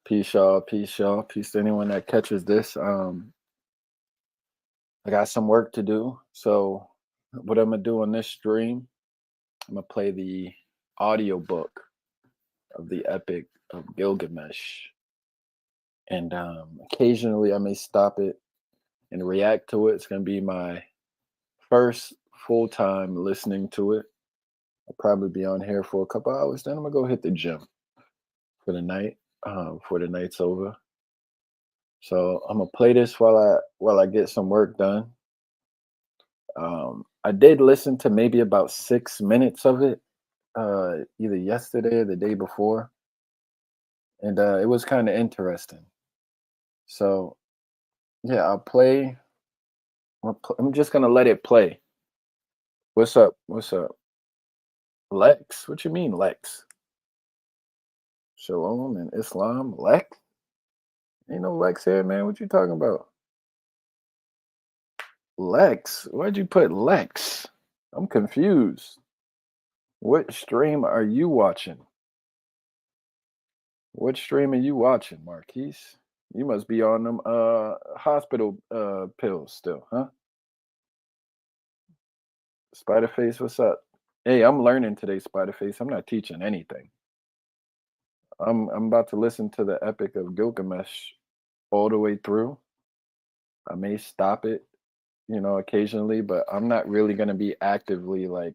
Peace, y'all. Peace, y'all. Peace to anyone that catches this. I got some work to do. So, what I'm gonna do on this stream, I'm gonna play the audio book of the Epic of Gilgamesh, and occasionally I may stop it and react to it. It's gonna be my first full time listening to it. I'll probably be on here for a couple hours. Then I'm gonna go hit the gym for the night. Before the night's over. So I'm gonna play this while I get some work done. I did listen to maybe about 6 minutes of it, either yesterday or the day before, and it was kind of interesting. So yeah, I'll play. I'm just gonna let it play. What's up? What's up, Lex? What you mean, Lex? Shalom and Islam, Lex? Ain't no Lex here, man. What you talking about? Lex? Why'd you put Lex? I'm confused. What stream are you watching? What stream are you watching, Marquise? You must be on them hospital pills still, huh? Spiderface, what's up? Hey, I'm learning today, Spiderface. I'm not teaching anything. I'm about to listen to the Epic of Gilgamesh all the way through. I may stop it, occasionally, but I'm not really gonna be actively like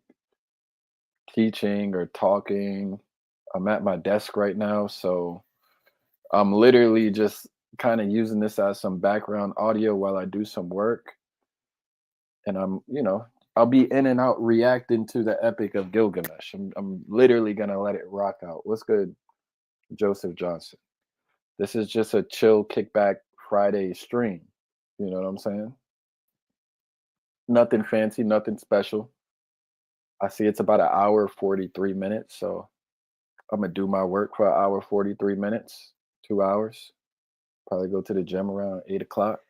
teaching or talking. I'm at my desk right now, so I'm literally just kind of using this as some background audio while I do some work. And I'll be in and out reacting to the Epic of Gilgamesh. I'm literally gonna let it rock out. What's good, Joseph Johnson? This is just a chill kickback Friday stream. You know what I'm saying? Nothing fancy, nothing special. I see it's about an hour 43 minutes, so I'm gonna do my work for an hour 43 minutes, 2 hours. Probably go to the gym around 8 o'clock.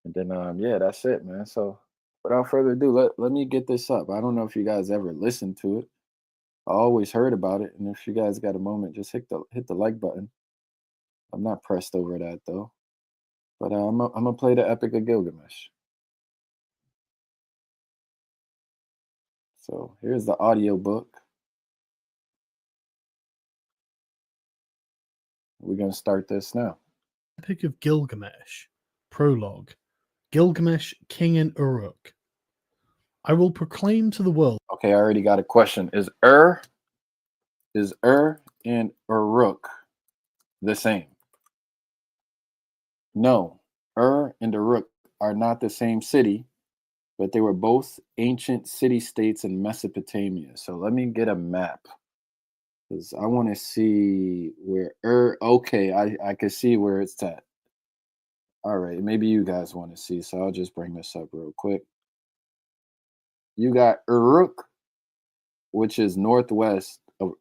And then yeah, that's it, man. So without further ado, let me get this up. I don't know if you guys ever listened to it. I always heard about it. And if you guys got a moment, just hit the like button. I'm not pressed over that though. But I'm gonna play the Epic of Gilgamesh. So here's the audio book. We're gonna start this now. Epic of Gilgamesh. Prologue. Gilgamesh, king in Uruk. I will proclaim to the world. Okay, I already got a question. Is and Uruk the same? No, and Uruk are not the same city, but they were both ancient city states in Mesopotamia. So let me get a map because I want to see where okay, I can see where it's at. All right, maybe you guys want to see, so I'll just bring this up real quick. You got Uruk, which is northwest of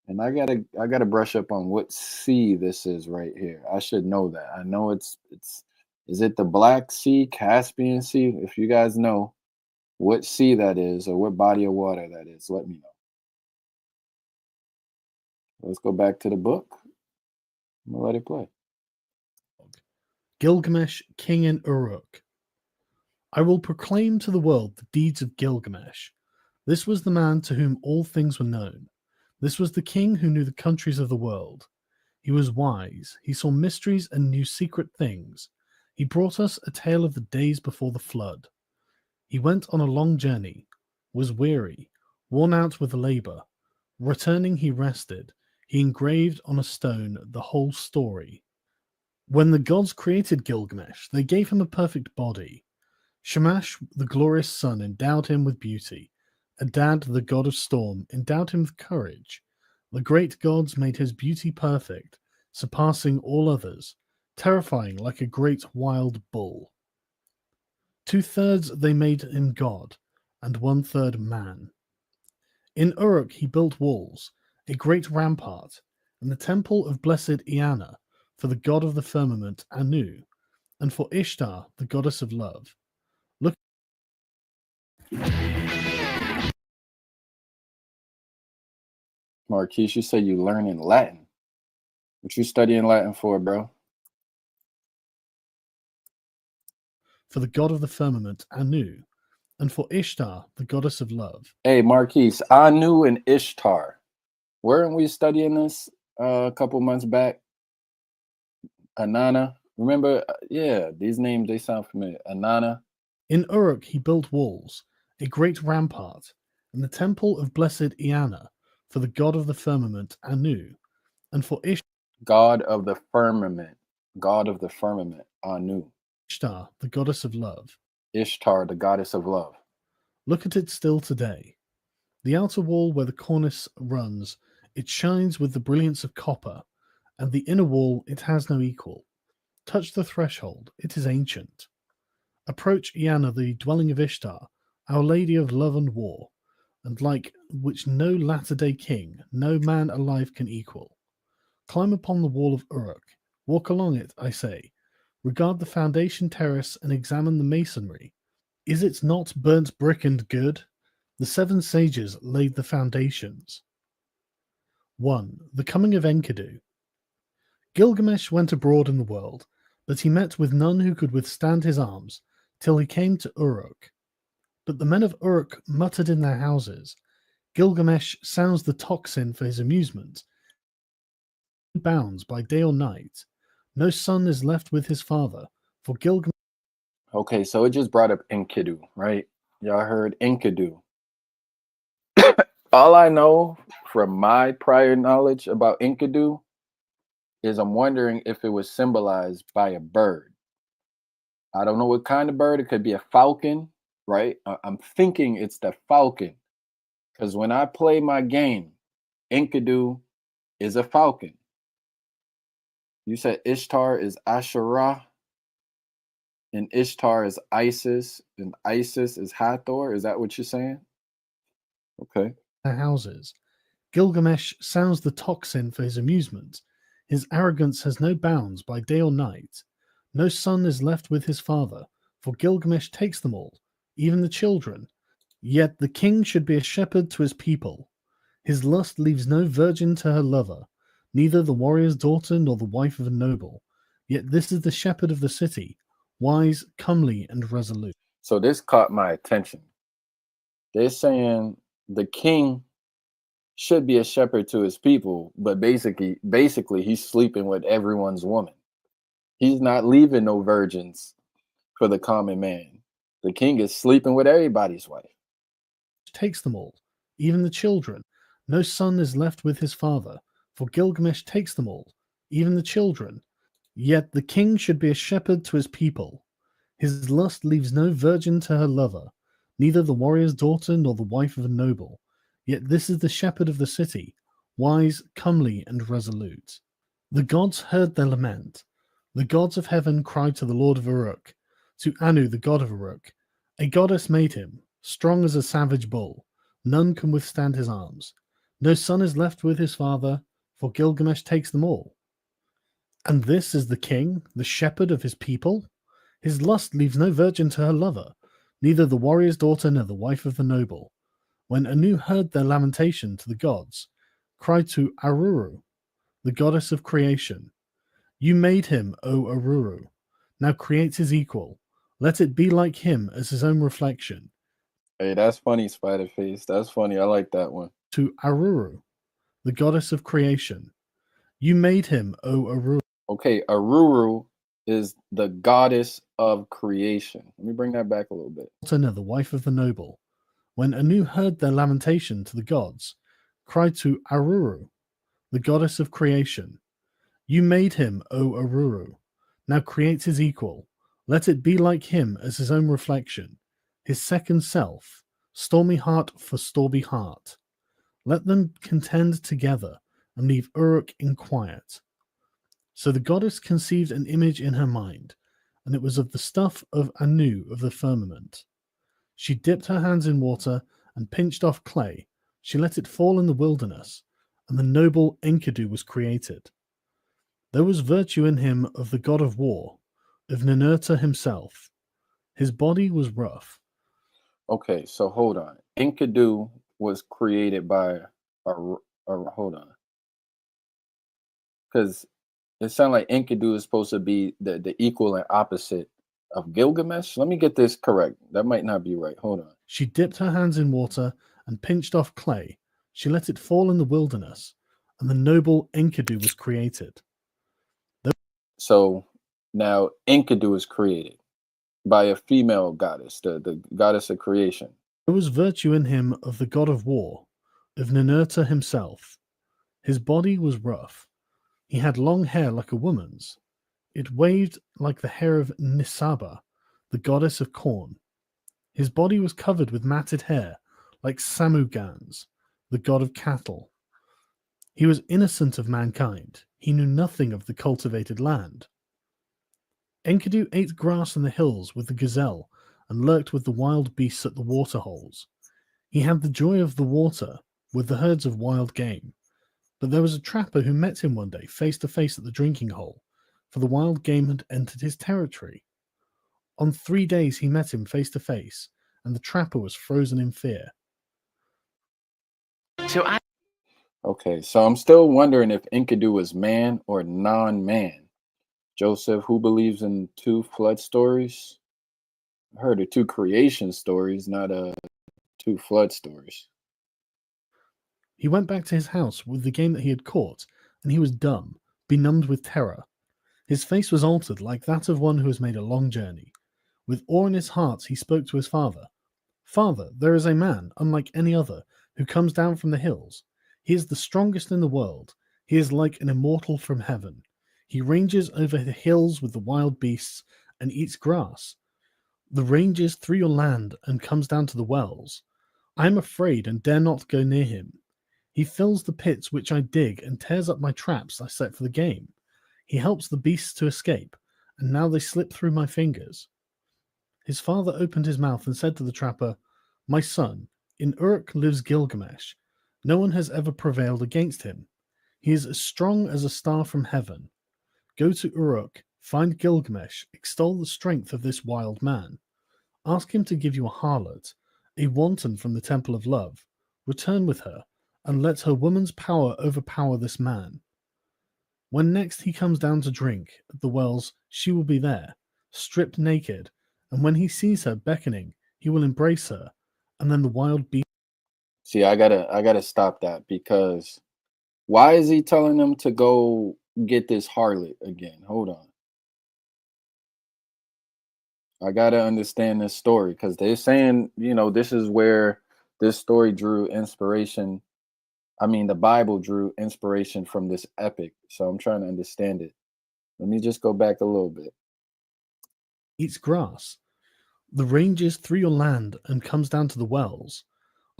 and I gotta brush up on what sea this is right here. I should know that. I know it's is it the Black Sea, Caspian Sea? If you guys know what sea that is or what body of water that is, let me know. Let's go back to the book. I'm gonna let it play. Gilgamesh, king in Uruk. I will proclaim to the world the deeds of Gilgamesh. This was the man to whom all things were known. This was the king who knew the countries of the world. He was wise. He saw mysteries and knew secret things. He brought us a tale of the days before the flood. He went on a long journey, was weary, worn out with labor. Returning, he rested. He engraved on a stone the whole story. When the gods created Gilgamesh, they gave him a perfect body. Shamash, the glorious sun, endowed him with beauty. Adad, the god of storm, endowed him with courage. The great gods made his beauty perfect, surpassing all others, terrifying like a great wild bull. 2/3 they made him god, and 1/3 man. In Uruk he built walls, a great rampart, and the temple of blessed Iana, for the god of the firmament Anu, and for Ishtar, the goddess of love. Look. Marquise, you said you learn in Latin. What you studying Latin for, bro? For the god of the firmament, Anu, and for Ishtar, the goddess of love. Hey, Marquise, Anu and Ishtar. Weren't we studying this a couple months back? Anana. Remember? Yeah, these names, they sound familiar. Anana. In Uruk he built walls, a great rampart, and the temple of blessed Iana, for the god of the firmament, Anu, and for God of the firmament. God of the firmament. Anu. Ishtar, the goddess of love. Ishtar, the goddess of love. Look at it still today. The outer wall where the cornice runs, it shines with the brilliance of copper, and the inner wall it has no equal. Touch the threshold, it is ancient. Approach Iana, the dwelling of Ishtar, our lady of love and war, and like which no latter-day king, no man alive can equal. Climb upon the wall of Uruk, walk along it, I say, regard the foundation terrace and examine the masonry. Is it not burnt brick and good? The 7 sages laid the foundations. 1. The coming of Enkidu. Gilgamesh went abroad in the world, but he met with none who could withstand his arms, till he came to Uruk. But the men of Uruk muttered in their houses. Gilgamesh sounds the tocsin for his amusement. He bounds by day or night. No son is left with his father, for Gilgamesh. Okay, so it just brought up Enkidu, right? Y'all heard Enkidu. All I know from my prior knowledge about Enkidu is I'm wondering if it was symbolized by a bird. I don't know what kind of bird. It could be a falcon, right? I'm thinking it's the falcon because when I play my game, Enkidu is a falcon. You said Ishtar is Asherah, and Ishtar is Isis, and Isis is Hathor. Is that what you're saying? Okay. Their houses. Gilgamesh sounds the tocsin for his amusement. His arrogance has no bounds by day or night. No son is left with his father, for Gilgamesh takes them all, even the children. Yet the king should be a shepherd to his people. His lust leaves no virgin to her lover, neither the warrior's daughter nor the wife of a noble. Yet this is the shepherd of the city, wise, comely, and resolute. So this caught my attention. They're saying the king should be a shepherd to his people, but basically he's sleeping with everyone's woman. He's not leaving no virgins for the common man. The king is sleeping with everybody's wife. Takes them all, even the children. No son is left with his father, for Gilgamesh takes them all, even the children. Yet the king should be a shepherd to his people. His lust leaves no virgin to her lover, neither the warrior's daughter nor the wife of a noble. Yet this is the shepherd of the city, wise, comely, and resolute. The gods heard their lament. The gods of heaven cried to the Lord of Uruk, to Anu, the god of Uruk. A goddess made him, strong as a savage bull. None can withstand his arms. No son is left with his father, for Gilgamesh takes them all. And this is the king, the shepherd of his people? His lust leaves no virgin to her lover, neither the warrior's daughter nor the wife of the noble. When Anu heard their lamentation to the gods, cried to Aruru, the goddess of creation, You made him, O Aruru. Now create his equal. Let it be like him as his own reflection. Hey, that's funny, Spider Face. That's funny. I like that one. To Aruru, the goddess of creation, You made him, O Aruru. Okay, Aruru is the goddess of creation. Let me bring that back a little bit. The wife of the noble. When Anu heard their lamentation to the gods, cried to Aruru, the goddess of creation, You made him, O Aruru. Now create his equal. Let it be like him as his own reflection, his second self, stormy heart for stormy heart. Let them contend together and leave Uruk in quiet. So the goddess conceived an image in her mind, and it was of the stuff of Anu of the firmament. She dipped her hands in water and pinched off clay. She let it fall in the wilderness, and the noble Enkidu was created. There was virtue in him of the god of war, of Ninurta himself. His body was rough. Okay, so hold on. Enkidu was created by hold on. Because It sounds like Enkidu is supposed to be the equal and opposite of Gilgamesh. Let me get this correct. That might not be right. Hold on. She dipped her hands in water and pinched off clay. She let it fall in the wilderness, and the noble Enkidu was created. So now Enkidu is created by a female goddess, the goddess of creation. There was virtue in him of the god of war, of Ninurta himself. His body was rough. He had long hair like a woman's. It waved like the hair of Nisaba, the goddess of corn. His body was covered with matted hair, like Samugans, the god of cattle. He was innocent of mankind. He knew nothing of the cultivated land. Enkidu ate grass in the hills with the gazelle and lurked with the wild beasts at the water holes. He had the joy of the water with the herds of wild game. But there was a trapper who met him one day face to face at the drinking hole, for the wild game had entered his territory. On 3 days he met him face to face, and the trapper was frozen in fear. Okay, so I'm still wondering if Enkidu is man or non-man. Joseph, who believes in two flood stories? I heard of two creation stories, not two flood stories. He went back to his house with the game that he had caught, and he was dumb, benumbed with terror. His face was altered like that of one who has made a long journey. With awe in his heart, he spoke to his father. Father, there is a man, unlike any other, who comes down from the hills. He is the strongest in the world. He is like an immortal from heaven. He ranges over the hills with the wild beasts and eats grass. The ranges through your land and comes down to the wells. I am afraid and dare not go near him. He fills the pits which I dig and tears up my traps I set for the game. He helps the beasts to escape, and now they slip through my fingers. His father opened his mouth and said to the trapper, My son, in Uruk lives Gilgamesh. No one has ever prevailed against him. He is as strong as a star from heaven. Go to Uruk, find Gilgamesh, extol the strength of this wild man. Ask him to give you a harlot, a wanton from the temple of love. Return with her, and let her woman's power overpower this man. When next he comes down to drink at the wells, she will be there, stripped naked, and when he sees her beckoning, he will embrace her, and then the wild beast. See, I gotta stop that because why is he telling them to go get this harlot again? Hold on. I gotta understand this story because they're saying, this is where this story drew inspiration. I mean, the Bible drew inspiration from this epic. So I'm trying to understand it. Let me just go back a little bit. Eats grass. The ranges through your land and comes down to the wells.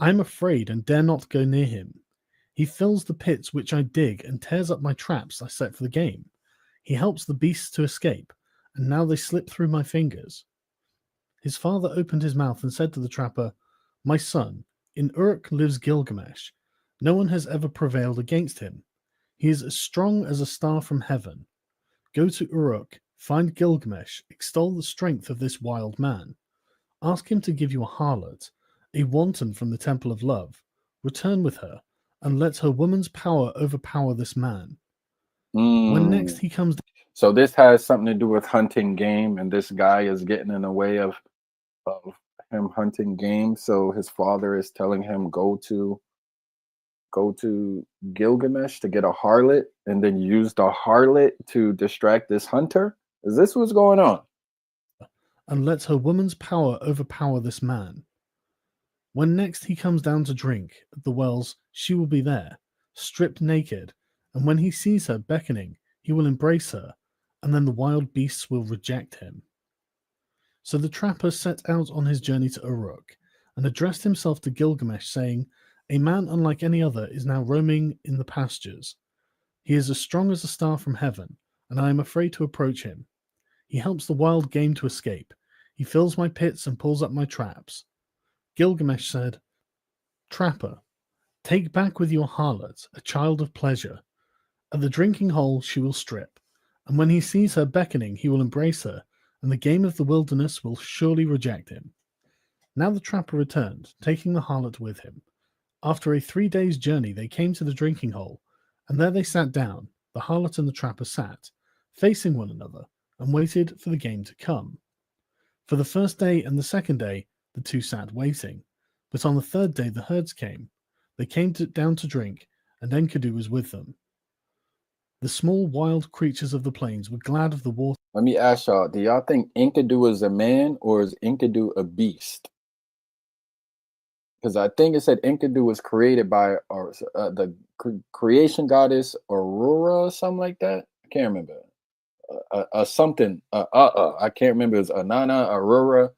I am afraid and dare not go near him. He fills the pits which I dig and tears up my traps I set for the game. He helps the beasts to escape, and now they slip through my fingers. His father opened his mouth and said to the trapper, My son, in Uruk lives Gilgamesh. No one has ever prevailed against him. He is as strong as a star from heaven. Go to Uruk, find Gilgamesh, extol the strength of this wild man. Ask him to give you a harlot, a wanton from the temple of love. Return with her, and let her woman's power overpower this man. When next Mm. he comes. So this has something to do with hunting game, and this guy is getting in the way of him hunting game. So his father is telling him go to Gilgamesh to get a harlot, and then use the harlot to distract this hunter. Is this what's going on? And let her woman's power overpower this man. When next he comes down to drink at the wells, she will be there, stripped naked, and when he sees her beckoning, he will embrace her, and then the wild beasts will reject him. So the trapper set out on his journey to Uruk, and addressed himself to Gilgamesh, saying, A man unlike any other is now roaming in the pastures. He is as strong as a star from heaven, and I am afraid to approach him. He helps the wild game to escape. He fills my pits and pulls up my traps. Gilgamesh said, Trapper, take back with your harlot, a child of pleasure. At the drinking hole she will strip, and when he sees her beckoning, he will embrace her, and the game of the wilderness will surely reject him. Now the trapper returned, taking the harlot with him. After a 3 days' journey, they came to the drinking hole, and there they sat down. The harlot and the trapper sat, facing one another, and waited for the game to come. For the first day and the second day, the two sat waiting. But on the third day, the herds came. They came down to drink, and Enkidu was with them. The small wild creatures of the plains were glad of the water. Let me ask y'all, do y'all think Enkidu is a man or is Enkidu a beast? Because I think it said Enkidu was created by the creation goddess Aurora or something like that. I can't remember. Something. I can't remember. It was Anana Aurora.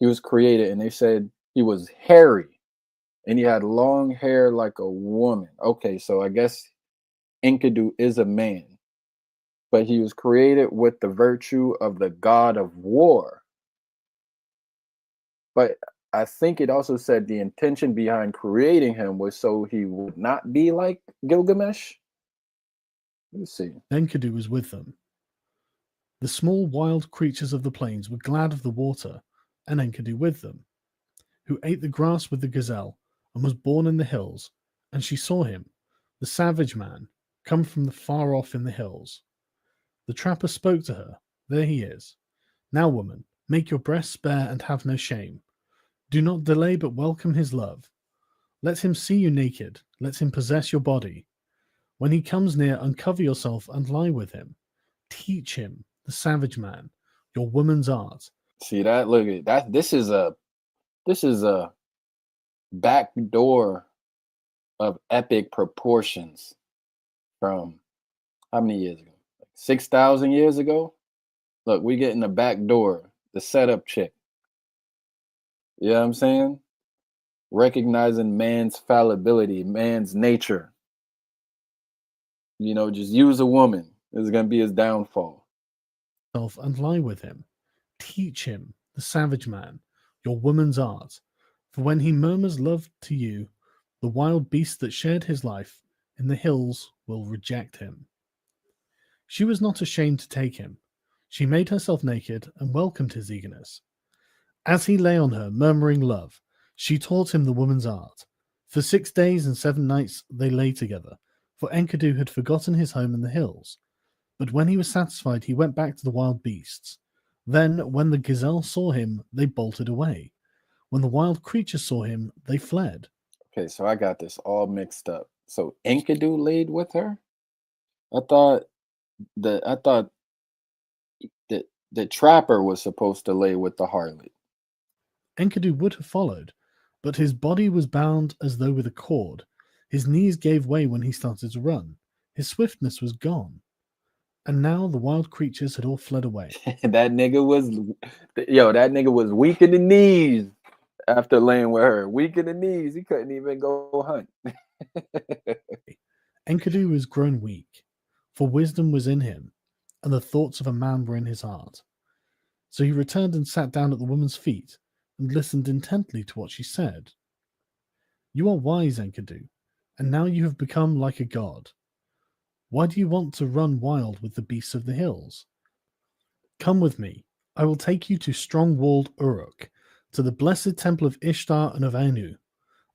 He was created, and they said he was hairy, and he had long hair like a woman. Okay, so I guess Enkidu is a man, but he was created with the virtue of the god of war. But I think it also said the intention behind creating him was so he would not be like Gilgamesh. Let's see. Enkidu was with them. The small wild creatures of the plains were glad of the water, and Enkidu with them, who ate the grass with the gazelle, and was born in the hills, and she saw him, the savage man, come from the far off in the hills. The trapper spoke to her, There he is. Now, woman, make your breasts bare and have no shame. Do not delay, but welcome his love. Let him see you naked, let him possess your body. When he comes near, uncover yourself and lie with him. Teach him, the savage man, your woman's art. See that? Look at that. This is a back door of epic proportions from how many years ago? 6,000 years ago? Look, we get in the back door, the setup chick. You know what I'm saying? Recognizing man's fallibility, man's nature. Just use a woman. This is going to be his downfall. And lie with him. Teach him, the savage man, your woman's art. For when he murmurs love to you, the wild beast that shared his life in the hills will reject him. She was not ashamed to take him. She made herself naked and welcomed his eagerness. As he lay on her, murmuring love, she taught him the woman's art. For 6 days and 7 nights they lay together, for Enkidu had forgotten his home in the hills. But when he was satisfied, he went back to the wild beasts. Then, when the gazelle saw him, they bolted away. When the wild creatures saw him, they fled. Okay, so I got this all mixed up. So Enkidu laid with her? I thought I thought that the trapper was supposed to lay with the harlot. Enkidu would have followed, but his body was bound as though with a cord. His knees gave way when he started to run. His swiftness was gone. And now the wild creatures had all fled away. That nigga was that nigga was weak in the knees after laying with her. Weak in the knees. He couldn't even go hunt. Enkidu was grown weak, for wisdom was in him, and the thoughts of a man were in his heart. So he returned and sat down at the woman's feet, and listened intently to what she said. You are wise, Enkidu, and now you have become like a god. Why do you want to run wild with the beasts of the hills? Come with me. I will take you to strong-walled Uruk, to the blessed temple of Ishtar and of Anu.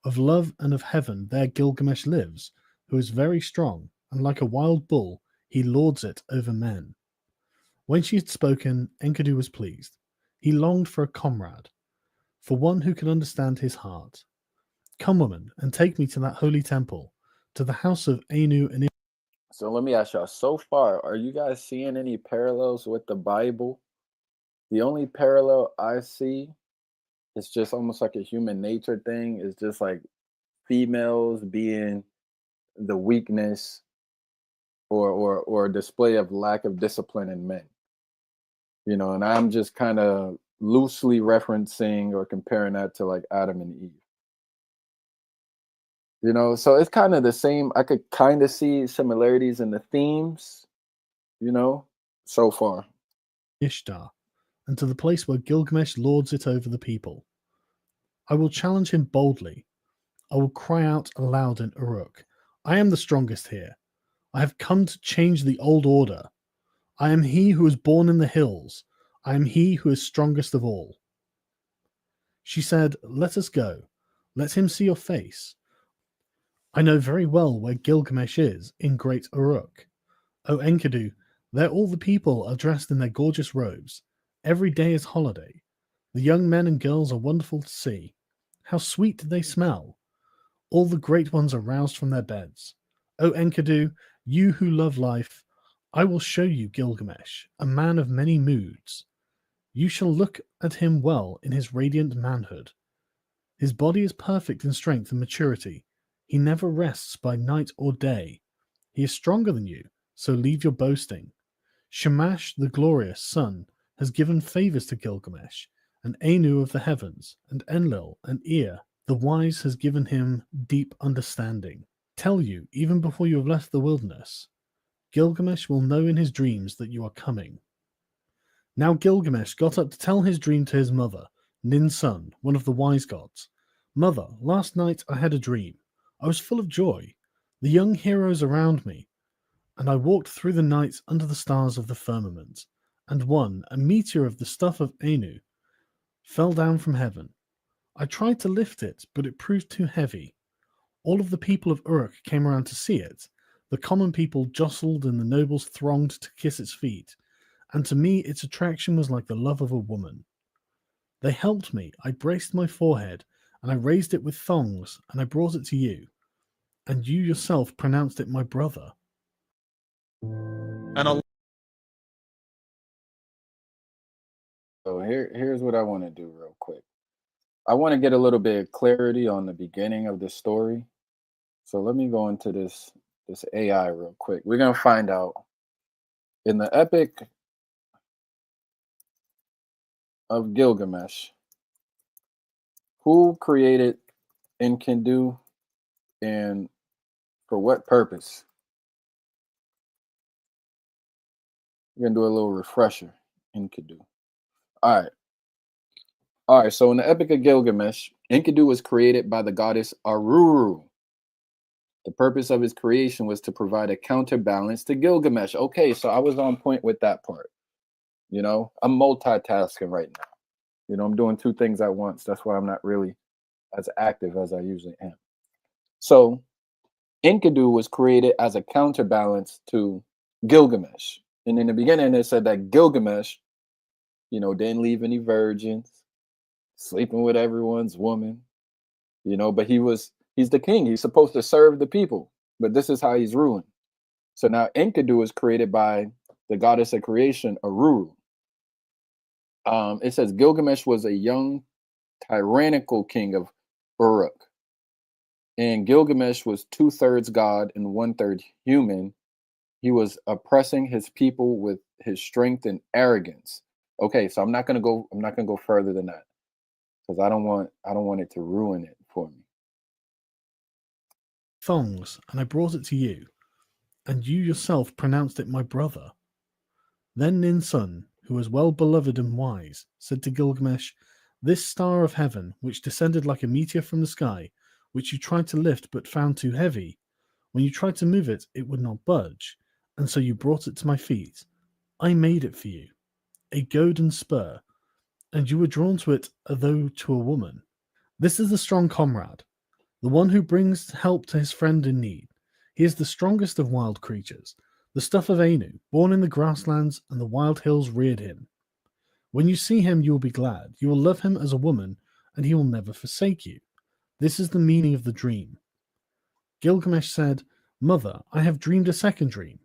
Of love and of heaven there Gilgamesh lives, who is very strong, and like a wild bull he lords it over men. When she had spoken, Enkidu was pleased. He longed for a comrade, for one who could understand his heart. Come, woman, and take me to that holy temple, to the house of Anu and So let me ask y'all, so far, are you guys seeing any parallels with the Bible? The only parallel I see is just almost like a human nature thing. It's just like females being the weakness or a display of lack of discipline in men. And I'm just kind of loosely referencing or comparing that to like Adam and Eve. So it's kind of the same. I could kind of see similarities in the themes, so far. Ishtar, and to the place where Gilgamesh lords it over the people. I will challenge him boldly. I will cry out aloud in Uruk. I am the strongest here. I have come to change the old order. I am he who was born in the hills. I am he who is strongest of all. She said, Let us go. Let him see your face. I know very well where Gilgamesh is, in great Uruk. O Enkidu, there all the people are dressed in their gorgeous robes. Every day is holiday. The young men and girls are wonderful to see. How sweet do they smell! All the great ones are roused from their beds. O Enkidu, you who love life, I will show you Gilgamesh, a man of many moods. You shall look at him well in his radiant manhood. His body is perfect in strength and maturity. He never rests by night or day. He is stronger than you, so leave your boasting. Shamash, the glorious sun, has given favors to Gilgamesh, and Anu of the heavens, and Enlil and Ea, the wise, has given him deep understanding. Tell you, even before you have left the wilderness, Gilgamesh will know in his dreams that you are coming. Now Gilgamesh got up to tell his dream to his mother, Nin-sun, one of the wise gods. Mother, last night I had a dream. I was full of joy. The young heroes around me, and I walked through the night under the stars of the firmament, and one, a meteor of the stuff of Anu, fell down from heaven. I tried to lift it, but it proved too heavy. All of the people of Uruk came around to see it. The common people jostled and the nobles thronged to kiss its feet, and to me its attraction was like the love of a woman. They helped me. I braced my forehead, and I raised it with thongs, and I brought it to you. And you yourself pronounced it my brother. And a So here's what I want to do real quick. I want to get a little bit of clarity on the beginning of the story. So let me go into this AI real quick. We're gonna find out in the epic of Gilgamesh, who created Enkidu and for what purpose. We're gonna do a little refresher. Enkidu. All right. All right. So in the epic of Gilgamesh, Enkidu was created by the goddess Aruru. The purpose of his creation was to provide a counterbalance to Gilgamesh. Okay, so I was on point with that part. You know, I'm multitasking right now. You know, I'm doing two things at once. That's why I'm not really as active as I usually am. So Enkidu was created as a counterbalance to Gilgamesh. And in the beginning, it said that Gilgamesh, you know, didn't leave any virgins, sleeping with everyone's woman, you know, but he's the king. He's supposed to serve the people, but this is how he's ruling. So now Enkidu is created by the goddess of creation, Aruru. It says Gilgamesh was a young, tyrannical king of Uruk. And Gilgamesh was 2/3 god and 1/3 human. He was oppressing his people with his strength and arrogance. Okay, so I'm not gonna go further than that because I don't want it to ruin it for me. Thongs, and I brought it to you, and you yourself pronounced it my brother. Then Nin-sun, who was well beloved and wise, said to Gilgamesh, this star of heaven, which descended like a meteor from the sky, which you tried to lift but found too heavy, when you tried to move it, it would not budge, and so you brought it to my feet. I made it for you, a golden spur, and you were drawn to it as though to a woman. This is the strong comrade, the one who brings help to his friend in need. He is the strongest of wild creatures, the stuff of Anu, born in the grasslands, and the wild hills reared him. When you see him, you will be glad. You will love him as a woman, and he will never forsake you. This is the meaning of the dream. Gilgamesh said, Mother, I have dreamed a second dream.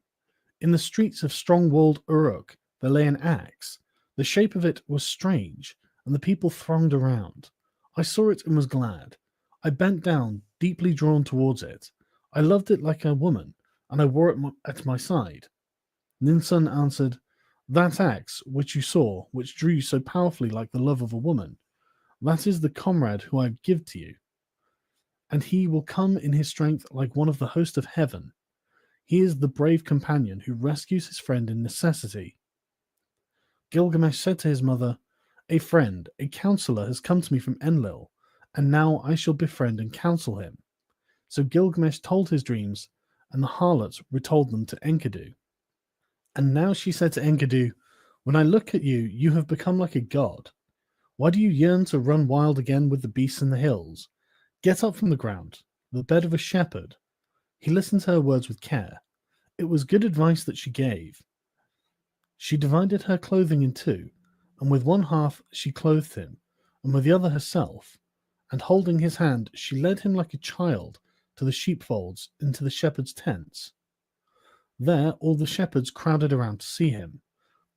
In the streets of strong-walled Uruk, there lay an axe. The shape of it was strange, and the people thronged around. I saw it and was glad. I bent down, deeply drawn towards it. I loved it like a woman, and I wore it at my side. Nin-sun answered, that axe, which you saw, which drew you so powerfully like the love of a woman, that is the comrade who I give to you. And he will come in his strength like one of the host of heaven. He is the brave companion who rescues his friend in necessity. Gilgamesh said to his mother, a friend, a counselor has come to me from Enlil, and now I shall befriend and counsel him. So Gilgamesh told his dreams, and the harlot retold them to Enkidu. And now she said to Enkidu, when I look at you, you have become like a god. Why do you yearn to run wild again with the beasts in the hills? Get up from the ground, the bed of a shepherd. He listened to her words with care. It was good advice that she gave. She divided her clothing in two, and with one half she clothed him, and with the other herself, and holding his hand she led him like a child to the sheepfolds into the shepherds' tents. There all the shepherds crowded around to see him.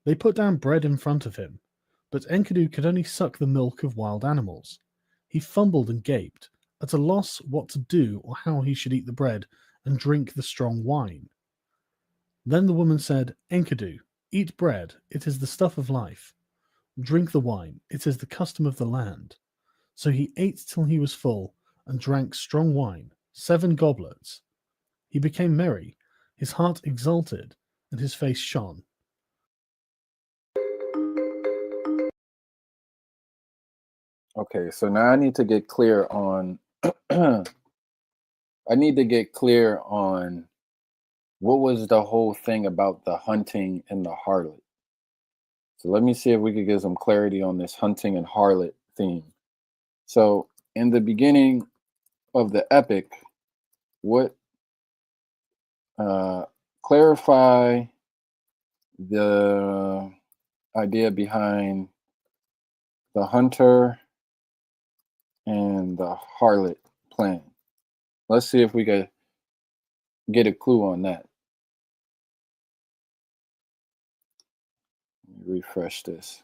They put down bread in front of him, but Enkidu could only suck the milk of wild animals. He fumbled and gaped, at a loss what to do or how he should eat the bread and drink the strong wine. Then the woman said, Enkidu, eat bread, it is the stuff of life. Drink the wine, it is the custom of the land. So he ate till he was full, and drank strong wine, 7 goblets. He became merry, his heart exulted, and his face shone. Okay, so now I need to get clear on I need to get clear on what was the whole thing about the hunting and the harlot. So let me see if we could get some clarity on this hunting and harlot theme. So in the beginning of the epic, what uh clarify the idea behind the hunter and the harlot plan. Let's see if we could get a clue on that. Let me refresh this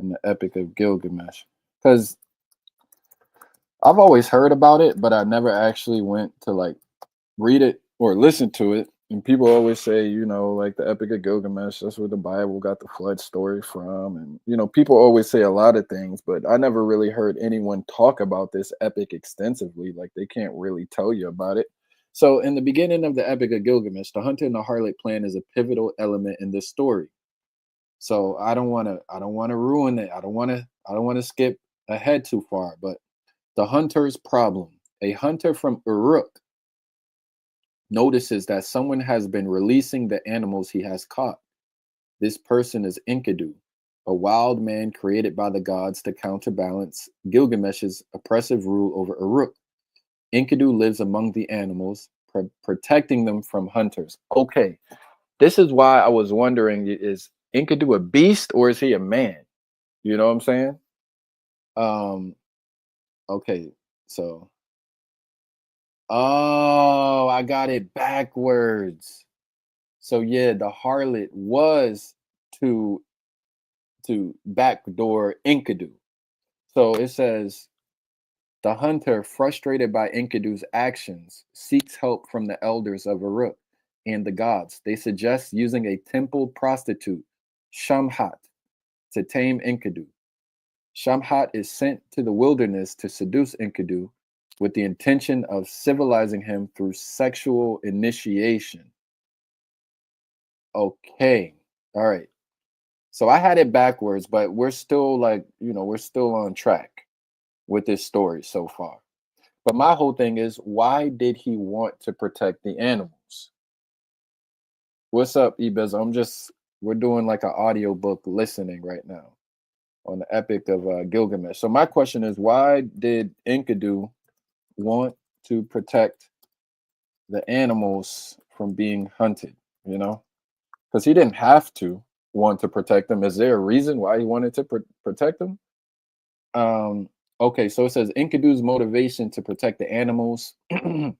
in the Epic of Gilgamesh. Because I've always heard about it, but I never actually went to like read it or listen to it. And people always say, like the Epic of Gilgamesh, that's where the Bible got the flood story from. And, people always say a lot of things, but I never really heard anyone talk about this epic extensively. Like they can't really tell you about it. So in the beginning of the Epic of Gilgamesh, the hunter and the harlot plan is a pivotal element in this story. So I don't want to ruin it. I don't want to skip ahead too far, but the hunter's problem. A hunter from Uruk notices that someone has been releasing the animals he has caught. This person is Enkidu, a wild man created by the gods to counterbalance Gilgamesh's oppressive rule over Uruk. Enkidu lives among the animals, protecting them from hunters. Okay, this is why I was wondering, is Enkidu a beast or is he a man? You know what I'm saying? Um, okay, so oh, I got it backwards. So yeah, the harlot was to backdoor Enkidu. So it says the hunter, frustrated by Enkidu's actions, seeks help from the elders of Uruk and the gods. They suggest using a temple prostitute, Shamhat, to tame Enkidu. Shamhat is sent to the wilderness to seduce Enkidu with the intention of civilizing him through sexual initiation. Okay. All right. So I had it backwards, but we're still we're still on track with this story so far. But my whole thing is, why did he want to protect the animals? What's up, Ebez? We're doing like an audio book listening right now on the Epic of Gilgamesh. So my question is, why did Enkidu want to protect the animals from being hunted? Because he didn't have to want to protect them. Is there a reason why he wanted to protect them? Okay, so it says Enkidu's motivation to protect the animals from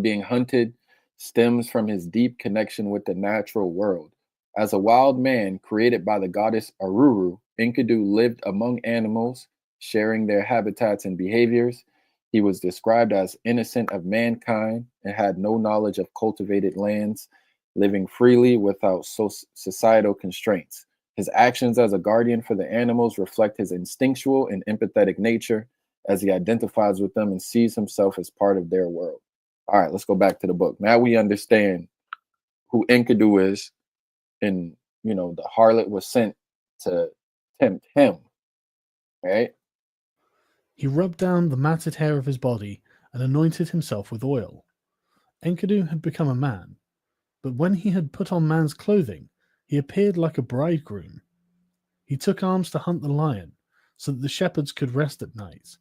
being hunted stems from his deep connection with the natural world. As a wild man created by the goddess Aruru, Enkidu lived among animals, sharing their habitats and behaviors. He was described as innocent of mankind and had no knowledge of cultivated lands, living freely without societal constraints. His actions as a guardian for the animals reflect his instinctual and empathetic nature as he identifies with them and sees himself as part of their world. All right, let's go back to the book. Now we understand who Enkidu is, and the harlot was sent to tempt him, right? He rubbed down the matted hair of his body and anointed himself with oil. Enkidu had become a man, but when he had put on man's clothing, he appeared like a bridegroom. He took arms to hunt the lion, so that the shepherds could rest at night.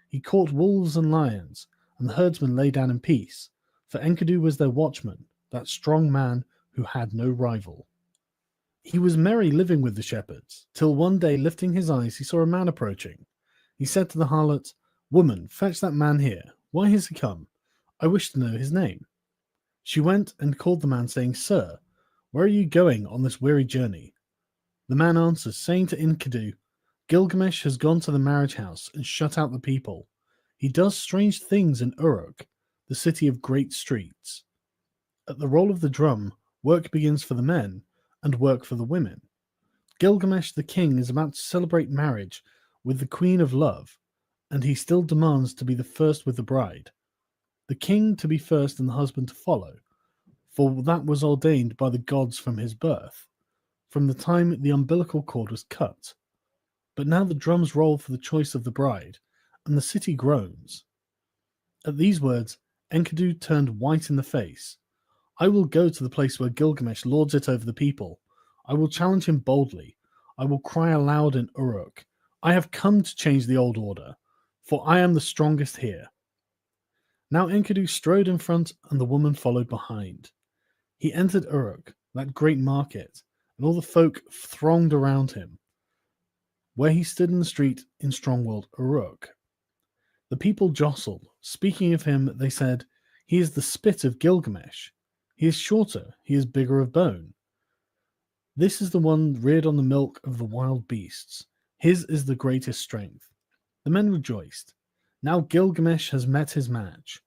He caught wolves and lions, and the herdsmen lay down in peace, for Enkidu was their watchman, that strong man who had no rival. He was merry living with the shepherds, till one day lifting his eyes he saw a man approaching. He said to the harlot, "Woman, fetch that man here. Why has he come? I wish to know his name." She went and called the man, saying, "Sir, where are you going on this weary journey?" The man answers, saying to Enkidu, "Gilgamesh has gone to the marriage house and shut out the people. He does strange things in Uruk, the city of great streets. At the roll of the drum, work begins for the men and work for the women. Gilgamesh the king is about to celebrate marriage with the queen of love, and he still demands to be the first with the bride. The king to be first and the husband to follow, for that was ordained by the gods from his birth, from the time the umbilical cord was cut. But now the drums roll for the choice of the bride, and the city groans." At these words, Enkidu turned white in the face. "I will go to the place where Gilgamesh lords it over the people. I will challenge him boldly. I will cry aloud in Uruk. I have come to change the old order, for I am the strongest here." Now Enkidu strode in front, and the woman followed behind. He entered Uruk, that great market, and all the folk thronged around him, where he stood in the street in strong-willed Uruk. The people jostled. Speaking of him, they said, "He is the spit of Gilgamesh. He is shorter, he is bigger of bone. This is the one reared on the milk of the wild beasts. His is the greatest strength." The men rejoiced. Now Gilgamesh has met his match.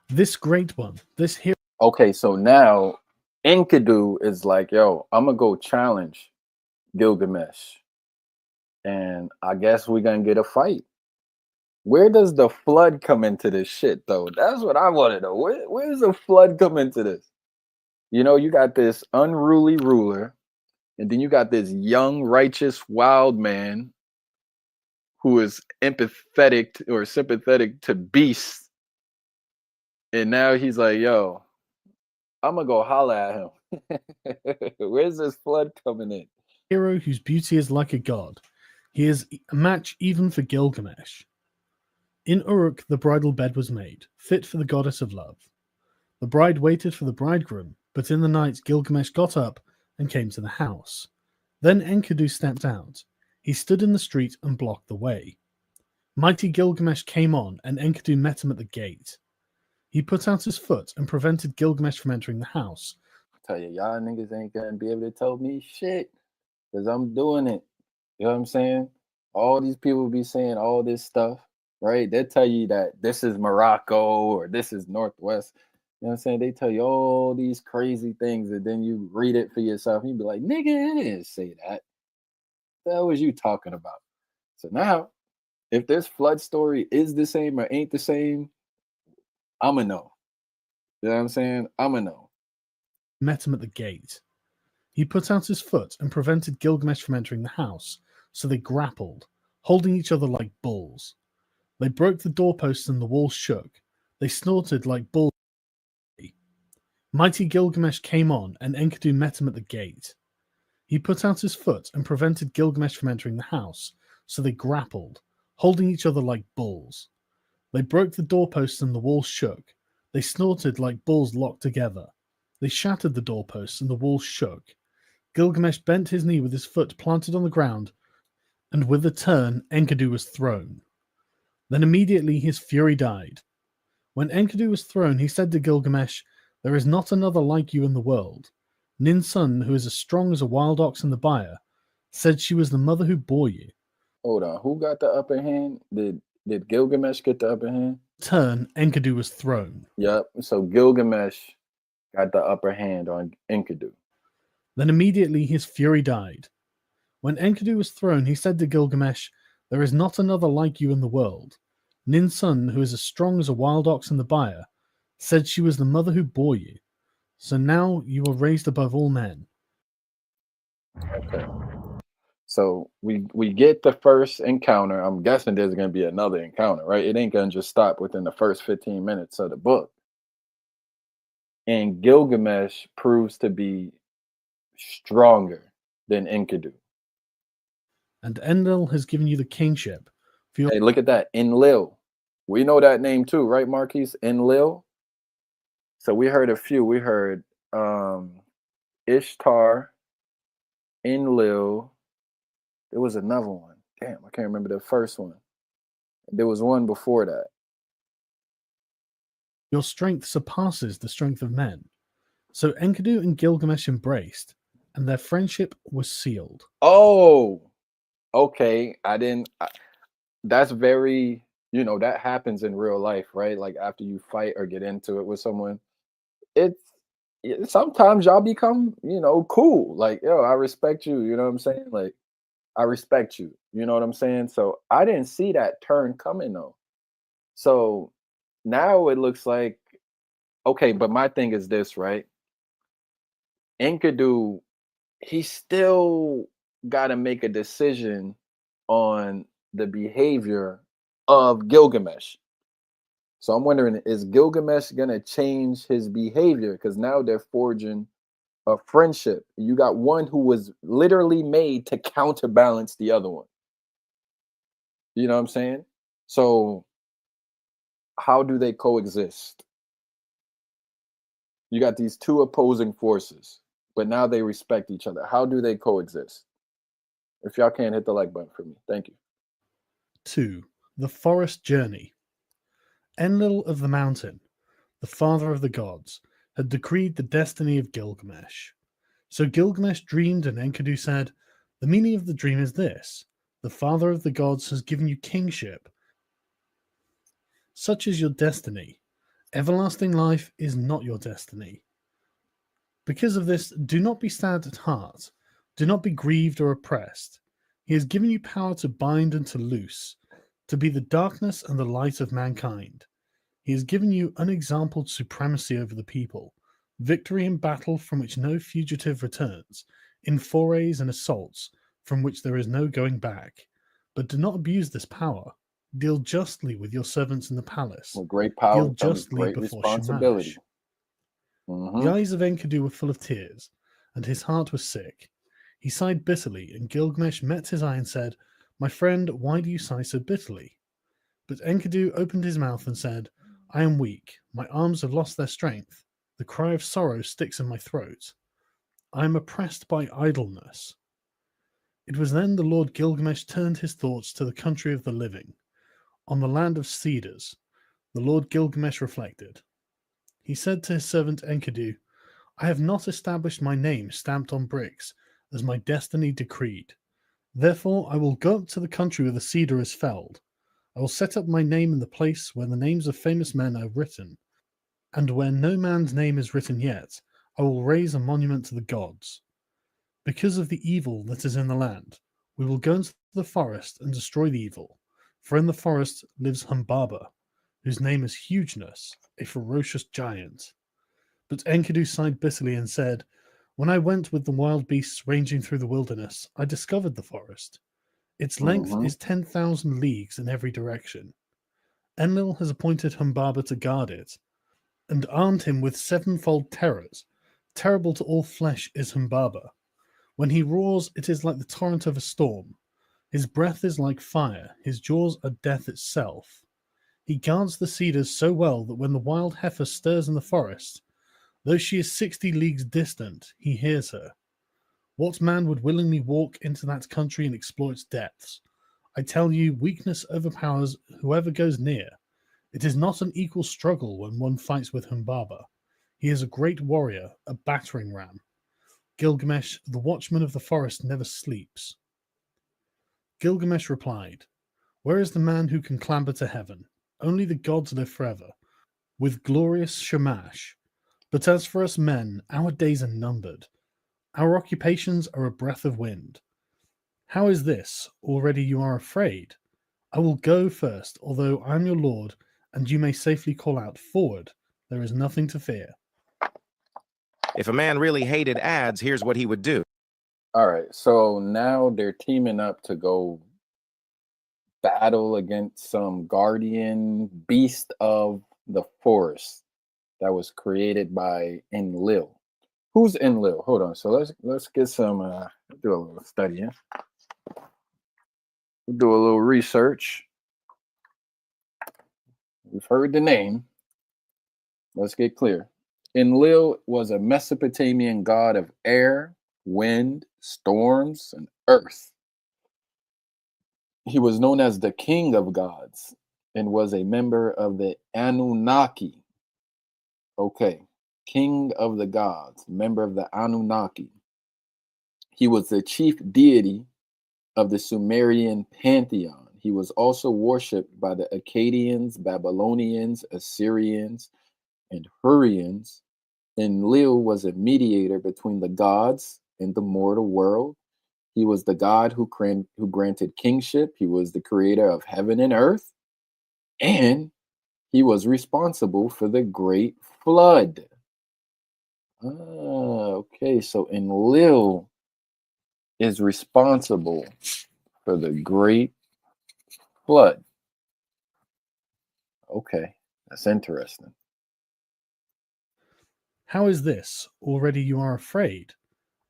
This great one, this hero. Okay, so now Enkidu is like, yo, I'm gonna go challenge Gilgamesh. And I guess we're gonna get a fight. Where does the flood come into this shit though? That's what I want to know. Where does the flood come into this? You know, you got this unruly ruler, and then you got this young, righteous, wild man who is empathetic or sympathetic to beasts. And now he's like, yo, I'm gonna go holler at him. Where's this flood coming in? Hero whose beauty is like a god. He is a match even for Gilgamesh. In Uruk the bridal bed was made, fit for the goddess of love. The bride waited for the bridegroom, but in the night Gilgamesh got up and came to the house. Then Enkidu stepped out. He stood in the street and blocked the way. Mighty Gilgamesh came on, and Enkidu met him at the gate. He put out his foot and prevented Gilgamesh from entering the house. I tell you, y'all niggas ain't gonna be able to tell me shit, because I'm doing it. You know what I'm saying? All these people be saying all this stuff, right? They tell you that this is Morocco or this is Northwest. You know what I'm saying? They tell you all these crazy things, and then you read it for yourself, and you be like, nigga, it didn't say that. What the hell was you talking about? So now, if this flood story is the same or ain't the same, I'ma know. You know what I'm saying? I'ma know. Met him at the gate. He put out his foot and prevented Gilgamesh from entering the house, so they grappled, holding each other like bulls. They broke the doorposts and the walls shook. They snorted like bulls. Mighty Gilgamesh came on, and Enkidu met him at the gate. He put out his foot and prevented Gilgamesh from entering the house, so they grappled, holding each other like bulls. They broke the doorposts and the walls shook. They snorted like bulls locked together. They shattered the doorposts and the walls shook. Gilgamesh bent his knee with his foot planted on the ground, and with a turn Enkidu was thrown. Then immediately his fury died. When Enkidu was thrown, he said to Gilgamesh, "There is not another like you in the world." Ninsun, who is as strong as a wild ox in the byre, said she was the mother who bore you. Hold on. Who got the upper hand? Did Gilgamesh get the upper hand? Turn, Enkidu was thrown. Yep. So Gilgamesh got the upper hand on Enkidu. Then immediately his fury died. When Enkidu was thrown, he said to Gilgamesh, "There is not another like you in the world." Ninsun, who is as strong as a wild ox in the byre, said she was the mother who bore you. So now you are raised above all men. Okay. So we get the first encounter. I'm guessing there's gonna be another encounter, right? It ain't gonna just stop within the first 15 minutes of the book. And Gilgamesh proves to be stronger than Enkidu. And Enlil has given you the kingship. For your Hey, look at that. Enlil. We know that name too, right, Marquise? Enlil. So we heard a few. We heard Ishtar, Enlil. There was another one. Damn, I can't remember the first one. There was one before that. Your strength surpasses the strength of men. So Enkidu and Gilgamesh embraced, and their friendship was sealed. Oh, okay. That's very, that happens in real life, right? Like after you fight or get into it with someone, it's sometimes y'all become, cool. Like, yo, I respect you. You know what I'm saying? Like, I respect you. You know what I'm saying? So I didn't see that turn coming though. So now it looks like okay, but my thing is this, right? Enkidu, he still got to make a decision on the behavior of Gilgamesh. So I'm wondering, is Gilgamesh gonna change his behavior? Because now they're forging a friendship. You got one who was literally made to counterbalance the other one. You know what I'm saying? So how do they coexist? You got these two opposing forces, but now they respect each other. How do they coexist? If y'all can't hit the like button for me, thank you. 2. The forest journey. Enlil of the mountain, the father of the gods, had decreed the destiny of Gilgamesh. So Gilgamesh dreamed, and Enkidu said, "The meaning of the dream is this: the father of the gods has given you kingship. Such is your destiny. Everlasting life is not your destiny. Because of this, do not be sad at heart. Do not be grieved or oppressed. He has given you power to bind and to loose, to be the darkness and the light of mankind. He has given you unexampled supremacy over the people, victory in battle from which no fugitive returns, in forays and assaults from which there is no going back. But do not abuse this power. Deal justly with your servants in the palace. With great Deal power comes justly great before responsibility. Shamash." The Hmm. eyes of Enkidu were full of tears, and his heart was sick. He sighed bitterly, and Gilgamesh met his eye and said, "My friend, why do you sigh so bitterly?" But Enkidu opened his mouth and said, "I am weak. My arms have lost their strength. The cry of sorrow sticks in my throat. I am oppressed by idleness." It was then the Lord Gilgamesh turned his thoughts to the country of the living. On the land of cedars, the Lord Gilgamesh reflected. He said to his servant Enkidu, "I have not established my name stamped on bricks, as my destiny decreed. Therefore, I will go up to the country where the cedar is felled. I will set up my name in the place where the names of famous men are written, and where no man's name is written yet, I will raise a monument to the gods. Because of the evil that is in the land, we will go into the forest and destroy the evil. For in the forest lives Humbaba, whose name is Hugeness, a ferocious giant." But Enkidu sighed bitterly and said, "When I went with the wild beasts ranging through the wilderness, I discovered the forest. Its length Hmm. is 10,000 leagues in every direction. Enlil has appointed Humbaba to guard it, and armed him with sevenfold terrors. Terrible to all flesh is Humbaba. When he roars, it is like the torrent of a storm. His breath is like fire, his jaws are death itself. He guards the cedars so well that when the wild heifer stirs in the forest, though she is 60 leagues distant, he hears her. What man would willingly walk into that country and explore its depths? I tell you, weakness overpowers whoever goes near. It is not an equal struggle when one fights with Humbaba. He is a great warrior, a battering ram. Gilgamesh, the watchman of the forest, never sleeps." Gilgamesh replied, "Where is the man who can clamber to heaven? Only the gods live forever, with glorious Shamash. But as for us men, our days are numbered. Our occupations are a breath of wind. How is this? Already you are afraid? I will go first, although I am your lord, and you may safely call out, 'Forward! There is nothing to fear.'" If a man really hated ads, here's what he would do. All right, so now they're teaming up to go battle against some guardian beast of the forest that was created by Enlil. Who's Enlil? Hold on. So let's get some do a little studying. We'll do a little research. We've heard the name. Let's get clear. Enlil was a Mesopotamian god of air, wind, storms, and earth. He was known as the king of gods and was a member of the Anunnaki. Okay, king of the gods, member of the Anunnaki. He was the chief deity of the Sumerian pantheon. He was also worshipped by the Akkadians, Babylonians, Assyrians, and Hurrians. Enlil was a mediator between the gods and the mortal world. He was the god who granted kingship. He was the creator of heaven and earth. And he was responsible for the great flood. Okay. So Enlil is responsible for the great flood. Okay. That's interesting. How is this? Already you are afraid?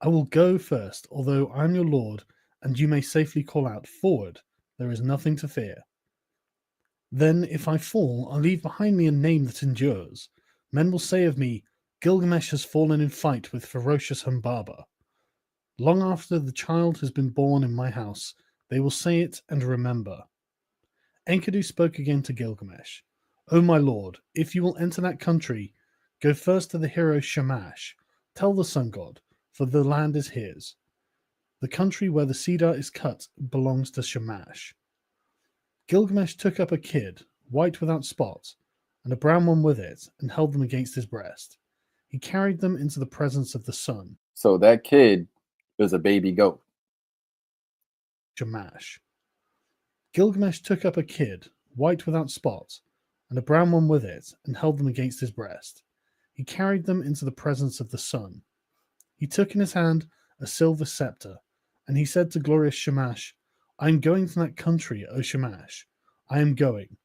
I will go first, although I am your lord, and you may safely call out, Forward, there is nothing to fear. Then, if I fall, I'll leave behind me a name that endures. Men will say of me, Gilgamesh has fallen in fight with ferocious Humbaba. Long after the child has been born in my house, they will say it and remember. Enkidu spoke again to Gilgamesh. O my lord, if you will enter that country, go first to the hero Shamash. Tell the sun god, for the land is his. The country where the cedar is cut belongs to Shamash. Gilgamesh took up a kid, white without spot, and a brown one with it, and held them against his breast. He carried them into the presence of the sun, So that kid is a baby goat. Shamash. Gilgamesh took up a kid, white without spot, and a brown one with it, and held them against his breast. He carried them into the presence of the sun. He took in his hand a silver scepter, and he said to glorious Shamash, I am going to that country, O Shamash. I am going.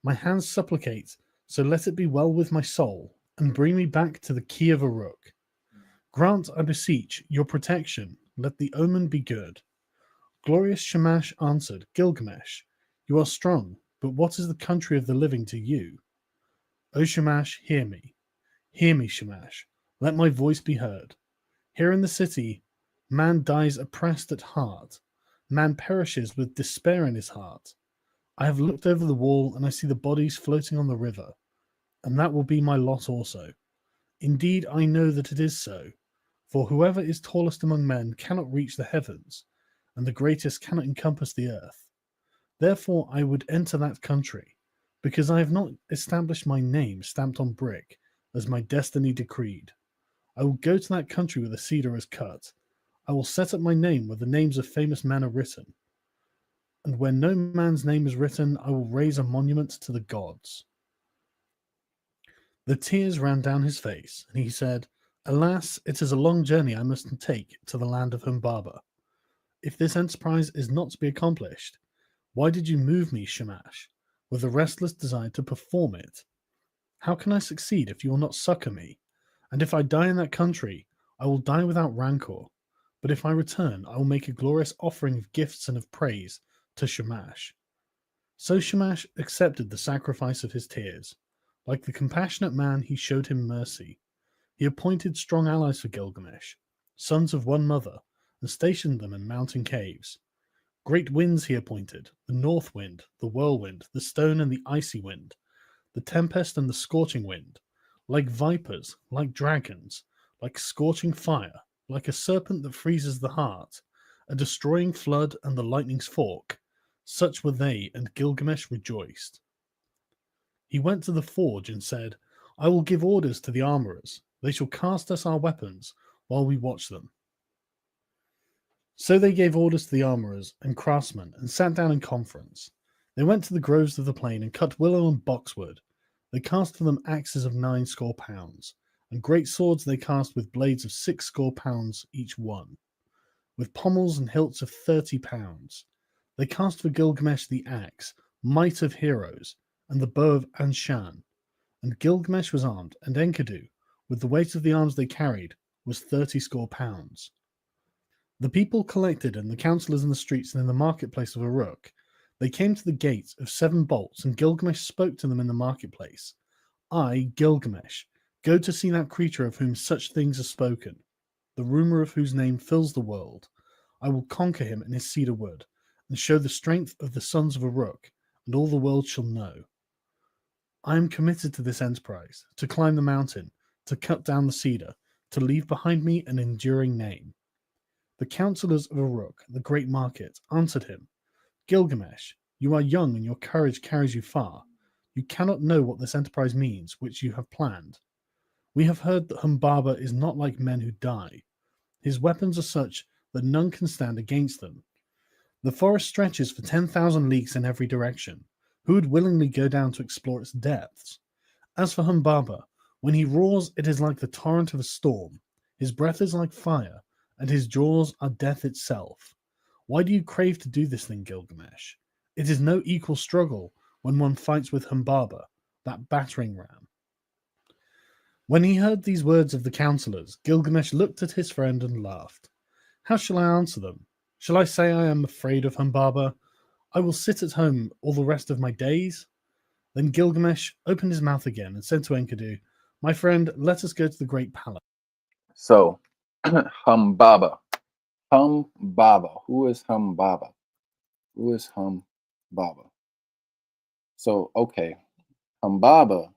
My hands supplicate, so let it be well with my soul, and bring me back to the key of Uruk. Grant, I beseech, your protection, let the omen be good. Glorious Shamash answered, Gilgamesh, you are strong, but what is the country of the living to you? O Shamash, hear me. Hear me, Shamash. Let my voice be heard. Here in the city, man dies oppressed at heart. Man perishes with despair in his heart. I have looked over the wall, and I see the bodies floating on the river, and that will be my lot also. Indeed, I know that it is so, for whoever is tallest among men cannot reach the heavens, and the greatest cannot encompass the earth. Therefore I would enter that country, because I have not established my name stamped on brick, as my destiny decreed. I will go to that country where the cedar is cut. I will set up my name where the names of famous men are written. And where no man's name is written, I will raise a monument to the gods. The tears ran down his face, and he said, Alas, it is a long journey I must take to the land of Humbaba. If this enterprise is not to be accomplished, why did you move me, Shamash, with a restless desire to perform it? How can I succeed if you will not succor me? And if I die in that country, I will die without rancor. But if I return, I will make a glorious offering of gifts and of praise to Shamash. So Shamash accepted the sacrifice of his tears. Like the compassionate man, he showed him mercy. He appointed strong allies for Gilgamesh, sons of one mother, and stationed them in mountain caves. Great winds he appointed, the north wind, the whirlwind, the stone and the icy wind, the tempest and the scorching wind, like vipers, like dragons, like scorching fire, like a serpent that freezes the heart, a destroying flood and the lightning's fork. Such were they, and Gilgamesh rejoiced. He went to the forge and said, I will give orders to the armorers. They shall cast us our weapons while we watch them. So they gave orders to the armorers and craftsmen and sat down in conference. They went to the groves of the plain and cut willow and boxwood. They cast for them axes of 90 pounds, and great swords they cast with blades of 60 pounds each one, with pommels and hilts of 30 pounds. They cast for Gilgamesh the axe, might of heroes, and the bow of Anshan. And Gilgamesh was armed, and Enkidu, with the weight of the arms they carried, was 30 pounds. The people collected, and the councillors in the streets and in the marketplace of Uruk. They came to the gate of 7 bolts, and Gilgamesh spoke to them in the marketplace. I, Gilgamesh, Go to see that creature of whom such things are spoken, the rumor of whose name fills the world. I will conquer him in his cedar wood, and show the strength of the sons of Uruk, and all the world shall know. I am committed to this enterprise, to climb the mountain, to cut down the cedar, to leave behind me an enduring name. The councillors of Uruk, the great market, answered him, Gilgamesh, you are young and your courage carries you far. You cannot know what this enterprise means, which you have planned. We have heard that Humbaba is not like men who die. His weapons are such that none can stand against them. The forest stretches for 10,000 leagues in every direction. Who would willingly go down to explore its depths? As for Humbaba, when he roars, it is like the torrent of a storm. His breath is like fire, and his jaws are death itself. Why do you crave to do this thing, Gilgamesh? It is no equal struggle when one fights with Humbaba, that battering ram. When he heard these words of the councillors, Gilgamesh looked at his friend and laughed. How shall I answer them? Shall I say I am afraid of Humbaba? I will sit at home all the rest of my days? Then Gilgamesh opened his mouth again and said to Enkidu, My friend, let us go to the great palace. So, Humbaba. Humbaba. Who is Humbaba? Who is Humbaba? So, okay. Humbaba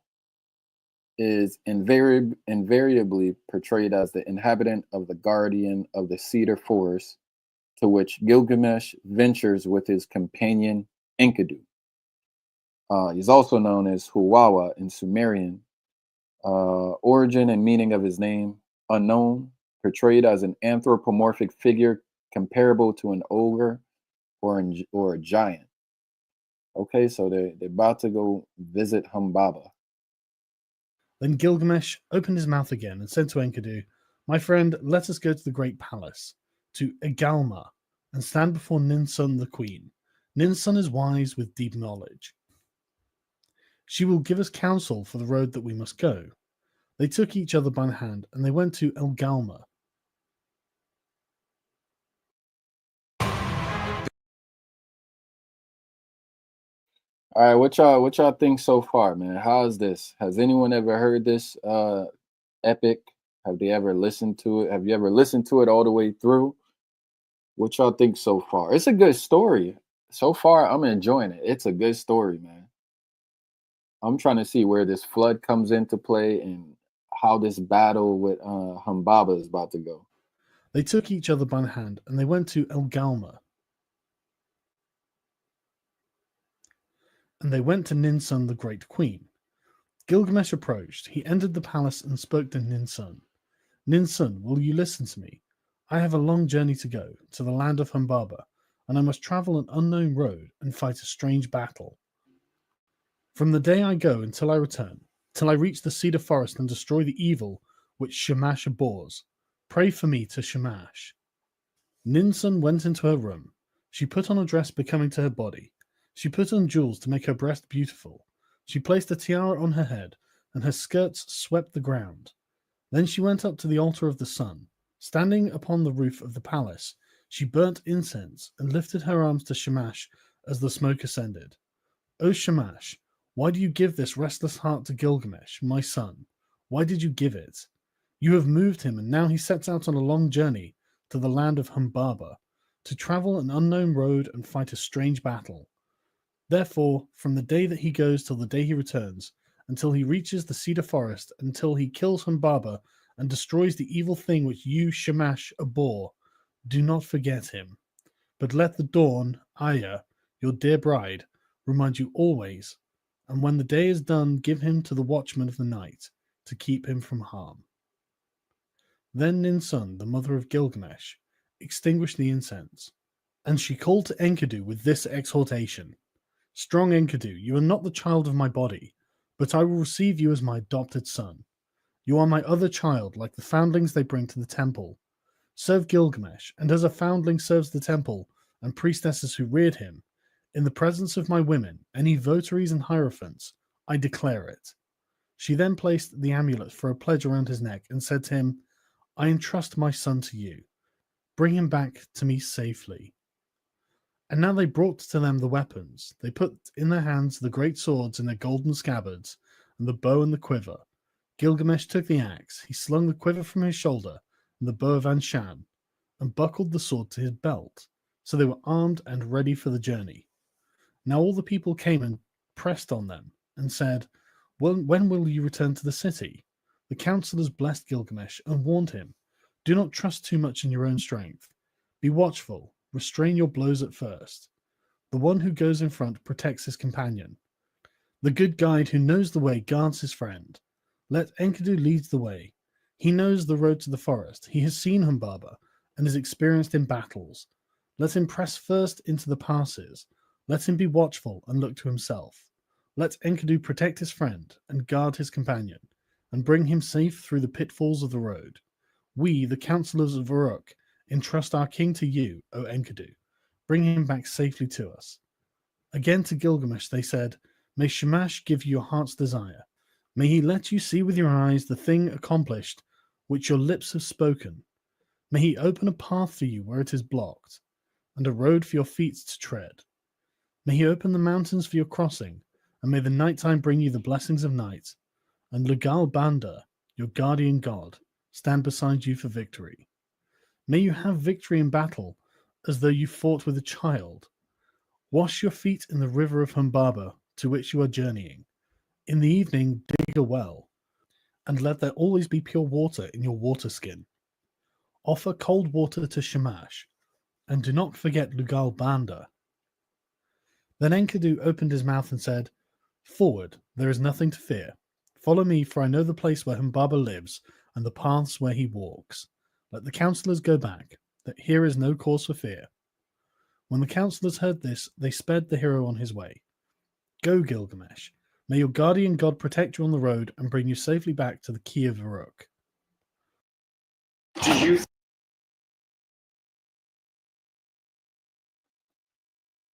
is invariably portrayed as the inhabitant of the guardian of the cedar forest to which Gilgamesh ventures with his companion Enkidu. He's also known as Huwawa in Sumerian. Origin and meaning of his name unknown, portrayed as an anthropomorphic figure comparable to an ogre or a giant. Okay, so they're about to go visit Humbaba. Then Gilgamesh opened his mouth again and said to Enkidu, My friend, let us go to the great palace, to Egalma, and stand before Ninsun the queen. Ninsun is wise with deep knowledge. She will give us counsel for the road that we must go. They took each other by the hand, and they went to Egalma. All right, what y'all think so far, man? How's this? Has anyone ever heard this epic? Have they ever listened to it? Have you ever listened to it all the way through? What y'all think so far? It's a good story. So far, I'm enjoying it. It's a good story, man. I'm trying to see where this flood comes into play and how this battle with Humbaba is about to go. They took each other by the hand, and they went to Egalma. And they went to Ninsun the great queen. Gilgamesh approached. He entered the palace and spoke to Ninsun. Ninsun, will you listen to me? I have a long journey to go, to the land of Humbaba, and I must travel an unknown road and fight a strange battle. From the day I go until I return, till I reach the cedar forest and destroy the evil which Shamash abhors, pray for me to Shamash. Ninsun went into her room. She put on a dress becoming to her body. She put on jewels to make her breast beautiful. She placed a tiara on her head, and her skirts swept the ground. Then she went up to the altar of the sun. Standing upon the roof of the palace, she burnt incense and lifted her arms to Shamash as the smoke ascended. O Shamash, why do you give this restless heart to Gilgamesh, my son? Why did you give it? You have moved him, and now he sets out on a long journey to the land of Humbaba, to travel an unknown road and fight a strange battle. Therefore, from the day that he goes till the day he returns, until he reaches the cedar forest, until he kills Humbaba and destroys the evil thing which you, Shamash, abhor, do not forget him. But let the dawn, Aya, your dear bride, remind you always, and when the day is done, give him to the watchman of the night, to keep him from harm. Then Ninsun, the mother of Gilgamesh, extinguished the incense, and she called to Enkidu with this exhortation. Strong Enkidu, you are not the child of my body, but I will receive you as my adopted son. You are my other child, like the foundlings they bring to the temple. Serve Gilgamesh, and as a foundling serves the temple and priestesses who reared him, in the presence of my women, any votaries and hierophants, I declare it. She then placed the amulet for a pledge around his neck and said to him, I entrust my son to you. Bring him back to me safely. And now they brought to them the weapons. They put in their hands the great swords in their golden scabbards, and the bow and the quiver. Gilgamesh took the axe, he slung the quiver from his shoulder and the bow of Anshan, and buckled the sword to his belt, so they were armed and ready for the journey. Now all the people came and pressed on them, and said, when will you return to the city? The counselors blessed Gilgamesh and warned him, do not trust too much in your own strength. Be watchful, restrain your blows at first. The one who goes in front protects his companion. The good guide who knows the way guards his friend. Let Enkidu lead the way. He knows the road to the forest. He has seen Humbaba and is experienced in battles. Let him press first into the passes. Let him be watchful and look to himself. Let Enkidu protect his friend and guard his companion, and bring him safe through the pitfalls of the road. We, the councillors of Uruk, entrust our king to you, O Enkidu. Bring him back safely to us. Again to Gilgamesh they said, may Shamash give you your heart's desire. May he let you see with your eyes the thing accomplished which your lips have spoken. May he open a path for you where it is blocked, and a road for your feet to tread. May he open the mountains for your crossing, and may the nighttime bring you the blessings of night, and Lugal Banda, your guardian god, stand beside you for victory. May you have victory in battle, as though you fought with a child. Wash your feet in the river of Humbaba, to which you are journeying. In the evening, dig a well, and let there always be pure water in your water skin. Offer cold water to Shamash, and do not forget Lugal Banda. Then Enkidu opened his mouth and said, forward, there is nothing to fear. Follow me, for I know the place where Humbaba lives, and the paths where he walks. Let the councillors go back, that here is no cause for fear. When the councillors heard this, they sped the hero on his way. Go, Gilgamesh. May your guardian god protect you on the road and bring you safely back to the key of Uruk.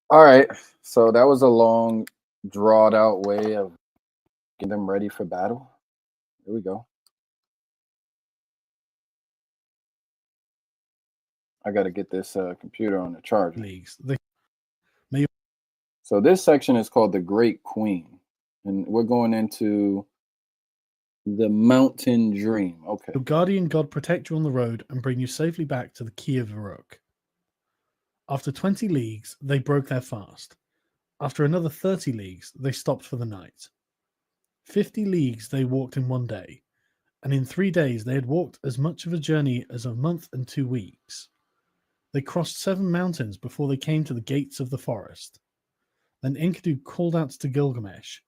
All right. So that was a long, drawn out way of getting them ready for battle. Here we go. I got to get this computer on the charger. Leagues. So this section is called the Great Queen, and we're going into the Mountain Dream. Okay. Your guardian god protect you on the road and bring you safely back to the key of Uruk. After 20 leagues, they broke their fast. After another 30 leagues, they stopped for the night. 50 leagues they walked in one day, and in 3 days they had walked as much of a journey as a month and 2 weeks. They crossed 7 mountains before they came to the gates of the forest. Then Enkidu called out to Gilgamesh,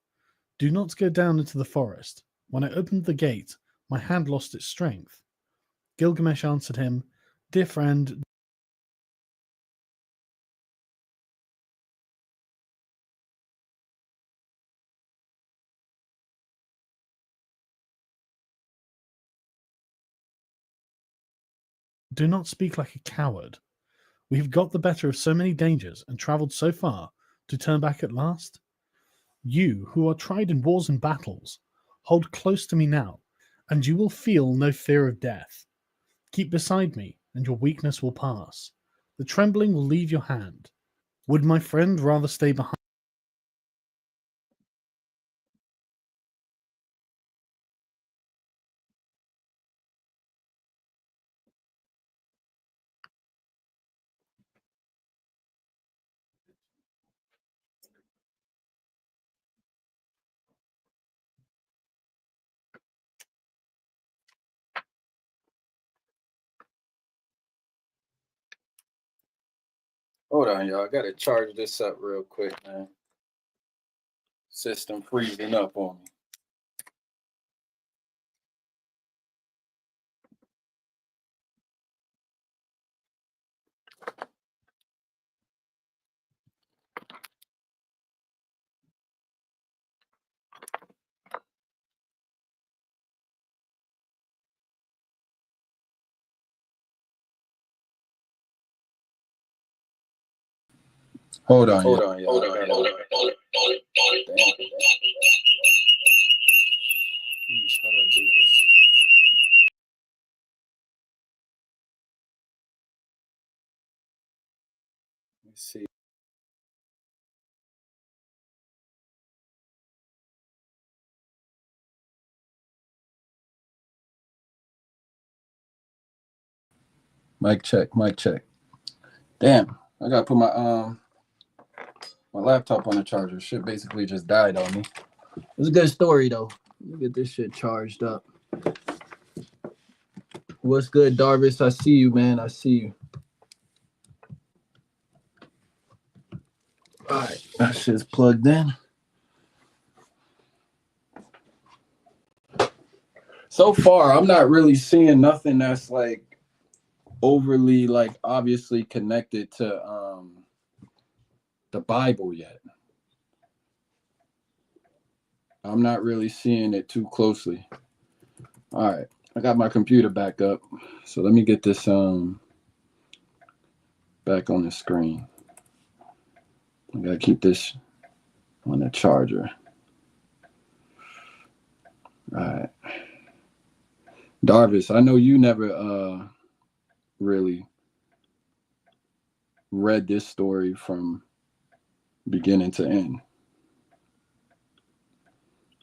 do not go down into the forest. When I opened the gate, my hand lost its strength. Gilgamesh answered him, dear friend, do not speak like a coward. We have got the better of so many dangers and travelled so far to turn back at last. You, who are tried in wars and battles, hold close to me now, and you will feel no fear of death. Keep beside me, and your weakness will pass. The trembling will leave your hand. Would my friend rather stay behind? Hold on, y'all. I got to charge this up real quick, man. System freezing up on me. Hold on, y'all. Hold on, y'all. Damn. Jeez, how do I do this? Let me see. Mic check, mic check. Damn, I gotta put my laptop on the charger. Shit basically just died on me. It's a good story though. Let me get this shit charged up. What's good, Darvis? I see you, man. I see you. All right, that shit's plugged in. So far, I'm not really seeing nothing that's like overly like obviously connected to the Bible yet. I'm not really seeing it too closely. All right, I got my computer back up, so let me get this back on the screen. I gotta keep this on the charger. All right, Darvis, I know you never really read this story from beginning to end.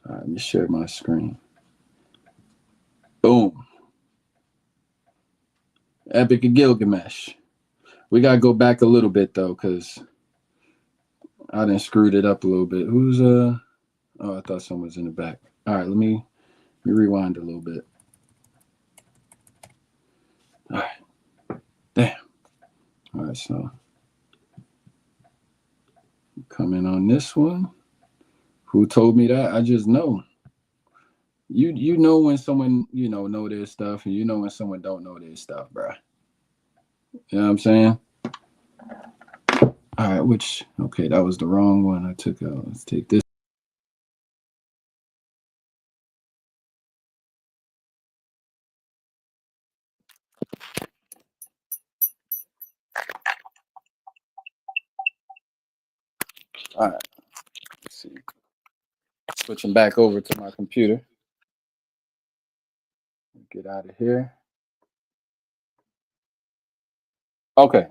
All right, let me share my screen. Boom. Epic of Gilgamesh. We gotta go back a little bit though, because I done screwed it up a little bit. Who's oh, I thought someone was in the back. All right, let me rewind a little bit. All right. Damn. All right, so coming on this one. Who told me that? I just know. You know when someone, know their stuff, and you know when someone don't know their stuff, bruh. You know what I'm saying? All right, okay, that was the wrong one I took out. Let's take this. All right, let's see. Switching back over to my computer. Get out of here. Okay.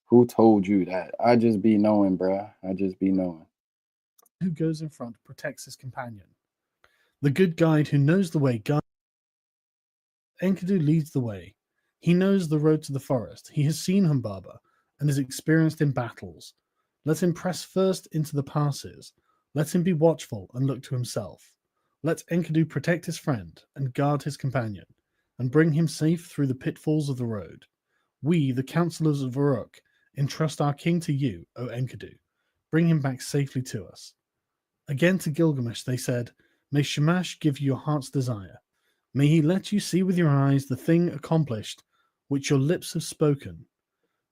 Who told you that? I just be knowing, bruh. I just be knowing. Who goes in front protects his companion. The good guide who knows the way guides. Enkidu leads the way. He knows the road to the forest. He has seen Humbaba and is experienced in battles. Let him press first into the passes. Let him be watchful and look to himself. Let Enkidu protect his friend and guard his companion, and bring him safe through the pitfalls of the road. We, the councillors of Uruk, entrust our king to you, O Enkidu. Bring him back safely to us. Again to Gilgamesh they said, May Shamash give you your heart's desire. May he let you see with your eyes the thing accomplished which your lips have spoken.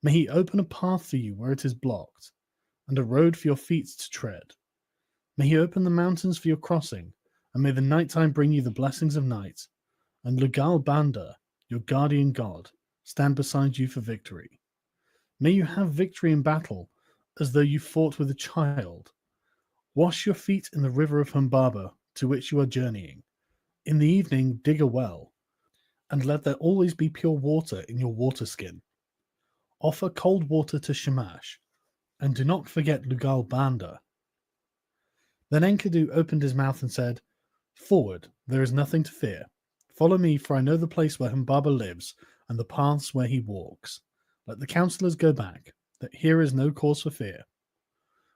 May he open a path for you where it is blocked, and a road for your feet to tread. May he open the mountains for your crossing, and may the nighttime bring you the blessings of night, and Lugal Banda, your guardian god, stand beside you for victory. May you have victory in battle, as though you fought with a child. Wash your feet in the river of Humbaba, to which you are journeying. In the evening, dig a well, and let there always be pure water in your water skin. Offer cold water to Shamash, and do not forget Lugal Banda. Then Enkidu opened his mouth and said, Forward, there is nothing to fear. Follow me, for I know the place where Humbaba lives, and the paths where he walks. Let the councillors go back, that here is no cause for fear.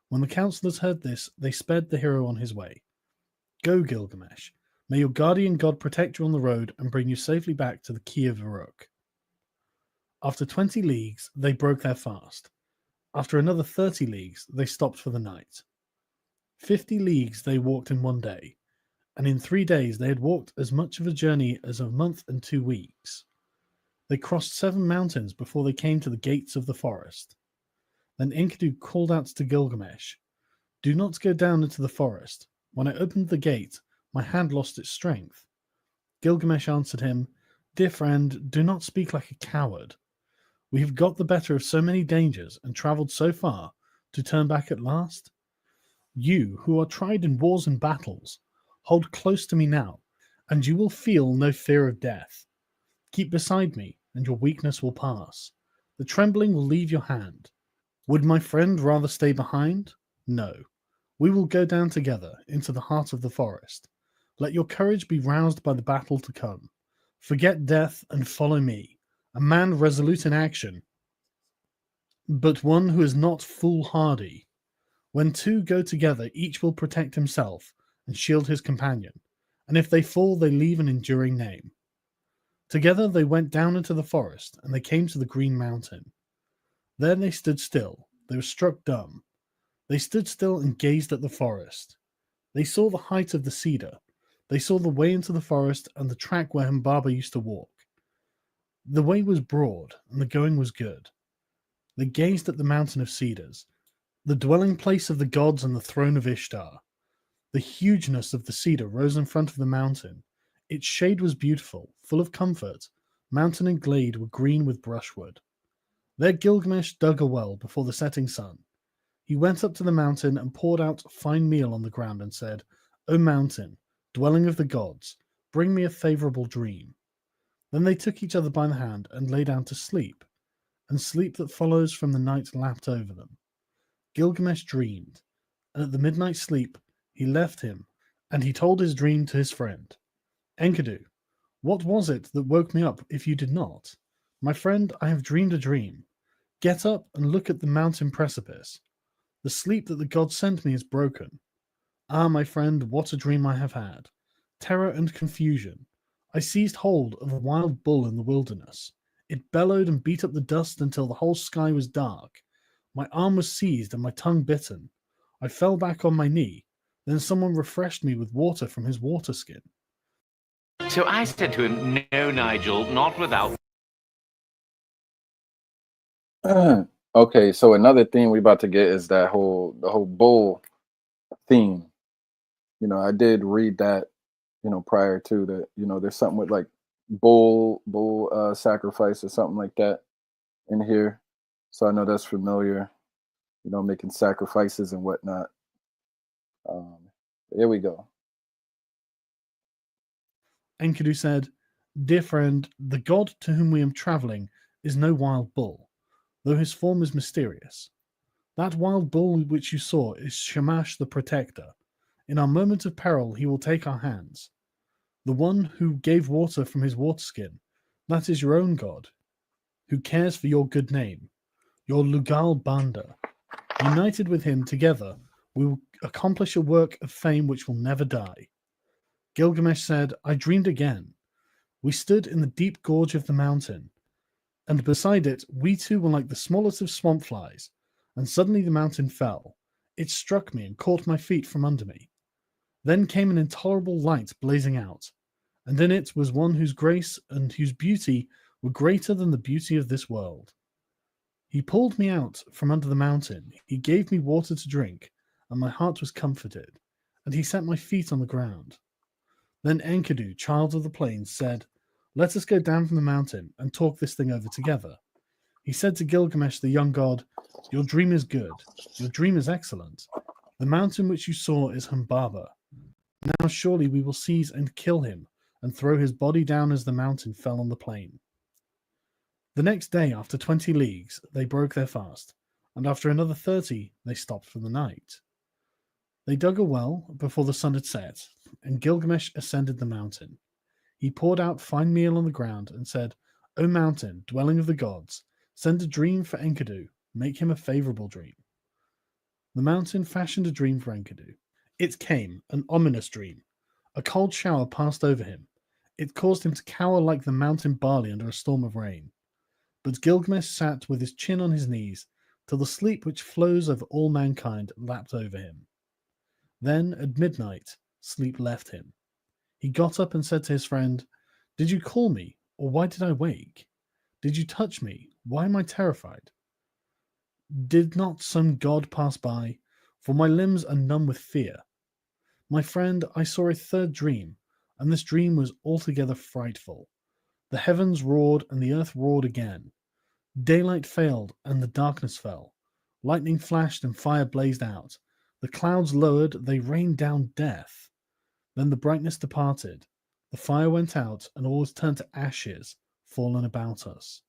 When the councillors heard this, they sped the hero on his way. Go, Gilgamesh. May your guardian god protect you on the road and bring you safely back to the key of Uruk. After 20 leagues, they broke their fast. After another 30 leagues, they stopped for the night. 50 leagues they walked in one day, and in 3 days they had walked as much of a journey as a month and 2 weeks. They crossed 7 mountains before they came to the gates of the forest. Then Enkidu called out to Gilgamesh, Do not go down into the forest. When I opened the gate, my hand lost its strength. Gilgamesh answered him, Dear friend, do not speak like a coward. We have got the better of so many dangers and travelled so far to turn back at last. You, who are tried in wars and battles, hold close to me now, and you will feel no fear of death. Keep beside me, and your weakness will pass. The trembling will leave your hand. Would my friend rather stay behind? No. We will go down together into the heart of the forest. Let your courage be roused by the battle to come. Forget death and follow me, a man resolute in action, but one who is not foolhardy. When two go together, each will protect himself and shield his companion, and if they fall, they leave an enduring name. Together they went down into the forest, and they came to the Green Mountain. There they stood still. They were struck dumb. They stood still and gazed at the forest. They saw the height of the cedar. They saw the way into the forest and the track where Humbaba used to walk. The way was broad, and the going was good. They gazed at the mountain of cedars, the dwelling place of the gods and the throne of Ishtar. The hugeness of the cedar rose in front of the mountain. Its shade was beautiful, full of comfort. Mountain and glade were green with brushwood. There Gilgamesh dug a well before the setting sun. He went up to the mountain and poured out fine meal on the ground and said, O mountain, dwelling of the gods, bring me a favorable dream. Then they took each other by the hand and lay down to sleep, and sleep that follows from the night lapped over them. Gilgamesh dreamed, and at the midnight sleep he left him, and he told his dream to his friend. Enkidu, what was it that woke me up if you did not? My friend, I have dreamed a dream. Get up and look at the mountain precipice. The sleep that the god sent me is broken. Ah, my friend, what a dream I have had. Terror and confusion. I seized hold of a wild bull in the wilderness. It bellowed and beat up the dust until the whole sky was dark. My arm was seized and my tongue bitten. I fell back on my knee. Then someone refreshed me with water from his water skin. So I said to him, no, Nigel, not without. Okay, so another theme we about to get is the whole bull theme. I did read that, prior to that, there's something with like bull sacrifice or something like that in here. So I know that's familiar, making sacrifices and whatnot. Here we go. Enkidu said, Dear friend, the god to whom we are traveling is no wild bull, though his form is mysterious. That wild bull which you saw is Shamash the Protector. In our moment of peril he will take our hands. The one who gave water from his water skin, that is your own god, who cares for your good name, your Lugal Banda. United with him together, we will accomplish a work of fame which will never die. Gilgamesh said, I dreamed again. We stood in the deep gorge of the mountain, and beside it we two were like the smallest of swamp flies, and suddenly the mountain fell. It struck me and caught my feet from under me. Then came an intolerable light blazing out, and in it was one whose grace and whose beauty were greater than the beauty of this world. He pulled me out from under the mountain, he gave me water to drink, and my heart was comforted, and he set my feet on the ground. Then Enkidu, child of the plains, said, Let us go down from the mountain and talk this thing over together. He said to Gilgamesh, the young god, Your dream is good. Your dream is excellent. The mountain which you saw is Humbaba. Now surely we will seize and kill him and throw his body down as the mountain fell on the plain. The next day, after 20 leagues, they broke their fast, and after another 30, they stopped for the night. They dug a well before the sun had set, and Gilgamesh ascended the mountain. He poured out fine meal on the ground and said, O mountain, dwelling of the gods, send a dream for Enkidu, make him a favorable dream. The mountain fashioned a dream for Enkidu. It came, an ominous dream. A cold shower passed over him. It caused him to cower like the mountain barley under a storm of rain. But Gilgamesh sat with his chin on his knees, till the sleep which flows over all mankind lapped over him. Then, at midnight, sleep left him. He got up and said to his friend, Did you call me, or why did I wake? Did you touch me? Why am I terrified? Did not some god pass by? For my limbs are numb with fear. My friend, I saw a third dream, and this dream was altogether frightful. The heavens roared, and the earth roared again. Daylight failed, and the darkness fell. Lightning flashed, and fire blazed out. The clouds lowered, they rained down death. Then the brightness departed. The fire went out, and all was turned to ashes, fallen about us.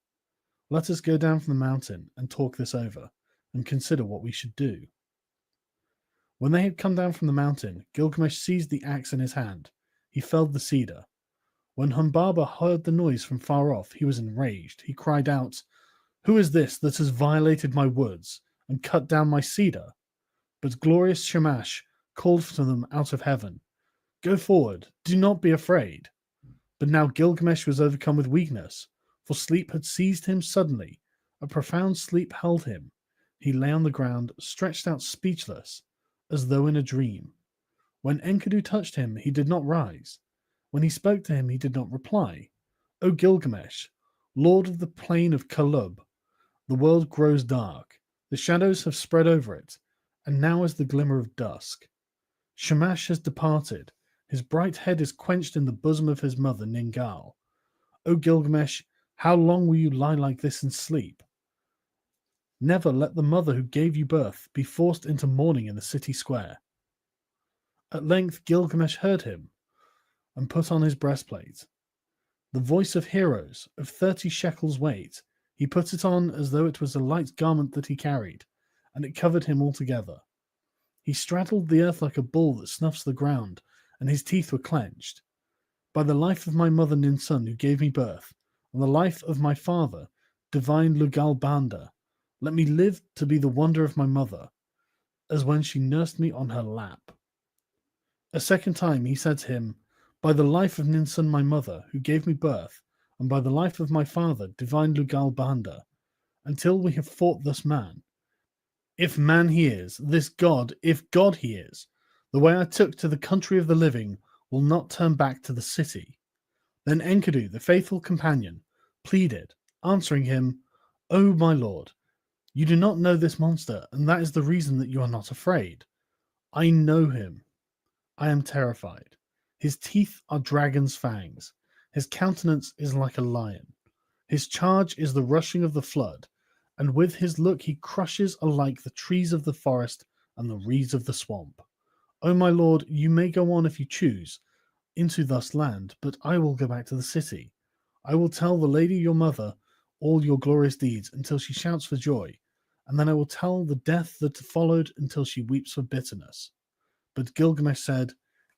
Let us go down from the mountain and talk this over, and consider what we should do. When they had come down from the mountain, Gilgamesh seized the axe in his hand. He felled the cedar. When Humbaba heard the noise from far off, he was enraged. He cried out, "Who is this that has violated my woods and cut down my cedar?" But glorious Shamash called to them out of heaven, "Go forward, do not be afraid." But now Gilgamesh was overcome with weakness, for sleep had seized him suddenly. A profound sleep held him. He lay on the ground, stretched out speechless, as though in a dream. When Enkidu touched him, he did not rise. When he spoke to him, he did not reply. "O Gilgamesh, lord of the plain of Kalub, the world grows dark. The shadows have spread over it, and now is the glimmer of dusk. Shamash has departed. His bright head is quenched in the bosom of his mother Ningal. O Gilgamesh, how long will you lie like this in sleep? Never let the mother who gave you birth be forced into mourning in the city square." At length Gilgamesh heard him and put on his breastplate. The voice of heroes, of 30 shekels weight. He put it on as though it was a light garment that he carried, and it covered him altogether. He straddled the earth like a bull that snuffs the ground, and his teeth were clenched. "By the life of my mother Ninsun, who gave me birth, and the life of my father, divine Lugal Banda, let me live to be the wonder of my mother, as when she nursed me on her lap." A second time he said to him, "By the life of Ninsun, my mother, who gave me birth, and by the life of my father, divine Lugal Banda, until we have fought this man. If man he is, this God, if God he is, the way I took to the country of the living will not turn back to the city." Then Enkidu, the faithful companion, pleaded, answering him, "O my lord, you do not know this monster, and that is the reason that you are not afraid. I know him. I am terrified. His teeth are dragon's fangs. His countenance is like a lion. His charge is the rushing of the flood, and with his look he crushes alike the trees of the forest and the reeds of the swamp. O my lord, you may go on if you choose into thus land, but I will go back to the city. I will tell the lady your mother all your glorious deeds until she shouts for joy, and then I will tell the death that followed until she weeps for bitterness." But Gilgamesh said,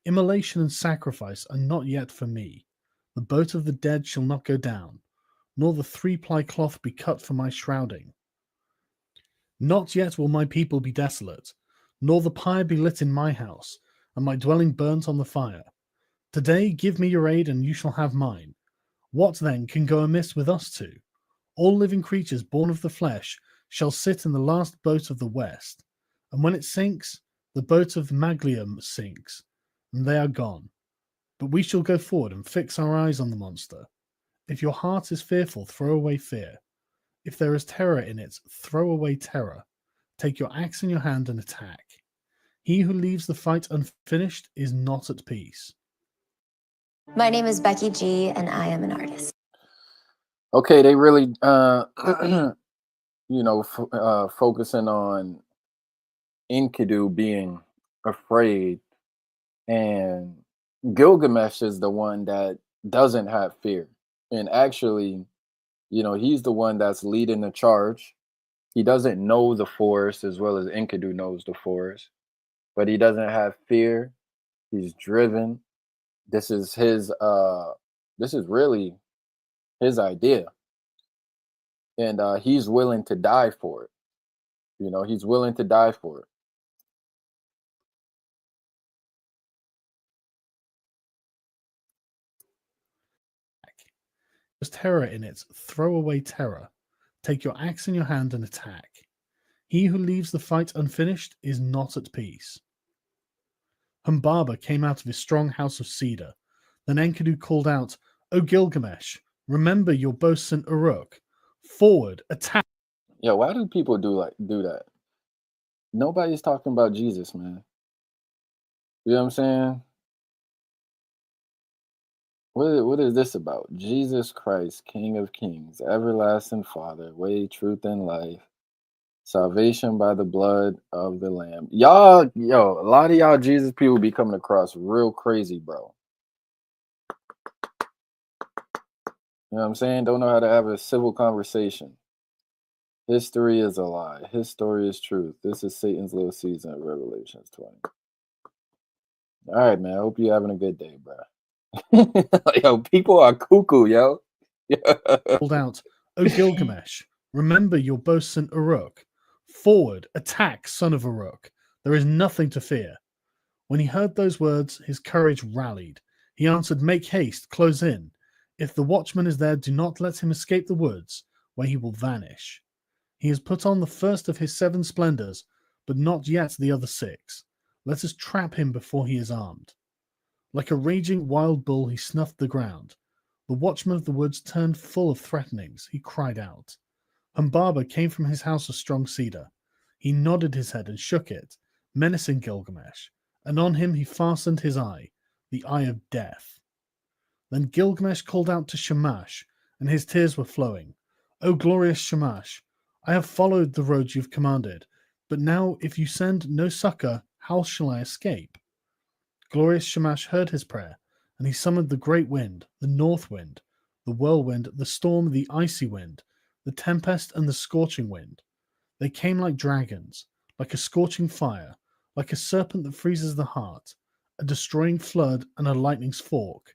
"Immolation and sacrifice are not yet for me. The boat of the dead shall not go down, nor the 3-ply cloth be cut for my shrouding. Not yet will my people be desolate, nor the pyre be lit in my house, and my dwelling burnt on the fire. Today give me your aid, and you shall have mine. What then can go amiss with us two? All living creatures born of the flesh shall sit in the last boat of the west, and when it sinks, the boat of Maglium sinks, and they are gone. But we shall go forward and fix our eyes on the monster. If your heart is fearful, throw away fear. If there is terror in it, throw away terror. Take your axe in your hand and attack. He who leaves the fight unfinished is not at peace." My name is Becky G, and I am an artist. Okay, they really, focusing on Enkidu being afraid, and Gilgamesh is the one that doesn't have fear. And actually, he's the one that's leading the charge. He doesn't know the forest as well as Enkidu knows the forest, but he doesn't have fear. He's driven. This is this is really his idea. And he's willing to die for it. He's willing to die for it. There's terror in it, throw away terror. Take your axe in your hand and attack. He who leaves the fight unfinished is not at peace. Humbaba came out of his strong house of cedar. Then Enkidu called out, "O Gilgamesh, remember your bosun Uruk. Forward, attack." Yeah, why do people do that? Nobody's talking about Jesus, man. You know what I'm saying? What is this about? Jesus Christ, King of Kings, everlasting Father, way, truth, and life. Salvation by the blood of the Lamb. Y'all, a lot of y'all Jesus people be coming across real crazy, bro. You know what I'm saying? Don't know how to have a civil conversation. History is a lie. His story is truth. This is Satan's little season of Revelations 20. All right, man. I hope you're having a good day, bro. Yo, people are cuckoo, yo. called out, O Gilgamesh, remember your bosun Uruk. Forward, attack, son of Uruk. There is nothing to fear. When he heard those words, his courage rallied. He answered, make haste, close in. If the watchman is there, do not let him escape the woods, where he will vanish. He has put on the first of his 7 splendors, but not yet the other 6. Let us trap him before he is armed. Like a raging wild bull, he snuffed the ground. The watchman of the woods turned full of threatenings. He cried out. Humbaba came from his house of strong cedar. He nodded his head and shook it, menacing Gilgamesh, and on him he fastened his eye, the eye of death. Then Gilgamesh called out to Shamash, and his tears were flowing. O glorious Shamash, I have followed the road you've commanded, but now if you send no succor, how shall I escape? Glorious Shamash heard his prayer, and he summoned the great wind, the north wind, the whirlwind, the storm, the icy wind, the tempest, and the scorching wind. They came like dragons, like a scorching fire, like a serpent that freezes the heart, a destroying flood, and a lightning's fork.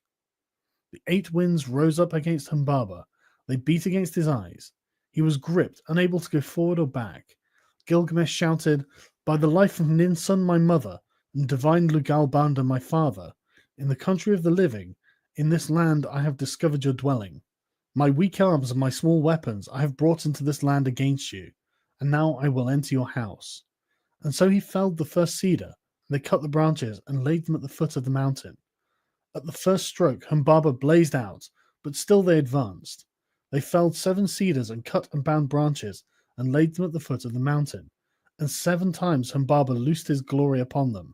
The 8 winds rose up against Humbaba. They beat against his eyes. He was gripped, unable to go forward or back. Gilgamesh shouted, by the life of Ninsun, my mother, and divine Lugalbanda, my father, in the country of the living, in this land I have discovered your dwelling. My weak arms and my small weapons I have brought into this land against you, and now I will enter your house. And so he felled the first cedar, and they cut the branches and laid them at the foot of the mountain. At the first stroke, Humbaba blazed out, but still they advanced. They felled 7 cedars and cut and bound branches and laid them at the foot of the mountain, and 7 times Humbaba loosed his glory upon them.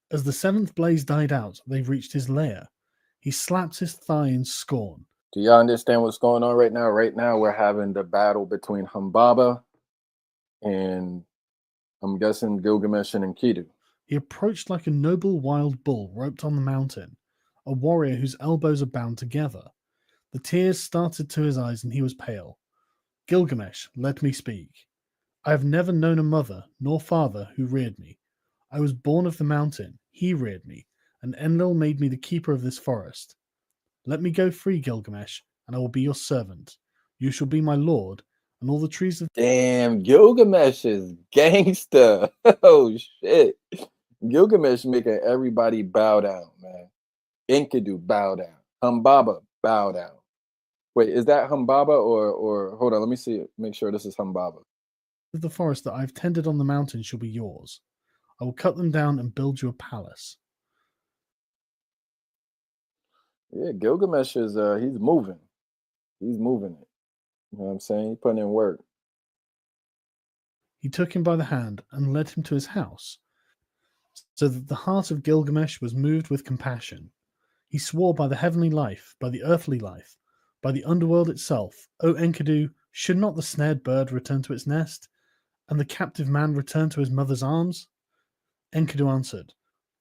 As the 7th blaze died out, they reached his lair. He slapped his thigh in scorn. Do y'all understand what's going on right now? Right now, we're having the battle between Humbaba and, I'm guessing, Gilgamesh and Enkidu. He approached like a noble wild bull roped on the mountain, a warrior whose elbows are bound together. The tears started to his eyes and he was pale. Gilgamesh, let me speak. I have never known a mother nor father who reared me. I was born of the mountain, he reared me, and Enlil made me the keeper of this forest. Let me go free, Gilgamesh, and I will be your servant. You shall be my lord, and all the trees of... Damn, Gilgamesh is gangster. Oh, shit. Gilgamesh making everybody bow down, man. Enkidu, bow down. Humbaba, bow down. Wait, is that Humbaba or hold on, let me see it. Make sure this is Humbaba. the forest that I have tended on the mountain shall be yours. I will cut them down and build you a palace. Yeah, Gilgamesh is he's moving. He's moving it. You know what I'm saying? He's putting in work. He took him by the hand and led him to his house, so that the heart of Gilgamesh was moved with compassion. He swore by the heavenly life, by the earthly life, by the underworld itself, O Enkidu, should not the snared bird return to its nest, and the captive man return to his mother's arms? Enkidu answered,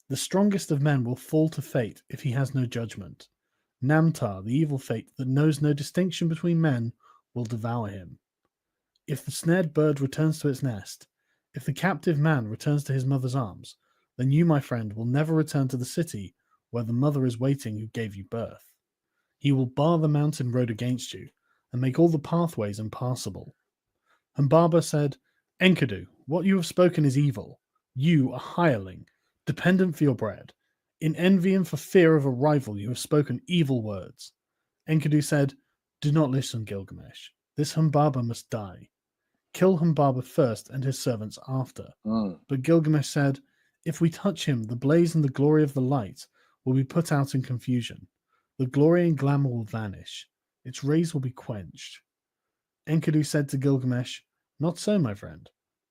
the strongest of men will fall to fate if he has no judgment. Namtar, the evil fate that knows no distinction between men, will devour him. If the snared bird returns to its nest, if the captive man returns to his mother's arms, then you, my friend, will never return to the city where the mother is waiting who gave you birth. He will bar the mountain road against you and make all the pathways impassable. Humbaba said, Enkidu, what you have spoken is evil. You, a hireling, dependent for your bread. In envy and for fear of a rival, you have spoken evil words. Enkidu said, do not listen, Gilgamesh. This Humbaba must die. Kill Humbaba first and his servants after. But Gilgamesh said, if we touch him, the blaze and the glory of the light will be put out in confusion. The glory and glamour will vanish. Its rays will be quenched. Enkidu said to Gilgamesh, not so, my friend.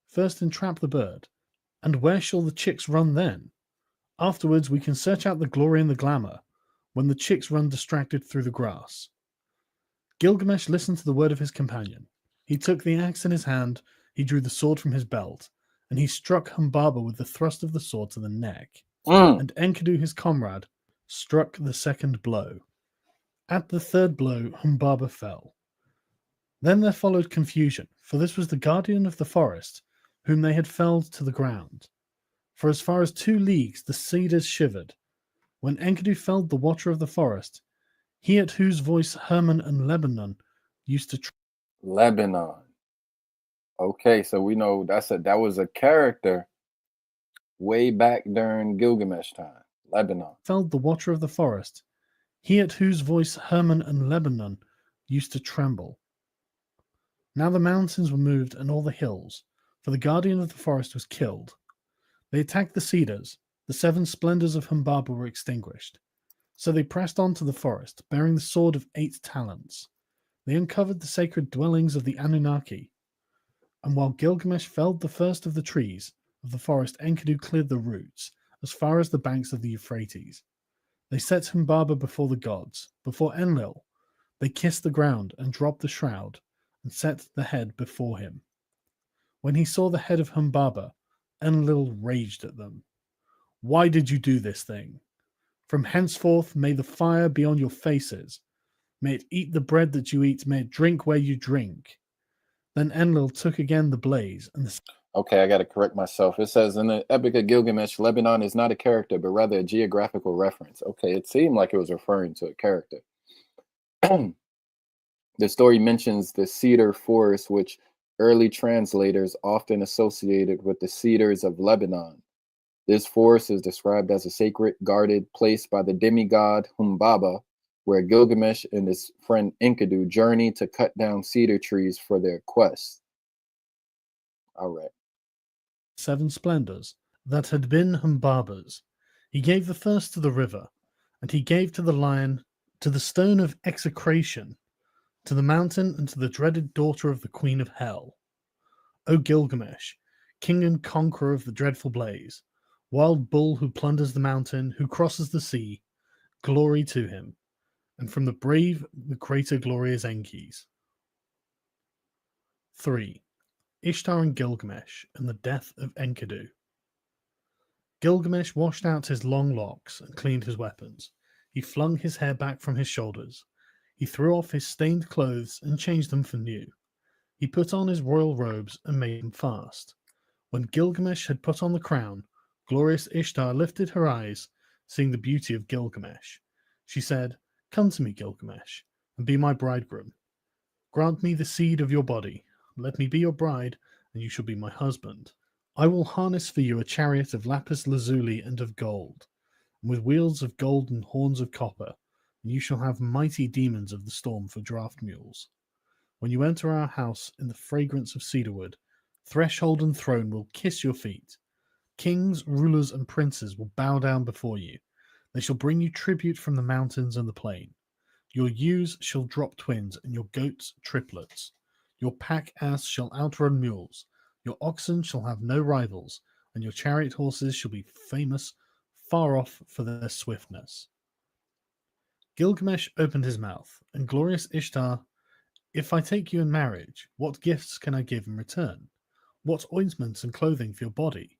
First entrap the bird. And where shall the chicks run then? Afterwards we can search out the glory and the glamour, when the chicks run distracted through the grass. Gilgamesh listened to the word of his companion. He took the axe in his hand, he drew the sword from his belt, and he struck Humbaba with the thrust of the sword to the neck. And Enkidu, his comrade, struck the second blow. At the third blow, Humbaba fell. Then there followed confusion, for this was the guardian of the forest, whom they had felled to the ground. For as far as 2 leagues the cedars shivered. When Enkidu felled the Watcher of the Forest, he at whose voice Hermon and Lebanon used to Lebanon. Okay, so we know that was a character way back during Gilgamesh time. Lebanon. felled the Watcher of the Forest, he at whose voice Hermon and Lebanon used to tremble. Now the mountains were moved and all the hills, for the guardian of the forest was killed. They attacked the cedars, the 7 splendors of Humbaba were extinguished. So they pressed on to the forest, bearing the sword of 8 talents. They uncovered the sacred dwellings of the Anunnaki. And while Gilgamesh felled the first of the trees of the forest, Enkidu cleared the roots as far as the banks of the Euphrates. They set Humbaba before the gods, before Enlil. They kissed the ground and dropped the shroud and set the head before him. When he saw the head of Humbaba, Enlil raged at them. Why did you do this thing? From henceforth may the fire be on your faces. May it eat the bread that you eat, may it drink where you drink. Then Enlil took again the blaze and the Okay, I got to correct myself. It says in the Epic of Gilgamesh, Lebanon is not a character, but rather a geographical reference. Okay, it seemed like it was referring to a character. The story mentions the cedar forest, which early translators often associated with the cedars of Lebanon. This forest is described as a sacred, guarded place by the demigod Humbaba, where Gilgamesh and his friend Enkidu journey to cut down cedar trees for their quest. All right. 7 splendors that had been Humbaba's. He gave the first to the river, and he gave to the lion, to the stone of execration, to the mountain, and to the dreaded daughter of the queen of hell. O Gilgamesh, king and conqueror of the dreadful blaze, wild bull who plunders the mountain, who crosses the sea, glory to him, and from the brave the greater glory is Enki's. 3. Ishtar and Gilgamesh and the death of Enkidu. Gilgamesh washed out his long locks and cleaned his weapons. He flung his hair back from his shoulders. He threw off his stained clothes and changed them for new. He put on his royal robes and made them fast. When Gilgamesh had put on the crown, glorious Ishtar lifted her eyes, seeing the beauty of Gilgamesh. She said, "Come to me, Gilgamesh, and be my bridegroom. Grant me the seed of your body. Let me be your bride, and you shall be my husband. I will harness for you a chariot of lapis lazuli and of gold, and with wheels of gold and horns of copper, and you shall have mighty demons of the storm for draft mules. When you enter our house in the fragrance of cedarwood, threshold and throne will kiss your feet. Kings, rulers, and princes will bow down before you. They shall bring you tribute from the mountains and the plain. Your ewes shall drop twins, and your goats triplets. Your pack ass shall outrun mules. Your oxen shall have no rivals, and your chariot horses shall be famous far off for their swiftness." Gilgamesh opened his mouth, and glorious Ishtar, "If I take you in marriage, what gifts can I give in return? What ointments and clothing for your body?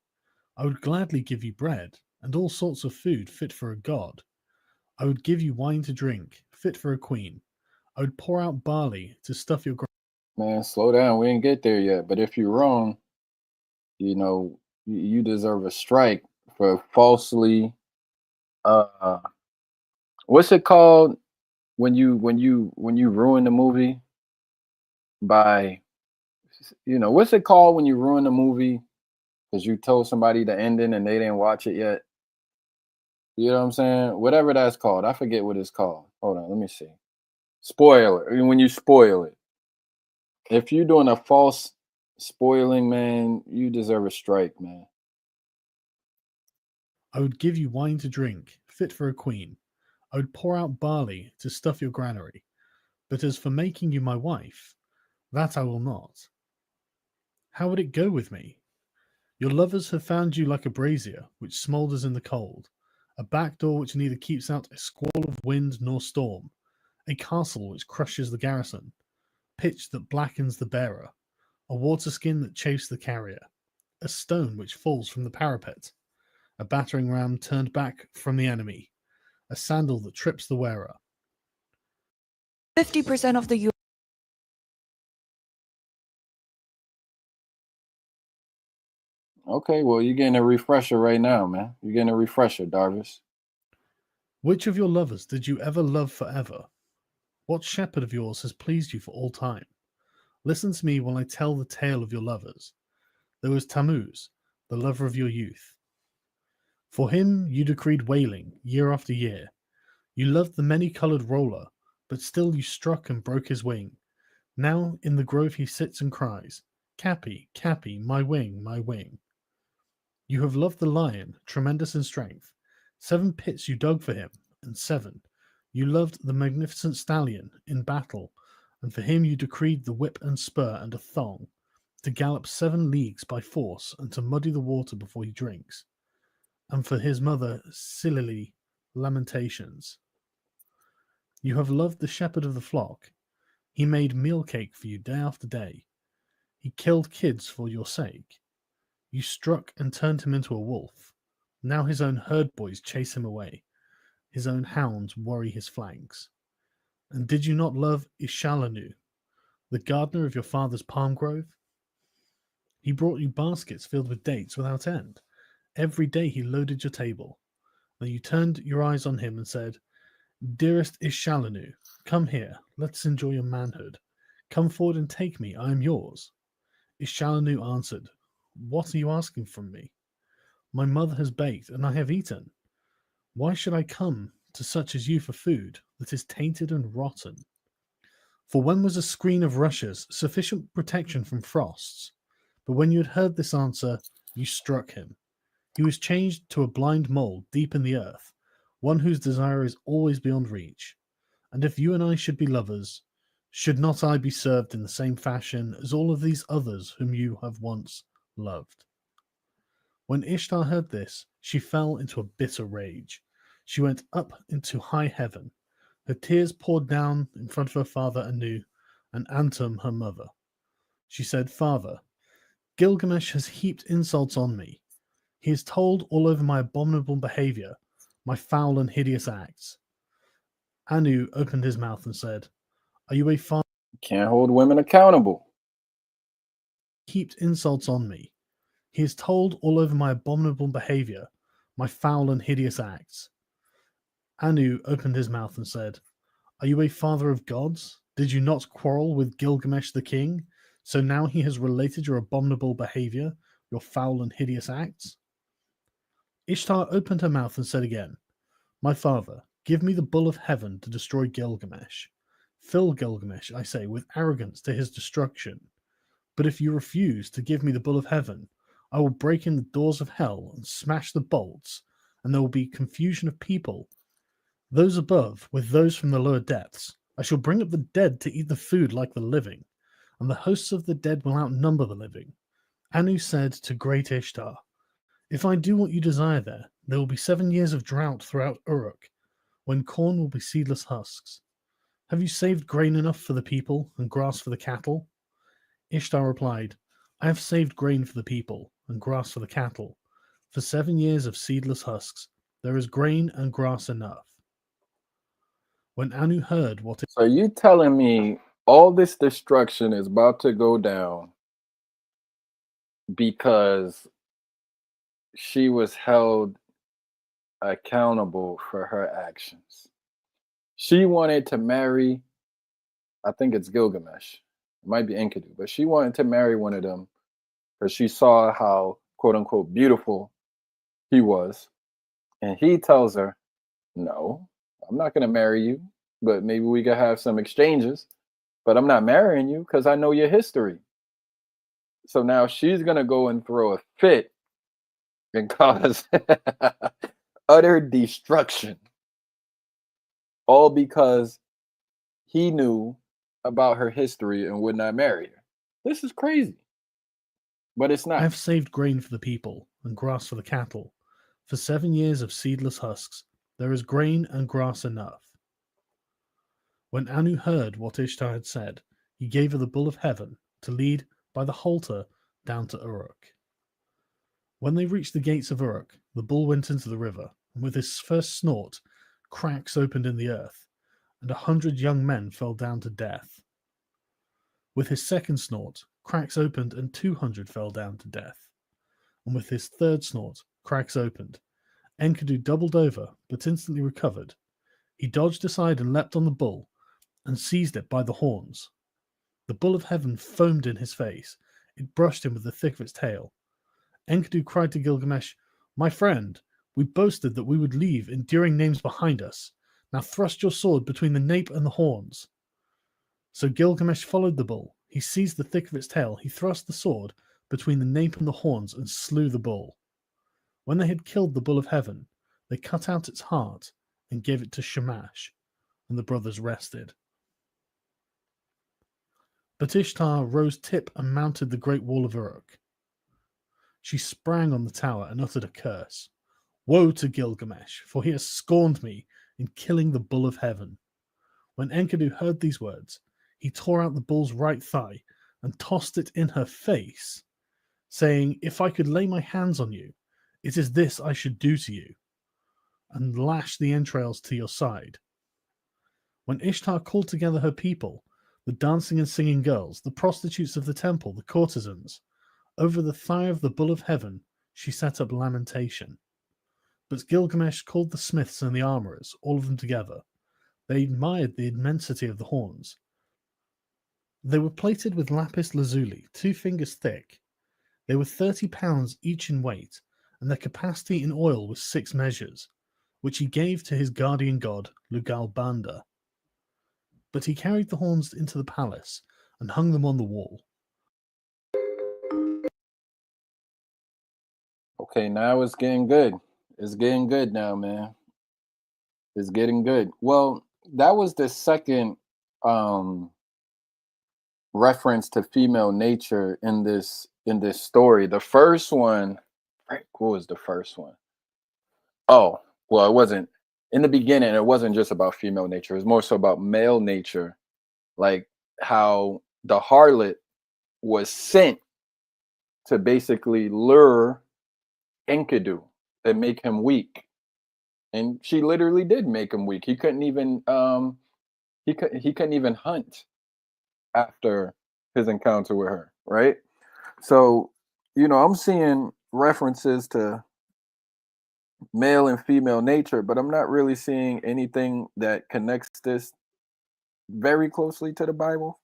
I would gladly give you bread, and all sorts of food fit for a god. I would give you wine to drink, fit for a queen. I would pour out barley to stuff your Man, slow down. We didn't get there yet. But if you're wrong, you deserve a strike for falsely uh what's it called when you ruin the movie by what's it called when you ruin the movie because you told somebody the ending and they didn't watch it yet? You know what I'm saying? Whatever that's called. I forget what it's called. Hold on, let me see. Spoiler. When you spoil it. If you're doing a false spoiling, man, you deserve a strike, man. I would give you wine to drink, fit for a queen. I would pour out barley to stuff your granary. But as for making you my wife, that I will not. How would it go with me? Your lovers have found you like a brazier which smoulders in the cold, a back door which neither keeps out a squall of wind nor storm, a castle which crushes the garrison, pitch that blackens the bearer, a waterskin that chafes the carrier, a stone which falls from the parapet, a battering ram turned back from the enemy, a sandal that trips the wearer. 50% of the Okay, well, you're getting a refresher right now, man. You're getting a refresher, Darvis. Which of your lovers did you ever love forever? What shepherd of yours has pleased you for all time? Listen to me while I tell the tale of your lovers. There was Tammuz, the lover of your youth. For him you decreed wailing year after year. You loved the many-coloured roller, but still you struck and broke his wing. Now in the grove he sits and cries, Cappy, Cappy, my wing, my wing. You have loved the lion, tremendous in strength. 7 pits you dug for him, and 7. You loved the magnificent stallion in battle, and for him you decreed the whip and spur and a thong, to gallop 7 leagues by force and to muddy the water before he drinks, and for his mother Silili lamentations. You have loved the shepherd of the flock. He made meal cake for you day after day. He killed kids for your sake. You struck and turned him into a wolf. Now his own herd boys chase him away. His own hounds worry his flanks. And did you not love Ishalanu, the gardener of your father's palm grove? He brought you baskets filled with dates without end. Every day he loaded your table. Then you turned your eyes on him and said, Dearest Ishalanu, come here, let's enjoy your manhood. Come forward and take me, I am yours. Ishalanu answered, What are you asking from me? My mother has baked, and I have eaten. Why should I come to such as you for food that is tainted and rotten? For when was a screen of rushes sufficient protection from frosts? But when you had heard this answer, you struck him. He was changed to a blind mole deep in the earth, one whose desire is always beyond reach. And if you and I should be lovers, should not I be served in the same fashion as all of these others whom you have once loved? When Ishtar heard this, she fell into a bitter rage. She went up into high heaven. Her tears poured down in front of her father Anu and Antum, her mother. She said, Father, Gilgamesh has heaped insults on me. He has told all over my abominable behavior, my foul and hideous acts. Anu opened his mouth and said, Are you a father? Can't hold women accountable. Heaped insults on me. He has told all over my abominable behavior, my foul and hideous acts. Anu opened his mouth and said, Are you a father of gods? Did you not quarrel with Gilgamesh the king? So now he has related your abominable behavior, your foul and hideous acts? Ishtar opened her mouth and said again, My father, give me the bull of heaven to destroy Gilgamesh. Fill Gilgamesh, I say, with arrogance to his destruction. But if you refuse to give me the bull of heaven, I will break in the doors of hell and smash the bolts, and there will be confusion of people, those above with those from the lower depths. I shall bring up the dead to eat the food like the living, and the hosts of the dead will outnumber the living. Anu said to great Ishtar, If I do what you desire there will be 7 years of drought throughout Uruk, when corn will be seedless husks. Have you saved grain enough for the people and grass for the cattle? Ishtar replied, I have saved grain for the people and grass for the cattle. For 7 years of seedless husks, there is grain and grass enough. When Anu heard what So you telling me all this destruction is about to go down because she was held accountable for her actions. She wanted to marry, I think it's Gilgamesh. It might be Enkidu, but she wanted to marry one of them because she saw how quote unquote beautiful he was. And he tells her, No, I'm not going to marry you, but maybe we could have some exchanges. But I'm not marrying you because I know your history. So now she's going to go and throw a fit and cause utter destruction. All because he knew about her history and would not marry her. This is crazy. But it's I not. have saved grain for the people and grass for the cattle. For 7 years of seedless husks, there is grain and grass enough. When Anu heard what Ishtar had said, he gave her the bull of heaven to lead by the halter down to Uruk. When they reached the gates of Uruk, the bull went into the river, and with his first snort, cracks opened in the earth, and 100 young men fell down to death. With his second snort, cracks opened, and 200 fell down to death. And with his third snort, cracks opened, Enkidu doubled over, but instantly recovered. He dodged aside and leapt on the bull, and seized it by the horns. The bull of heaven foamed in his face. It brushed him with the thick of its tail. Enkidu cried to Gilgamesh, "My friend, we boasted that we would leave enduring names behind us. Now thrust your sword between the nape and the horns." So Gilgamesh followed the bull. He seized the thick of its tail. He thrust the sword between the nape and the horns and slew the bull. When they had killed the bull of heaven, they cut out its heart and gave it to Shamash, and the brothers rested. But Ishtar rose tip and mounted the great wall of Uruk. She sprang on the tower and uttered a curse. "Woe to Gilgamesh, for he has scorned me in killing the bull of heaven." When Enkidu heard these words, he tore out the bull's right thigh and tossed it in her face, saying, "If I could lay my hands on you, it is this I should do to you, and lash the entrails to your side." When Ishtar called together her people, the dancing and singing girls, the prostitutes of the temple, the courtesans, over the thigh of the bull of heaven, she set up lamentation. But Gilgamesh called the smiths and the armorers, all of them together. They admired the immensity of the horns. They were plated with lapis lazuli, 2 fingers thick. They were 30 pounds each in weight, and their capacity in oil was 6 measures, which he gave to his guardian god, Lugal Banda. But he carried the horns into the palace and hung them on the wall. Okay, now it's getting good. It's getting good now, man. It's getting good. Well, that was the second reference to female nature in this story. The first one, right, what was the first one? Oh, well, it wasn't in the beginning, it wasn't just about female nature, it was more so about male nature, like how the harlot was sent to basically lure Enkidu and make him weak. And she literally did make him weak. He couldn't even he couldn't even hunt after his encounter with her, right? So, I'm seeing references to male and female nature, but I'm not really seeing anything that connects this very closely to the Bible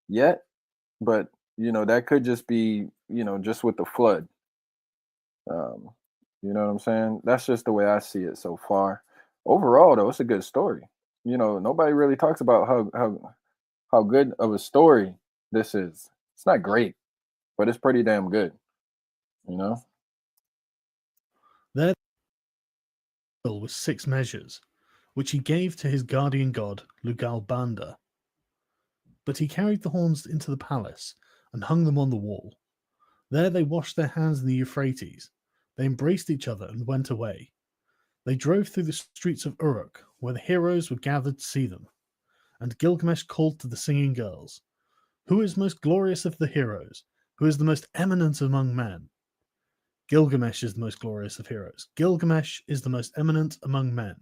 yet. But, that could just be, just with the flood. Um, you know what I'm saying? That's just the way I see it so far. Overall, though, it's a good story. Nobody really talks about how good of a story this is. It's not great, but it's pretty damn good. You know? Their oil was 6 measures, which he gave to his guardian god, Lugal Banda. But he carried the horns into the palace and hung them on the wall. There they washed their hands in the Euphrates. They embraced each other and went away. They drove through the streets of Uruk, where the heroes were gathered to see them. And Gilgamesh called to the singing girls, "Who is most glorious of the heroes? Who is the most eminent among men?" "Gilgamesh is the most glorious of heroes. Gilgamesh is the most eminent among men."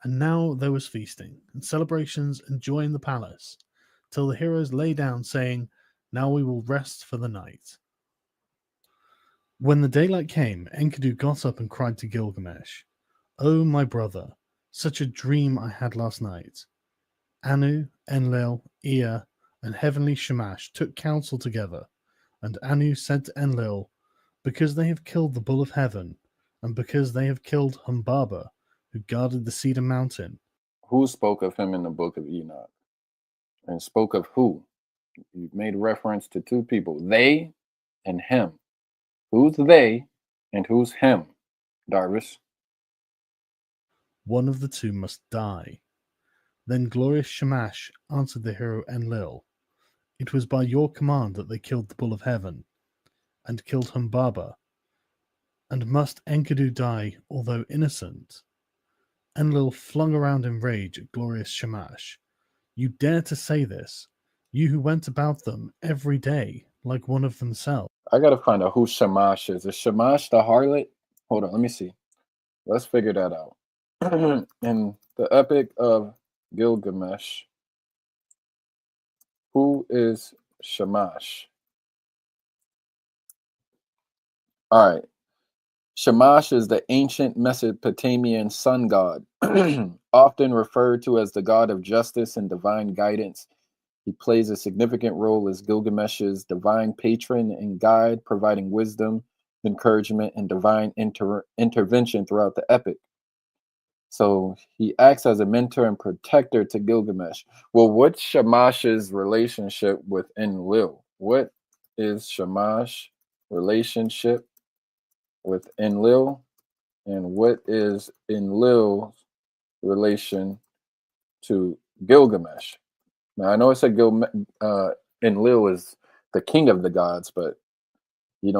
And now there was feasting, and celebrations and joy in the palace, till the heroes lay down, saying, "Now we will rest for the night." When the daylight came, Enkidu got up and cried to Gilgamesh, "O my brother, such a dream I had last night." Anu, Enlil, Ea, and heavenly Shamash took counsel together, and Anu said to Enlil, "Because they have killed the bull of heaven, and because they have killed Humbaba, who guarded the cedar mountain." Who spoke of him in the book of Enoch? And spoke of who? You made reference to 2 people, they and him. Who's they and who's him, Darvis? "One of the 2 must die." Then glorious Shamash answered the hero Enlil, "It was by your command that they killed the bull of heaven, and killed Humbaba. And must Enkidu die, although innocent?" Enlil flung around in rage at glorious Shamash. "You dare to say this, you who went about them every day like one of themselves." I gotta find out who Shamash is. Is Shamash the harlot? Hold on, let me see. Let's figure that out. In the Epic of Gilgamesh, who is Shamash? All right. Shamash is the ancient Mesopotamian sun god, often referred to as the god of justice and divine guidance. He plays a significant role as Gilgamesh's divine patron and guide, providing wisdom, encouragement, and divine intervention throughout the epic. So he acts as a mentor and protector to Gilgamesh. Well, what's Shamash's relationship with Enlil? What is Shamash relationship with Enlil? And what is Enlil's relation to Gilgamesh? Now I know it said Enlil is the king of the gods, but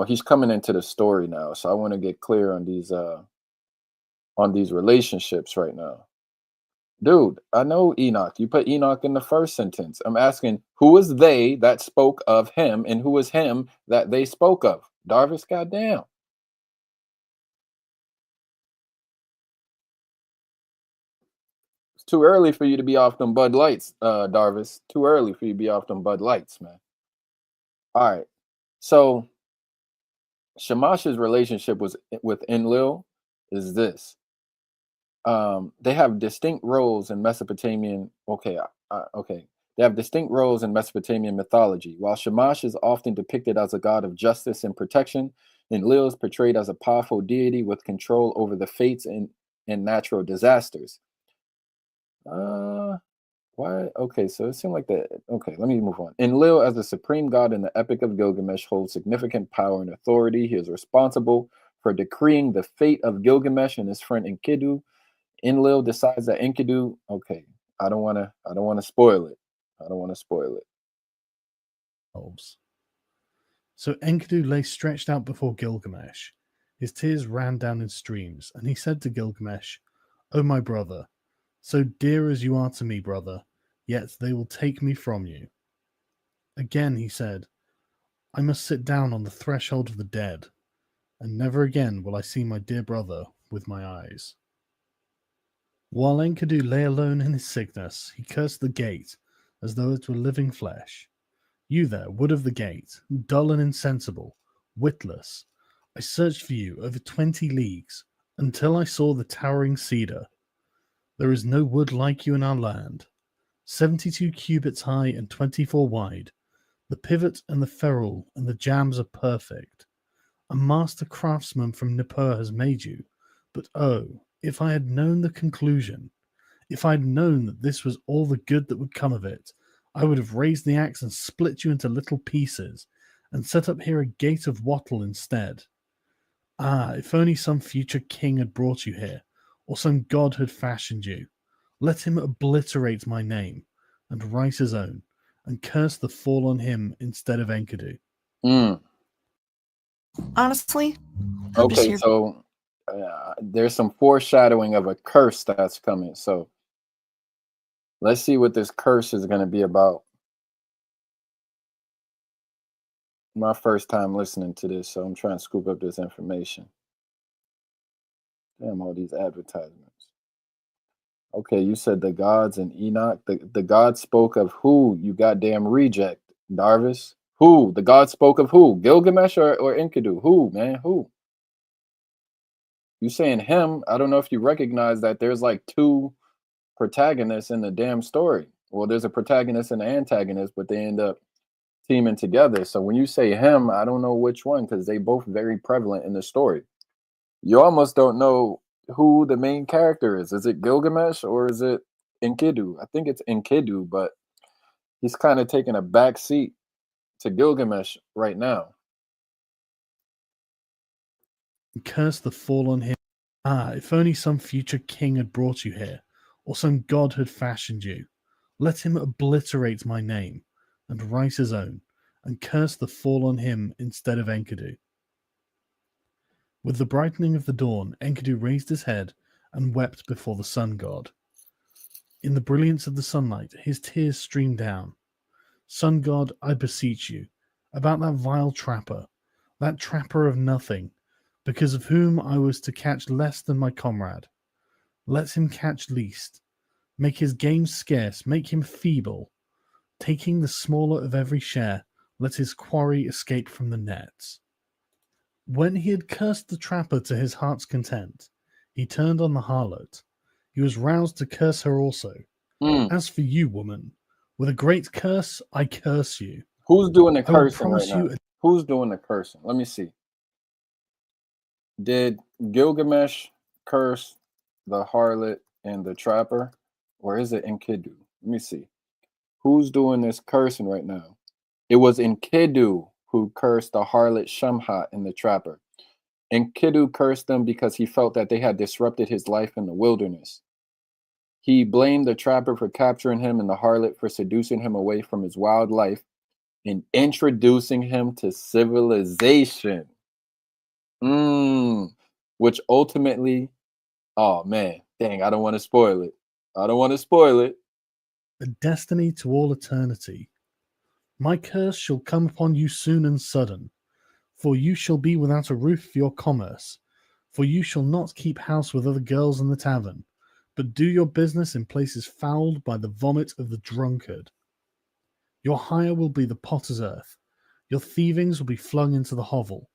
he's coming into the story now. So I want to get clear on these relationships right now. Dude, I know Enoch. You put Enoch in the first sentence. I'm asking who was they that spoke of him and who was him that they spoke of? Darvis, goddamn. It's too early for you to be off them Bud Lights, Darvis. Too early for you to be off them Bud Lights, man. All right. So Shamash's relationship with Enlil is this. They have distinct roles in Mesopotamian. Okay. They have distinct roles in Mesopotamian mythology. While Shamash is often depicted as a god of justice and protection, Enlil is portrayed as a powerful deity with control over the fates and natural disasters. Why? Okay, so it seemed like that. Okay, let me move on. Enlil, as the supreme god in the Epic of Gilgamesh, holds significant power and authority. He is responsible for decreeing the fate of Gilgamesh and his friend Enkidu. Enlil decides that Enkidu. Okay, I don't want to spoil it. I don't want to spoil it. So Enkidu lay stretched out before Gilgamesh. His tears ran down in streams, and he said to Gilgamesh, "O my brother, so dear as you are to me, brother, yet they will take me from you." Again he said, "I must sit down on the threshold of the dead, and never again will I see my dear brother with my eyes." While Enkidu lay alone in his sickness, he cursed the gate as though it were living flesh. "You there, wood of the gate, dull and insensible, witless, I searched for you over 20 leagues until I saw the towering cedar. There is no wood like you in our land. 72 cubits high and 24 wide. The pivot and the ferrule and the jambs are perfect. A master craftsman from Nippur has made you. But oh, if I had known the conclusion, if I had known that this was all the good that would come of it, I would have raised the axe and split you into little pieces, and set up here a gate of wattle instead. Ah, if only some future king had brought you here, or some god had fashioned you. Let him obliterate my name, and write his own, and curse the fall on him instead of Enkidu." Honestly, Okay, so there's some foreshadowing of a curse that's coming. So let's see what this curse is going to be about. My first time listening to this, so I'm trying to scoop up this information. Damn, all these advertisements. Okay, you said the gods and Enoch. The gods spoke of who, you goddamn reject, Darvis? Who? The gods spoke of who? Gilgamesh or Enkidu? Who, man? Who? You saying him? I don't know if you recognize that there's like two protagonists in the damn story. Well, there's a protagonist and an antagonist, but they end up teaming together. So when you say him, I don't know which one because they both very prevalent in the story. You almost don't know who the main character is. Is it Gilgamesh or is it Enkidu? I think it's Enkidu, but he's kind of taking a back seat to Gilgamesh right now. Curse the fall on him. Ah, if only some future king had brought you here, or some god had fashioned you. Let him obliterate my name, and write his own, and curse the fall on him instead of Enkidu. With the brightening of the dawn, Enkidu raised his head and wept before the sun god. In the brilliance of the sunlight, his tears streamed down. "Sun god, I beseech you, about that vile trapper, that trapper of nothing, because of whom I was to catch less than my comrade. Let him catch least. Make his game scarce, make him feeble. Taking the smaller of every share, let his quarry escape from the nets." When he had cursed the trapper to his heart's content, he turned on the harlot. He was roused to curse her also. Mm. As for you, woman, with a great curse I curse you. Who's doing the I will cursing right promise now? you Who's doing the cursing? Let me see. Did Gilgamesh curse the harlot and the trapper? Or is it Enkidu? Let me see. Who's doing this cursing right now? It was Enkidu who cursed the harlot Shamhat and the trapper. Enkidu cursed them because he felt that they had disrupted his life in the wilderness. He blamed the trapper for capturing him and the harlot for seducing him away from his wild life and introducing him to civilization. Which ultimately, oh man, dang, I don't want to spoil it. I don't want to spoil it. a destiny to all eternity. My curse shall come upon you soon and sudden, for you shall be without a roof for your commerce, for you shall not keep house with other girls in the tavern, but do your business in places fouled by the vomit of the drunkard. Your hire will be the potter's earth, your thievings will be flung into the hovel.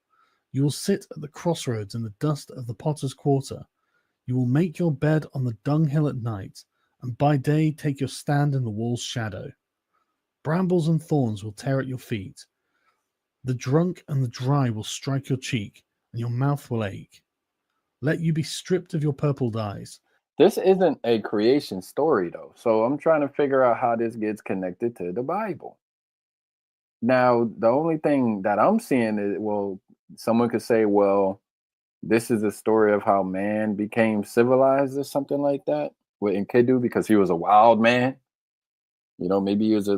You will sit at the crossroads in the dust of the potter's quarter. You will make your bed on the dunghill at night, and by day take your stand in the wall's shadow. Brambles and thorns will tear at your feet. The drunk and the dry will strike your cheek, and your mouth will ache. Let you be stripped of your purple dyes. This isn't a creation story though. So I'm trying to figure out how this gets connected to the Bible. Now, the only thing that I'm seeing is, well, someone could say, well, this is a story of how man became civilized or something like that with Enkidu because he was a wild man. Maybe he was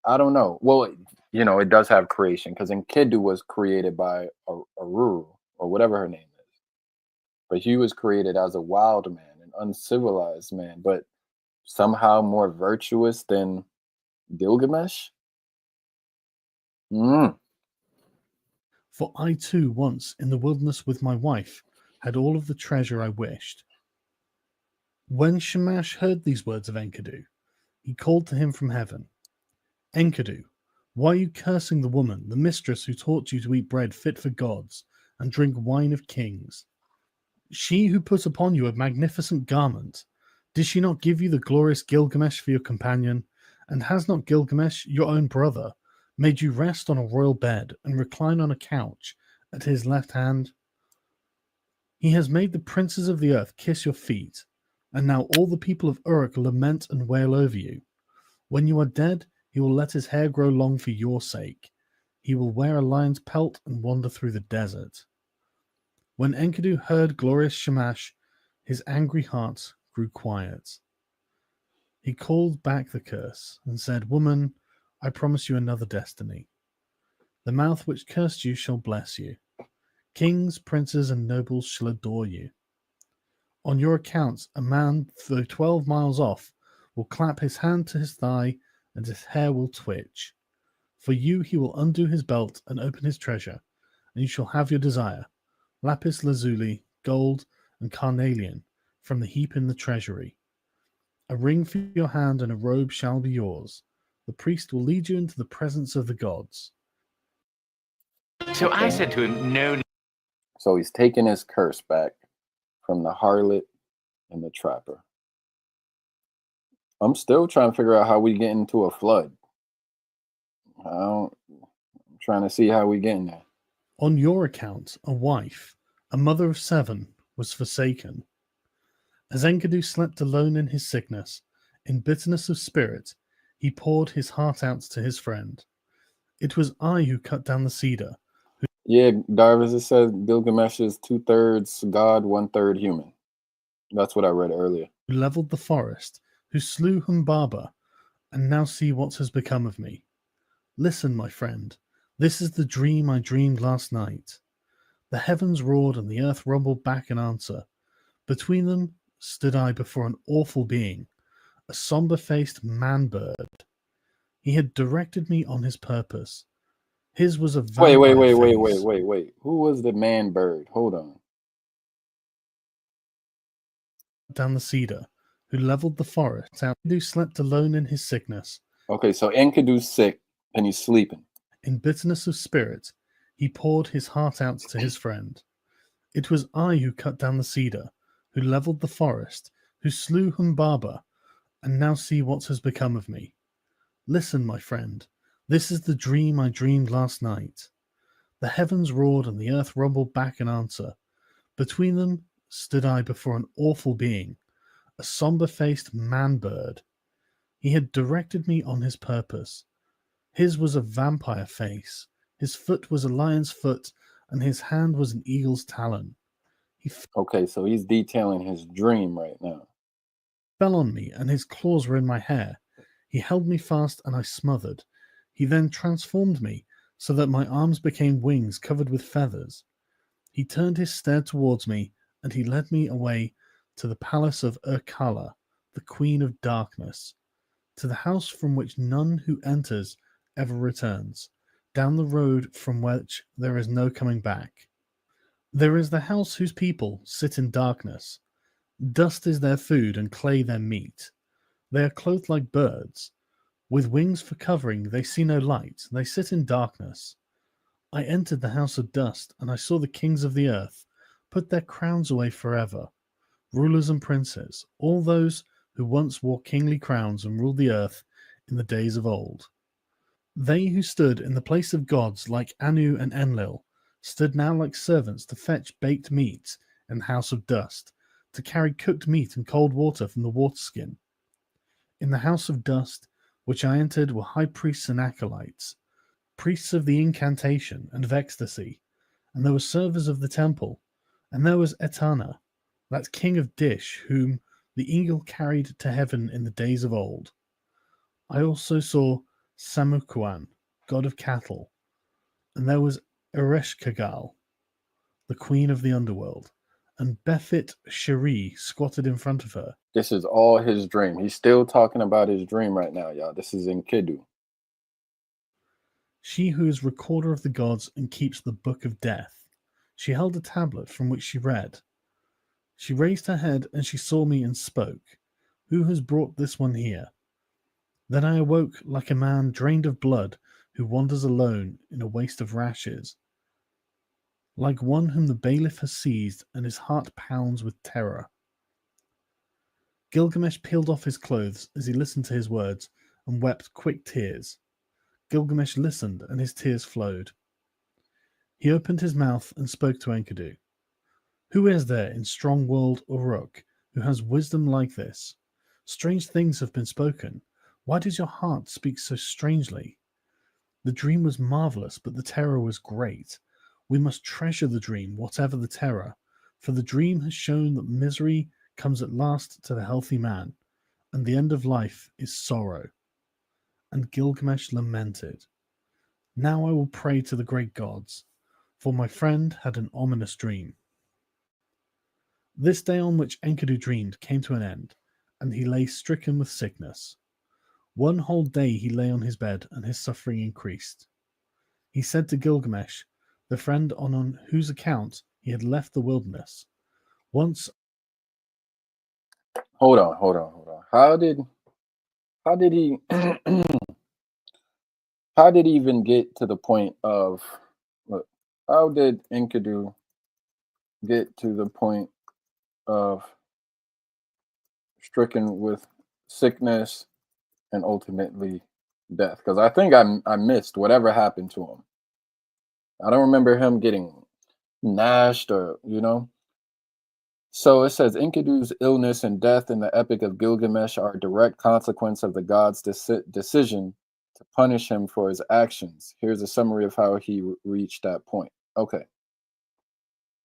I don't know. Well, it does have creation because Enkidu was created by Aruru or whatever her name is. But he was created as a wild man, an uncivilized man, but somehow more virtuous than Gilgamesh. Mm. For I too once, in the wilderness with my wife, had all of the treasure I wished. When Shamash heard these words of Enkidu, he called to him from heaven, Enkidu, why are you cursing the woman, the mistress who taught you to eat bread fit for gods and drink wine of kings? She who put upon you a magnificent garment, did she not give you the glorious Gilgamesh for your companion? And has not Gilgamesh, your own brother, made you rest on a royal bed and recline on a couch at his left hand? He has made the princes of the earth kiss your feet, and now all the people of Uruk lament and wail over you. When you are dead, he will let his hair grow long for your sake. He will wear a lion's pelt and wander through the desert. When Enkidu heard glorious Shamash, his angry heart grew quiet. He called back the curse and said, Woman, I promise you another destiny. The mouth which cursed you shall bless you. Kings, princes, and nobles shall adore you. On your account, a man, though 12 miles off, will clap his hand to his thigh, and his hair will twitch. For you he will undo his belt and open his treasure, and you shall have your desire, lapis lazuli, gold, and carnelian, from the heap in the treasury. A ring for your hand and a robe shall be yours. The priest will lead you into the presence of the gods. So I said to him, No. So he's taking his curse back from the harlot and the trapper. I'm still trying to figure out how we get into a flood. I'm trying to see how we get in there. On your account, a wife, a mother of 7, was forsaken. As Enkidu slept alone in his sickness, in bitterness of spirit, he poured his heart out to his friend. It was I who cut down the cedar. Yeah, Darvis, it says Gilgamesh is 2/3 God, 1/3 human. That's what I read earlier. Who leveled the forest, who slew Humbaba, and now see what has become of me. Listen, my friend, this is the dream I dreamed last night. The heavens roared and the earth rumbled back in answer. Between them stood I before an awful being, a somber-faced man-bird. He had directed me on his purpose. His was a vampire Wait. Who was the man bird? Hold on. down the cedar, who leveled the forest out, who slept alone in his sickness. Okay, so Enkidu's sick and he's sleeping. In bitterness of spirit, He poured his heart out to his friend. It was I who cut down the cedar, who leveled the forest, who slew Humbaba, and now see what has become of me. Listen, my friend, this is the dream I dreamed last night. The heavens roared and the earth rumbled back in answer. Between them stood I before an awful being, a somber-faced man-bird. He had directed me on his purpose. His was a vampire face, his foot was a lion's foot, and his hand was an eagle's talon. He Okay, so he's detailing his dream right now. fell on me, and his claws were in my hair. He held me fast, and I smothered. He then transformed me, so that my arms became wings covered with feathers. He turned his stare towards me, and he led me away to the palace of Urkala, the queen of darkness, to the house from which none who enters ever returns, down the road from which there is no coming back. There is the house whose people sit in darkness. Dust is their food and clay their meat. They are clothed like birds. With wings for covering, they see no light. They sit in darkness. I entered the house of dust, and I saw the kings of the earth put their crowns away forever. Rulers and princes, all those who once wore kingly crowns and ruled the earth in the days of old. They who stood in the place of gods like Anu and Enlil stood now like servants to fetch baked meat in the house of dust, to carry cooked meat and cold water from the water skin. In the house of dust, which I entered, were high priests and acolytes, priests of the incantation and of ecstasy, and there were servers of the temple, and there was Etana, that king of Dish, whom the eagle carried to heaven in the days of old. I also saw Samukuan, god of cattle, and there was Ereshkigal, the queen of the underworld, and Befit Sheri squatted in front of her. This is all his dream. He's still talking about his dream right now, y'all. This is Enkidu. She who is recorder of the gods and keeps the book of death. She held a tablet from which she read. She raised her head and she saw me and spoke. Who has brought this one here? Then I awoke like a man drained of blood who wanders alone in a waste of rashes, like one whom the bailiff has seized and his heart pounds with terror. Gilgamesh peeled off his clothes as he listened to his words and wept quick tears. Gilgamesh listened and his tears flowed. He opened his mouth and spoke to Enkidu. Who is there in strong world Uruk who has wisdom like this? Strange things have been spoken. Why does your heart speak so strangely? The dream was marvelous, but the terror was great. We must treasure the dream, whatever the terror, for the dream has shown that misery comes at last to the healthy man, and the end of life is sorrow. And Gilgamesh lamented. Now I will pray to the great gods, for my friend had an ominous dream. This day on which Enkidu dreamed came to an end, and he lay stricken with sickness. One whole day he lay on his bed, and his suffering increased. He said to Gilgamesh, the friend on whose account he had left the wilderness, once. Hold on. How did he how did he even get to the point of look, how did Enkidu get to the point of stricken with sickness and ultimately death? Because I think I missed whatever happened to him. I don't remember him getting nashed or So it says Enkidu's illness and death in the Epic of Gilgamesh are a direct consequence of the god's decision to punish him for his actions. Here's a summary of how he reached that point. Okay.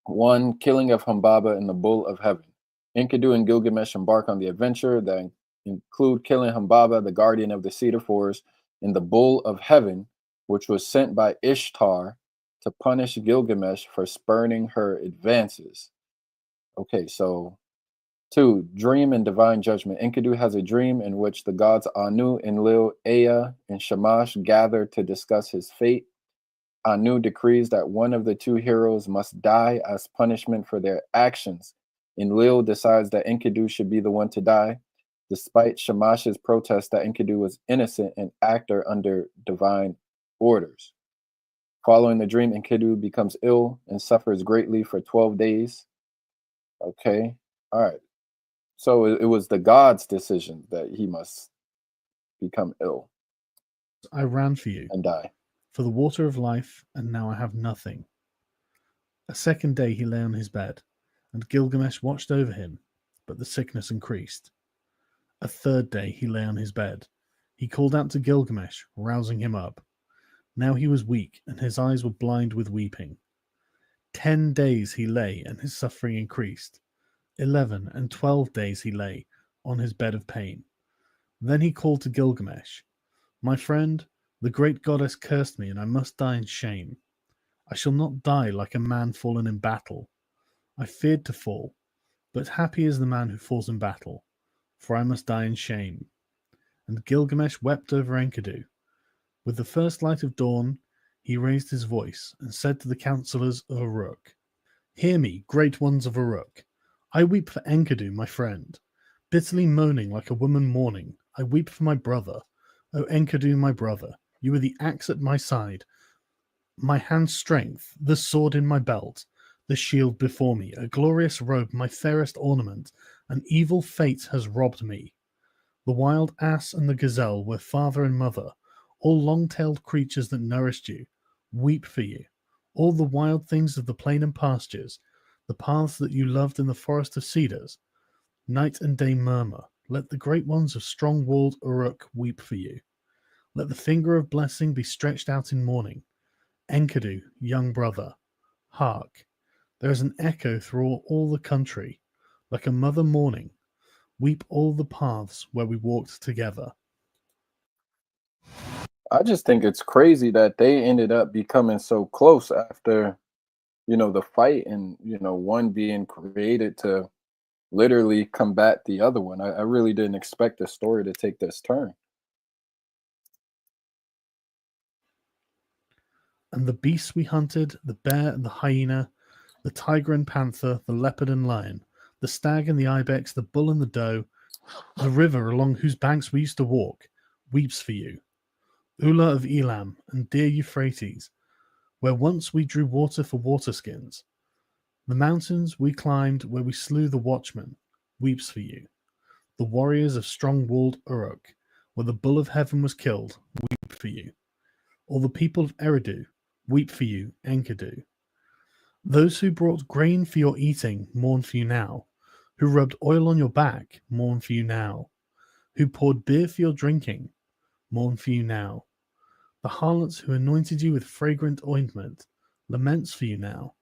1. Killing of Humbaba in the Bull of Heaven. Enkidu and Gilgamesh embark on the adventure that include killing Humbaba, the guardian of the cedar forest, in the Bull of Heaven, which was sent by Ishtar to punish Gilgamesh for spurning her advances. Okay, so 2. Dream and divine judgment. Enkidu has a dream in which the gods Anu, Enlil, Ea, and Shamash gather to discuss his fate. Anu decrees that one of the two heroes must die as punishment for their actions. Enlil decides that Enkidu should be the one to die, despite Shamash's protest that Enkidu was innocent and actor under divine orders. Following the dream, Enkidu becomes ill and suffers greatly for 12 days. Okay. All right. So it was the god's decision that he must become ill I ran for you, and die. for the water of life, and now I have nothing. A second day he lay on his bed, and Gilgamesh watched over him, but the sickness increased. A third day he lay on his bed. He called out to Gilgamesh, rousing him up. Now he was weak, and his eyes were blind with weeping. 10 days he lay, and his suffering increased. 11 and 12 days he lay on his bed of pain. Then he called to Gilgamesh, my friend, the great goddess cursed me, and I must die in shame. I shall not die like a man fallen in battle. I feared to fall, but happy is the man who falls in battle, for I must die in shame. And Gilgamesh wept over Enkidu. With the first light of dawn, he raised his voice and said to the counselors of Uruk, hear me, great ones of Uruk. I weep for Enkidu, my friend. Bitterly moaning like a woman mourning, I weep for my brother. O Enkidu, my brother, you were the axe at my side, my hand's strength, the sword in my belt, the shield before me, a glorious robe, my fairest ornament. An evil fate has robbed me. The wild ass and the gazelle were father and mother, all long-tailed creatures that nourished you, weep for you. All the wild things of the plain and pastures, the paths that you loved in the forest of cedars, night and day murmur. Let the great ones of strong-walled Uruk weep for you. Let the finger of blessing be stretched out in mourning. Enkidu, young brother, hark! There is an echo through all the country, like a mother mourning. Weep all the paths where we walked together. I just think it's crazy that they ended up becoming so close after, the fight and, one being created to literally combat the other one. I really didn't expect the story to take this turn. And the beasts we hunted, the bear and the hyena, the tiger and panther, the leopard and lion, the stag and the ibex, the bull and the doe, the river along whose banks we used to walk, weeps for you. Ula of Elam and dear Euphrates, where once we drew water for waterskins. The mountains we climbed where we slew the watchman, weeps for you. The warriors of strong-walled Uruk, where the bull of heaven was killed, weep for you. All the people of Eridu, weep for you, Enkidu. Those who brought grain for your eating mourn for you now. Who rubbed oil on your back mourn for you now. Who poured beer for your drinking mourn for you now. The harlots who anointed you with fragrant ointment laments for you now.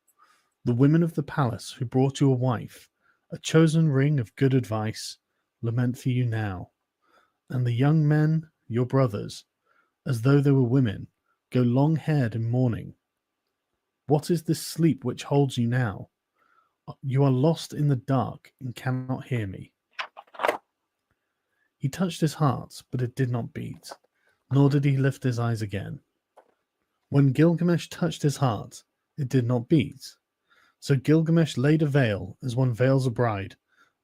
The women of the palace who brought you a wife, a chosen ring of good advice, lament for you now. And the young men, your brothers, as though they were women, go long-haired in mourning. What is this sleep which holds you now? You are lost in the dark and cannot hear me. He touched his heart, but it did not beat, nor did he lift his eyes again. When Gilgamesh touched his heart, it did not beat. So Gilgamesh laid a veil, as one veils a bride,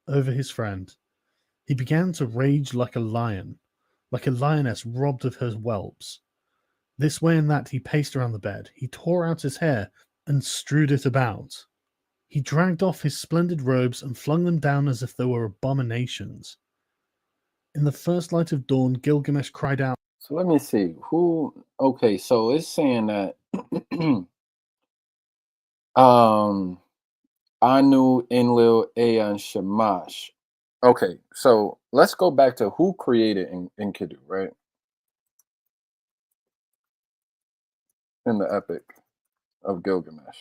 over his friend. He began to rage like a lion, like a lioness robbed of her whelps. This way and that he paced around the bed. He tore out his hair and strewed it about. He dragged off his splendid robes and flung them down as if they were abominations. In the first light of dawn, Gilgamesh cried out. So let me see okay, so it's saying that um Anu, Enlil, Ea, and Shamash. Okay, so let's go back to who created Enkidu, right? In the epic of Gilgamesh.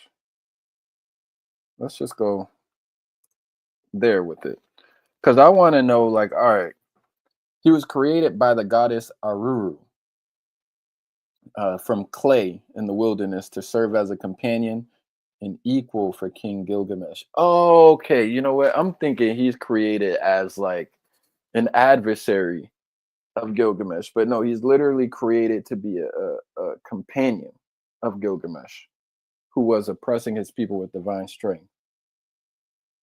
Let's just go there with it. Because I want to know, like, all right, he was created by the goddess Aruru from clay in the wilderness to serve as a companion and equal for King Gilgamesh. Oh, okay, you know what? I'm thinking he's created as like an adversary of Gilgamesh, but no, he's literally created to be a companion of Gilgamesh, who was oppressing his people with divine strength.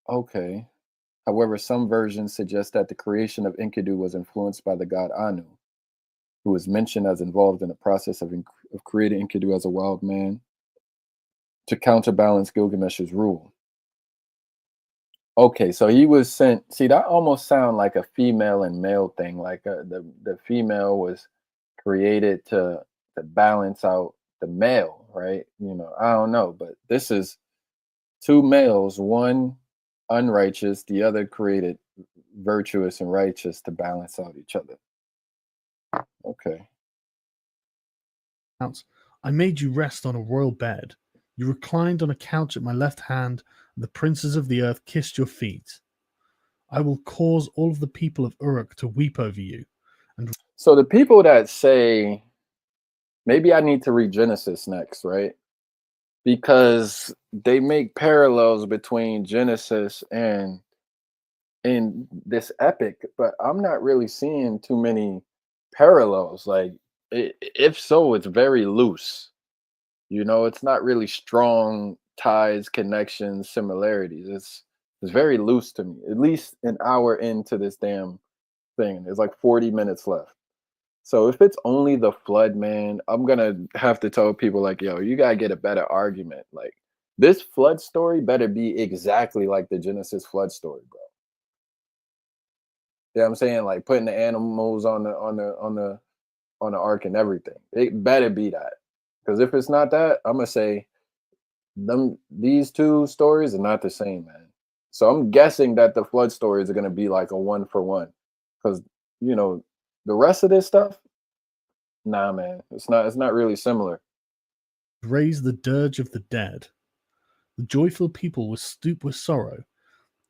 Okay. However, some versions suggest that the creation of Enkidu was influenced by the god Anu. who was mentioned as involved in the process of creating Enkidu as a wild man to counterbalance Gilgamesh's rule. Okay, so he was sent. See, that almost sound like a female and male thing. Like the female was created to balance out the male, right? I don't know, but this is two males, one unrighteous, the other created virtuous and righteous to balance out each other. Okay. I made you rest on a royal bed. You reclined on a couch at my left hand, and the princes of the earth kissed your feet. I will cause all of the people of Uruk to weep over you. And So the people that say, maybe I need to read Genesis next, right? Because they make parallels between Genesis and in this epic, but I'm not really seeing too many parallels. Like, if so, it's very loose. It's not really strong ties, connections, similarities. It's very loose to me. At least an hour into this damn thing, there's like 40 minutes left. So if it's only the flood, man, I'm gonna have to tell people like, yo, you gotta get a better argument. Like, this flood story better be exactly like the Genesis flood story, bro. You know what I'm saying? Like putting the animals on the ark and everything. It better be that. Because if it's not that, I'm gonna say these two stories are not the same, man. So I'm guessing that the flood stories are gonna be like a 1-for-1. Because the rest of this stuff, nah, man, it's not really similar. raise the dirge of the dead. The joyful people will stoop with sorrow.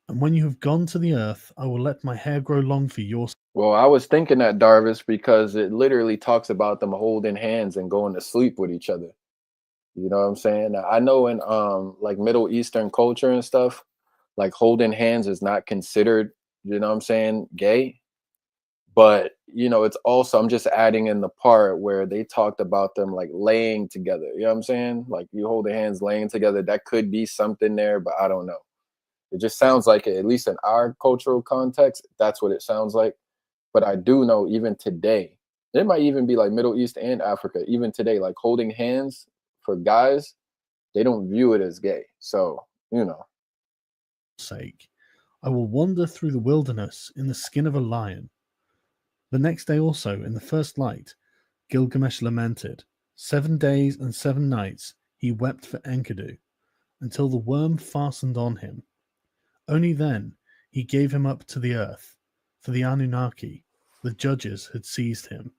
And when you have gone to the earth, I will let my hair grow long for your sake. Well, I was thinking that, Darvis, because it literally talks about them holding hands and going to sleep with each other. You know what I'm saying? I know in like Middle Eastern culture and stuff, like holding hands is not considered, what I'm saying, gay. But it's also, I'm just adding in the part where they talked about them like laying together. You know what I'm saying? Like you hold their hands laying together. That could be something there, but I don't know. It just sounds like it, at least in our cultural context, that's what it sounds like. But I do know even today, it might even be like Middle East and Africa, even today, like holding hands for guys, they don't view it as gay. So, Sake. I will wander through the wilderness in the skin of a lion. The next day also, in the first light, Gilgamesh lamented. 7 days and 7 nights he wept for Enkidu, until the worm fastened on him. Only then he gave him up to the earth, for the Anunnaki, the judges, had seized him.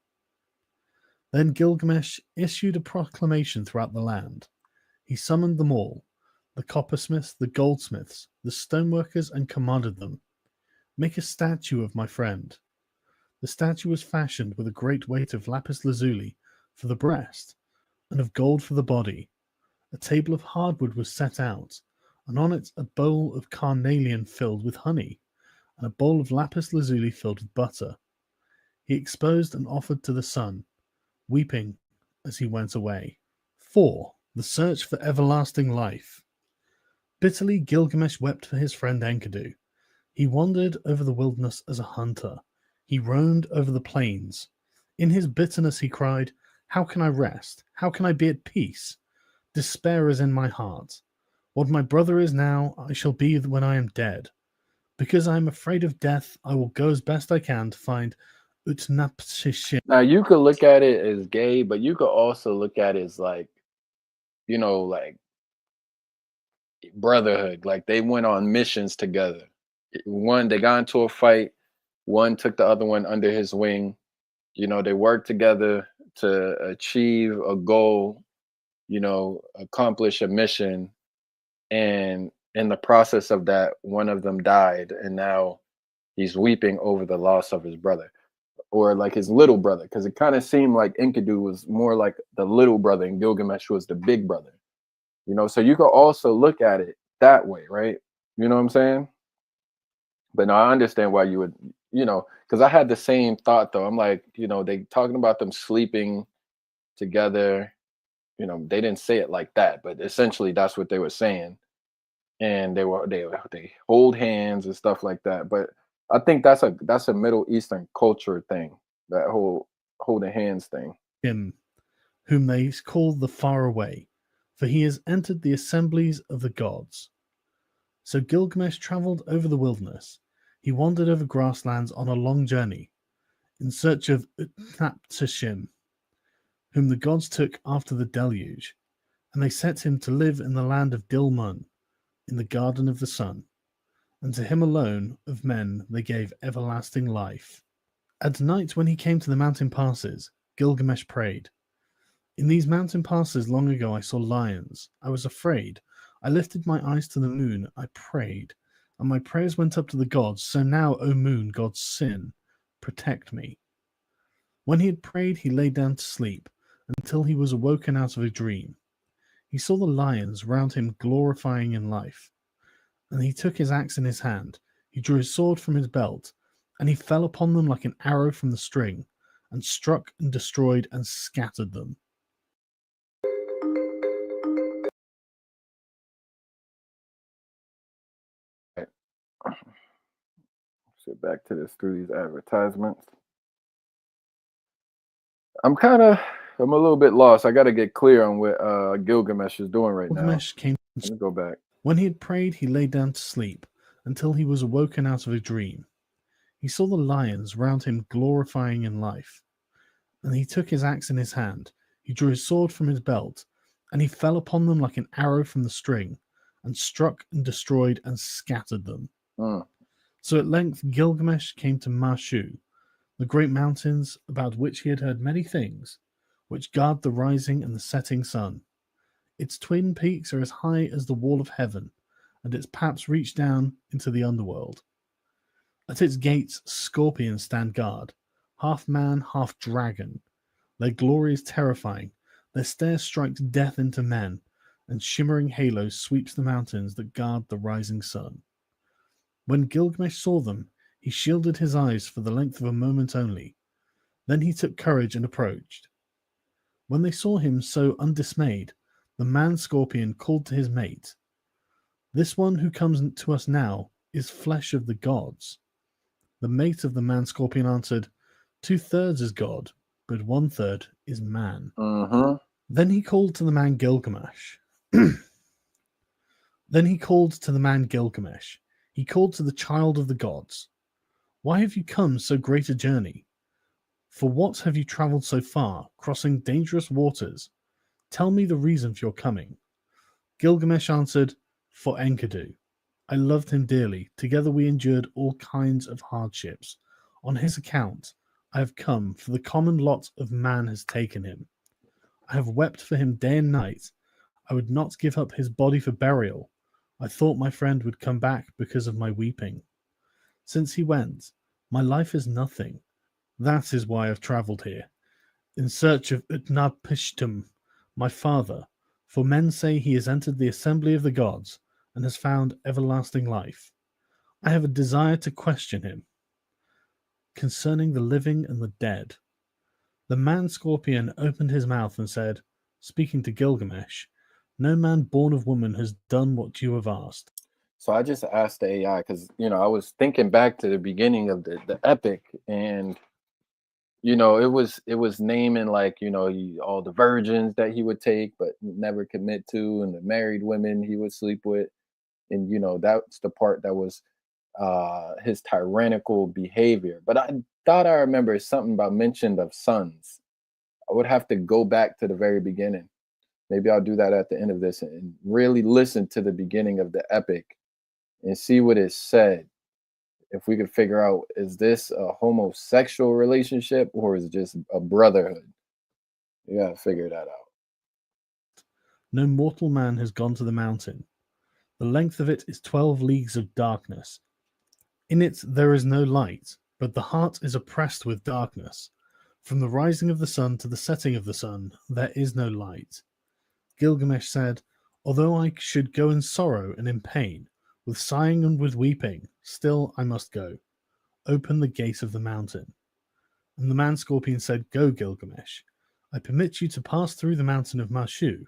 Then Gilgamesh issued a proclamation throughout the land. He summoned them all, the coppersmiths, the goldsmiths, the stoneworkers, and commanded them, make a statue of my friend. The statue was fashioned with a great weight of lapis lazuli for the breast, and of gold for the body. A table of hardwood was set out, and on it a bowl of carnelian filled with honey, and a bowl of lapis lazuli filled with butter. He exposed and offered to the sun, weeping as he went away. 4. The search for everlasting life. Bitterly Gilgamesh wept for his friend Enkidu. He wandered over the wilderness as a hunter. He roamed over the plains. In his bitterness he cried, how can I rest? How can I be at peace? Despair is in my heart. What my brother is now, I shall be when I am dead. Because I am afraid of death, I will go as best I can to find Utnapishtim. now you could look at it as gay, but you could also look at it as like, like brotherhood. Like they went on missions together. One, they got into a fight. One took the other one under his wing. They worked together to achieve a goal, accomplish a mission. And in the process of that, one of them died. And now he's weeping over the loss of his brother, or like his little brother. Because it kind of seemed like Enkidu was more like the little brother and Gilgamesh was the big brother. So you could also look at it that way, right? You know what I'm saying? But no, I understand why you would, because I had the same thought though. I'm like, they talking about them sleeping together. They didn't say it like that, but essentially that's what they were saying. And they hold hands and stuff like that. But I think that's a Middle Eastern culture thing. That whole holding hands thing. him, whom they call the Far Away, for he has entered the assemblies of the gods. So Gilgamesh travelled over the wilderness. He wandered over grasslands on a long journey in search of Utnapishtim, whom the gods took after the deluge, and they set him to live in the land of Dilmun, in the garden of the sun. And to him alone of men they gave everlasting life. At night, when he came to the mountain passes, Gilgamesh prayed. In these mountain passes long ago I saw lions. I was afraid. I lifted my eyes to the moon. I prayed, and my prayers went up to the gods. So now, O moon, God's sin, protect me. When he had prayed, he lay down to sleep until he was awoken out of a dream. He saw the lions round him glorifying in life. And he took his axe in his hand. He drew his sword from his belt, and he fell upon them like an arrow from the string, and struck and destroyed and scattered them. Sit back to this through these advertisements. I'm a little bit lost. I got to get clear on what Gilgamesh is doing right now. Gilgamesh came. Let me go back. When he had prayed, he lay down to sleep until he was awoken out of a dream. He saw the lions round him glorifying in life. And he took his axe in his hand. He drew his sword from his belt, and he fell upon them like an arrow from the string, and struck and destroyed and scattered them. So at length Gilgamesh came to Marshu, the great mountains about which he had heard many things, which guard the rising and the setting sun. Its twin peaks are as high as the wall of heaven, and its paps reach down into the underworld. At its gates scorpions stand guard, half man, half dragon. Their glory is terrifying. Their stare strikes death into men, and shimmering halo sweeps the mountains that guard the rising sun. When Gilgamesh saw them, he shielded his eyes for the length of a moment only. Then he took courage and approached. When they saw him so undismayed, the man-scorpion called to his mate. This one who comes to us now is flesh of the gods. The mate of the man-scorpion answered, 2/3 is God, but 1/3 is man. Then he called to the man Gilgamesh. He called to the child of the gods. Why have you come so great a journey? For what have you travelled so far, crossing dangerous waters? Tell me the reason for your coming. Gilgamesh answered, For Enkidu. I loved him dearly. Together we endured all kinds of hardships. On his account, I have come, for the common lot of man has taken him. I have wept for him day and night. I would not give up his body for burial. I thought my friend would come back because of my weeping. Since he went, my life is nothing. That is why I've travelled here, in search of Utnapishtim, my father, for men say he has entered the assembly of the gods and has found everlasting life. I have a desire to question him concerning the living and the dead. The man-scorpion opened his mouth and said, speaking to Gilgamesh, no man born of woman has done what you have asked. So I just asked the AI because, I was thinking back to the beginning of the epic, and it was naming like all the virgins that he would take but never commit to, and the married women he would sleep with, and that's the part that was his tyrannical behavior. But I thought I remember something about mention of sons. I would have to go back to the very beginning. Maybe I'll do that at the end of this and really listen to the beginning of the epic and see what it said. If we could figure out, is this a homosexual relationship or is it just a brotherhood? You gotta figure that out. No mortal man has gone to the mountain. The length of it is 12 leagues of darkness. In it there is no light, but the heart is oppressed with darkness. From the rising of the sun to the setting of the sun, there is no light. Gilgamesh said, although I should go in sorrow and in pain, with sighing and with weeping, still I must go. Open the gate of the mountain. And the man-scorpion said, go, Gilgamesh. I permit you to pass through the mountain of Marshu,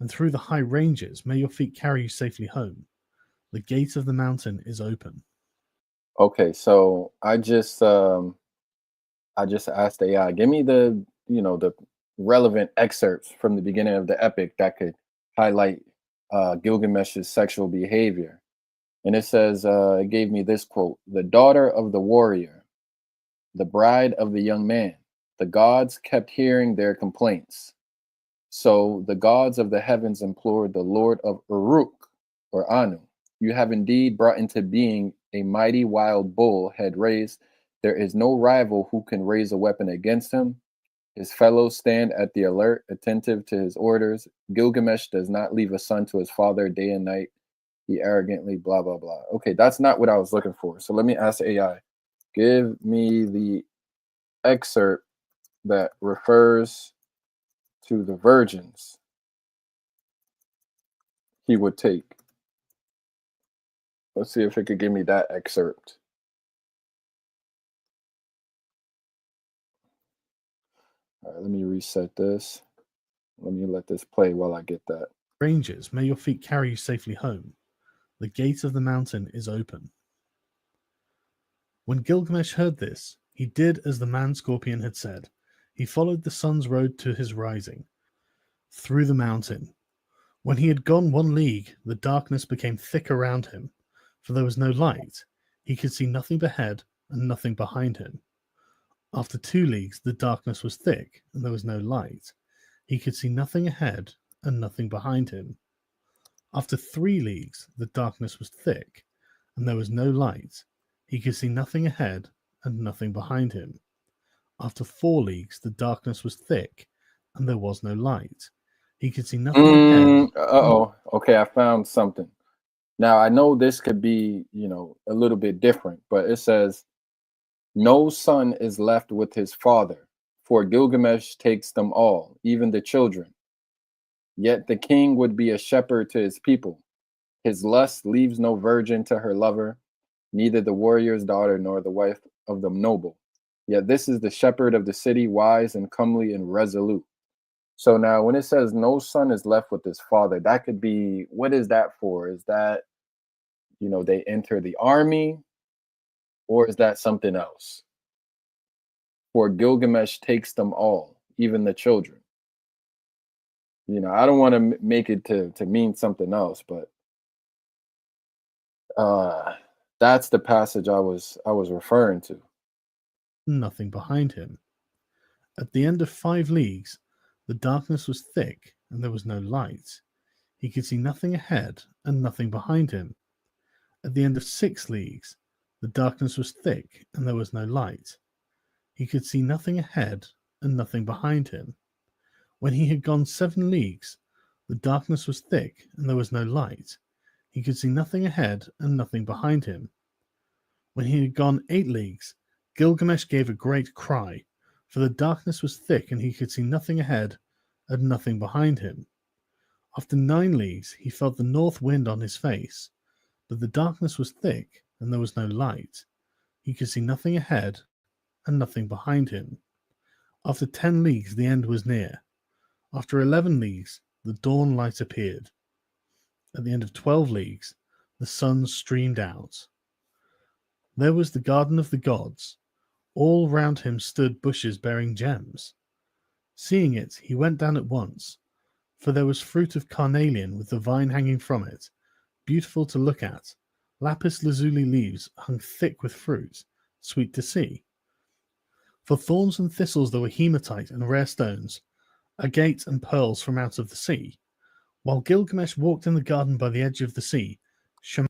and through the high ranges may your feet carry you safely home. The gate of the mountain is open. Okay, so I just I just asked AI, give me the, the relevant excerpts from the beginning of the epic that could highlight Gilgamesh's sexual behavior. And it says, it gave me this quote: "The daughter of the warrior, the bride of the young man, the gods kept hearing their complaints. So the gods of the heavens implored the Lord of Uruk, or Anu. You have indeed brought into being a mighty wild bull head raised. There is no rival who can raise a weapon against him. His fellows stand at the alert, attentive to his orders. Gilgamesh does not leave a son to his father day and night. He arrogantly blah, blah, blah." Okay, that's not what I was looking for. So let me ask AI, give me the excerpt that refers to the virgins he would take. Let's see if it could give me that excerpt. All right, let me reset this. Let me let this play while I get that. Strangers, may your feet carry you safely home. The gate of the mountain is open. When Gilgamesh heard this, he did as the man scorpion had said. He followed the sun's road to his rising, through the mountain. When he had gone 1 league, the darkness became thick around him, for there was no light. He could see nothing ahead and nothing behind him. After 2 leagues, the darkness was thick, and there was no light. He could see nothing ahead and nothing behind him. After 3 leagues, the darkness was thick, and there was no light. He could see nothing ahead and nothing behind him. After 4 leagues, the darkness was thick, and there was no light. He could see nothing ahead. Okay, I found something. Now I know this could be, a little bit different, but it says, "No son is left with his father, for Gilgamesh takes them all, even the children. Yet the king would be a shepherd to his people. His lust leaves no virgin to her lover, neither the warrior's daughter nor the wife of the noble. Yet this is the shepherd of the city, wise and comely and resolute." So now when it says no son is left with his father, that could be, what is that for? Is that, they enter the army, or is that something else? For Gilgamesh takes them all, even the children. I don't want to make it to mean something else, but that's the passage I was referring to. Nothing behind him. At the end of 5 leagues, the darkness was thick, and there was no light. He could see nothing ahead and nothing behind him. At the end of 6 leagues, the darkness was thick, and there was no light. He could see nothing ahead and nothing behind him. When he had gone 7 leagues, the darkness was thick, and there was no light. He could see nothing ahead and nothing behind him. When he had gone 8 leagues, Gilgamesh gave a great cry, for the darkness was thick, and he could see nothing ahead and nothing behind him. After 9 leagues, he felt the north wind on his face, but the darkness was thick, and there was no light. He could see nothing ahead and nothing behind him. After 10 leagues, the end was near. After 11 leagues, the dawn light appeared. At the end of 12 leagues, the sun streamed out. There was the garden of the gods. All round him stood bushes bearing gems. Seeing it, he went down at once, for there was fruit of carnelian with the vine hanging from it, beautiful to look at. Lapis lazuli leaves hung thick with fruit, sweet to see. For thorns and thistles there were hematite and rare stones, agate and pearls from out of the sea. While Gilgamesh walked in the garden by the edge of the sea,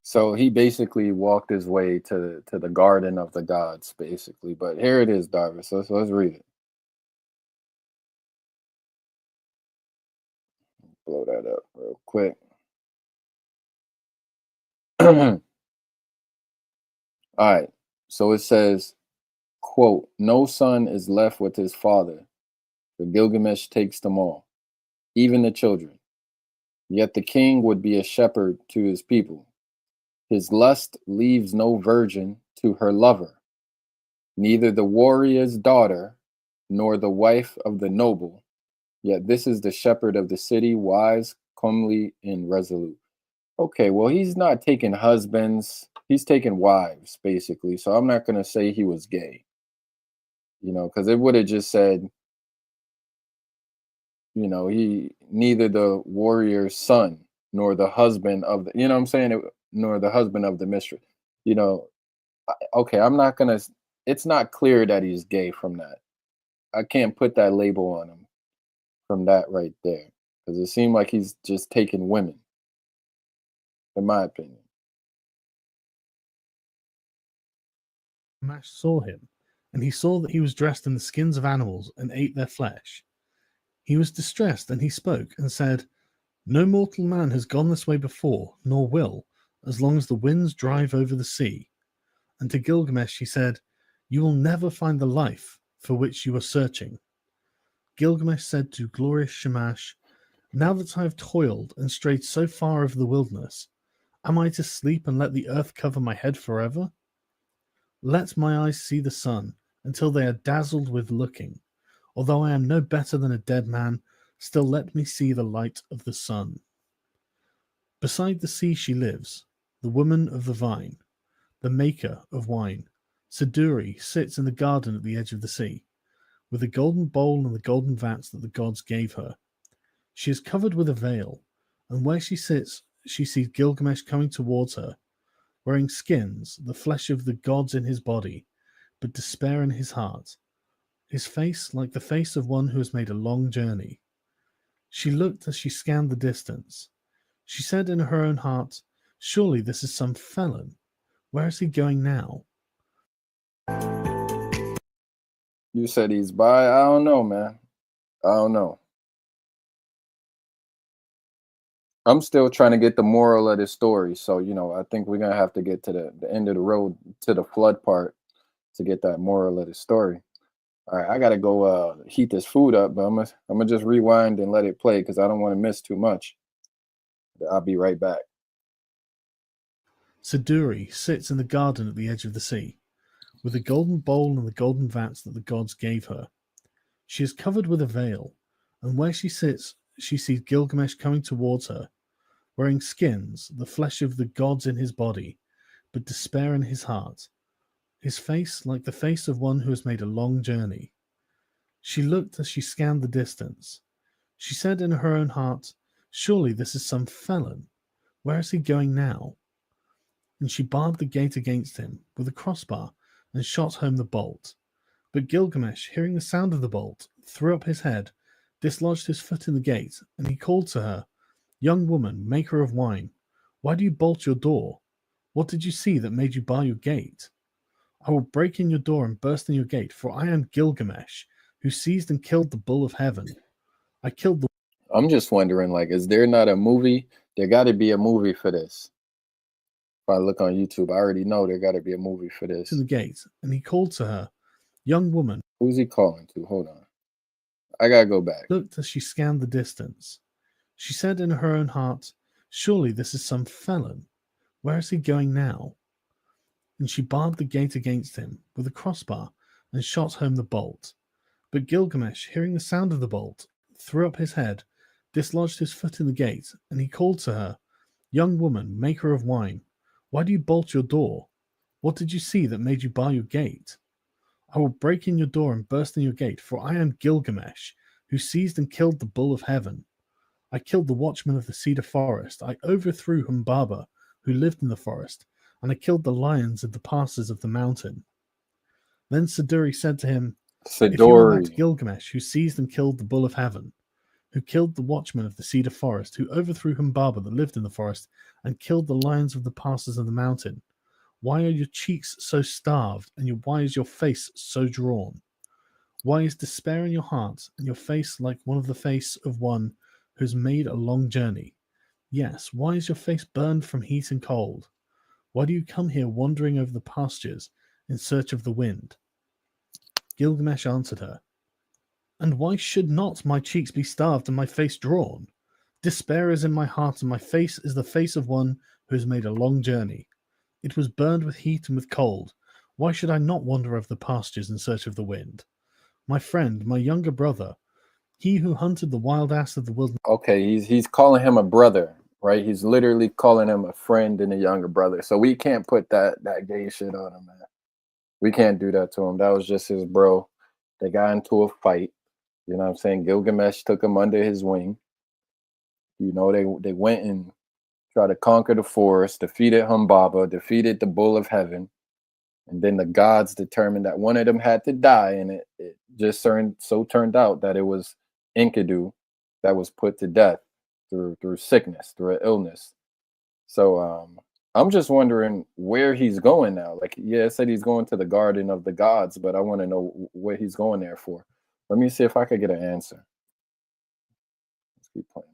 So he basically walked his way to the garden of the gods, basically. But here it is, Darvis. Let's read it. Blow that up real quick. All right. So it says, quote, "No son is left with his father, for Gilgamesh takes them all, even the children. Yet the king would be a shepherd to his people. His lust leaves no virgin to her lover, neither the warrior's daughter nor the wife of the noble. Yet this is the shepherd of the city, wise, comely, and resolute." Okay, well, he's not taking husbands. He's taking wives, basically. So I'm not going to say he was gay. because it would have just said, he neither the warrior's son nor the husband of the, what I'm saying, nor the husband of the mistress. You know, okay, I'm not gonna. It's not clear that he's gay from that. I can't put that label on him from that right there because it seemed like he's just taking women, in my opinion. Gilgamesh saw him, and he saw that he was dressed in the skins of animals and ate their flesh. He was distressed, and he spoke and said, "No mortal man has gone this way before, nor will, as long as the winds drive over the sea." And to Gilgamesh he said, "You will never find the life for which you are searching." Gilgamesh said to glorious Shamash, "Now that I have toiled and strayed so far over the wilderness, am I to sleep and let the earth cover my head forever? Let my eyes see the sun until they are dazzled with looking. Although I am no better than a dead man, still let me see the light of the sun." Beside the sea she lives, the woman of the vine, the maker of wine. Siduri sits in the garden at the edge of the sea, with the golden bowl and the golden vats that the gods gave her. She is covered with a veil, and where she sits, she sees Gilgamesh coming towards her, wearing skins, the flesh of the gods in his body, but despair in his heart, his face like the face of one who has made a long journey. She looked as she scanned the distance. She said in her own heart, "Surely this is some felon. Where is he going now?" You said he's bi. I don't know, man. I don't know. I'm still trying to get the moral of this story. So, I think we're gonna have to get to the end of the road to the flood part to get that moral of the story. All right, I gotta go heat this food up, but I'm gonna just rewind and let it play because I don't want to miss too much. I'll be right back. Siduri sits in the garden at the edge of the sea, with the golden bowl and the golden vats that the gods gave her. She is covered with a veil, and where she sits, she sees Gilgamesh coming towards her, wearing skins, the flesh of the gods in his body, but despair in his heart, his face like the face of one who has made a long journey. She looked as she scanned the distance. She said in her own heart, "Surely this is some felon. Where is he going now?" And she barred the gate against him with a crossbar and shot home the bolt. But Gilgamesh, hearing the sound of the bolt, threw up his head, dislodged his foot in the gate, and he called to her, "Young woman, maker of wine, why do you bolt your door? What did you see that made you bar your gate? I will break in your door and burst in your gate, for I am Gilgamesh, who seized and killed the bull of heaven. I killed the I'm just wondering, like, is there not a movie? There got to be a movie for this. If I look on YouTube, I already know there got to be a movie for this. in the gate, and he called to her, "Young woman." Who's he calling to? Hold on. I gotta go back. Looked as she scanned the distance. She said in her own heart, "Surely this is some felon. Where is he going now?" And she barred the gate against him with a crossbar and shot home the bolt. But Gilgamesh, hearing the sound of the bolt, threw up his head, dislodged his foot in the gate, and he called to her, "Young woman, maker of wine, why do you bolt your door? What did you see that made you bar your gate? I will break in your door and burst in your gate, for I am Gilgamesh, who seized and killed the bull of heaven. I killed the watchman of the cedar forest. I overthrew Humbaba, who lived in the forest, and I killed the lions of the passes of the mountain." Then Siduri said to him, "If you are that Sidori. Gilgamesh, who seized and killed the bull of heaven, who killed the watchman of the cedar forest, who overthrew Humbaba that lived in the forest, and killed the lions of the passes of the mountain, why are your cheeks so starved, and why is your face so drawn? Why is despair in your heart, and your face like one of the face of one who has made a long journey? Yes, why is your face burned from heat and cold? Why do you come here wandering over the pastures in search of the wind?" Gilgamesh answered her, "And why should not my cheeks be starved and my face drawn? Despair is in my heart, and my face is the face of one who has made a long journey. It was burned with heat and with cold. Why should I not wander over the pastures in search of the wind? My friend, my younger brother, he who hunted the wild ass of the wilderness." Okay, he's calling him a brother, right? He's literally calling him a friend and a younger brother. So we can't put that gay shit on him, man. We can't do that to him. That was just his bro. They got into a fight. You know what I'm saying? Gilgamesh took him under his wing. You know, they went and tried to conquer the forest, defeated Humbaba, defeated the Bull of Heaven. And then the gods determined that one of them had to die, and it just turned out that it was Enkidu that was put to death through sickness, through an illness. So I'm just wondering where he's going now. Like, yeah, it said he's going to the Garden of the Gods, but I want to know what he's going there for. Let me see if I could get an answer. Let's keep playing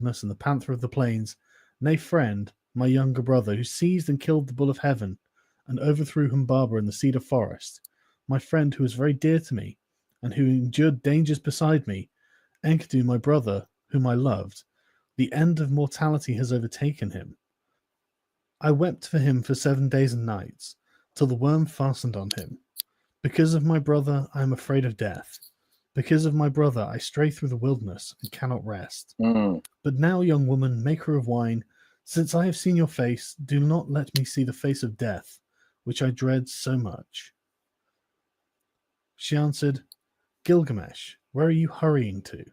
this. And the Panther of the Plains, nay friend, my younger brother, who seized and killed the Bull of Heaven, and overthrew Humbaba in the cedar forest, my friend who was very dear to me, and who endured dangers beside me, Enkidu, my brother, whom I loved, the end of mortality has overtaken him. I wept for him for 7 days and nights, till the worm fastened on him. Because of my brother, I am afraid of death. Because of my brother, I stray through the wilderness and cannot rest. But now, young woman, maker of wine, since I have seen your face, do not let me see the face of death, which I dread so much. She answered, Gilgamesh, where are you hurrying to?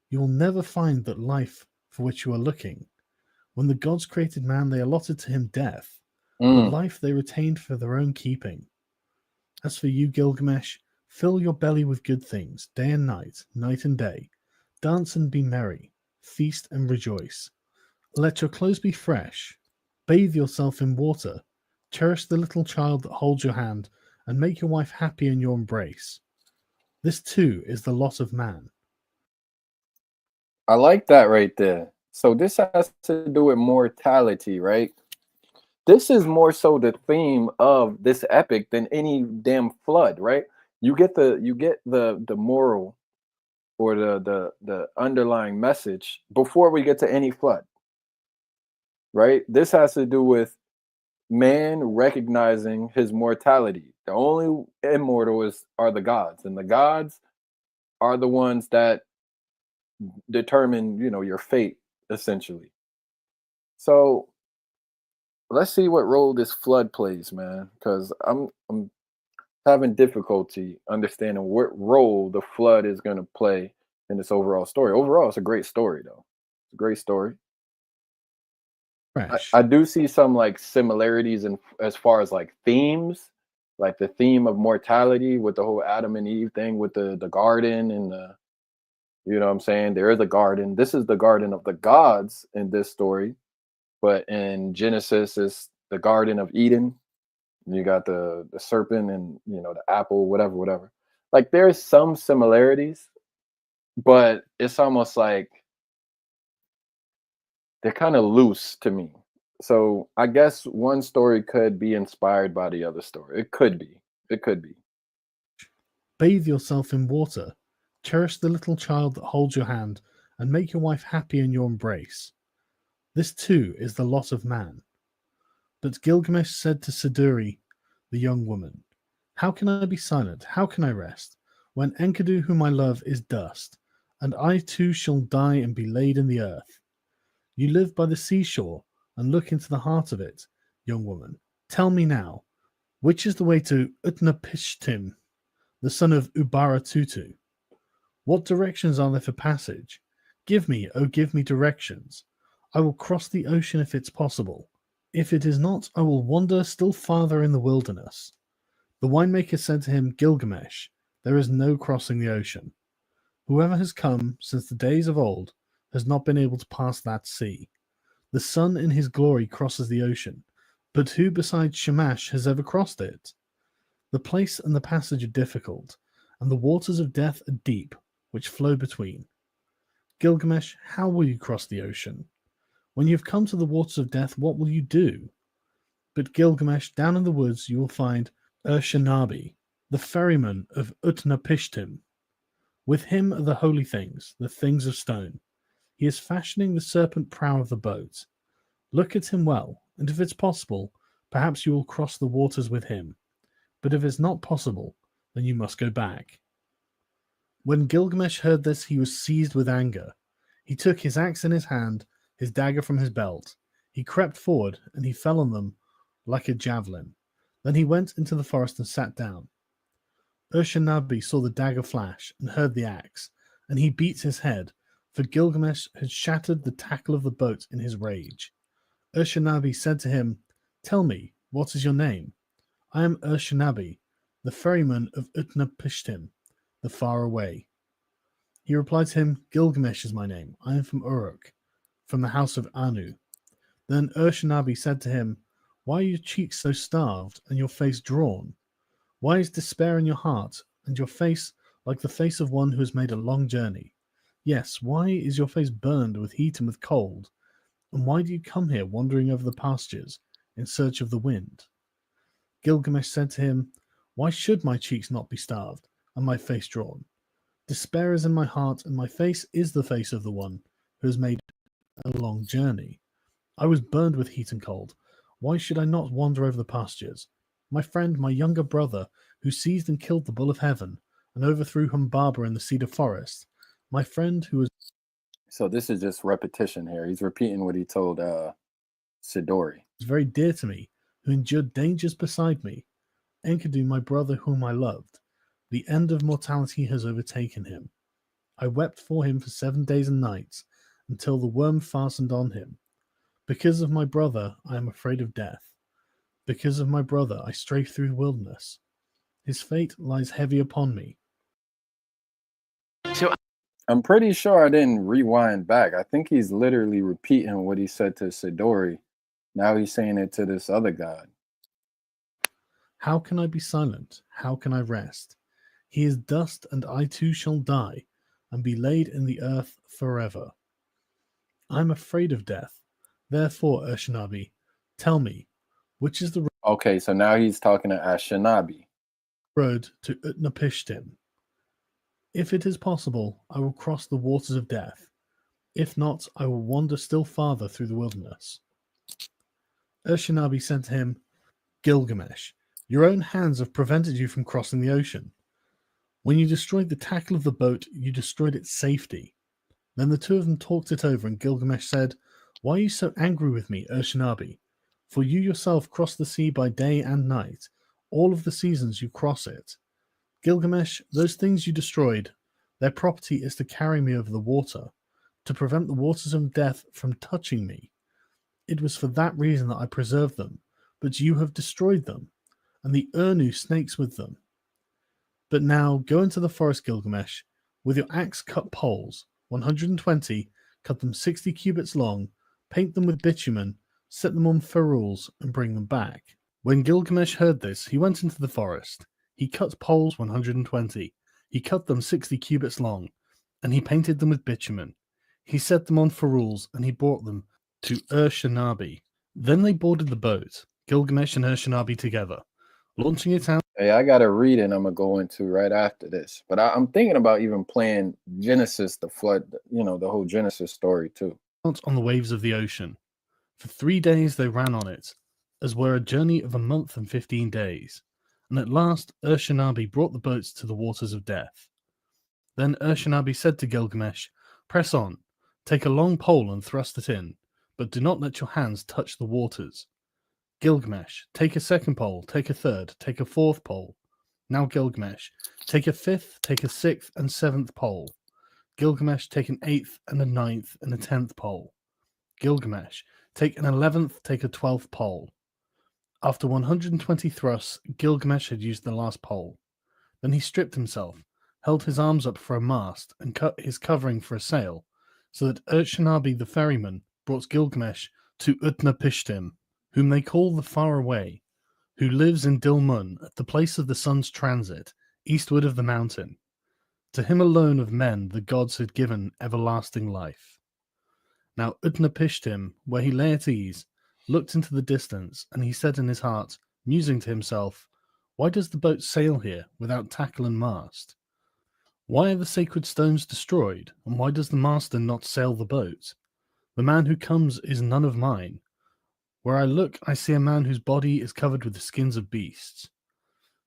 You will never find that life for which you are looking. When the gods created man, they allotted to him death, but life they retained for their own keeping. As for you, Gilgamesh, fill your belly with good things, day and night and day. Dance and be merry, feast and rejoice. Let your clothes be fresh. Bathe yourself in water. Cherish the little child that holds your hand, and make your wife happy in your embrace. This too is the lot of man. I like that right there. So this has to do with mortality, right? This is more so the theme of this epic than any damn flood, right? You get the moral or the underlying message before we get to any flood, right? This has to do with man recognizing his mortality. The only immortal are the gods, and the gods are the ones that determine, your fate, essentially. So let's see what role this flood plays, man, because I'm having difficulty understanding what role the flood is going to play in this overall story. Overall, it's a great story, though. It's a great story. Fresh. I do see some like similarities in as far as like themes, like the theme of mortality with the whole Adam and Eve thing with the garden and the, you know what I'm saying? There is a garden. This is the garden of the gods in this story, but in Genesis it's the Garden of Eden. You got the serpent and the apple, whatever. Like there's some similarities, but it's almost like they're kind of loose to me. So I guess one story could be inspired by the other story. It could be. It could be. Bathe yourself in water. Cherish the little child that holds your hand, and make your wife happy in your embrace. This too is the lot of man. But Gilgamesh said to Siduri, the young woman, how can I be silent? How can I rest? When Enkidu, whom I love, is dust, and I too shall die and be laid in the earth. You live by the seashore and look into the heart of it, young woman. Tell me now, which is the way to Utnapishtim, the son of Ubaratutu? What directions are there for passage? Give me directions. I will cross the ocean if it's possible. If it is not, I will wander still farther in the wilderness. The winemaker said to him, Gilgamesh, there is no crossing the ocean. Whoever has come since the days of old has not been able to pass that sea. The sun in his glory crosses the ocean, but who besides Shamash has ever crossed it? The place and the passage are difficult, and the waters of death are deep, which flow between. Gilgamesh, how will you cross the ocean? When you have come to the waters of death, what will you do? But Gilgamesh, down in the woods you will find Urshanabi, the ferryman of Utnapishtim. With him are the holy things, the things of stone. He is fashioning the serpent prow of the boat. Look at him well, and if it's possible, perhaps you will cross the waters with him. But if it's not possible, then you must go back. When Gilgamesh heard this, he was seized with anger. He took his axe in his hand, his dagger from his belt. He crept forward, and he fell on them like a javelin. Then he went into the forest and sat down. Urshanabi saw the dagger flash and heard the axe, and he beat his head, for Gilgamesh had shattered the tackle of the boat in his rage. Urshanabi said to him, "Tell me, what is your name?" "I am Urshanabi, the ferryman of Utnapishtim, the far away." He replied to him, "Gilgamesh is my name. I am from Uruk, from the house of Anu." Then Urshanabi said to him, "Why are your cheeks so starved and your face drawn? Why is despair in your heart and your face like the face of one who has made a long journey? Yes, why is your face burned with heat and with cold? And why do you come here wandering over the pastures in search of the wind?" Gilgamesh said to him, "Why should my cheeks not be starved and my face drawn? Despair is in my heart, and my face is the face of the one who has made a long journey. I was burned with heat and cold. Why should I not wander over the pastures? My friend, my younger brother, who seized and killed the bull of heaven and overthrew Humbaba in the cedar forest, my friend who was So this is just repetition here. He's repeating what he told Sidori. very dear to me, who endured dangers beside me, Enkidu, my brother whom I loved, the end of mortality has overtaken him. I wept for him for 7 days and nights, until the worm fastened on him. Because of my brother, I am afraid of death. Because of my brother, I stray through the wilderness. His fate lies heavy upon me. So I'm pretty sure I didn't rewind back. I think he's literally repeating what he said to Sidori. Now he's saying it to this other god. How can I be silent? How can I rest? He is dust, and I too shall die, and be laid in the earth forever. I am afraid of death. Therefore, Urshanabi, tell me, which is the Okay, so now he's talking to Ashinabi. road to Utnapishtim? If it is possible, I will cross the waters of death. If not, I will wander still farther through the wilderness. Urshanabi said to him, "Gilgamesh, your own hands have prevented you from crossing the ocean. When you destroyed the tackle of the boat, you destroyed its safety." Then the two of them talked it over, and Gilgamesh said, "Why are you so angry with me, Urshanabi? For you yourself cross the sea by day and night. All of the seasons you cross it. Gilgamesh, those things you destroyed, their property is to carry me over the water, to prevent the waters of death from touching me. It was for that reason that I preserved them, but you have destroyed them, and the Urnu snakes with them. But now go into the forest, Gilgamesh. With your axe cut poles, 120, cut them 60 cubits long, paint them with bitumen, set them on ferules, and bring them back." When Gilgamesh heard this, he went into the forest. He cut poles 120. He cut them 60 cubits long, and he painted them with bitumen. He set them on ferules, and he brought them to Urshanabi. Then they boarded the boat, Gilgamesh and Urshanabi together, launching it out Hey, I got a reading I'm gonna go into right after this, but I'm thinking about even playing Genesis, the flood, the whole Genesis story too. on the waves of the ocean. For 3 days they ran on it, as were a journey of a month and 15 days. And at last Urshanabi brought the boats to the waters of death. Then Urshanabi said to Gilgamesh, "Press on, take a long pole and thrust it in, but do not let your hands touch the waters. Gilgamesh, take a second pole, take a third, take a fourth pole. Now Gilgamesh, take a fifth, take a sixth and seventh pole. Gilgamesh, take an eighth and a ninth and a 10th pole. Gilgamesh, take an 11th, take a 12th pole." After 120 thrusts, Gilgamesh had used the last pole. Then he stripped himself, held his arms up for a mast, and cut his covering for a sail, so that Urshanabi the ferryman brought Gilgamesh to Utnapishtim, whom they call the Far Away, who lives in Dilmun at the place of the sun's transit, eastward of the mountain. To him alone of men the gods had given everlasting life. Now Utnapishtim, where he lay at ease, looked into the distance, and he said in his heart, musing to himself, "Why does the boat sail here without tackle and mast? Why are the sacred stones destroyed, and why does the master not sail the boat? The man who comes is none of mine. Where I look, I see a man whose body is covered with the skins of beasts.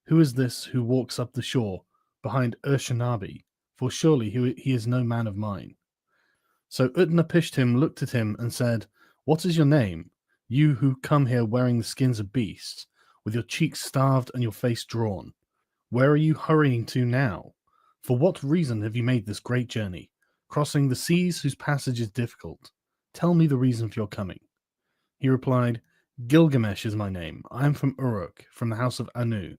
Who is this who walks up the shore behind Urshanabi? For surely he is no man of mine." So Utnapishtim looked at him and said, "What is your name, you who come here wearing the skins of beasts, with your cheeks starved and your face drawn? Where are you hurrying to now? For what reason have you made this great journey, crossing the seas whose passage is difficult? Tell me the reason for your coming. He replied, Gilgamesh is my name. I am from Uruk, from the house of Anu.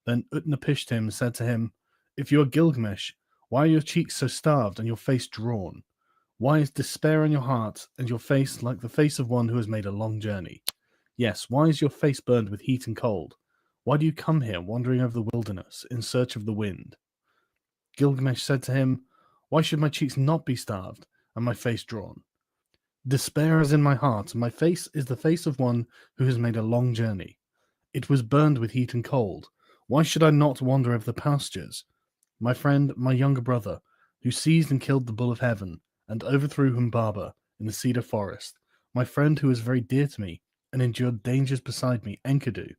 Then Utnapishtim said to him, If you are Gilgamesh, why are your cheeks so starved and your face drawn? Why is despair in your heart and your face like the face of one who has made a long journey? Yes, why is your face burned with heat and cold? Why do you come here wandering over the wilderness in search of the wind? Gilgamesh said to him, Why should my cheeks not be starved and my face drawn? Despair is in my heart, and my face is the face of one who has made a long journey. It was burned with heat and cold. Why should I not wander over the pastures? My friend, my younger brother, who seized and killed the bull of heaven, and overthrew Humbaba in the cedar forest, my friend who was very dear to me, and endured dangers beside me, Enkidu,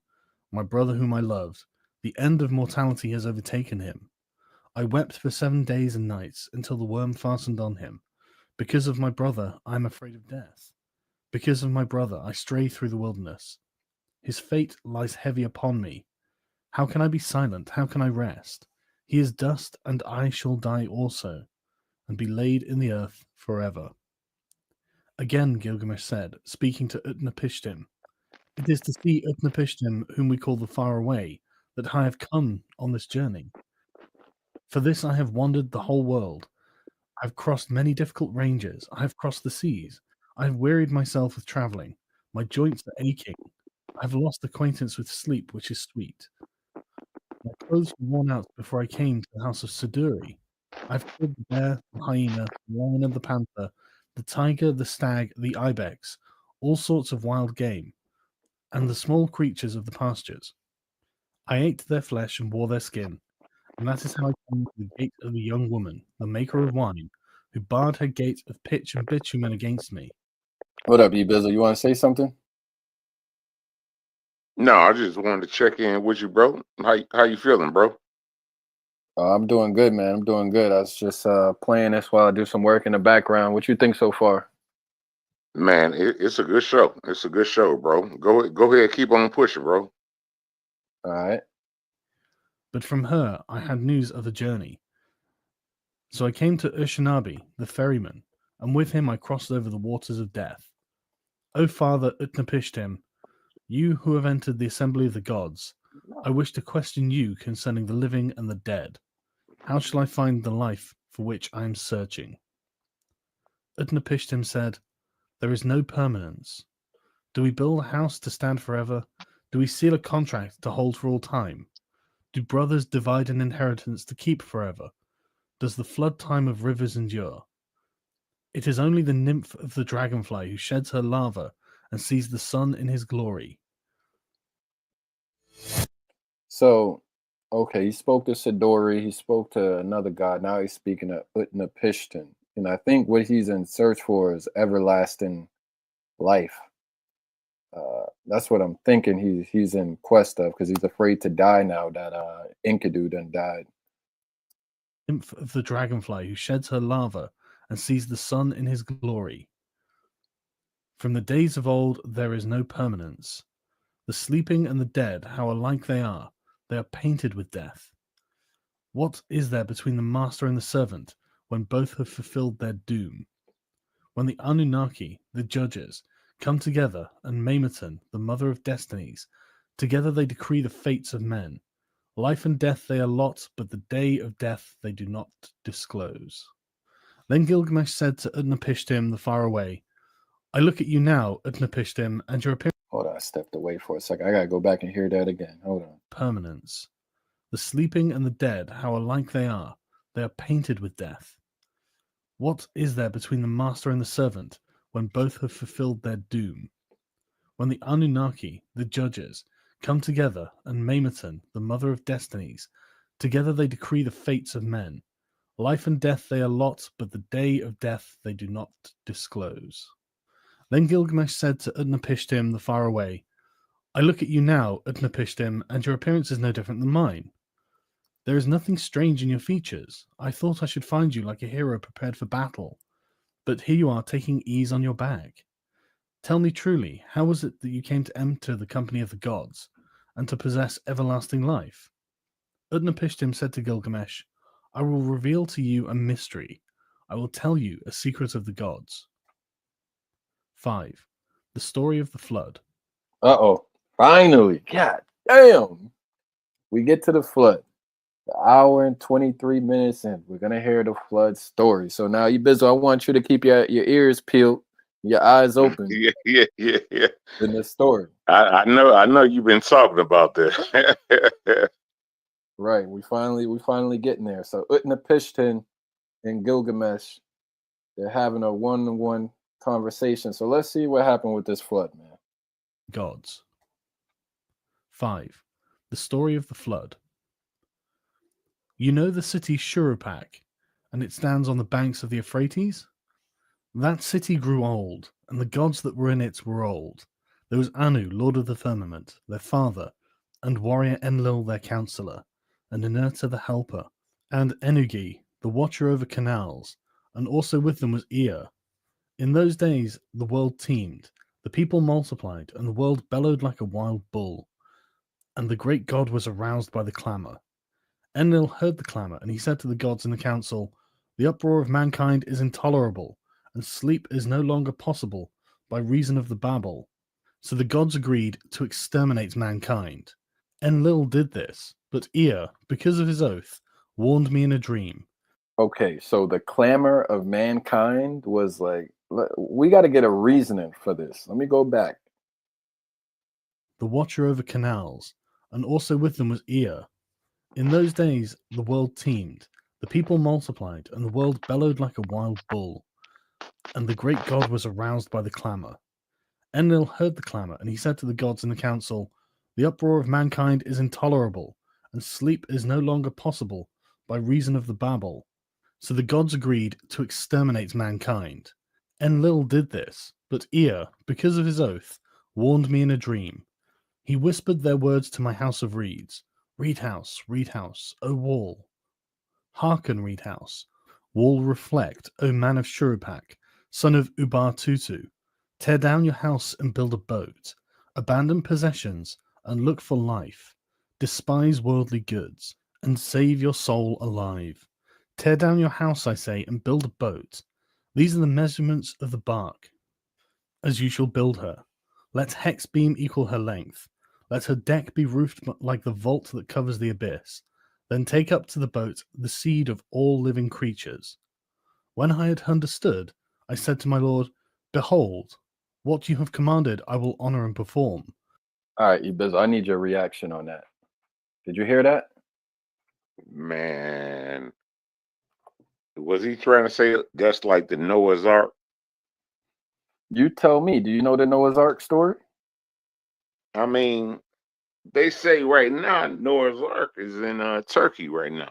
my brother whom I loved, the end of mortality has overtaken him. I wept for 7 days and nights until the worm fastened on him. Because of my brother, I am afraid of death. Because of my brother, I stray through the wilderness. His fate lies heavy upon me. How can I be silent? How can I rest? He is dust, and I shall die also, and be laid in the earth forever. Again Gilgamesh said, speaking to Utnapishtim, It is to see Utnapishtim, whom we call the Far Away, that I have come on this journey. For this I have wandered the whole world. I have crossed many difficult ranges. I have crossed the seas. I have wearied myself with traveling. My joints are aching. I have lost acquaintance with sleep, which is sweet. My clothes were worn out before I came to the house of Siduri. I've killed the bear, the hyena, the lion and the panther, the tiger, the stag, the ibex, all sorts of wild game, and the small creatures of the pastures. I ate their flesh and wore their skin, and that is how I came to the gate of the young woman, the maker of wine, who barred her gate of pitch and bitumen against me. What up, Bizzle? You want to say something? No, I just wanted to check in with you, bro. How you feeling, bro? I'm doing good, man. I'm doing good. I was just playing this while I do some work in the background. What you think so far? Man, it's a good show. It's a good show, bro. Go ahead, keep on pushing, bro. All right. But from her I had news of the journey. So I came to Ushinabi, the ferryman, and with him I crossed over the waters of death. O Father Utnapishtim, you who have entered the assembly of the gods, I wish to question you concerning the living and the dead. How shall I find the life for which I am searching? Utnapishtim said, There is no permanence. Do we build a house to stand forever? Do we seal a contract to hold for all time? Do brothers divide an inheritance to keep forever? Does the flood time of rivers endure? It is only the nymph of the dragonfly who sheds her larva and sees the sun in his glory. So, okay, he spoke to Sidori. He spoke to another god. Now he's speaking to Utnapishtim. And I think what he's in search for is everlasting life. That's what I'm thinking he's in quest of because he's afraid to die now that Enkidu done died. Nymph of the dragonfly who sheds her larva and sees the sun in his glory. From the days of old there is no permanence. The sleeping and the dead, how alike they are painted with death. What is there between the master and the servant when both have fulfilled their doom? When the Anunnaki, the judges, come together, and Mamerton, the mother of destinies, together they decree the fates of men. Life and death they allot, but the day of death they do not disclose. Then Gilgamesh said to Utnapishtim the far away, I look at you now, Utnapishtim, and your appearance Hold on, I stepped away for a second. I gotta go back and hear that again. Hold on. permanence. The sleeping and the dead, how alike they are painted with death. What is there between the master and the servant when both have fulfilled their doom? When the Anunnaki, the judges, come together, and Mamerton, the mother of destinies, together they decree the fates of men. Life and death they allot, but the day of death they do not disclose. Then Gilgamesh said to Utnapishtim the far away, I look at you now, Utnapishtim, and your appearance is no different than mine. There is nothing strange in your features. I thought I should find you like a hero prepared for battle, but here you are taking ease on your back. Tell me truly, how was it that you came to enter the company of the gods, and to possess everlasting life? Utnapishtim said to Gilgamesh, I will reveal to you a mystery. I will tell you a secret of the gods. 5. The story of the flood. Uh-oh. Finally. God damn. We get to the flood. The hour and 23 minutes in. We're gonna hear the flood story. So now, Ibizu, I want you to keep your ears peeled, your eyes open Yeah. in this story. I know you've been talking about this. Right. We finally getting there. So Utnapishtim and Gilgamesh, they're having a one-on-one conversation. So let's see what happened with this flood, man. Gods. 5. The story of the flood. You know the city Shurupak, and it stands on the banks of the Euphrates? That city grew old, and the gods that were in it were old. There was Anu, lord of the firmament, their father, and warrior Enlil, their counselor, and Ninurta, the helper, and Enugi, the watcher over canals, and also with them was Ea. In those days the world teemed, the people multiplied, and the world bellowed like a wild bull. And the great god was aroused by the clamour. Enlil heard the clamour, and he said to the gods in the council, The uproar of mankind is intolerable, and sleep is no longer possible by reason of the babel. So the gods agreed to exterminate mankind. Enlil did this, but Ea, because of his oath, warned me in a dream. Okay, so the clamor of mankind was like, we got to get a reasoning for this. Let me go back. The watcher over canals, and also with them was Ea. In those days the world teemed, the people multiplied, and the world bellowed like a wild bull. And the great god was aroused by the clamour. Enlil heard the clamour, and he said to the gods in the council, The uproar of mankind is intolerable, and sleep is no longer possible by reason of the babel. So the gods agreed to exterminate mankind. Enlil did this, but Ea, because of his oath, warned me in a dream. He whispered their words to my house of reeds. Reed house, O wall. Hearken, reed house. Wall reflect, O man of Shurupak, son of Ubar-Tutu. Tear down your house and build a boat. Abandon possessions and look for life. Despise worldly goods and save your soul alive. Tear down your house, I say, and build a boat. These are the measurements of the bark, as you shall build her. Let hex beam equal her length. Let her deck be roofed like the vault that covers the abyss. Then take up to the boat the seed of all living creatures. When I had understood, I said to my lord, Behold, what you have commanded I will honor and perform. All right, Ibizu, I need your reaction on that. Did you hear that? Man, was he trying to say that's like the Noah's Ark? You tell me. Do you know the Noah's Ark story? I mean, they say right now Noah's Ark is in Turkey right now.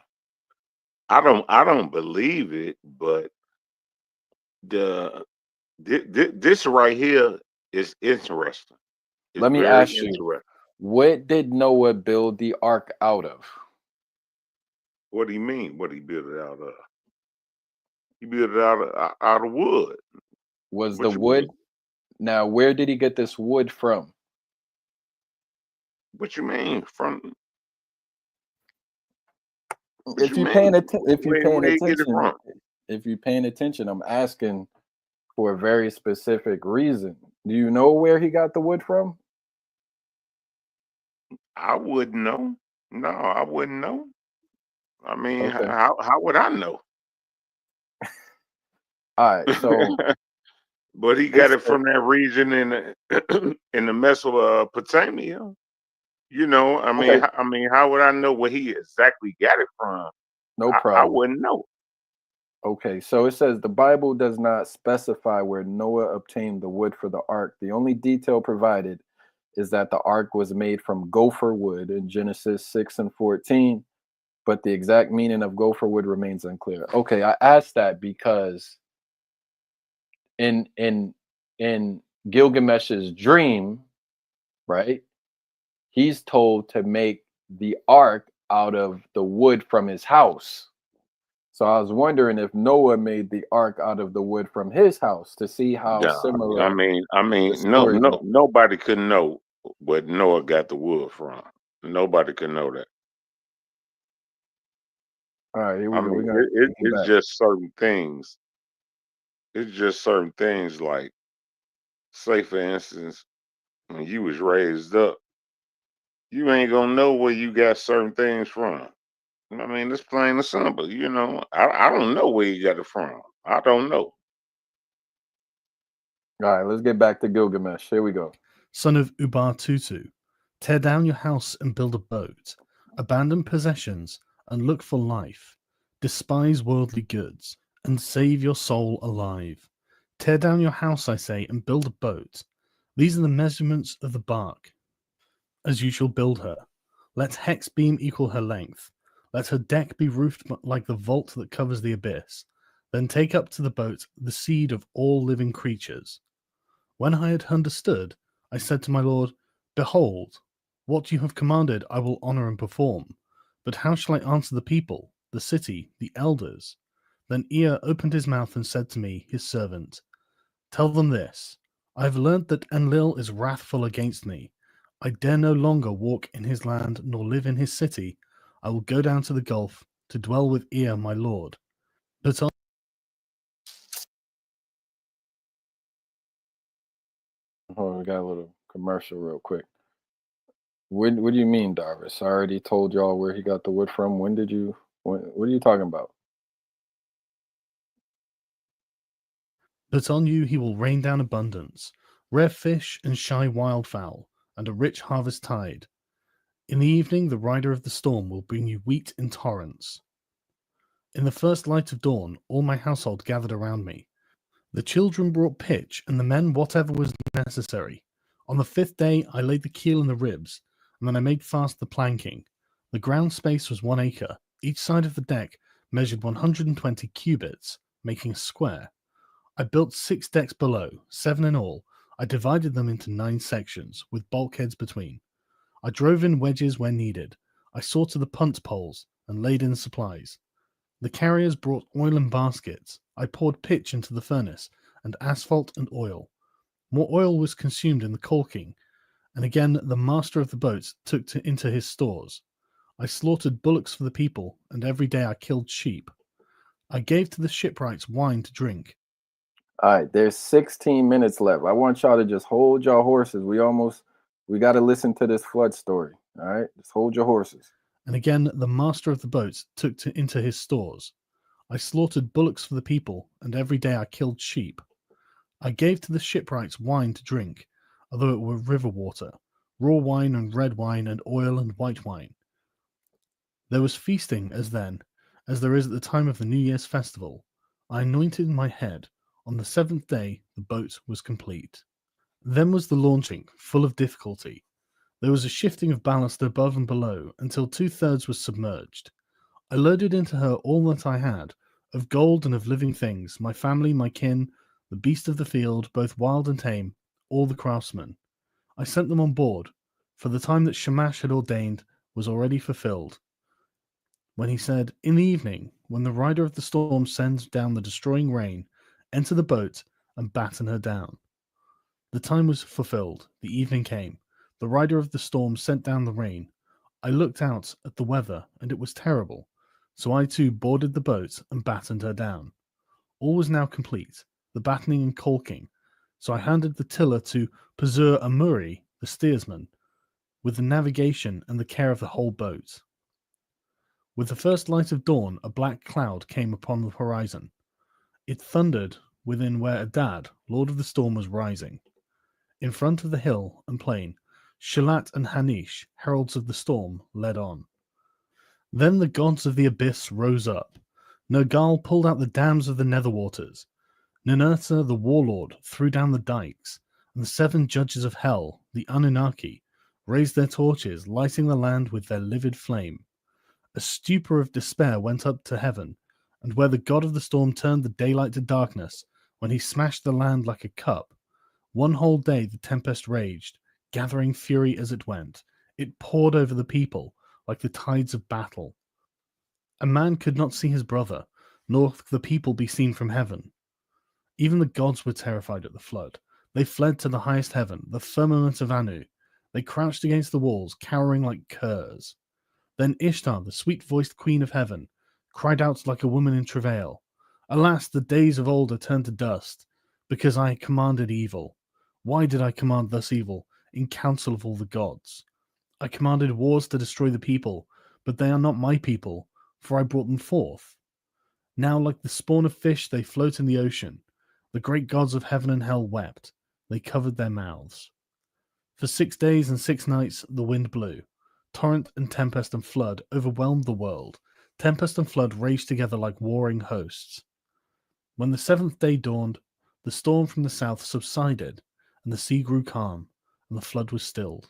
I don't believe it, but the this right here is interesting. It's Let me very ask you, interesting. what did Noah build the ark out of? What do you mean? What he built it out of? He built it out of wood. Was the What you mean? wood? Now, where did he get this wood from? What you mean? From what If you you paying mean? if you paying Where you get it attention, from? if you paying attention, I'm asking for a very specific reason. Do you know where he got the wood from? I wouldn't know. No, I wouldn't know. I mean, Okay. how would I know? All right. So But he got this it from that region in the in the Mesopotamia. You know, okay, I mean, how would I know where he exactly got it from? no I problem. wouldn't know. Okay, so it says the Bible does not specify where Noah obtained the wood for the ark. The only detail provided is that the ark was made from gopher wood in Genesis 6 and 14, but the exact meaning of gopher wood remains unclear. Okay, I asked that because in in in Gilgamesh's dream, right? He's told to make the ark out of the wood from his house. So I was wondering if Noah made the ark out of the wood from his house to see how Yeah, similar I the mean, stories are. nobody could know where Noah got the wood from. Nobody could know that. All right, here we I go. mean, We're gonna come it's back. just certain things. It's just certain things like, say for instance, when you was raised up, you ain't gonna know where you got certain things from. I mean, it's plain and simple. I don't know where you got it from. I don't know. All right, let's get back to Gilgamesh. Here we go. Son of Ubar-Tutu, tear down your house and build a boat. Abandon possessions and look for life. Despise worldly goods and save your soul alive. Tear down your house, I say, and build a boat. These are the measurements of the bark, as you shall build her. Let hex beam equal her length. Let her deck be roofed like the vault that covers the abyss. Then take up to the boat the seed of all living creatures. When I had understood, I said to my lord, Behold, what you have commanded I will honor and perform. But how shall I answer the people, the city, the elders? Then Ea opened his mouth and said to me, his servant, Tell them this. I have learnt that Enlil is wrathful against me. I dare no longer walk in his land nor live in his city. I will go down to the gulf to dwell with Ea my lord. But Hold on, we got a little commercial real quick. What do you mean, Darvis? I already told y'all where he got the wood from. When did you? What are you talking about? But on you he will rain down abundance, rare fish and shy wildfowl, and a rich harvest tide. In the evening the rider of the storm will bring you wheat in torrents. In the first light of dawn all my household gathered around me. The children brought pitch, and the men whatever was necessary. On the 5th day I laid the keel and the ribs, and then I made fast the planking. The ground space was 1 acre. Each side of the deck measured 120 cubits, making a square. I built 6 decks below, 7 in all. I divided them into 9 sections, with bulkheads between. I drove in wedges where needed. I saw to the punt poles and laid in supplies. The carriers brought oil in baskets. I poured pitch into the furnace, and asphalt and oil. More oil was consumed in the caulking, and again the master of the boats took into his stores. I slaughtered bullocks for the people, and every day I killed sheep. I gave to the shipwrights wine to drink. All right, there's 16 minutes left. I want y'all to just hold your horses. We got to listen to this flood story. All right, just hold your horses. And again the master of the boats took into his stores. I slaughtered bullocks for the people, and every day I killed sheep. I gave to the shipwrights wine to drink, although it were river water, raw wine and red wine and oil and white wine. There was feasting as then, as there is at the time of the New Year's festival. I anointed my head. On the 7th day the boat was complete. Then was the launching, full of difficulty. There was a shifting of ballast above and below, until 2/3 was submerged. I loaded into her all that I had, of gold and of living things, my family, my kin, the beast of the field, both wild and tame, all the craftsmen. I sent them on board, for the time that Shamash had ordained was already fulfilled, when he said, In the evening, when the rider of the storm sends down the destroying rain, enter the boat and batten her down. The time was fulfilled, the evening came, the rider of the storm sent down the rain. I looked out at the weather, and it was terrible. So I too boarded the boat and battened her down. All was now complete, the battening and caulking. So I handed the tiller to Pazur Amuri, the steersman, with the navigation and the care of the whole boat. With the first light of dawn, a black cloud came upon the horizon. It thundered within where Adad, lord of the storm, was rising. In front of the hill and plain, Shalat and Hanish, heralds of the storm, led on. Then the gods of the abyss rose up. Nergal pulled out the dams of the nether waters. Ninurta, the warlord, threw down the dikes, and the 7 judges of hell, the Anunnaki, raised their torches, lighting the land with their livid flame. A stupor of despair went up to heaven, and where the god of the storm turned the daylight to darkness, when he smashed the land like a cup, 1 whole day the tempest raged, gathering fury as it went. It poured over the people like the tides of battle. A man could not see his brother, nor the people be seen from heaven. Even the gods were terrified at the flood. They fled to the highest heaven, the firmament of Anu. They crouched against the walls, cowering like curs. Then Ishtar, the sweet-voiced queen of heaven, cried out like a woman in travail. Alas, the days of old are turned to dust, because I commanded evil. Why did I command thus evil in council of all the gods? I commanded wars to destroy the people, but they are not my people, for I brought them forth. Now, like the spawn of fish, they float in the ocean. The great gods of heaven and hell wept. They covered their mouths. For 6 days and 6 nights the wind blew. Torrent and tempest and flood overwhelmed the world. Tempest and flood raged together like warring hosts. When the 7th day dawned, the storm from the south subsided, and the sea grew calm, and the flood was stilled.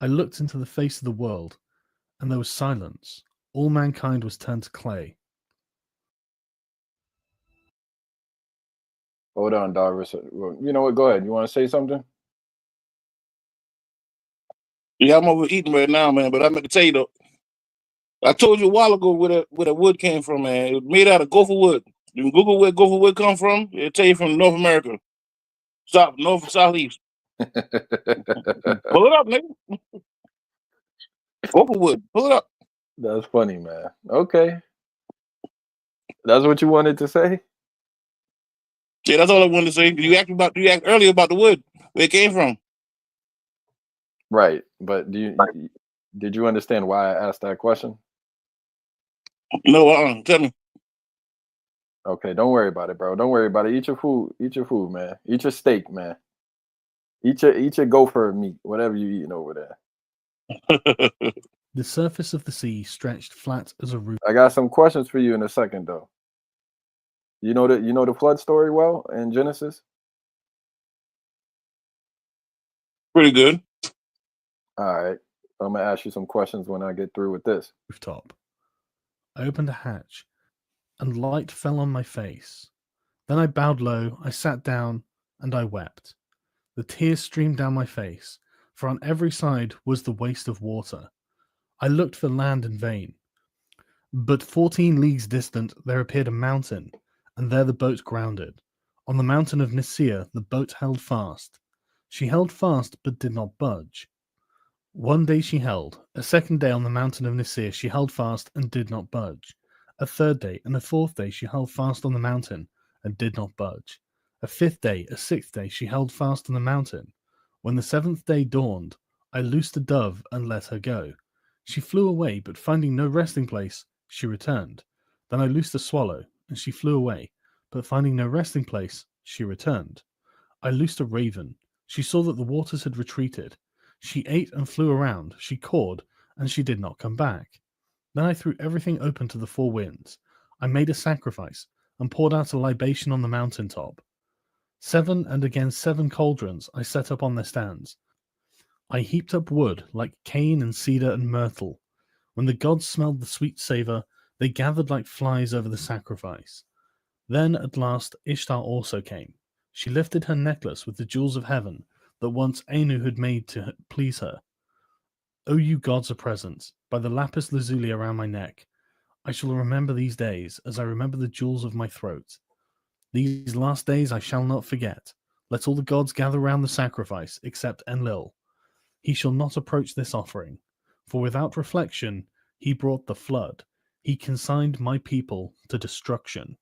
I looked into the face of the world, and there was silence. All mankind was turned to clay. Hold on, Darvis. Well, you know what? Go ahead. You want to say something? Yeah, I'm overeating right now, man. But I'm gonna tell you though, I told you a while ago where the wood came from, man. It was made out of gopher wood. You can Google where gopher wood come from. It'll tell you from North America, north and southeast. Pull it up, nigga. Gopher wood. Pull it up. That's funny, man. Okay. That's what you wanted to say? Yeah, that's all I wanted to say. You asked earlier about the wood, where it came from. Right. But did you understand why I asked that question? No, tell me. Okay, don't worry about it, bro. Don't worry about it. Eat your food. Eat your food, man. Eat your steak, man. Eat your gopher meat, whatever you eating over there. The surface of the sea stretched flat as a roof. I got some questions for you in a second, though. You know the flood story well in Genesis? Pretty good. All right. I'm gonna ask you some questions when I get through with this. Rooftop. I opened a hatch, and light fell on my face. Then I bowed low, I sat down, and I wept. The tears streamed down my face, for on every side was the waste of water. I looked for land in vain. But 14 leagues distant there appeared a mountain, and there the boat grounded. On the mountain of Nicaea the boat held fast. She held fast, but did not budge. One day she held, a second day on the mountain of Nicaea she held fast and did not budge. A third day and a fourth day she held fast on the mountain and did not budge. A fifth day, a sixth day she held fast on the mountain. When the 7th day dawned, I loosed a dove and let her go. She flew away, but finding no resting place, she returned. Then I loosed a swallow, and she flew away, but finding no resting place, she returned. I loosed a raven. She saw that the waters had retreated. She ate and flew around. She cawed, and she did not come back. Then I threw everything open to the 4 winds. I made a sacrifice, and poured out a libation on the mountain top. 7 and again 7 cauldrons I set up on their stands. I heaped up wood like cane and cedar and myrtle. When the gods smelled the sweet savour, they gathered like flies over the sacrifice. Then at last Ishtar also came. She lifted her necklace with the jewels of heaven that once Anu had made to please her. O you gods are present, by the lapis lazuli around my neck. I shall remember these days as I remember the jewels of my throat. These last days I shall not forget. Let all the gods gather round the sacrifice, except Enlil. He shall not approach this offering, for without reflection he brought the flood. He consigned my people to destruction.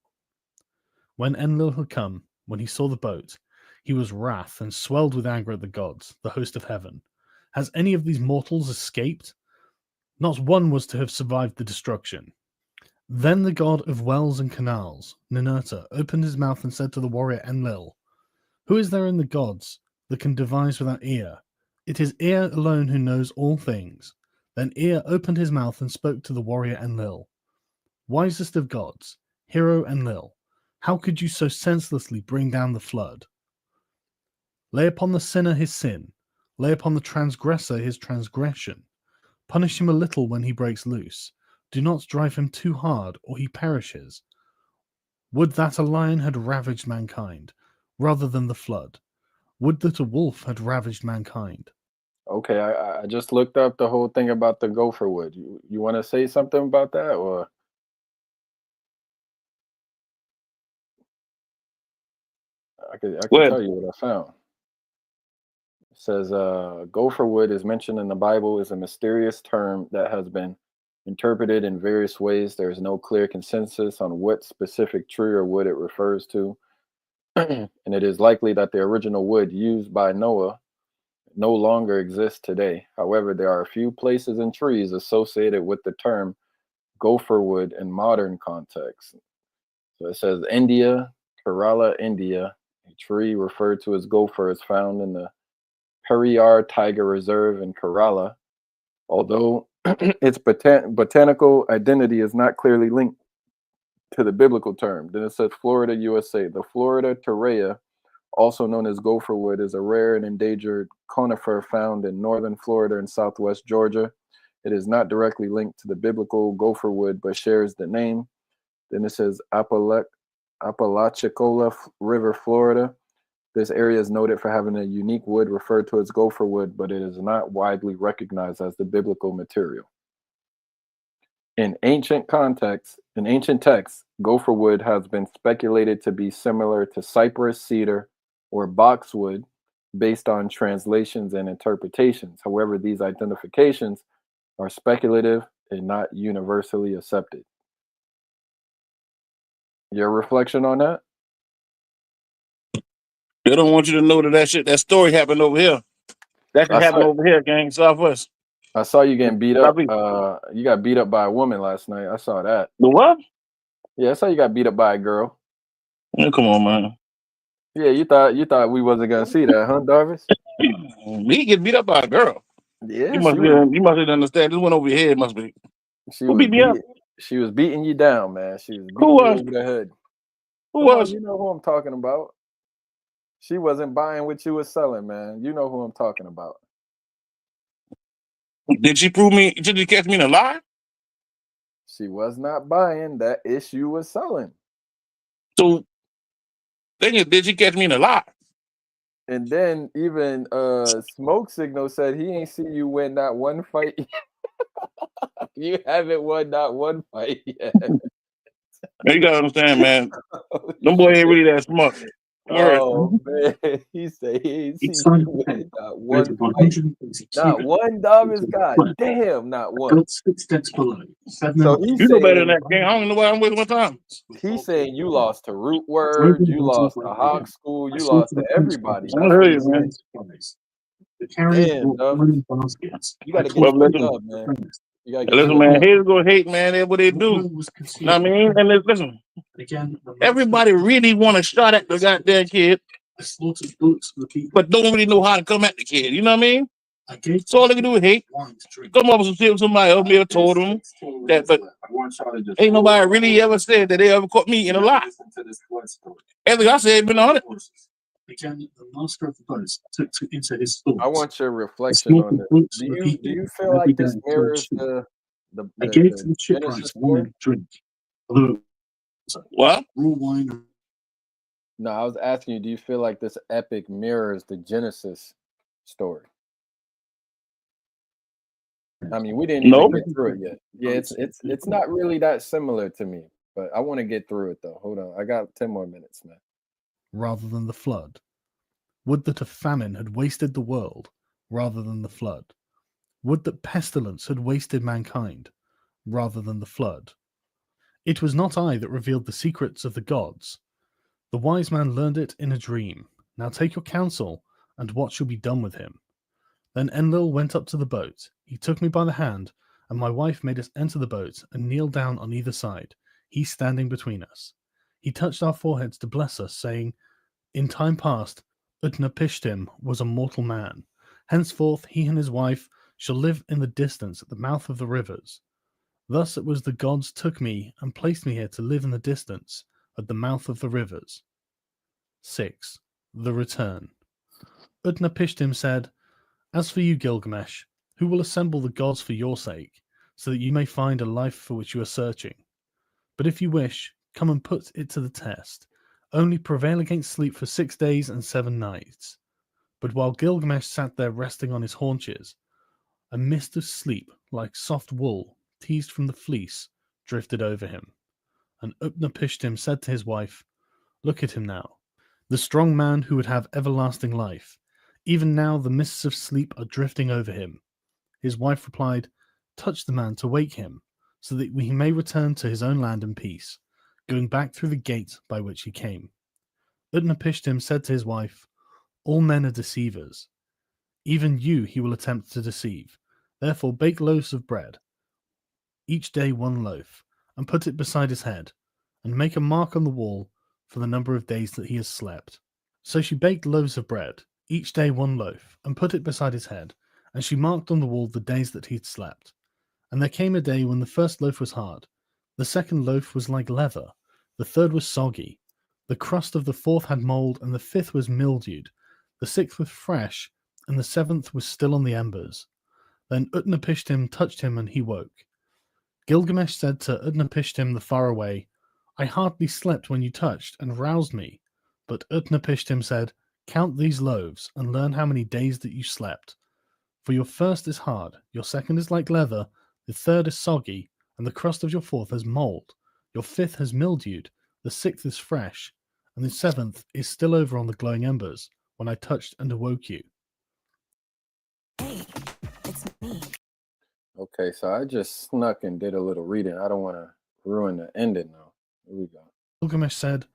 When Enlil had come, when he saw the boat, he was wrath and swelled with anger at the gods, the host of heaven. Has any of these mortals escaped? Not one was to have survived the destruction. Then the god of wells and canals, Ninurta, opened his mouth and said to the warrior Enlil, who is there in the gods that can devise without ear? It is Ear alone who knows all things. Then Ear opened his mouth and spoke to the warrior Enlil. Wisest of gods, hero Enlil, how could you so senselessly bring down the flood? Lay upon the sinner his sin, lay upon the transgressor his transgression. Punish him a little when he breaks loose. Do not drive him too hard, or he perishes. Would that a lion had ravaged mankind, rather than the flood. Would that a wolf had ravaged mankind. Okay, I just looked up the whole thing about the gopher wood. You want to say something about that, or I Go could ahead. tell you what I found. It says gopher wood is mentioned in the Bible as a mysterious term that has been interpreted in various ways. There is no clear consensus on what specific tree or wood it refers to, and it is likely that the original wood used by Noah no longer exists today. However, there are a few places and trees associated with the term gopher wood in modern context. So it says India, Kerala, India. A tree referred to as gopher is found in the Periyar Tiger Reserve in Kerala, although its botanical identity is not clearly linked to the biblical term. Then it says Florida, USA. The Florida terrea, also known as gopher wood, is a rare and endangered conifer found in northern Florida and southwest Georgia. It is not directly linked to the biblical gopher wood, but shares the name. Then it says Apalachicola River, Florida. This area is noted for having a unique wood referred to as gopher wood, but it is not widely recognized as the biblical material. In ancient texts, gopher wood has been speculated to be similar to cypress, cedar, or boxwood based on translations and interpretations. However, these identifications are speculative and not universally accepted. Your reflection on that? They don't want you to know that story happened over here. That I could happen saw, over here, gang, Southwest. I saw you getting beat up. Probably. You got beat up by a woman last night. I saw that. The what? Yeah, I saw you got beat up by a girl. Yeah, come on, man. Yeah, you thought we wasn't gonna see that, huh, Darvis? He get beat up by a girl. Yeah, You must didn't understand. This one over here it must be. Who beat me up? She was beating you down, man. She was beating Who was? you over the head. Who Come on, was? you know who I'm talking about. She wasn't buying what you was selling, man. You know who I'm talking about. Did she prove me? Did she catch me in a lie? She was not buying that issue was selling. So, thing is, did she catch me in a lie? And then even Smoke Signal said he ain't see you win that one fight. You haven't won that one fight yet. You gotta understand, man. Them boy ain't really that smart. Oh man, he said he ain't seen you win not one fight. Not one, Davis. God damn, not one. So he's You know better than that, gang. I don't know why I'm wasting my time. He's saying you lost to Root Word, you lost to Hawk School, you lost to everybody. I heard you, man. Damn, Davis. You gotta get Well, your up, man. You gotta get listen, your man. up. Haters go hate, man. That's what they do. Know what I mean? And listen, everybody really want a shot at the goddamn kid, but don't really know how to come at the kid. You know what I mean? So all they can do is hate. Come up with some shit with somebody else may have told them that, but ain't nobody really ever said that they ever caught me in a lie. Everything I said been on it. I want your reflection on this. Do you feel like this mirrors the Genesis story? What? No, I was asking you, do you feel like this epic mirrors the Genesis story? I mean, we didn't even get through it yet. Yeah, it's not really that similar to me, but I want to get through it though. Hold on. I got 10 more minutes, man. Rather than the flood. Would that a famine had wasted the world rather than the flood. Would that pestilence had wasted mankind rather than the flood. It was not I that revealed the secrets of the gods. The wise man learned it in a dream. Now take your counsel, and what shall be done with him? Then Enlil went up to the boat. He took me by the hand, and my wife made us enter the boat and kneel down on either side, he standing between us. He touched our foreheads to bless us, saying, in time past, Utnapishtim was a mortal man. Henceforth he and his wife shall live in the distance at the mouth of the rivers. Thus it was the gods took me and placed me here to live in the distance at the mouth of the rivers. 6. The Return. Utnapishtim said, as for you, Gilgamesh, who will assemble the gods for your sake, so that you may find a life for which you are searching? But if you wish, come and put it to the test. Only prevail against sleep for 6 days and 7 nights. But while Gilgamesh sat there resting on his haunches, a mist of sleep, like soft wool teased from the fleece, drifted over him. And Utnapishtim said to his wife, look at him now, the strong man who would have everlasting life. Even now the mists of sleep are drifting over him. His wife replied, touch the man to wake him. so that he may return to his own land in peace, going back through the gate by which he came. Utnapishtim said to his wife, "All men are deceivers. Even you he will attempt to deceive. Therefore bake loaves of bread, each day 1 loaf, and put it beside his head, and make a mark on the wall for the number of days that he has slept." So she baked loaves of bread, each day 1 loaf, and put it beside his head, and she marked on the wall the days that he had slept. And there came a day when the first loaf was hard, the second loaf was like leather, the third was soggy, the crust of the fourth had mold, and the fifth was mildewed, the sixth was fresh, and the seventh was still on the embers. Then Utnapishtim touched him, and he woke. Gilgamesh said to Utnapishtim the faraway, "I hardly slept when you touched and roused me." But Utnapishtim said, "Count these loaves, and learn how many days that you slept. For your first is hard, your second is like leather, the third is soggy, and the crust of your fourth has mold. Your fifth has mildewed, the sixth is fresh, and the seventh is still over on the glowing embers, when I touched and awoke you." Hey, it's me. Okay, so I just snuck and did a little reading. I don't want to ruin the ending though. Here we go. Gilgamesh said,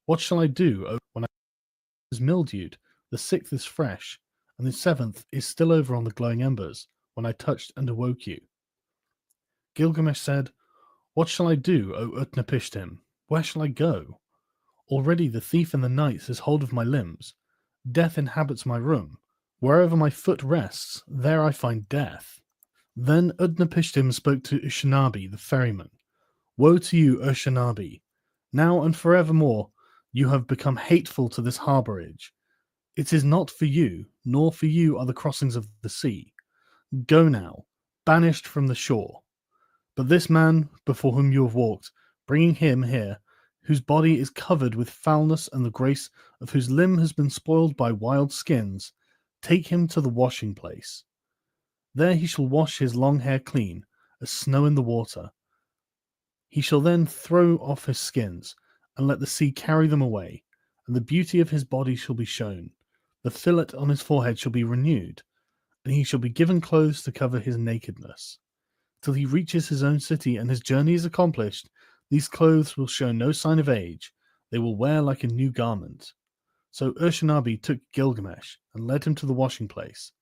"What shall I do when I is mildewed, the sixth is fresh, and the seventh is still over on the glowing embers, when I touched and awoke you?" Gilgamesh said, "What shall I do, O Utnapishtim? Where shall I go? Already the thief in the night has hold of my limbs. Death inhabits my room. Wherever my foot rests, there I find death." Then Utnapishtim spoke to Ushanabi the ferryman. "Woe to you, Ushanabi! Now and forevermore you have become hateful to this harborage. It is not for you, nor for you are the crossings of the sea. Go now, banished from the shore. But this man before whom you have walked, bringing him here, whose body is covered with foulness and the grace of whose limb has been spoiled by wild skins, take him to the washing place. There he shall wash his long hair clean, as snow in the water. He shall then throw off his skins, and let the sea carry them away, and the beauty of his body shall be shown. The fillet on his forehead shall be renewed, and he shall be given clothes to cover his nakedness. Till he reaches his own city and his journey is accomplished, these clothes will show no sign of age. They will wear like a new garment. So Urshanabi took Gilgamesh and led him to the washing place.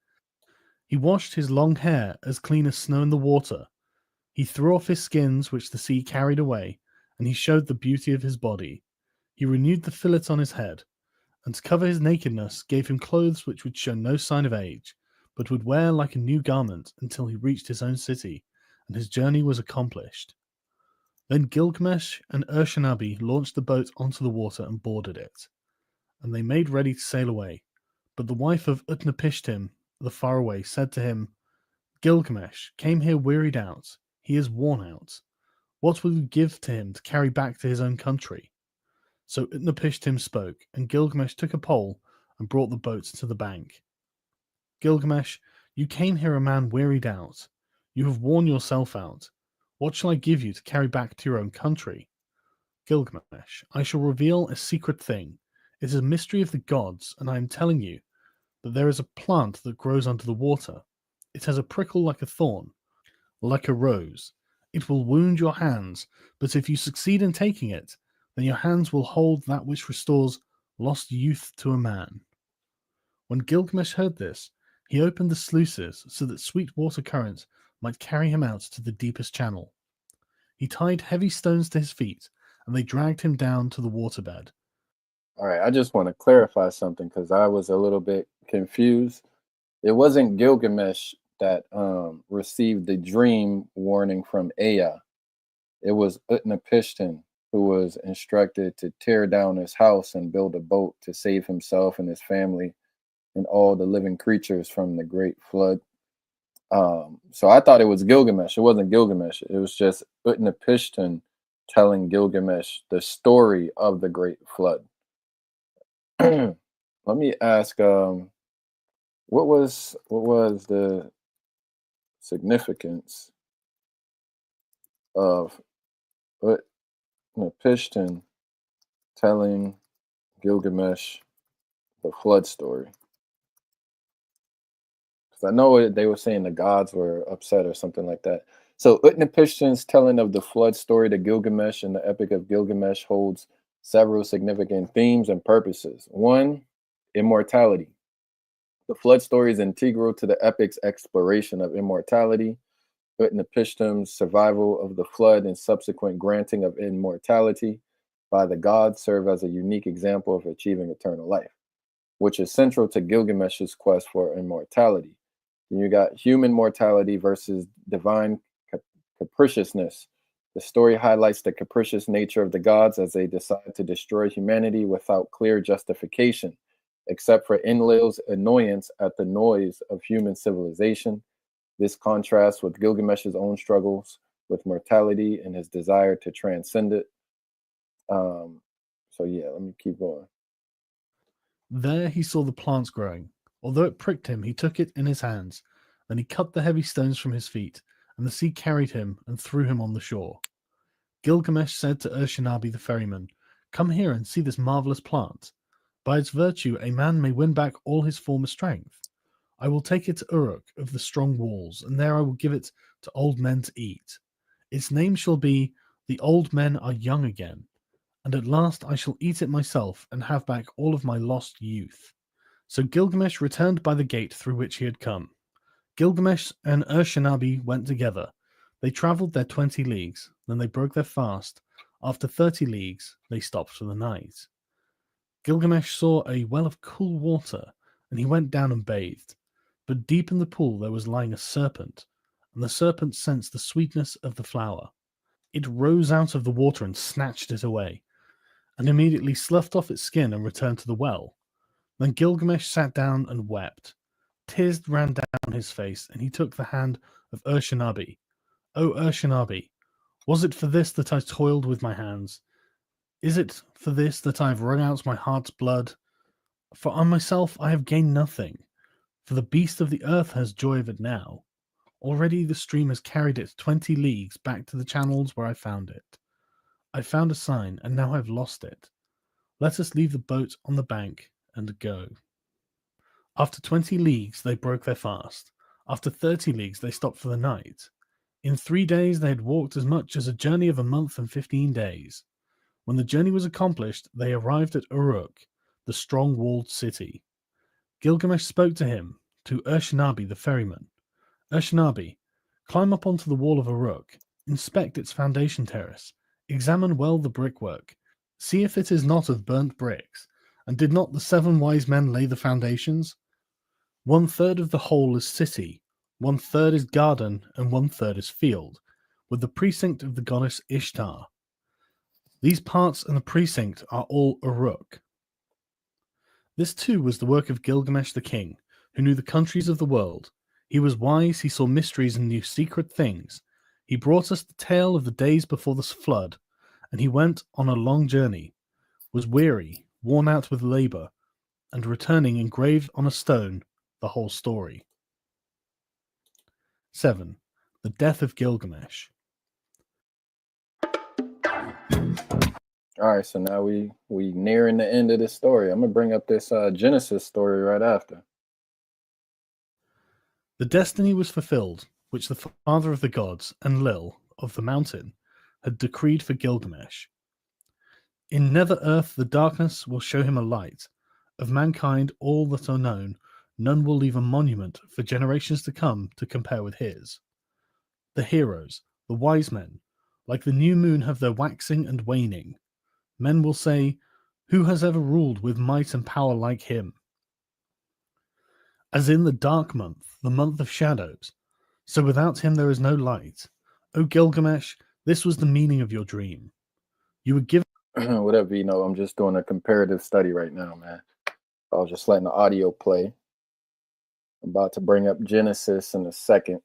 He washed his long hair as clean as snow in the water. He threw off his skins, which the sea carried away, and he showed the beauty of his body. He renewed the fillet on his head, and to cover his nakedness gave him clothes which would show no sign of age, but would wear like a new garment until he reached his own city, and his journey was accomplished. Then Gilgamesh and Urshanabi launched the boat onto the water and boarded it, and they made ready to sail away. But the wife of Utnapishtim, the faraway, said to him, "Gilgamesh came here wearied out. He is worn out. What will you give to him to carry back to his own country?" So Utnapishtim spoke, and Gilgamesh took a pole and brought the boat to the bank. "Gilgamesh, you came here a man wearied out. You have worn yourself out. What shall I give you to carry back to your own country?" "Gilgamesh, I shall reveal a secret thing. It is a mystery of the gods, and I am telling you that there is a plant that grows under the water. It has a prickle like a thorn, like a rose. It will wound your hands, but if you succeed in taking it, then your hands will hold that which restores lost youth to a man." When Gilgamesh heard this, he opened the sluices so that sweet water currents might carry him out to the deepest channel. He tied heavy stones to his feet, and they dragged him down to the waterbed. All right, I just want to clarify something because I was a little bit confused. It wasn't Gilgamesh that received the dream warning from Ea. It was Utnapishtim who was instructed to tear down his house and build a boat to save himself and his family and all the living creatures from the great flood. So I thought it was Gilgamesh. It wasn't Gilgamesh. It was just Utnapishtim telling Gilgamesh the story of the great flood. Let me ask, what was the significance of Utnapishtim telling Gilgamesh the flood story? Because I know they were saying the gods were upset or something like that. So Utnapishtim's telling of the flood story to Gilgamesh in the Epic of Gilgamesh holds several significant themes and purposes. One, immortality. The flood story is integral to the epic's exploration of immortality. Utnapishtim's survival of the flood and subsequent granting of immortality by the gods serve as a unique example of achieving eternal life, which is central to Gilgamesh's quest for immortality. Then you got human mortality versus divine capriciousness. The story highlights the capricious nature of the gods as they decide to destroy humanity without clear justification, except for Enlil's annoyance at the noise of human civilization. This contrasts with Gilgamesh's own struggles with mortality and his desire to transcend it. So yeah, let me keep going. There he saw the plants growing. Although it pricked him, he took it in his hands. Then he cut the heavy stones from his feet, and the sea carried him and threw him on the shore. Gilgamesh said to Urshanabi the ferryman, "Come here and see this marvelous plant. By its virtue, a man may win back all his former strength. I will take it to Uruk of the strong walls, and there I will give it to old men to eat. Its name shall be, The Old Men Are Young Again, and at last I shall eat it myself and have back all of my lost youth." So Gilgamesh returned by the gate through which he had come. Gilgamesh and Urshanabi went together. They travelled their 20 leagues, then they broke their fast. After 30 leagues, they stopped for the night. Gilgamesh saw a well of cool water, and he went down and bathed. But deep in the pool there was lying a serpent, and the serpent sensed the sweetness of the flower. It rose out of the water and snatched it away, and immediately sloughed off its skin and returned to the well. Then Gilgamesh sat down and wept. Tears ran down his face, and he took the hand of Urshanabi. "O Urshanabi, was it for this that I toiled with my hands? Is it for this that I have wrung out my heart's blood? For on myself I have gained nothing, for the beast of the earth has joy of it now. Already the stream has carried it 20 leagues back to the channels where I found it. I found a sign, and now I have lost it. Let us leave the boat on the bank and go." After 20 leagues they broke their fast. After 30 leagues they stopped for the night. In 3 days they had walked as much as a journey of a month and 15 days. When the journey was accomplished, they arrived at Uruk, the strong-walled city. Gilgamesh spoke to him, to Urshanabi the ferryman. "Urshanabi, climb up onto the wall of Uruk, inspect its foundation terrace, examine well the brickwork, see if it is not of burnt bricks, and did not the 7 wise men lay the foundations? 1/3 of the whole is city, 1/3 is garden, and 1/3 is field, with the precinct of the goddess Ishtar. These parts and the precinct are all Uruk." This too was the work of Gilgamesh the king, who knew the countries of the world. He was wise, he saw mysteries and knew secret things. He brought us the tale of the days before the flood, and he went on a long journey, was weary, worn out with labor, and returning engraved on a stone the whole story. 7. The death of Gilgamesh. All right, so now we nearing the end of this story. I'm gonna bring up this Genesis story right after. The destiny was fulfilled, which the father of the gods, Enlil, of the mountain, had decreed for Gilgamesh. In nether earth the darkness will show him a light. Of mankind all that are known, none will leave a monument for generations to come to compare with his. The heroes, the wise men, like the new moon have their waxing and waning. Men will say, "Who has ever ruled with might and power like him?" As in the dark month, the month of shadows, so without him there is no light. O Gilgamesh, this was the meaning of your dream. You were given Whatever, I'm just doing a comparative study right now, man. I was just letting the audio play. I'm about to bring up Genesis in a second.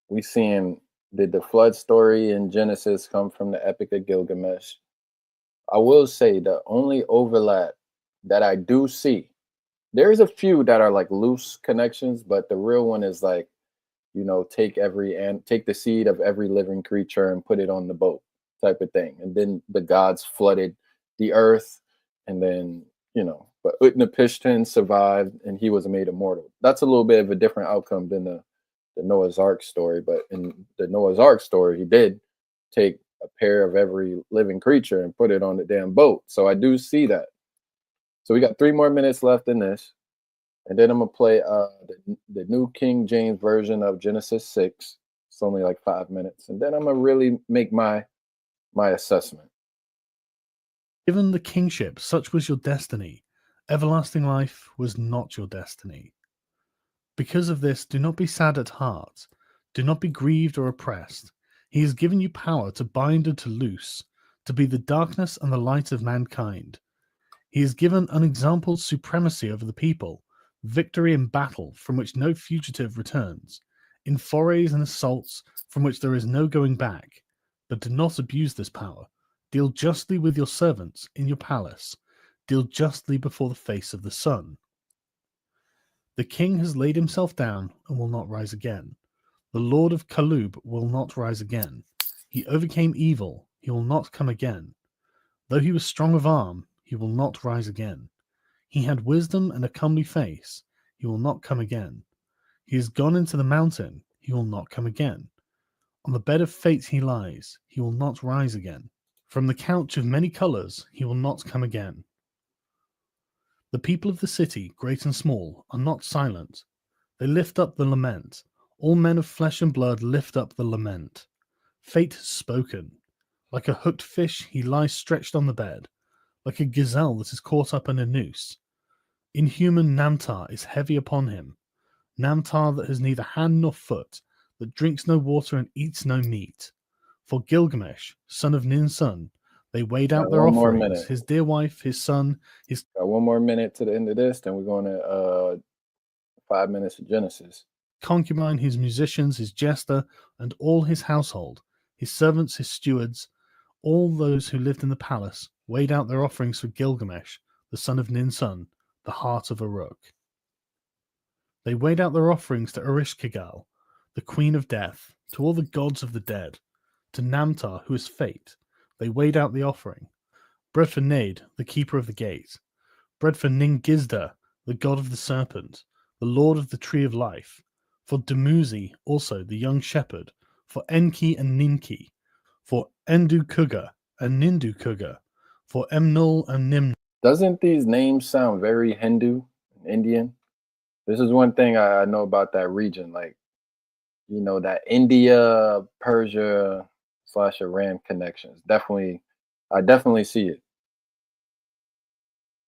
We seeing, did the flood story in Genesis come from the Epic of Gilgamesh? I will say the only overlap that I do see, there's a few that are like loose connections, but the real one is like, take the seed of every living creature and put it on the boat type of thing. And then the gods flooded the earth, and then, but Utnapishtim survived and he was made immortal. That's a little bit of a different outcome than the the Noah's Ark story. But in the Noah's Ark story, he did take a pair of every living creature and put it on the damn boat. So I do see that. So we got 3 more minutes left in this, and then I'm gonna play the new King James version of Genesis 6. It's only like 5 minutes, and then I'm gonna really make my assessment. Given the kingship, such was your destiny. Everlasting life was not your destiny. Because of this, do not be sad at heart. Do not be grieved or oppressed. He has given you power to bind and to loose, to be the darkness and the light of mankind. He has given unexampled supremacy over the people, victory in battle from which no fugitive returns, in forays and assaults from which there is no going back. But do not abuse this power. Deal justly with your servants in your palace. Deal justly before the face of the sun. The king has laid himself down and will not rise again. The Lord of Calub will not rise again. He overcame evil. He will not come again. Though he was strong of arm, he will not rise again. He had wisdom and a comely face. He will not come again. He has gone into the mountain. He will not come again. On the bed of fate he lies. He will not rise again. From the couch of many colors he will not come again. The people of the city, great and small, are not silent. They lift up the lament. All men of flesh and blood lift up the lament. Fate has spoken. Like a hooked fish he lies stretched on the bed, like a gazelle that is caught up in a noose. Inhuman Namtar is heavy upon him. Namtar that has neither hand nor foot, that drinks no water and eats no meat. For Gilgamesh, son of Ninsun, they weighed out Got their one more offerings, minute. his dear wife, his son, his... Got 1 more minute to the end of this. Then we're going to 5 minutes of Genesis. concubine, his musicians, his jester, and all his household, his servants, his stewards, all those who lived in the palace, weighed out their offerings for Gilgamesh, the son of Ninsun, the heart of Uruk. They weighed out their offerings to Erishkigal, the queen of death, to all the gods of the dead, to Namtar, who is fate. They weighed out the offering. Bread for Nade, the keeper of the gate. Bread for Ningizda, the god of the serpent, the lord of the tree of life. For Dumuzi, also the young shepherd. For Enki and Ninki. For Endukuga and Nindukuga. For Emnul and Nim. Doesn't these names sound very Hindu and Indian? This is one thing I know about that region, like, you know, that India, Persia / Iran connections. I definitely see it.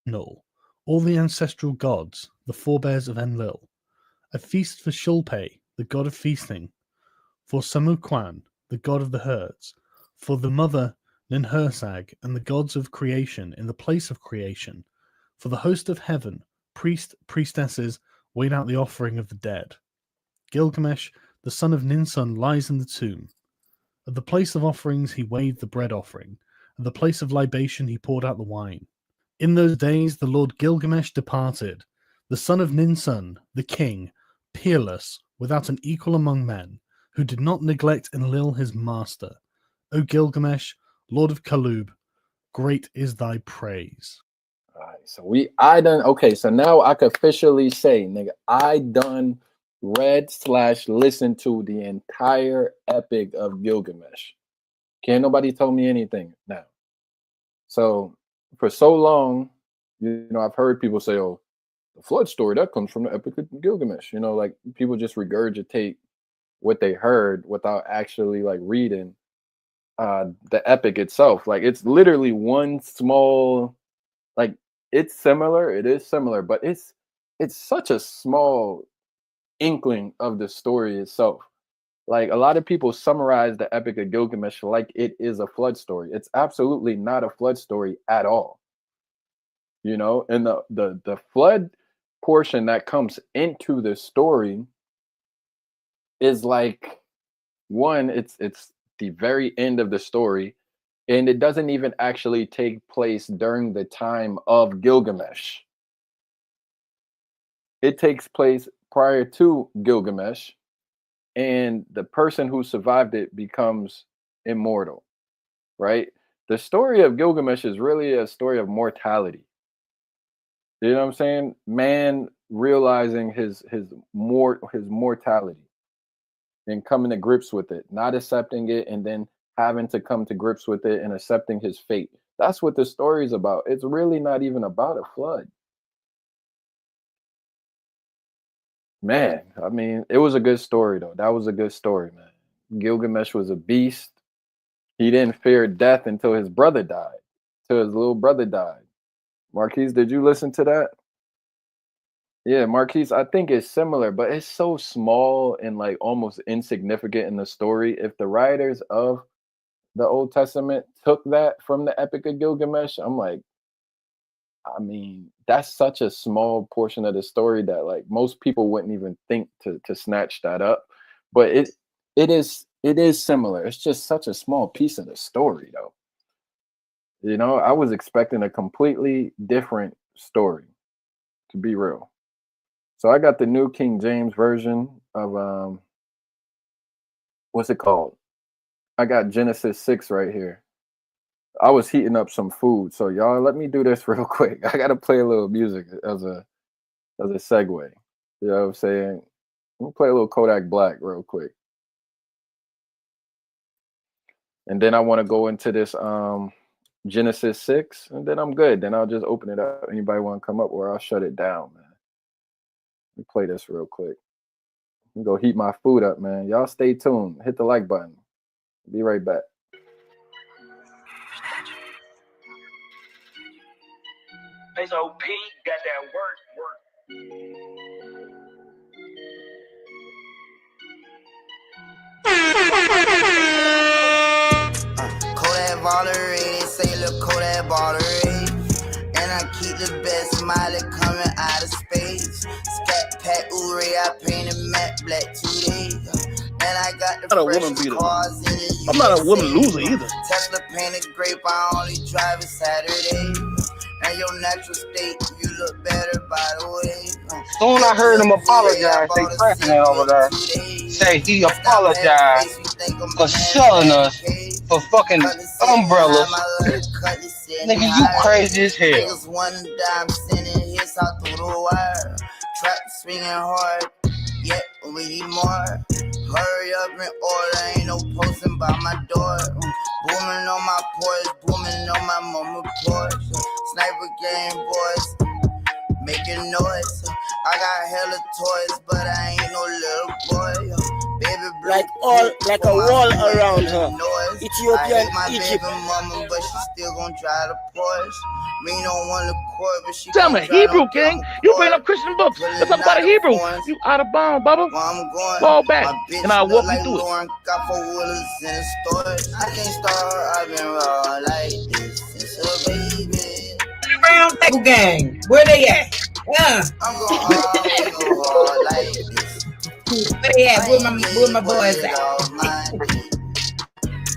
Null, all the ancestral gods, the forebears of Enlil. A feast for Shulpe, the god of feasting. For Samuquan, the god of the herds. For the mother Ninhursag and the gods of creation in the place of creation. For the host of heaven, priestesses weighed out the offering of the dead. Gilgamesh, the son of Ninsun, lies in the tomb. At the place of offerings he weighed the bread offering. At the place of libation he poured out the wine. In those days the Lord Gilgamesh departed, the son of Ninsun, the king, peerless, without an equal among men, who did not neglect Enlil his master. O Gilgamesh, Lord of Calub, great is thy praise. All right, so okay, so now I could officially say, nigga, I done read / listened to the entire epic of Gilgamesh. Can't nobody tell me anything now. So for so long, you know, I've heard people say, oh, the flood story, that comes from the epic of Gilgamesh. You know, like people just regurgitate what they heard without actually like reading the epic itself. Like it's literally one small, like it is similar, but it's such a small inkling of the story itself. Like a lot of people summarize the epic of Gilgamesh like it is a flood story. It's absolutely not a flood story at all. You know, and the flood portion that comes into the story is like it's the very end of the story, and it doesn't even actually take place during the time of Gilgamesh. It takes place prior to Gilgamesh, and the person who survived it becomes immortal, right? The story of Gilgamesh is really a story of mortality. You know what I'm saying? Man realizing his mortality. and coming to grips with it, not accepting it, and then having to come to grips with it and accepting his fate. That's what the story is about. It's really not even about a flood. Man, I mean, it was a good story, though. That was a good story, man. Gilgamesh was a beast. He didn't fear death until his brother died, till his little brother died. Marquise, did you listen to that? Yeah, Marquise, I think it's similar, but it's so small and like almost insignificant in the story. If the writers of the Old Testament took that from the Epic of Gilgamesh, I'm like, I mean, that's such a small portion of the story that like most people wouldn't even think to snatch that up. But it is similar. It's just such a small piece of the story, though. You know, I was expecting a completely different story, to be real. So I got the New King James version of what's it called? I got Genesis 6 right here. I was heating up some food, so y'all let me do this real quick. I gotta play a little music as a segue. You know what I'm saying? Let me play a little Kodak Black real quick. And then I want to go into this Genesis 6, and then I'm good. Then I'll just open it up. Anybody want to come up, or I'll shut it down, man. Let me play this real quick. I'm gonna go heat my food up, man. Y'all stay tuned. Hit the like button. Be right back. SOP got that work. Kodak Valerie, say look Kodak Valerie. And I keep the best smiley coming out of space. Scat Pat Ure, I painted matte black today. And I got the freshest cars in the I'm not a woman loser either. Tesla painted grape, I only drive it Saturday. And your natural state, you look better by the way. Soon I heard him apologize. They cracking it over there. Say he apologized for selling us for fucking umbrellas. Nigga, you crazy as hell. Niggas one and dime sending hits out through the wire. Trap swinging hard, yet we need more. Hurry up and order, ain't no posting by my door. Booming on my porch, booming on my mama porch. Sniper game boys, making noise. I got hella toys, but I ain't no little boy. Baby like a wall around her. Ethiopian Egypt. Baby mama, but she still gon' try to push. Me don't want to court, but she Tell me, Hebrew King. You bring up Christian books. Let's talk about a Hebrew. You out of bounds, Bubba. Fall back, and I'll walk you through it. Got 4 wheelers in the store. I can't start. I've been raw like this since a baby. Brown Table Gang, where they at? I'm going hard like this. Where they at? Where my boys at?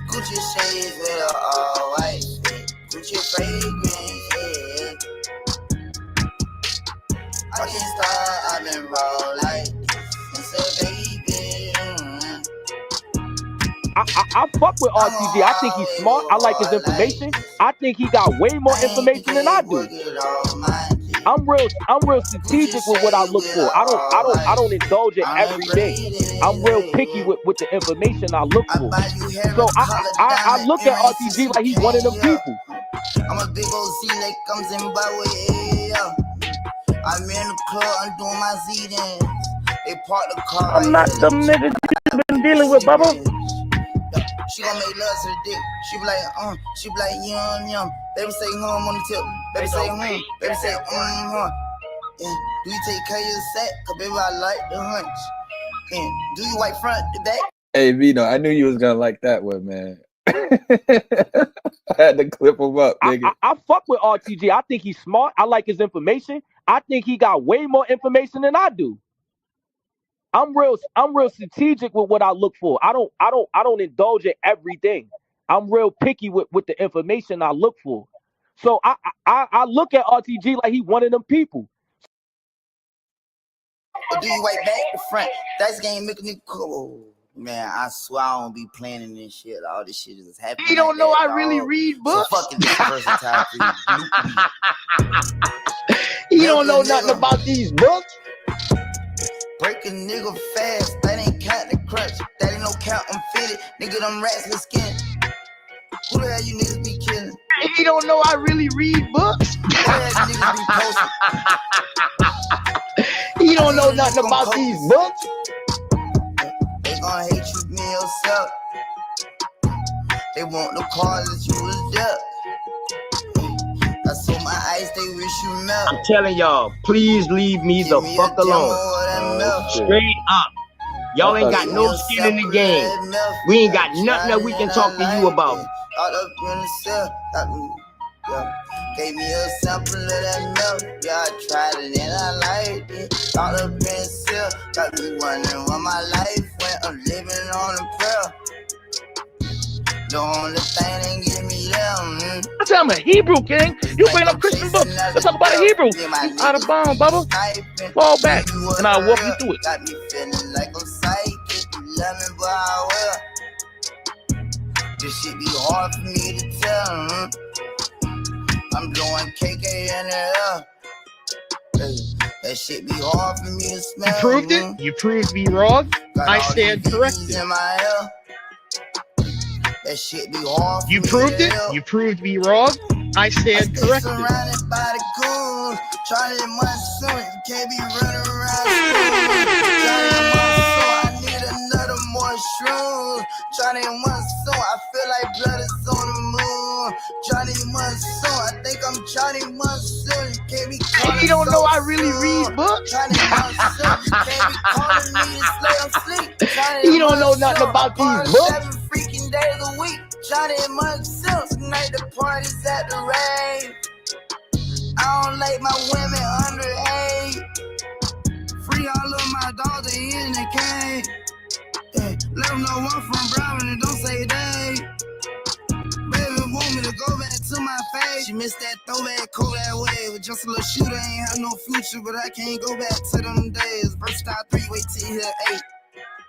Gucci shades with a all white fit. Gucci fragrance, yeah. I can't start, I've been raw like this since a baby. I fuck with RTG. I think he's smart. I like his information. I think he got way more information than I do. I'm real strategic with what I look for. I don't indulge in everything. I'm real picky with the information I look for. So I look at RTG like he's one of them people. I'm a big old Z like comes in by way. I'm in the club, I'm doing my Z dance. They park the car. I'm not the nigga you been dealing with, Bubba. She gon' make love to the dick. She be like yum yum. Baby say hum on the tip. Baby say Baby say huh. Yeah. Do you take care of your set? Cause baby I like the hunch. Yeah. Do you white front to back? Hey Vito, I knew you was gonna like that one, man. I had to clip him up, nigga. I fuck with RTG. I think he's smart. I like his information. I think he got way more information than I do. I'm real strategic with what I look for. I don't indulge in everything. I'm real picky with the information I look for. So I look at RTG like he one of them people. Or do you white back to front? That's game making me cool. Man, I swear I don't be planning this shit. All this shit is happening. You don't know I really dog. read books. So fucking this versatile for you don't know nothing about these books. Break a nigga fast, that ain't count the crunch. That ain't no count, I'm fitted. Nigga, them rats with skin. Who the hell you niggas be killing? He don't know I really read books. Who the hell you niggas be posting? He don't know nothing about these books. They gon' hate you being yourself. They want the cars that you was dealt. I sold my ice, they wish you melt. I'm telling y'all, please leave me the fuck alone. Straight up. Y'all ain't got no skin in the game. We ain't got nothing that we can talk to you about. All up in the cell, gave me a sample of that milk. Yeah, I tried it and I liked it. All up in the cell, got me wondering what my life went. I'm living on a prayer. The only thing they give me them. I'm a Hebrew, king. You bring up Christian books. Let's talk about a Hebrew. Out of bounds, Bubba. Fall back, and I'll walk you through it. Got me feeling like I'm psychic. You love me, but I will. This shit be hard for me to tell. I'm blowing KK in the air. That shit be hard for me to smell. You proved it. You proved me wrong. I stand corrected. That shit be hard for you me proved to it. help. You proved me wrong. I stand corrected. Surrounded by the goons, trying to my son, you can't be running around. Johnny and my soul, I need another more shrooms. Johnny and my soul, I feel like blood is on the moon. Johnny and my soul, I think I'm Johnny Monsoon. You can't be calling You don't so know I really soon. read books. Johnny Monsoon, you can't be calling me to slay I'm sleep. Johnny You don't know Monsoon, nothing about these party books. 7 freaking days a week. Johnny and Monsoon, tonight the party's at the rave. I don't like my women underage. Free all of my dogs, they in the cage. Yeah, let them know I'm from Broward and don't say they. Baby want me to go back to my face. She missed that throwback, Kodak wave. With just a little shooter, ain't have no future, but I can't go back to them days. Versatile 3-way till here 8.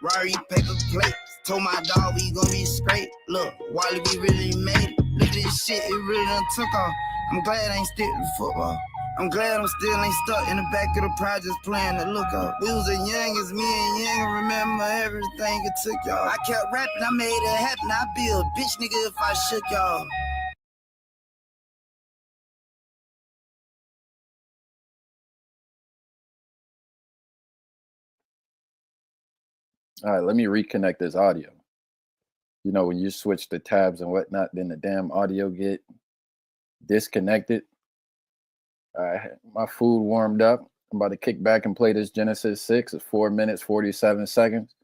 Rari paper plates. Told my dog we gon' be straight. Look, Wally, we really made it. Look at this shit, it really done took off. I'm glad I ain't stick to football. I'm glad I'm still ain't stuck in the back of the projects playing the lookout. We was as young as me and young, remember everything it took y'all. I kept rapping, I made it happen. I'd be a bitch nigga if I shook y'all. All right, let me reconnect this audio. You know, when you switch the tabs and whatnot, then the damn audio get disconnected. All right, my food warmed up. I'm about to kick back and play this Genesis 6. It's 4 minutes, 47 seconds.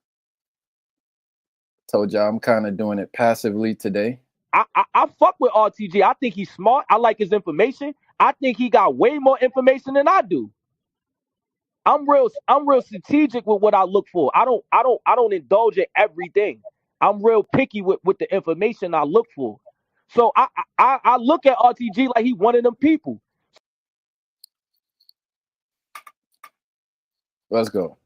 Told y'all I'm kind of doing it passively today. I fuck with RTG. I think he's smart. I like his information. I think he got way more information than I do. I'm real strategic with what I look for. I don't indulge in everything. I'm real picky with the information I look for. So I look at RTG like he one of them people. Let's go.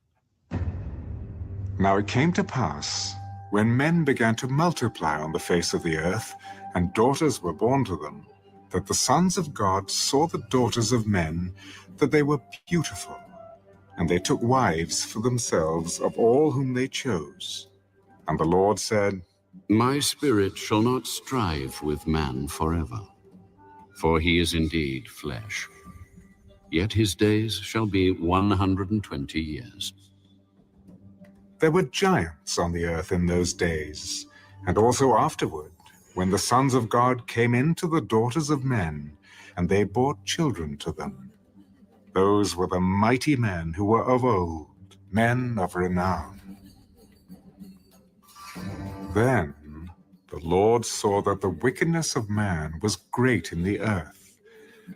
Now it came to pass, when men began to multiply on the face of the earth, and daughters were born to them, that the sons of God saw the daughters of men, that they were beautiful, and they took wives for themselves of all whom they chose. And the Lord said, My spirit shall not strive with man forever, for he is indeed flesh. Yet his days shall be 120 years. There were giants on the earth in those days, and also afterward, when the sons of God came into the daughters of men, and they bore children to them. Those were the mighty men who were of old, men of renown. Then the Lord saw that the wickedness of man was great in the earth,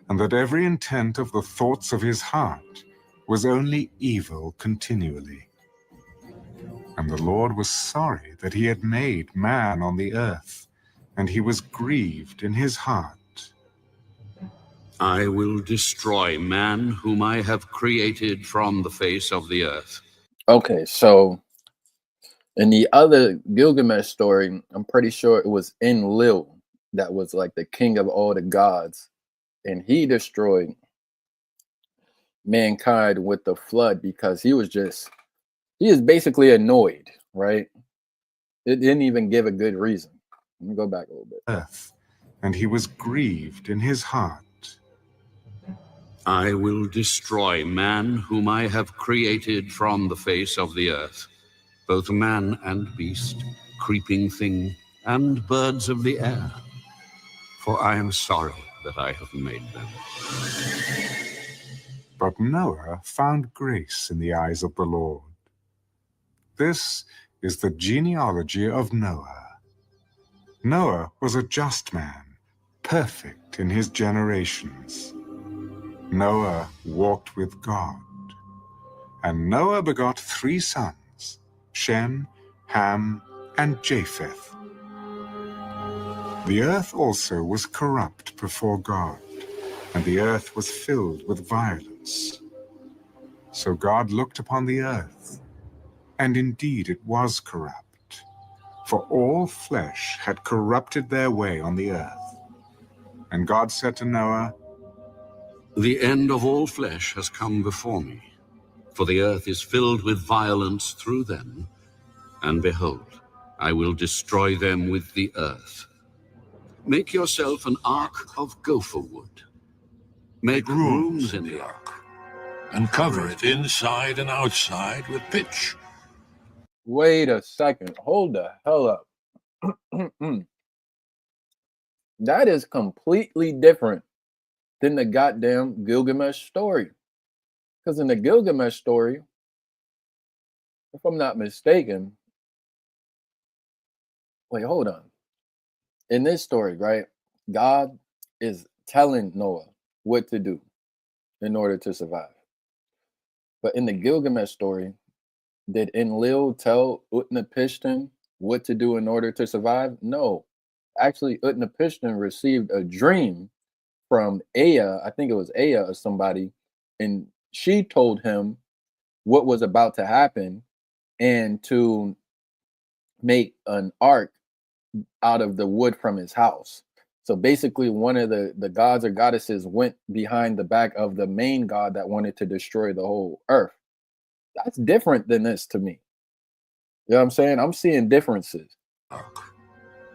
and that every intent of the thoughts of his heart was only evil continually. And the Lord was sorry that he had made man on the earth, and he was grieved in his heart. I will destroy man whom I have created from the face of the earth. Okay, so in the other Gilgamesh story, I'm pretty sure it was Enlil that was like the king of all the gods, and he destroyed mankind with the flood because he was just He is basically annoyed, right? It didn't even give a good reason. Let me go back a little bit. Earth, and he was grieved in his heart. I will destroy man whom I have created from the face of the earth, both man and beast, creeping thing, and birds of the air. For I am sorry that I have made them. But Noah found grace in the eyes of the Lord. This is the genealogy of Noah. Noah was a just man, perfect in his generations. Noah walked with God. And Noah begot 3 sons, Shem, Ham, and Japheth. The earth also was corrupt before God, and the earth was filled with violence. So God looked upon the earth, and indeed it was corrupt, for all flesh had corrupted their way on the earth. And God said to Noah, The end of all flesh has come before me, for the earth is filled with violence through them, and behold, I will destroy them with the earth. Make yourself an ark of gopher wood. Make rooms in the ark, and cover it inside and outside with pitch. Wait a second. Hold the hell up. That is completely different than the goddamn Gilgamesh story. Because in the Gilgamesh story, if I'm not mistaken, wait, hold on. In this story, right, God is telling Noah what to do in order to survive. But in the Gilgamesh story, did Enlil tell Utnapishtim what to do in order to survive? No. Actually, Utnapishtim received a dream from Ea, I think it was Ea or somebody, and she told him what was about to happen and to make an ark out of the wood from his house. So basically, one of the gods or goddesses went behind the back of the main god that wanted to destroy the whole earth. That's different than this to me. You know what I'm saying? I'm seeing differences.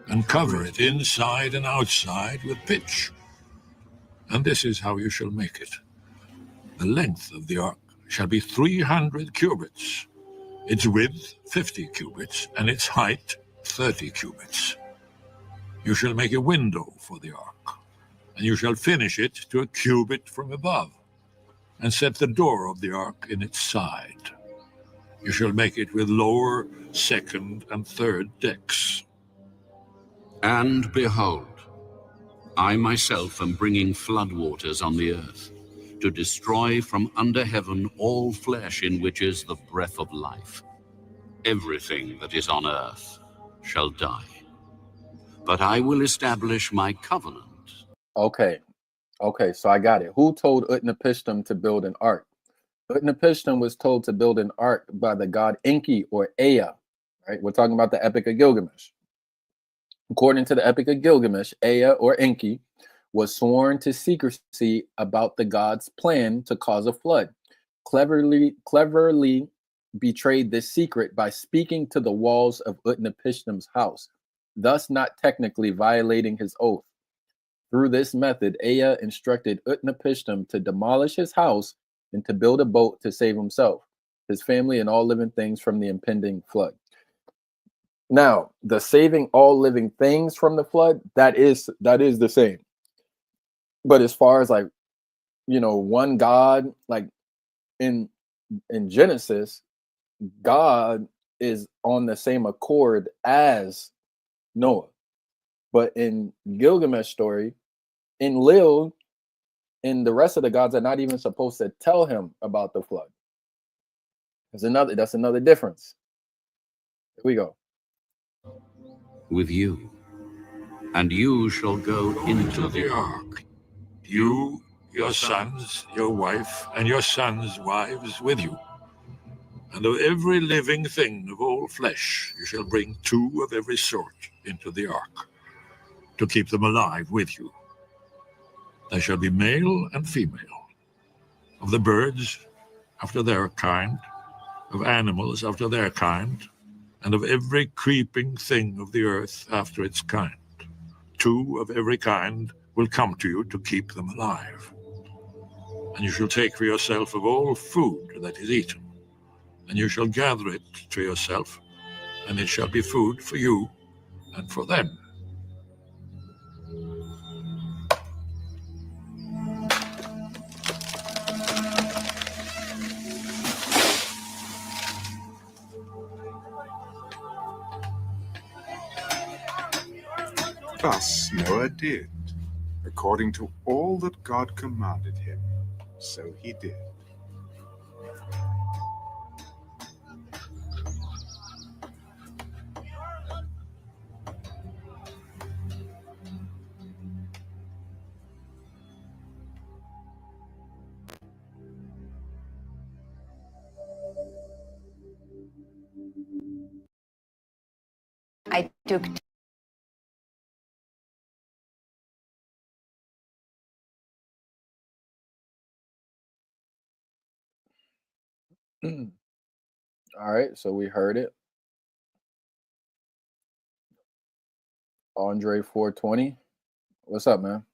And cover it inside and outside with pitch. And this is how you shall make it. The length of the ark shall be 300 cubits, its width 50 cubits, and its height 30 cubits. You shall make a window for the ark, and you shall finish it to a cubit from above, and set the door of the ark in its side. You shall make it with lower, second, and third decks. And behold, I myself am bringing floodwaters on the earth, to destroy from under heaven all flesh in which is the breath of life. Everything that is on earth shall die. But I will establish my covenant. Okay, so I got it. Who told Utnapishtim to build an ark? Utnapishtim was told to build an ark by the god Enki or Ea, right? We're talking about the Epic of Gilgamesh. According to the Epic of Gilgamesh, Ea or Enki was sworn to secrecy about the god's plan to cause a flood. Cleverly betrayed this secret by speaking to the walls of Utnapishtim's house, thus not technically violating his oath. Through this method, Ea instructed Utnapishtim to demolish his house and to build a boat to save himself, his family, and all living things from the impending flood. Now, the saving all living things from the flood, that is the same. But as far as like, one God, like in Genesis, God is on the same accord as Noah. But in Gilgamesh story, Enlil and the rest of the gods are not even supposed to tell him about the flood. That's another difference. Here we go. With you, and you shall go into the ark. You, your sons, your wife, and your sons' wives with you. And of every living thing of all flesh you shall bring 2 of every sort into the ark, to keep them alive with you. They shall be male and female, of the birds after their kind, of animals after their kind, and of every creeping thing of the earth after its kind. 2 of every kind will come to you to keep them alive. And you shall take for yourself of all food that is eaten, and you shall gather it to yourself, and it shall be food for you and for them. Thus Noah did, according to all that God commanded him, so he did. I took All right, so we heard it. Andre 420. What's up, man?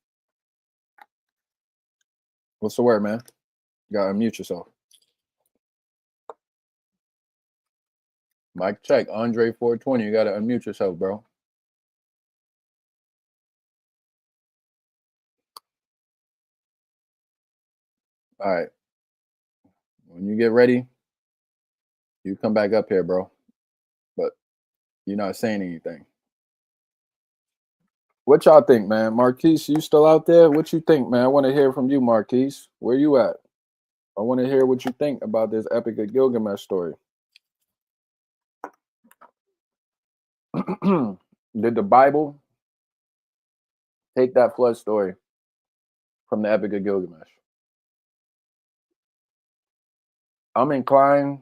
What's the word, man? You gotta unmute yourself. Mic check. Andre 420. You gotta unmute yourself, bro. All right. When you get ready, you come back up here, bro. But you're not saying anything. What y'all think, man? Marquise, you still out there? What you think, man? I want to hear from you, Marquise. Where you at? I want to hear what you think about this Epic of Gilgamesh story. Did the Bible take that flood story from the Epic of Gilgamesh? I'm inclined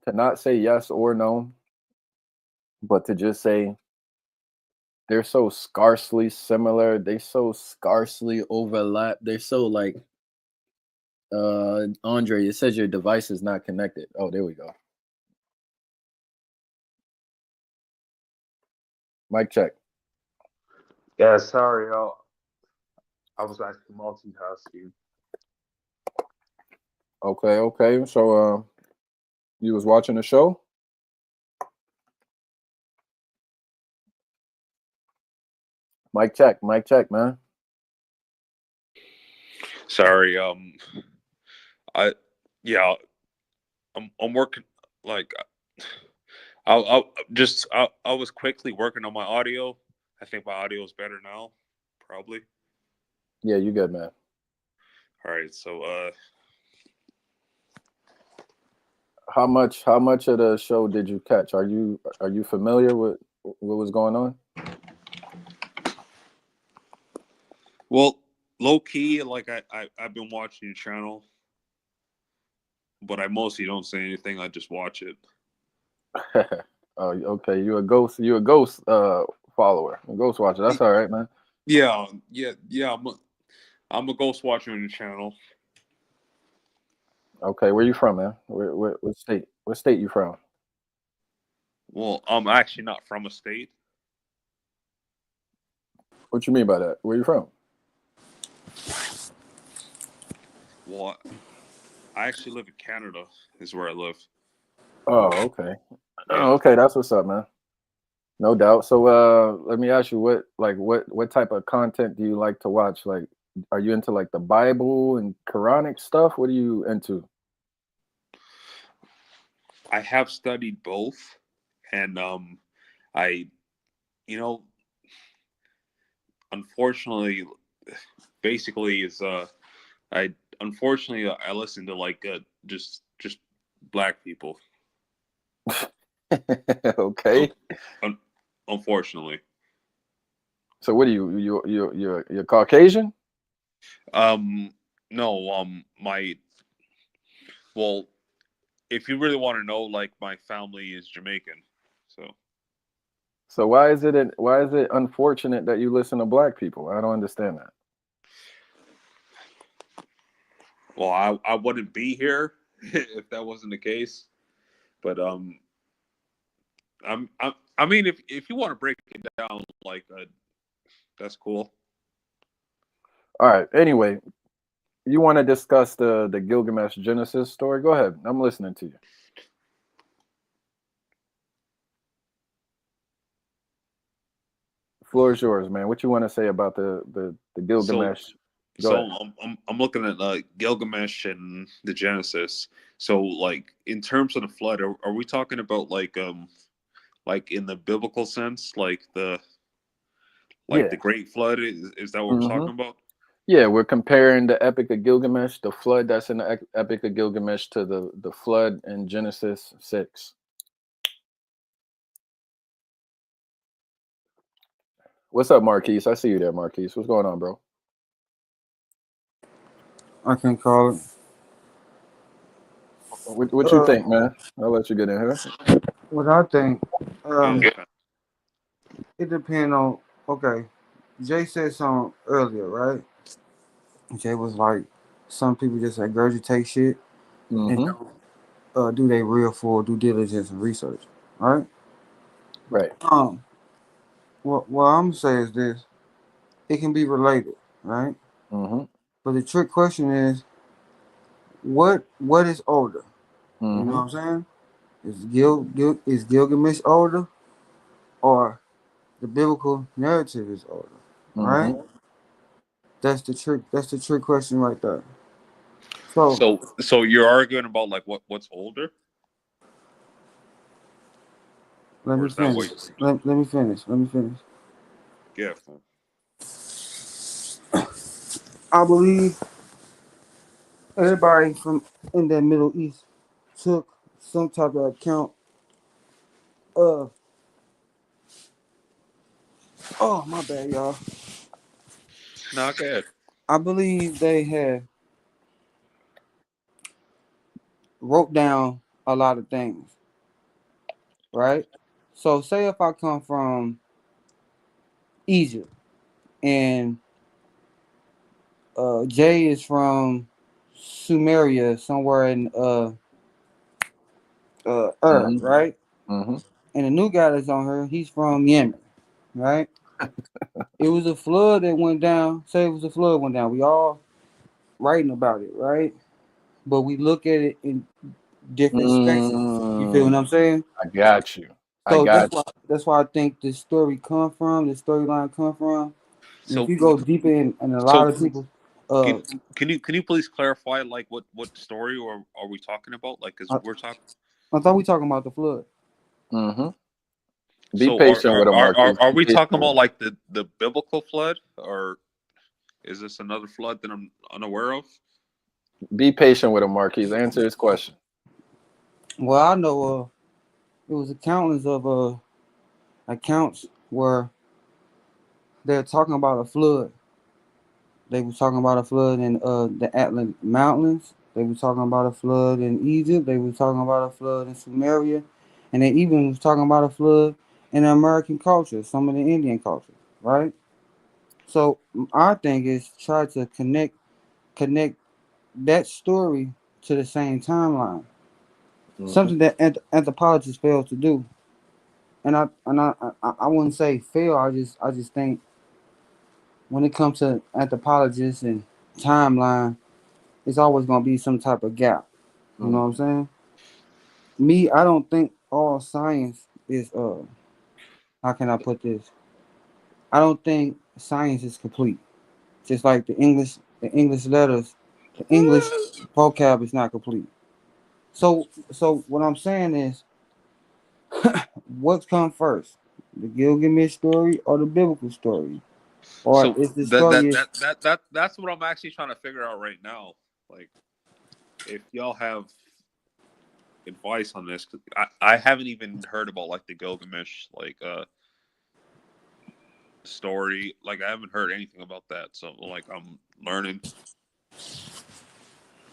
to not say yes or no, but to just say they're so scarcely similar. They so scarcely overlap. They're so like, Andre, it says your device is not connected. Oh, there we go. Mic check. Yeah, sorry, y'all. I was actually multitasking. Okay. So, you was watching the show? Mic check, man. Sorry, I yeah, I'm working like I was quickly working on my audio. I think my audio is better now, probably. Yeah, you good, man. All right, so How much of the show did you catch? Are you familiar with what was going on? well, low key, like I've been watching your channel, but I mostly don't say anything. I just watch it. Oh, okay. You a ghost follower, a ghost watcher. That's all right, man. Yeah. I'm a ghost watcher on your channel. Okay, where you from, man? What state? What state you from? Well, I'm actually not from a state. What you mean by that? Where you from? Well, I actually live in Canada. Is where I live. Oh, okay. Yeah. Oh, okay, that's what's up, man. No doubt. So, let me ask you, what type of content do you like to watch? Like, are you into like the Bible and Quranic stuff? What are you into? I have studied both, and I, you know, unfortunately, basically is I unfortunately I listen to like just black people. Okay. Unfortunately. So what are you're Caucasian? No, well, if you really want to know, like my family is Jamaican, so. So why is it unfortunate that you listen to black people? I don't understand that. Well, I wouldn't be here if that wasn't the case. But I mean, if you want to break it down, like that's cool. All right. Anyway, you want to discuss the Gilgamesh Genesis story? Go ahead. I'm listening to you. The floor is yours, man. What you want to say about the Gilgamesh? Go ahead. I'm looking at Gilgamesh and the Genesis. So like in terms of the flood, are we talking about like in the biblical sense, like the Yeah. Great Flood? Is that what we're hmm talking about? Yeah, we're comparing the Epic of Gilgamesh, the flood that's in the Epic of Gilgamesh, to the flood in Genesis 6. What's up, Marquise? I see you there, Marquise. What's going on, bro? I can call it. What you think, man? I'll let you get in here. What I think, Yeah. it depends on. Okay, Jay said something earlier, right? Jay was like, some people just regurgitate shit and Mm-hmm. don't do they real full due diligence and research, right? Right. What I'm gonna say is this: it can be related, right? Mm-hmm. But the trick question is, what is older? You know Mm-hmm. what I'm saying? Is Gilgamesh older, or the biblical narrative is older, right? Mm-hmm. That's the trick. That's the trick question right there. So So you're arguing about like what's older, let or me is that finish. what? Let me finish. Let me finish. Yeah. I believe everybody from in the Middle East took some type of account of. Oh my bad, y'all. Not good. I believe they had wrote down a lot of things, right? So say if I come from Egypt and Jay is from Sumeria, somewhere in Earth, Mm-hmm. right? Mm-hmm. And the new guy that's on her, he's from Yemen, right? It was a flood that went down. Say it was a flood went down. We all writing about it, right? But we look at it in different spectrums. You feel what I'm saying? I got you. I So got that's why I think the story come from, the storyline come from. And if So you go deeper in a lot so of people, can you please clarify like what story or are we talking about? Like, because I, we're talking. I thought we talking about the flood. you. Mm-hmm. Be So patient with him, Marquise. are Be we patient talking with about him. like the biblical flood, or is this another flood that I'm unaware of? Be patient with him, Marquise. Answer his question. Well, I know it was accountants of accounts where they're talking about a flood. They were talking about a flood in the Atlas Mountains. They were talking about a flood in Egypt. They were talking about a flood in Sumeria, and they even was talking about a flood in the American culture, some of the Indian culture, right? So our thing is try to connect that story to the same timeline. Mm-hmm. Something that anthropologists fail to do, and I wouldn't say fail. I just think when it comes to anthropologists and timeline, it's always gonna be some type of gap. You know what I'm saying? Me, I don't think all science is how can I put this? I don't think science is complete. Just like the English letters, the English vocab is not complete. So what I'm saying is what's come first? The Gilgamesh story or the biblical story? Or So is the story that's what I'm actually trying to figure out right now. Like, if y'all have advice on this, 'cause I haven't even heard about like the Gilgamesh like story. Like, I haven't heard anything about that. So like I'm learning.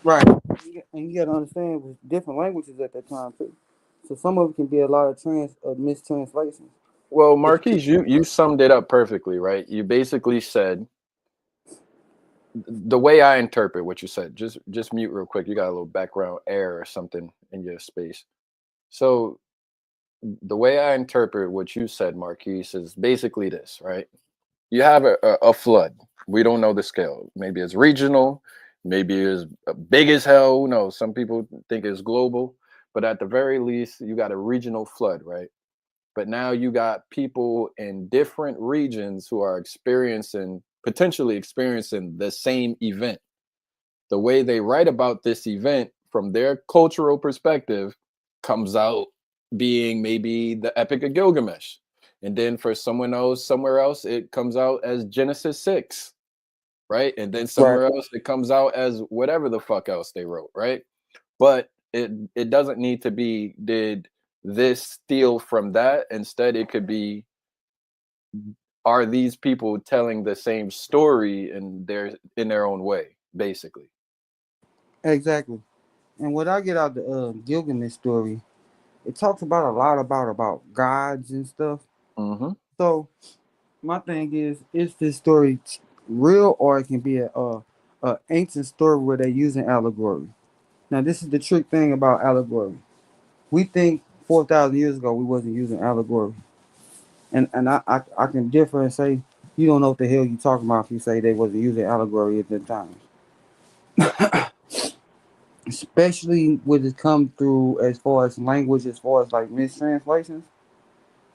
right? And you gotta understand it was different languages at that time too. So some of it can be a lot of mistranslations. Well, Marquise, you summed it up perfectly, right? You basically said the way I interpret what you said. Just mute real quick. You got a little background air or something in your space. So the way I interpret what you said, Marquise, is basically this, right? You have a flood. We don't know the scale. Maybe it's regional, maybe it's big as hell. Who knows? Some people think it's global, but at the very least, you got a regional flood, right? But now you got people in different regions who are potentially experiencing the same event. The way they write about this event from their cultural perspective comes out being maybe the Epic of Gilgamesh. And then for someone else, somewhere else, it comes out as Genesis 6, right? And then Right. somewhere else, it comes out as whatever the fuck else they wrote, right? But it doesn't need to be, did this steal from that? Instead, it could be, are these people telling the same story in their own way, basically? Exactly. And what I get out the Gilgamesh story, it talks about a lot about gods and stuff. Mm-hmm. So my thing is this story real, or it can be a ancient story where they're using allegory. Now this is the trick thing about allegory. We think 4,000 years ago we wasn't using allegory, and I can differ and say you don't know what the hell you talking about if you say they wasn't using allegory at that time. Especially when it come through as far as language, as far as like mistranslations.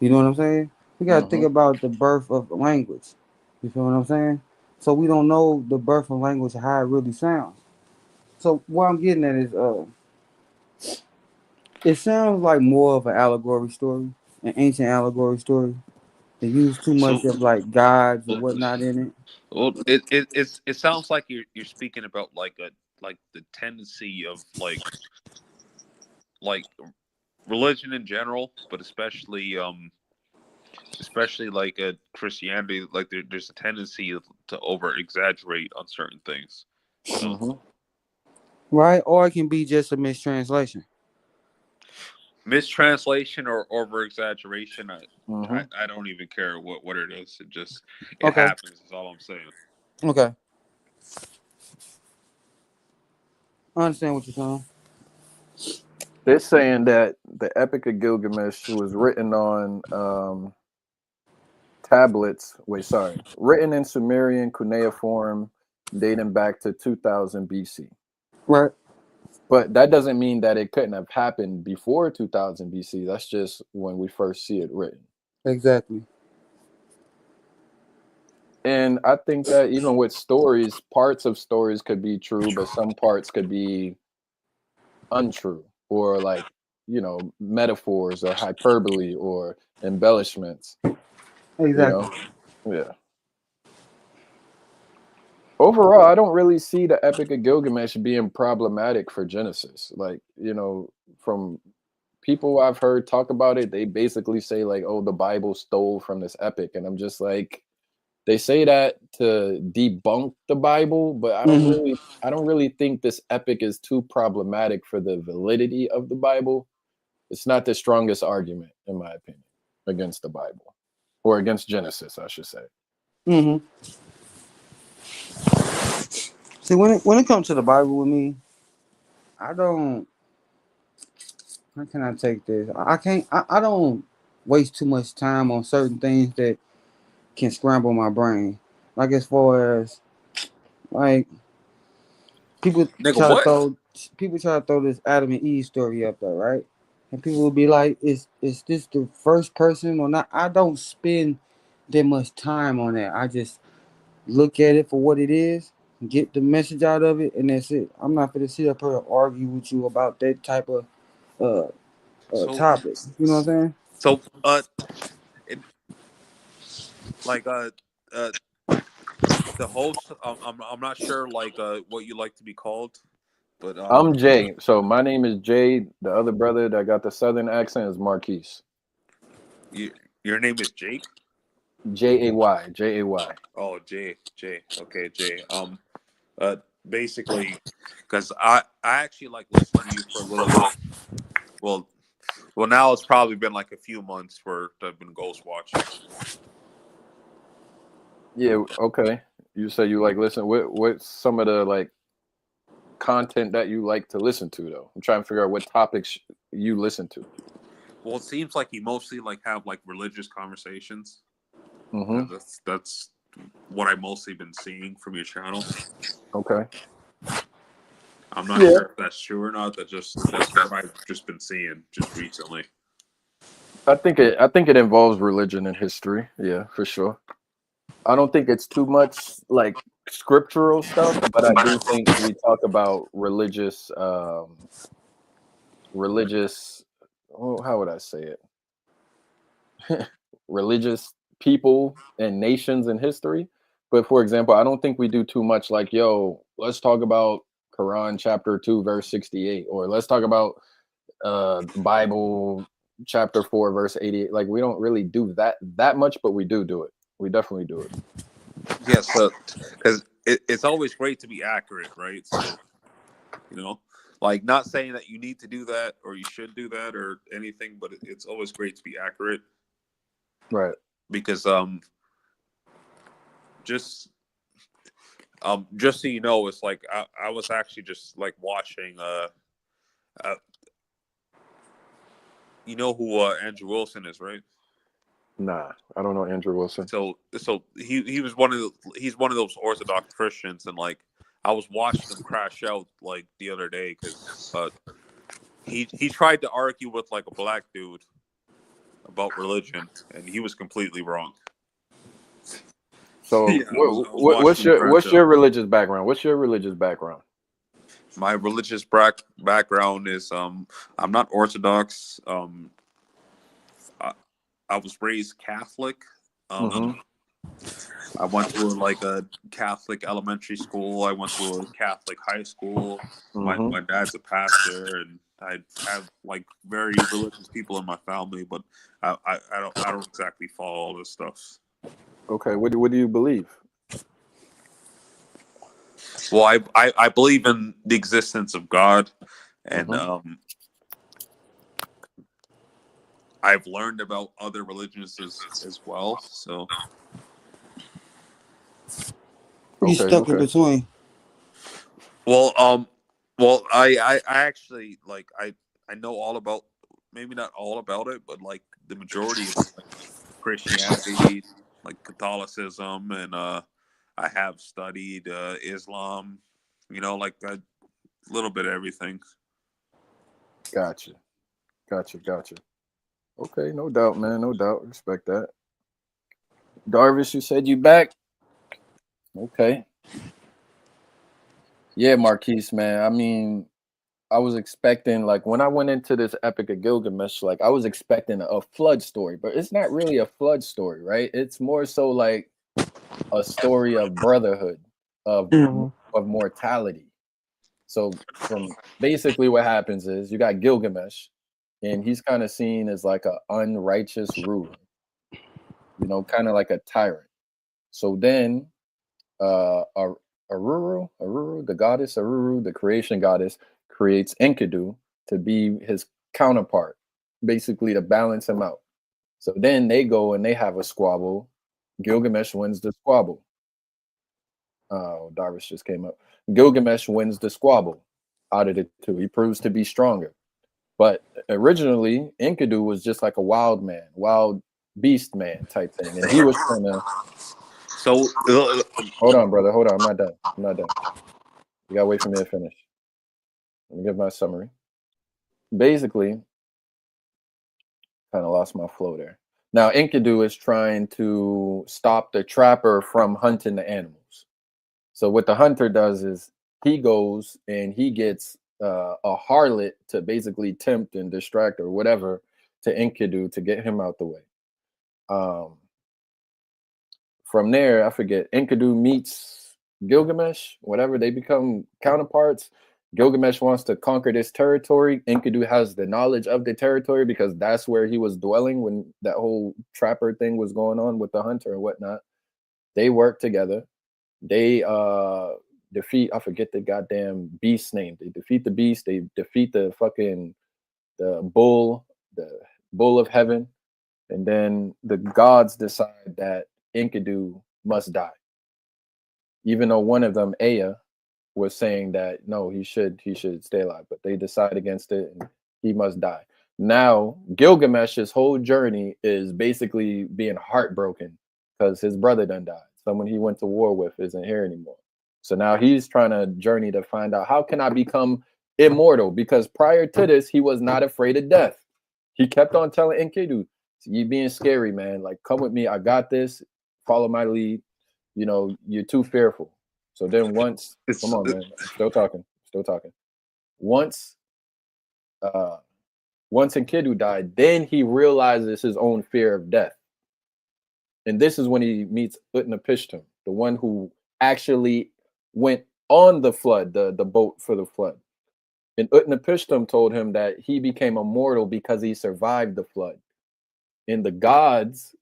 You know what I'm saying? We gotta think Mm-hmm. about the birth of language. You feel what I'm saying? So we don't know the birth of language, how it really sounds. So what I'm getting at is it sounds like more of an allegory story, an ancient allegory story. They use too So, much of like gods or whatnot in it. well, it sounds like you're speaking about like the tendency of like religion in general, but especially like Christianity. Like there's a tendency to over exaggerate on certain things. You know, Mm-hmm. Right? Or it can be just a mistranslation. mistranslation or over exaggeration. Mm-hmm. I don't even care what it is. It Okay. happens. Is all I'm saying. Okay. I understand what you're saying. They're saying that the Epic of Gilgamesh was written on tablets. Wait, sorry, written in Sumerian cuneiform, dating back to 2000 BC. Right. But that doesn't mean that it couldn't have happened before 2000 BC. That's just when we first see it written. Exactly. And I think that even with stories, parts of stories could be true, but some parts could be untrue, or like, metaphors or hyperbole or embellishments, you know? Exactly. Yeah. Overall, I don't really see the Epic of Gilgamesh being problematic for Genesis. Like, from people I've heard talk about it, they basically say like, "Oh, the Bible stole from this epic," and I'm just like, they say that to debunk the Bible, but Hmm. I don't really think this epic is too problematic for the validity of the Bible. It's not the strongest argument, in my opinion, against the Bible, or against Genesis, I should say. Hmm. See, when it comes to the Bible with me, I don't. How can I take this? I can't. I don't waste too much time on certain things that can scramble my brain. Like as far as like people Nigga, try to what? throw people try to throw this Adam and Eve story up there, right? And people will be like, "Is this the first person or not?" I don't spend that much time on that. I just look at it for what it is, get the message out of it, and that's it. I'm not gonna sit up here and argue with you about that type of uh, So topic. You know what I'm saying? so it, like the host. I'm not sure like what you like to be called, but I'm Jay. So my name is Jay. The other brother that got the southern accent is Marquise. you, your name is Jake. Jay. Jay. Oh, Jay. Okay, Jay. Basically, because I actually like listened to you for a little. Well, well, now it's probably been like a few months where I've been ghost watching. Yeah. Okay. You say you like listen. What's some of the like content that you like to listen to, though. I'm trying to figure out what topics you listen to. Well, it seems like you mostly like have like religious conversations. Mm-hmm. That's what I've mostly been seeing from your channel. Okay. I'm not Yeah. sure if that's true or not. That's what I've just been seeing just recently. I think it involves religion and history. Yeah, for sure. I don't think it's too much like scriptural stuff, but I do think we talk about religious. Oh, how would I say it? Religious people and nations and history. But for example, I don't think we do too much like, yo, let's talk about Quran chapter 2 verse 68, or let's talk about Bible chapter 4 verse 88. Like, we don't really do that much, but we do it. We definitely do it. Yes, because it's always great to be accurate, right? So, you know, like, not saying that you need to do that or you should do that or anything, but it's always great to be accurate, Right? because just so you know, it's like I was actually just like watching you know who Andrew Wilson is, right? Nah, I don't know Andrew Wilson. So he's one of those Orthodox Christians, and like I was watching him crash out like the other day because he tried to argue with like a black dude about religion, and he was completely wrong. So Yeah, what's your religious background? What's your religious background? My religious background is I'm not Orthodox. I was raised Catholic. Mm-hmm. I went to like a Catholic elementary school. I went to a Catholic high school. Mm-hmm. My dad's a pastor, and I have like very religious people in my family, but I don't exactly follow all this stuff. Okay, what do you believe? Well, I believe in the existence of God, and I've learned about other religions as well. So You stuck in between. well, I actually like I know all about, maybe not all about it, but like the majority of like Christianity, like Catholicism, and I have studied Islam. You know, like a little bit of everything. Gotcha. Okay, no doubt, man. No doubt. Respect that. Darvish, you said you back. Okay. Yeah, Marquise, man. I mean, I was expecting, like, when I went into this Epic of Gilgamesh, like, I was expecting a flood story, but it's not really a flood story, right? It's more so like a story of brotherhood, of mortality. So from basically what happens is you got Gilgamesh, and he's kind of seen as like an unrighteous ruler, you know, kind of like a tyrant. So then Aruru, the goddess Aruru, the creation goddess, creates Enkidu to be his counterpart, basically to balance him out. So then they go and they have a squabble. Gilgamesh wins the squabble. Oh, Darvish just came up. Gilgamesh wins the squabble out of the two. He proves to be stronger. But originally, Enkidu was just like a wild beast man type thing. And he was trying to. So hold on, brother. Hold on. I'm not done. You gotta wait for me to finish. Let me give my summary. Basically, kind of lost my flow there. Now, Enkidu is trying to stop the trapper from hunting the animals. So what the hunter does is he goes and he gets a harlot to basically tempt and distract or whatever to Enkidu to get him out the way. From there, I forget, Enkidu meets Gilgamesh, whatever, they become counterparts. Gilgamesh wants to conquer this territory. Enkidu has the knowledge of the territory because that's where he was dwelling when that whole trapper thing was going on with the hunter and whatnot. They work together. They defeat, I forget the goddamn beast's name. They defeat the beast. They defeat the bull of heaven. And then the gods decide that Enkidu must die. Even though one of them, Ea, was saying that no, he should stay alive, but they decide against it and he must die. Now Gilgamesh's whole journey is basically being heartbroken because his brother done died. Someone he went to war with isn't here anymore. So now he's trying to journey to find out how can I become immortal, because prior to this he was not afraid of death. He kept on telling Enkidu, you being scary, man. Like, come with me. I got this. Follow my lead. You know, you're too fearful. So then once, come on, man. I'm still talking. Still talking. Once Enkidu died, then he realizes his own fear of death. And this is when he meets Utnapishtim, the one who actually went on the flood, the boat for the flood. And Utnapishtim told him that he became immortal because he survived the flood. And the gods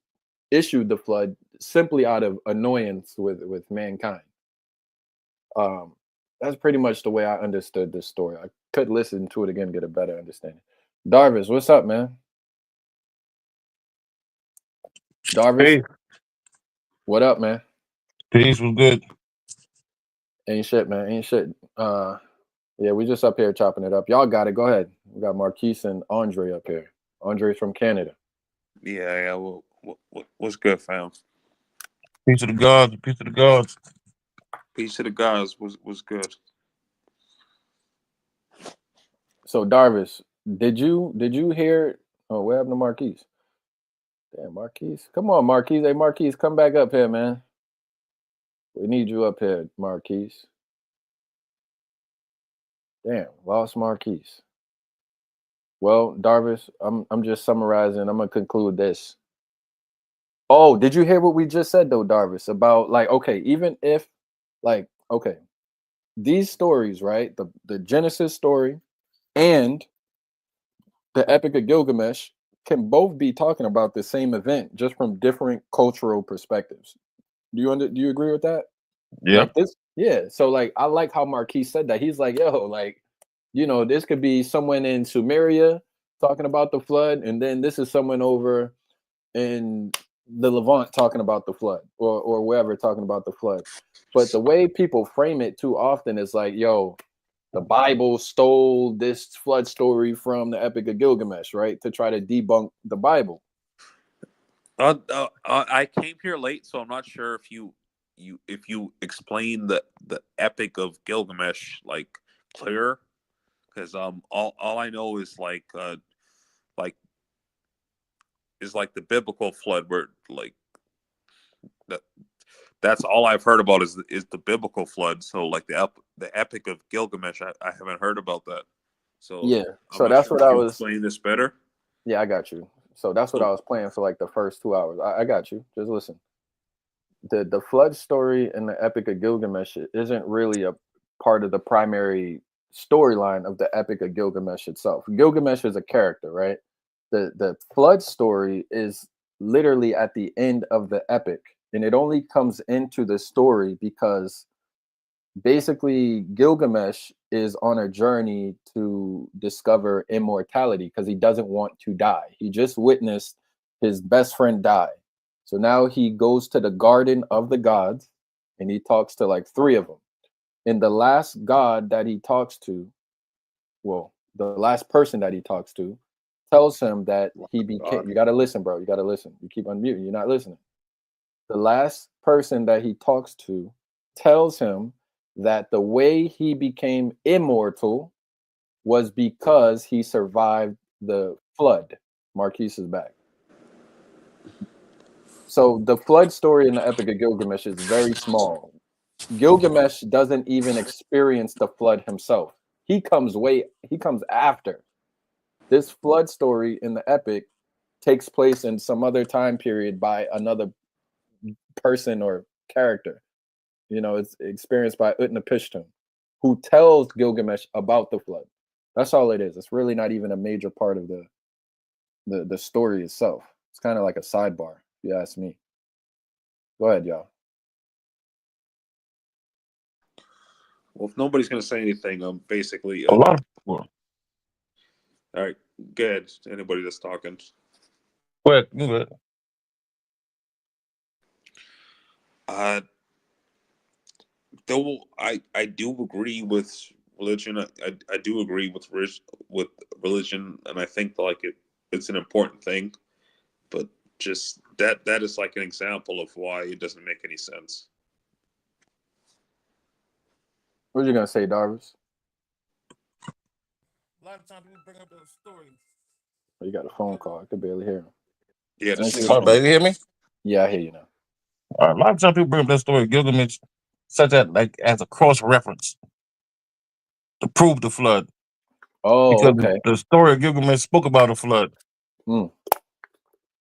issued the flood simply out of annoyance with mankind. That's pretty much the way I understood this story. I could listen to it again, get a better understanding. Darvis, what's up, man? Darvis, Hey, what up, man? peace was good. Ain't shit, man. Ain't shit. Yeah, we just up here chopping it up. Y'all got it. Go ahead. We got Marquise and Andre up here. Andre's from Canada. Yeah. What's good, fam? Peace to the gods. Peace to the gods. Peace to the guys. Was good. So Darvis, did you hear? Oh, what happened to Marquise? Damn, Marquise. Come on, Marquise. Hey, Marquise, come back up here, man. We need you up here, Marquise. Damn, lost Marquise. Well, Darvis, I'm just summarizing. I'm gonna conclude this. Oh, did you hear what we just said though, Darvis? About like, okay, even if like, okay, these stories, right? The Genesis story and the Epic of Gilgamesh can both be talking about the same event, just from different cultural perspectives. Do you agree with that? Yeah. Like this, yeah. So like I like how Marquis said that. He's like, yo, like, you know, this could be someone in Sumeria talking about the flood, and then this is someone over in the Levant talking about the flood, or wherever talking about the flood. But the way people frame it too often is like, yo, the Bible stole this flood story from the Epic of Gilgamesh, right? To try to debunk the Bible. I came here late, so I'm not sure if you explain the Epic of Gilgamesh like clearer, because all I know is like the biblical flood, where like that's all I've heard about is the biblical flood. So like the Epic of Gilgamesh, I haven't heard about that. So Yeah, I'm so not that's sure what if I you was. explain this better. Yeah, I got you. So that's what I was playing for like the first 2 hours. I got you. Just listen. The flood story in the Epic of Gilgamesh isn't really a part of the primary storyline of the Epic of Gilgamesh itself. Gilgamesh is a character, right? The flood story is literally at the end of the epic, and it only comes into the story because basically Gilgamesh is on a journey to discover immortality because he doesn't want to die. He just witnessed his best friend die. So now he goes to the garden of the gods and he talks to like three of them. And the last god that he talks to, well, the last person that he talks to tells him that he became, you got to listen, bro. You got to listen. You keep unmuting. You're not listening. The last person that he talks to tells him that the way he became immortal was because he survived the flood. Marquise is back. So the flood story in the Epic of Gilgamesh is very small. Gilgamesh doesn't even experience the flood himself. He comes after. This flood story in the epic takes place in some other time period by another person or character. You know, it's experienced by Utnapishtim, who tells Gilgamesh about the flood. That's all it is. It's really not even a major part of the story itself. It's kind of like a sidebar, if you ask me. Go ahead, y'all. Well, if nobody's going to say anything, I'm basically A lot of people. all right. Good. Anybody that's talking. Quick, good. though I do agree with religion. I do agree with religion, and I think like it's an important thing. But just that is like an example of why it doesn't make any sense. What you gonna say, Darvis? A lot of times people bring up those stories. Oh, you got a phone call. I could barely hear him. Yeah, this is Oh, baby, hear me? Yeah, I hear you now. All right, a lot of times people bring up that story of Gilgamesh, such that like as a cross reference to prove the flood, Oh, because okay. the story of Gilgamesh spoke about a flood. Mm.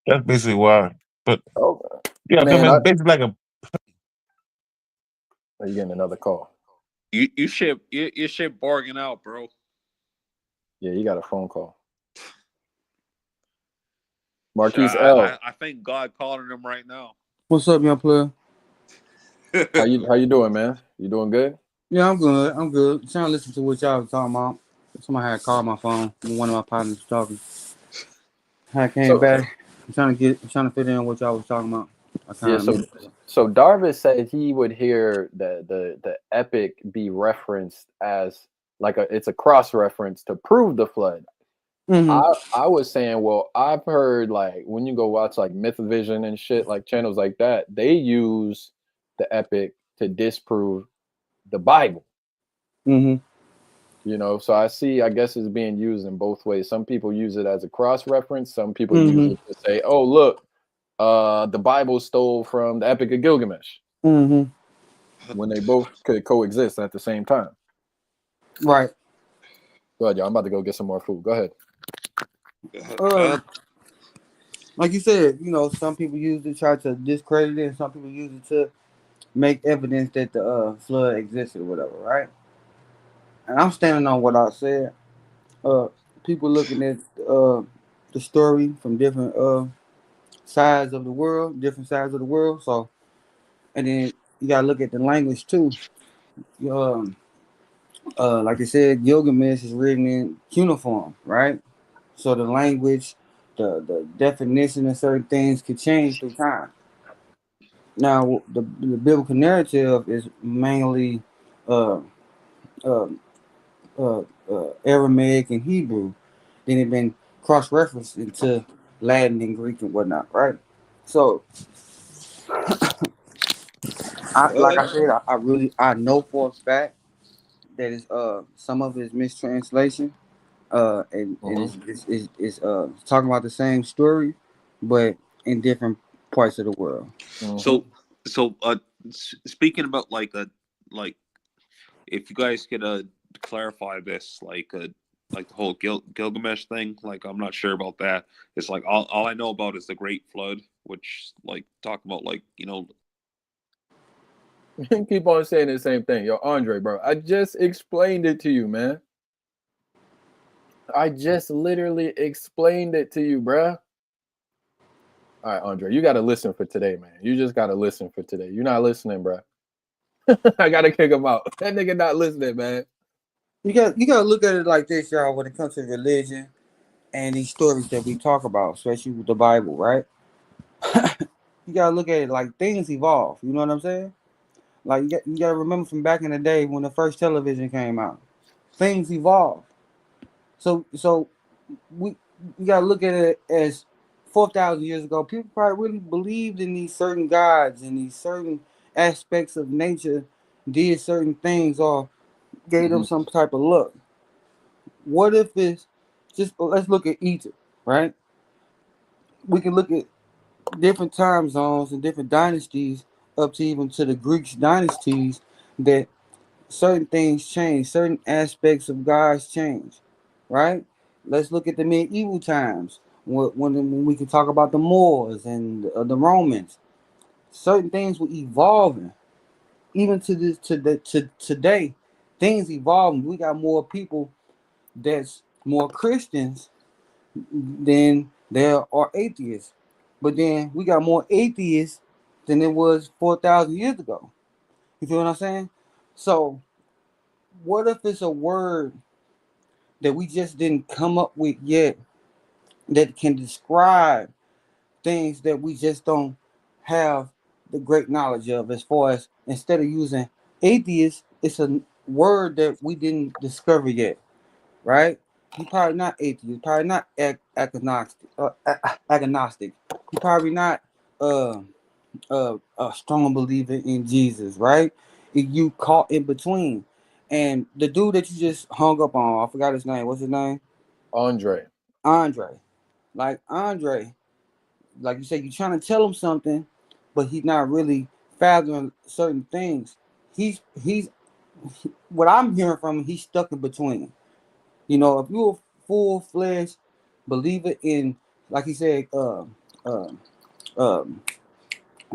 That's basically why. But Oh, yeah, I man, mean, it's basically like a. Are you getting another call? You shit bargain out, bro. Yeah, you got a phone call. Shit, Marquise L. I think God calling him right now. What's up, young player? How you doing, man? You doing good? Yeah, I'm good. I'm good. Trying to listen to what y'all was talking about. Somebody had called my phone when one of my partners was talking. I came back. I'm trying to fit in what y'all was talking about. I Yeah, kind of so Darvis said he would hear the epic be referenced as like it's a cross reference to prove the flood. I was saying, well, I've heard like when you go watch like Mythvision and shit, like channels like that, they use the epic to disprove the Bible. Mm-hmm. You know, so I guess it's being used in both ways. Some people use it as a cross reference, some people use it to say, oh look, the Bible stole from the Epic of Gilgamesh. Mm-hmm. When they both could coexist at the same time. Right. Go ahead, y'all. I'm about to go get some more food. Go ahead. Like you said, you know, some people use it to try to discredit it, and some people use it to make evidence that the flood existed or whatever, right? And I'm standing on what I said. People looking at the story from different sides of the world, different sides of the world. So, and then you gotta look at the language too. Like I said, Gilgamesh is written in cuneiform, right? So the language, the definition of certain things could change through time. Now, the biblical narrative is mainly uh, uh, Aramaic and Hebrew. Then it been cross-referenced into Latin and Greek and whatnot, right? So, like I said, I know for a fact that it's some of it is mistranslation, and it's talking about the same story, but in different parts of the world. So speaking about like if you guys could clarify this like the whole Gilgamesh thing, like I'm not sure about that. It's like all I know about is the Great Flood, which like talk about like Keep on saying the same thing. Yo, Andre, bro. I just explained it to you, man. I just literally explained it to you, bro. All right, Andre, you got to listen for today, man. You just got to listen for today. You're not listening, bro. I got to kick him out. That nigga not listening, man. You got to look at it like this, y'all. When it comes to religion and these stories that we talk about, especially with the Bible, right? You got to look at it like things evolve. You know what I'm saying? Like you got to remember from back in the day when the first television came out, things evolved. So we got to look at it as 4,000 years ago. People probably really believed in these certain gods and these certain aspects of nature, did certain things or gave them some type of look. What if it's just let's look at Egypt, right? We can look at different time zones and different dynasties up to even to the Greek dynasties that certain things change, certain aspects of God's change, right? Let's look at the medieval times when we can talk about the Moors and the Romans. Certain things were evolving, even to today. Things evolving. We got more people that's more Christians than there are atheists, but then we got more atheists than it was 4,000 years ago. You feel what I'm saying? So, what if it's a word that we just didn't come up with yet that can describe things that we just don't have the great knowledge of, as far as instead of using Atheist is a word that we didn't discover yet, right? He probably not atheist, probably not agnostic. Agnostic. He probably not a strong believer in Jesus, right? If you caught in between, and the dude that you just hung up on, I forgot his name. What's his name? Andre. Like Andre, like you said, you're trying to tell him something, but he's not really fathoming certain things. He's what I'm hearing from him, he's stuck in between. You know, if you're a full-fledged believer in, like he said, uh,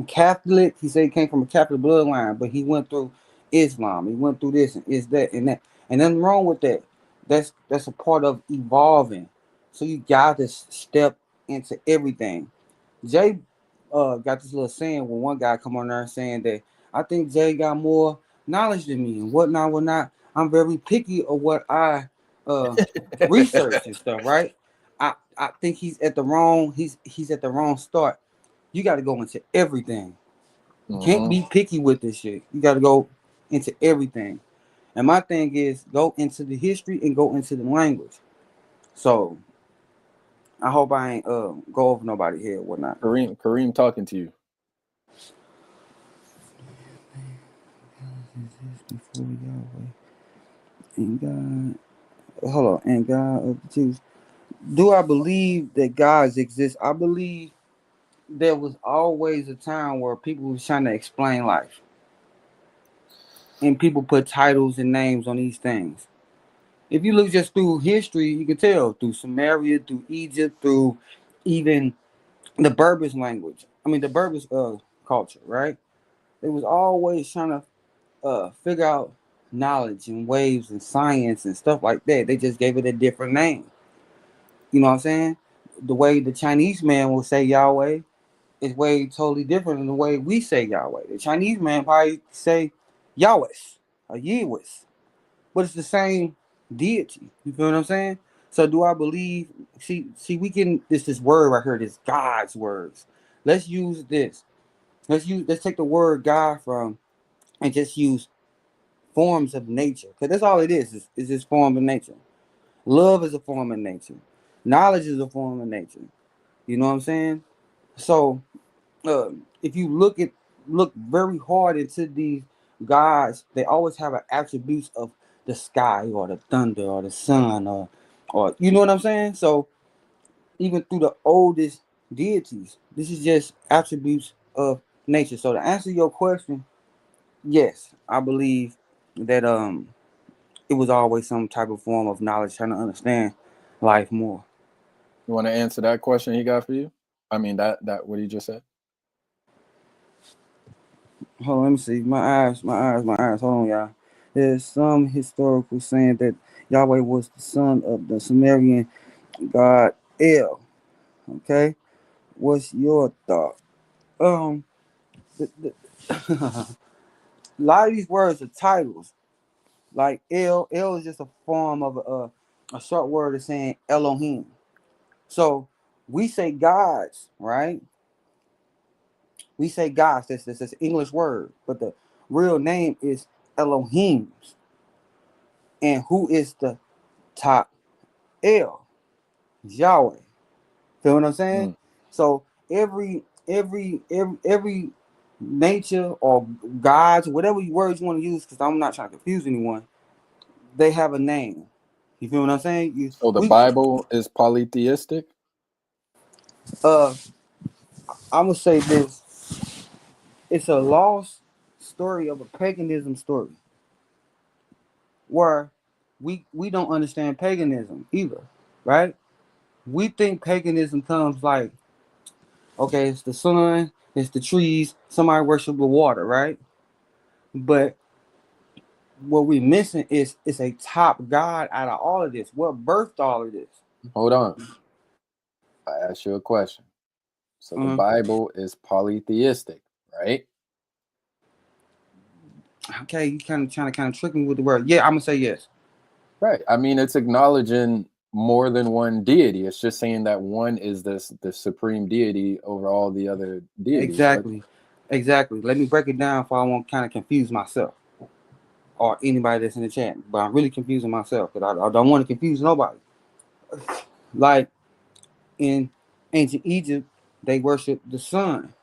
Catholic, he said he came from a Catholic bloodline, but he went through Islam. He went through this and is that and that, and nothing wrong with that. That's a part of evolving. So you got to step into everything. Jay got this little saying when one guy come on there saying that I think Jay got more knowledge than me and whatnot. I'm very picky of what I research and stuff, right? I think he's at the wrong he's at the wrong start. You got to go into everything. You can't be picky with this shit. You got to go into everything. And my thing is go into the history and go into the language. So I hope I ain't go over nobody here or whatnot. Kareem talking to you. And God, hold on, and God of the Jews. Do I believe that gods exist? I believe there was always a time where people was trying to explain life. And people put titles and names on these things. If you look just through history, you can tell through Samaria, through Egypt, through even the Berbish language. I mean the Berbish culture, right? They was always trying to figure out knowledge and waves and science and stuff like that. They just gave it a different name. You know what I'm saying? The way the Chinese man will say Yahweh is way totally different than the way we say Yahweh. The Chinese man probably say Yahweh or Yehweh, but it's the same deity. You feel what I'm saying? So do I believe? See, we can this word right here. This God's words. Let's use this. Let's take the word God from and just use forms of nature, because that's all it is just form of nature. Love is a form of nature. Knowledge is a form of nature. You know what I'm saying? So if you look very hard into these gods, they always have an attributes of the sky or the thunder or the sun or you know what I'm saying? So even through the oldest deities, this is just attributes of nature. So to answer your question, yes, I believe that it was always some type of form of knowledge trying to understand life more. You want to answer that question he got for you? I mean that what he just said. Hold on, let me see. My eyes. Hold on, y'all. There's some historical saying that Yahweh was the son of the Sumerian god El. Okay, what's your thought? A lot of these words are titles. Like El is just a form of a short word of saying Elohim. So we say gods, right? We say gods. That's an English word, but the real name is Elohim's. And who is the top El? Yahweh. Feel what I'm saying? So every nature or gods, whatever words you want to use, because I'm not trying to confuse anyone, they have a name. You feel what I'm saying? So the Bible is polytheistic? I'm gonna say this. It's a lost story of a paganism story. Where we don't understand paganism either, right? We think paganism comes like, okay, it's the sun, it's the trees, somebody worship the water, right? But what we're missing is it's a top god out of all of this. What birthed all of this? Hold on. I asked you a question. So the Bible is polytheistic, right? Okay, you trying to trick me with the word. Yeah, I'm gonna say yes. Right. I mean, it's acknowledging more than one deity. It's just saying that one is the supreme deity over all the other deities. Exactly. Let me break it down, for I won't kind of confuse myself. or anybody that's in the chat, but I'm really confusing myself because I don't want to confuse nobody. Like in ancient Egypt, they worship the sun,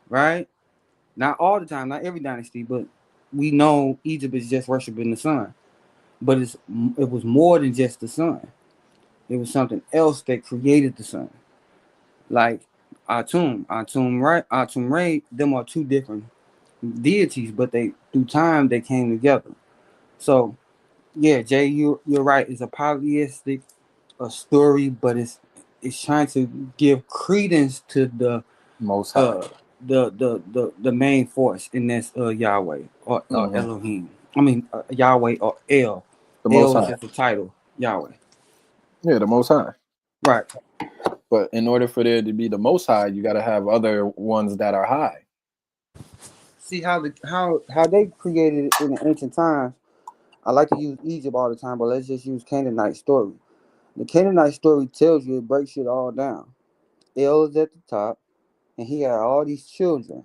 right? Not all the time, not every dynasty, but we know Egypt is just worshiping the sun. But it was more than just the sun. It was something else that created the sun. Like Atum Ray, them are two different deities, but they through time they came together. So yeah, Jay, you're right. It's a polytheistic story, but it's trying to give credence to the Most High. The main force in this Yahweh or Mhm. Elohim. I mean Yahweh or El. The Most El is High. just the title. Yahweh. Yeah, the Most High. Right. But in order for there to be the Most High, you got to have other ones that are high. See how they created it in the ancient times. I like to use Egypt all the time, but let's just use Canaanite story. The Canaanite story tells you it breaks it all down. El is at the top, and he had all these children.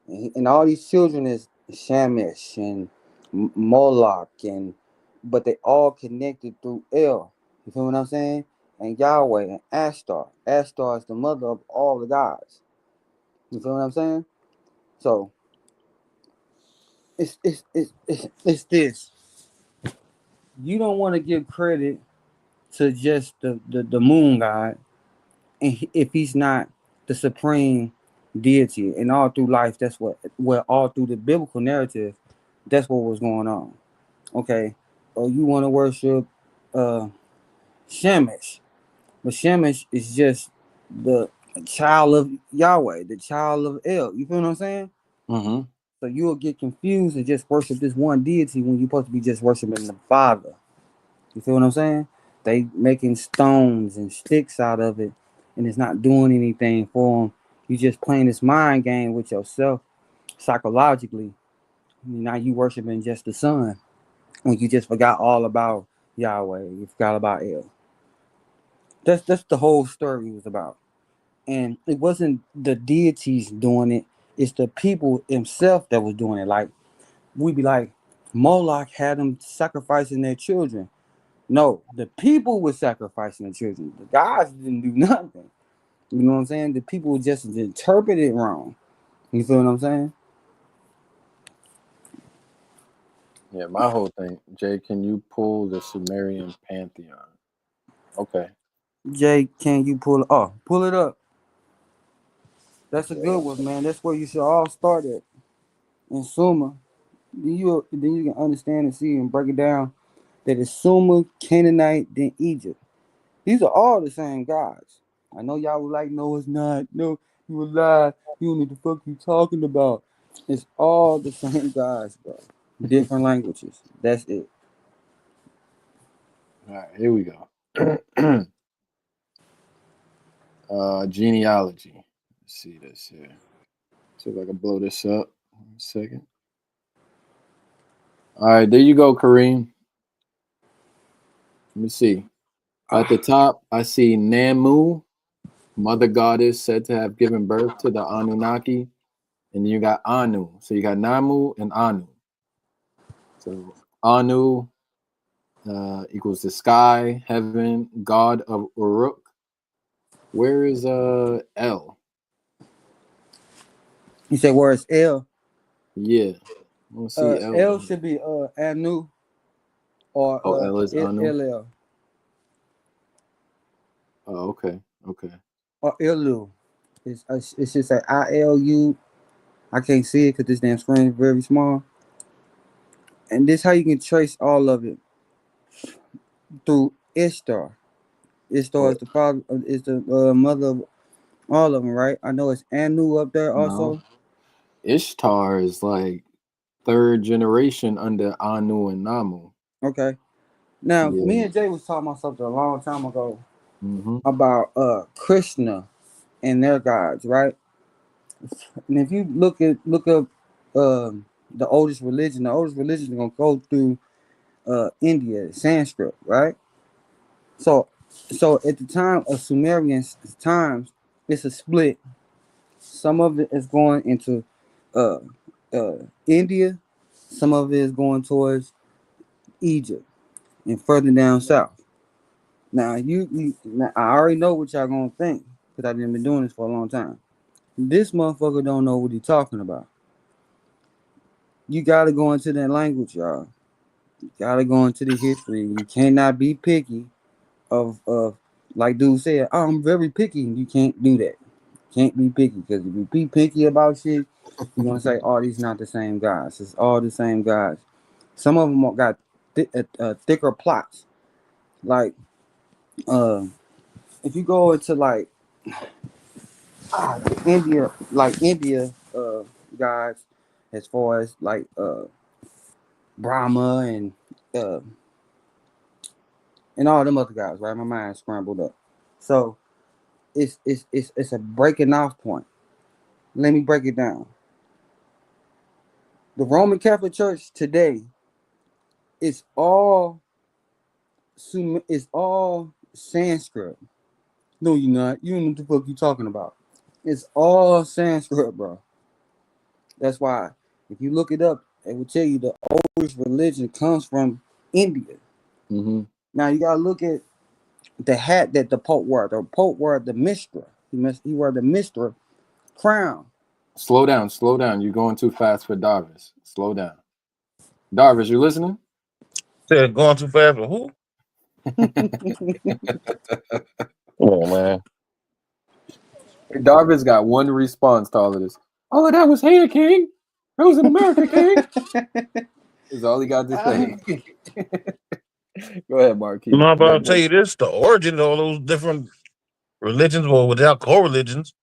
And all these children is Shamish and Moloch, but they all connected through El. You feel what I'm saying? And Yahweh and Ashtar. Ashtar is the mother of all the gods. You feel what I'm saying? So it's this. You don't want to give credit to just the moon god, and if he's not the supreme deity, and all through life, that's what all through the biblical narrative, that's what was going on. Okay, or you want to worship Shemish, but Shemish is just the child of Yahweh, the child of El. You feel what I'm saying? Mm-hmm. So you'll get confused and just worship this one deity when you're supposed to be just worshiping the Father. You feel what I'm saying? They making stones and sticks out of it, and it's not doing anything for them. You just playing this mind game with yourself psychologically. Now you worshiping just the sun when you just forgot all about Yahweh. You forgot about El. That's the whole story was about. And it wasn't the deities doing it, it's the people himself that was doing it. Like we'd be like, Moloch had them sacrificing their children. No, the people were sacrificing the children. The gods didn't do nothing. You know what I'm saying? The people just interpreted it wrong. You feel what I'm saying? Yeah, my whole thing. Jay, can you pull the Sumerian pantheon? Okay. Jay, can you pull it up? That's a good one, man. That's where you should all start at. In Sumer. Then you can understand and see and break it down that it's Sumer, Canaanite, then Egypt. These are all the same gods. I know y'all would like, no, it's not. No, you would lie. You don't know what the fuck you talking about. It's all the same gods, bro. Different languages. That's it. All right, here we go. Genealogy. Let's see this here. See if I can blow this up. 1 second. All right, there you go, Kareem. Let me see. At the top, I see Namu, mother goddess said to have given birth to the Anunnaki. And then you got Anu. So you got Namu and Anu. So Anu equals the sky, heaven, god of Uruk. Where is El? You say where is El? Yeah. I don't see El. El should be Anu or El is Anu. LL. Oh, okay. Okay. Or Ilu. It's just like ILU. I can't see it because this damn screen is very small. And this how you can trace all of it through Ishtar. Ishtar is the father, is the mother of all of them, right? I know it's Anu up there also. No. Ishtar is like third generation under Anu and Namu. Okay. Now, Yeah. me and Jay was talking about something a long time ago Mm-hmm. about Krishna and their gods, right? And if you look up the oldest religion is gonna go through India, Sanskrit, right? So at the time of Sumerian times, it's a split. Some of it is going into India, Some of it is going towards Egypt and further down south. Now now, I already know what y'all gonna think because I've been doing this for a long time. This motherfucker don't know what he's talking about. You gotta go into that language, y'all. You gotta go into the history. You cannot be picky of like dude said, oh, I'm very picky. You can't do that. Can't be picky because if you be picky about shit, you're gonna say, oh, these not the same guys. It's all the same guys. Some of them got thicker plots. Like if you go into like India guys, as far as like Brahma uh and all them other guys, right? My mind scrambled up. So it's a breaking off point. Let me break it down. The Roman Catholic Church today is all Sanskrit. No, you're not. You don't know what the fuck you talking about. It's all Sanskrit, bro. That's why if you look it up, it will tell you the oldest religion comes from India. Mm-hmm. Now you gotta look at the hat that the Pope wore. The Pope wore the Mistra. He wore the Mistra crown. Slow down. You're going too fast for Darvis. Slow down. Darvis, you listening? Said going too fast for who? Come on, man. Darvis got one response to all of this. Oh, that was here, King. That was in America, King. That's all he got to say. Go ahead, Marquis. I'm about to tell you this: the origin of all those different religions, or without co-religions,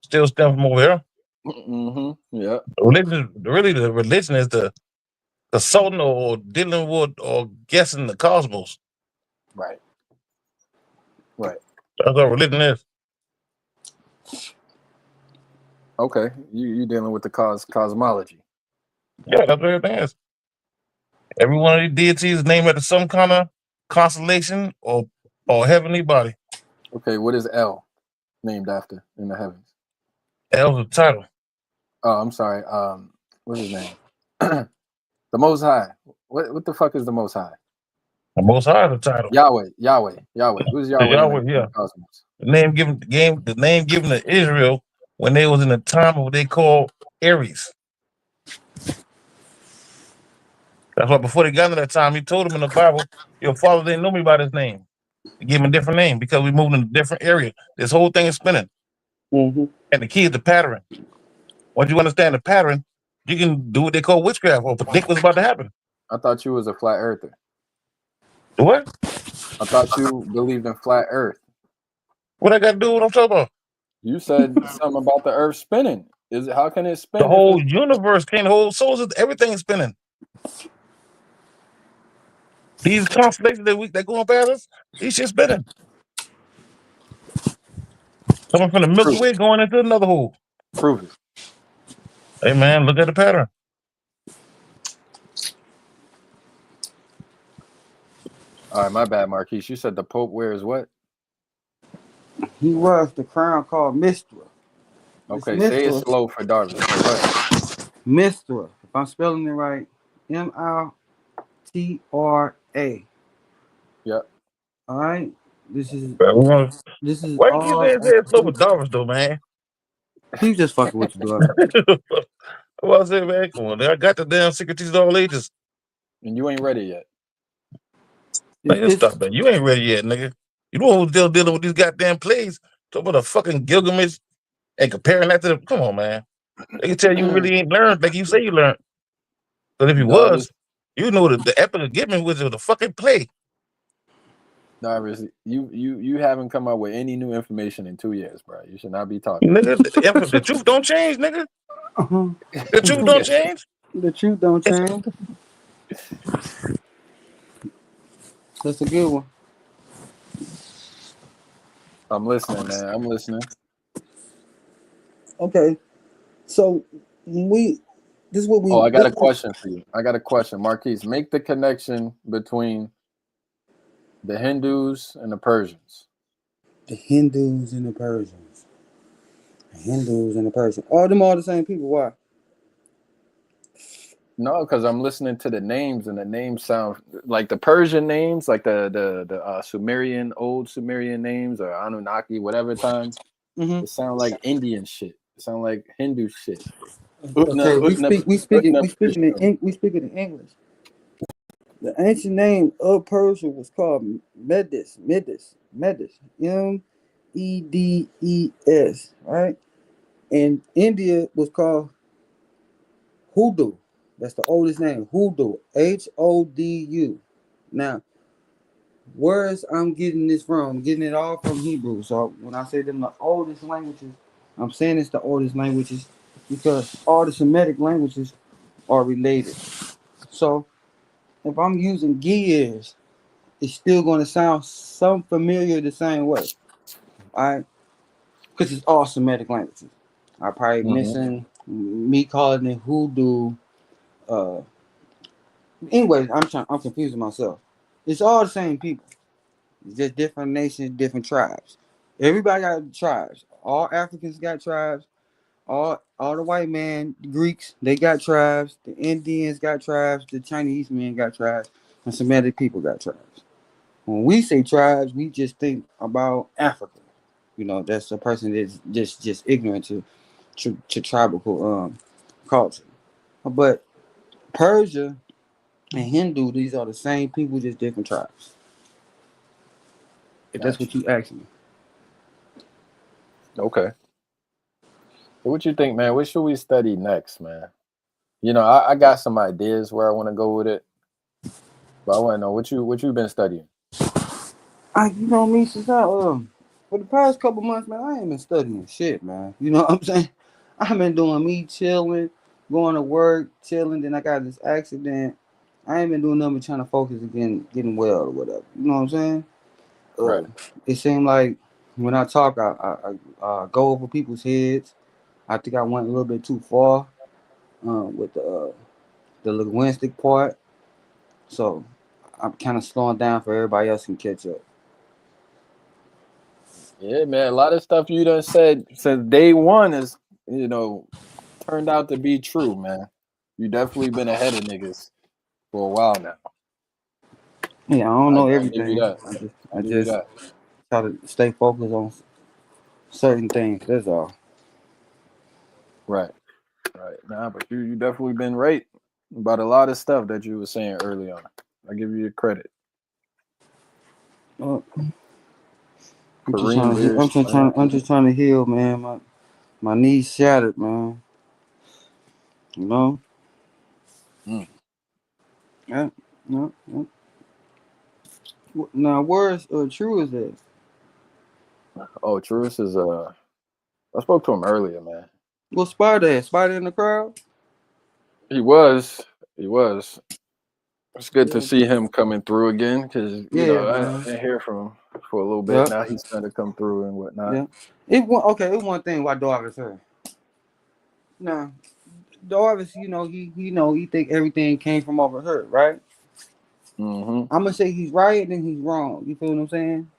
still stem from over here. Mm-hmm. Yeah. The religion is the consulting or dealing with or guessing the cosmos. Right. That's what religion is. Okay. You dealing with the cosmology. Yeah, that's what everything is. Every one of these deities is named after some kind of constellation or heavenly body. Okay, what is L named after in the heavens? L's the title. Oh, I'm sorry. What's his name? The Most High. What the fuck is the Most High? The Most High is the title. Yahweh. Who's Yahweh? Yahweh, in yeah. the cosmos? The name given to Israel when they was in the time of what they call Aries. That's why before they got to that time, he told them in the Bible, your father didn't know me by this name. He gave him a different name because we moved in a different area. This whole thing is spinning. Mm-hmm. And the key is the pattern. Once you understand the pattern, you can do what they call witchcraft or predict what's about to happen. I thought you was a flat earther. What? I thought you believed in flat earth. What I got to do with what I'm talking about? You said something about the earth spinning. How can it spin? The whole universe can't hold souls. Everything is spinning. These constellations that going past us, these shit spinning. Coming from the Milky Way, going into another hole. Prove it. Hey man, look at the pattern. All right, my bad, Marquise. You said the Pope wears what? He wears the crown called Mistra. Okay, say it slow for Darvis. Go ahead. Mistra. If I'm spelling it right, Mitra. Yep. All right. This is Why all. you keep saying it's slow for Darvis though, man? He's just fucking with you, dog. What I say, man? Come on, I got the damn secret teachers all ages. And you ain't ready yet. Man, you stop that. You ain't ready yet, nigga. You know who's still dealing with these goddamn plays? Talk about a fucking Gilgamesh and comparing that to the. Come on, man. They can tell you really ain't learned like you say you learned. But if you was, you know the epic of Gilgamesh was a fucking play. Darvis, you haven't come up with any new information in 2 years, bro. You should not be talking. Nigga, the truth don't change, nigga. The truth don't change. The truth don't change. That's a good one. I'm listening, man. I'm listening. Okay, so this is what we. Oh, I got a question for you. Marquise. Make the connection between the Hindus and the Persians. The Hindus and the Persians. The Hindus and the Persians. All them all the same people. Why? No, because I'm listening to the names, and the names sound like the Persian names, like the Sumerian, old Sumerian names, or Anunnaki, whatever times. Mm-hmm. It sound like Indian shit. It sound like Hindu shit. Okay, Utnapishtim. we speaking in English. The ancient name of Persia was called Medes, Medes, right? And India was called Hudu. That's the oldest name, Hudu, Hodu. Now, where's I'm getting this from? I'm getting it all from Hebrew. So when I say them the oldest languages, I'm saying it's the oldest languages because all the Semitic languages are related. So if I'm using gears, it's still going to sound some familiar the same way, all right? Because it's all Semitic languages. I probably Mhm. missing me calling it hoodoo. Uh, anyways, I'm confusing myself. It's all the same people. It's just different nations, different tribes. Everybody got tribes. All Africans got tribes. All the white man, the Greeks, they got tribes. The Indians got tribes. The Chinese men got tribes. And Semitic people got tribes. When we say tribes, we just think about Africa. You know, that's a person that's just ignorant to tribal culture. But Persia and Hindu, these are the same people, just different tribes. If that's Gotcha. what you ask me. Okay. So what you think, man? What should we study next, man? I got some ideas where I want to go with it, but I want to know what you been studying. You know me since for the past couple months, man, I ain't been studying shit, man. You know what I'm saying? I've been doing me chilling, going to work, chilling. Then I got this accident. I ain't been doing nothing but trying to focus again, getting well or whatever. You know what I'm saying? Right. It seemed like when I talk, I go over people's heads. I think I went a little bit too far with the linguistic part. So I'm kind of slowing down for everybody else can catch up. Yeah, man. A lot of stuff you done said since day one is, you know, turned out to be true, man. You definitely been ahead of niggas for a while now. Yeah, I don't know I give you everything. that. I Give you just that. try to stay focused on certain things. That's all. Right. Right. Nah, but you definitely been right about a lot of stuff that you were saying early on. I give you your credit. Uh, Kareem Lear explained. I'm just trying to heal, man. My knees shattered, man. You know. Mm. Yeah. Yeah. Yeah. Now, where's True is that? Oh, Truist is I spoke to him earlier, man. What Spider at? Spider in the crowd? He was. He was. It's good to Yeah. see him coming through again because Yeah, I man. didn't hear from him for a little bit. Yep. Now he's starting to come through and whatnot. Yeah. It one thing why Darvis her. Now, Darvis, he think everything came from over her, right? Mm-hmm. I'm gonna say he's right, then he's wrong. You feel what I'm saying?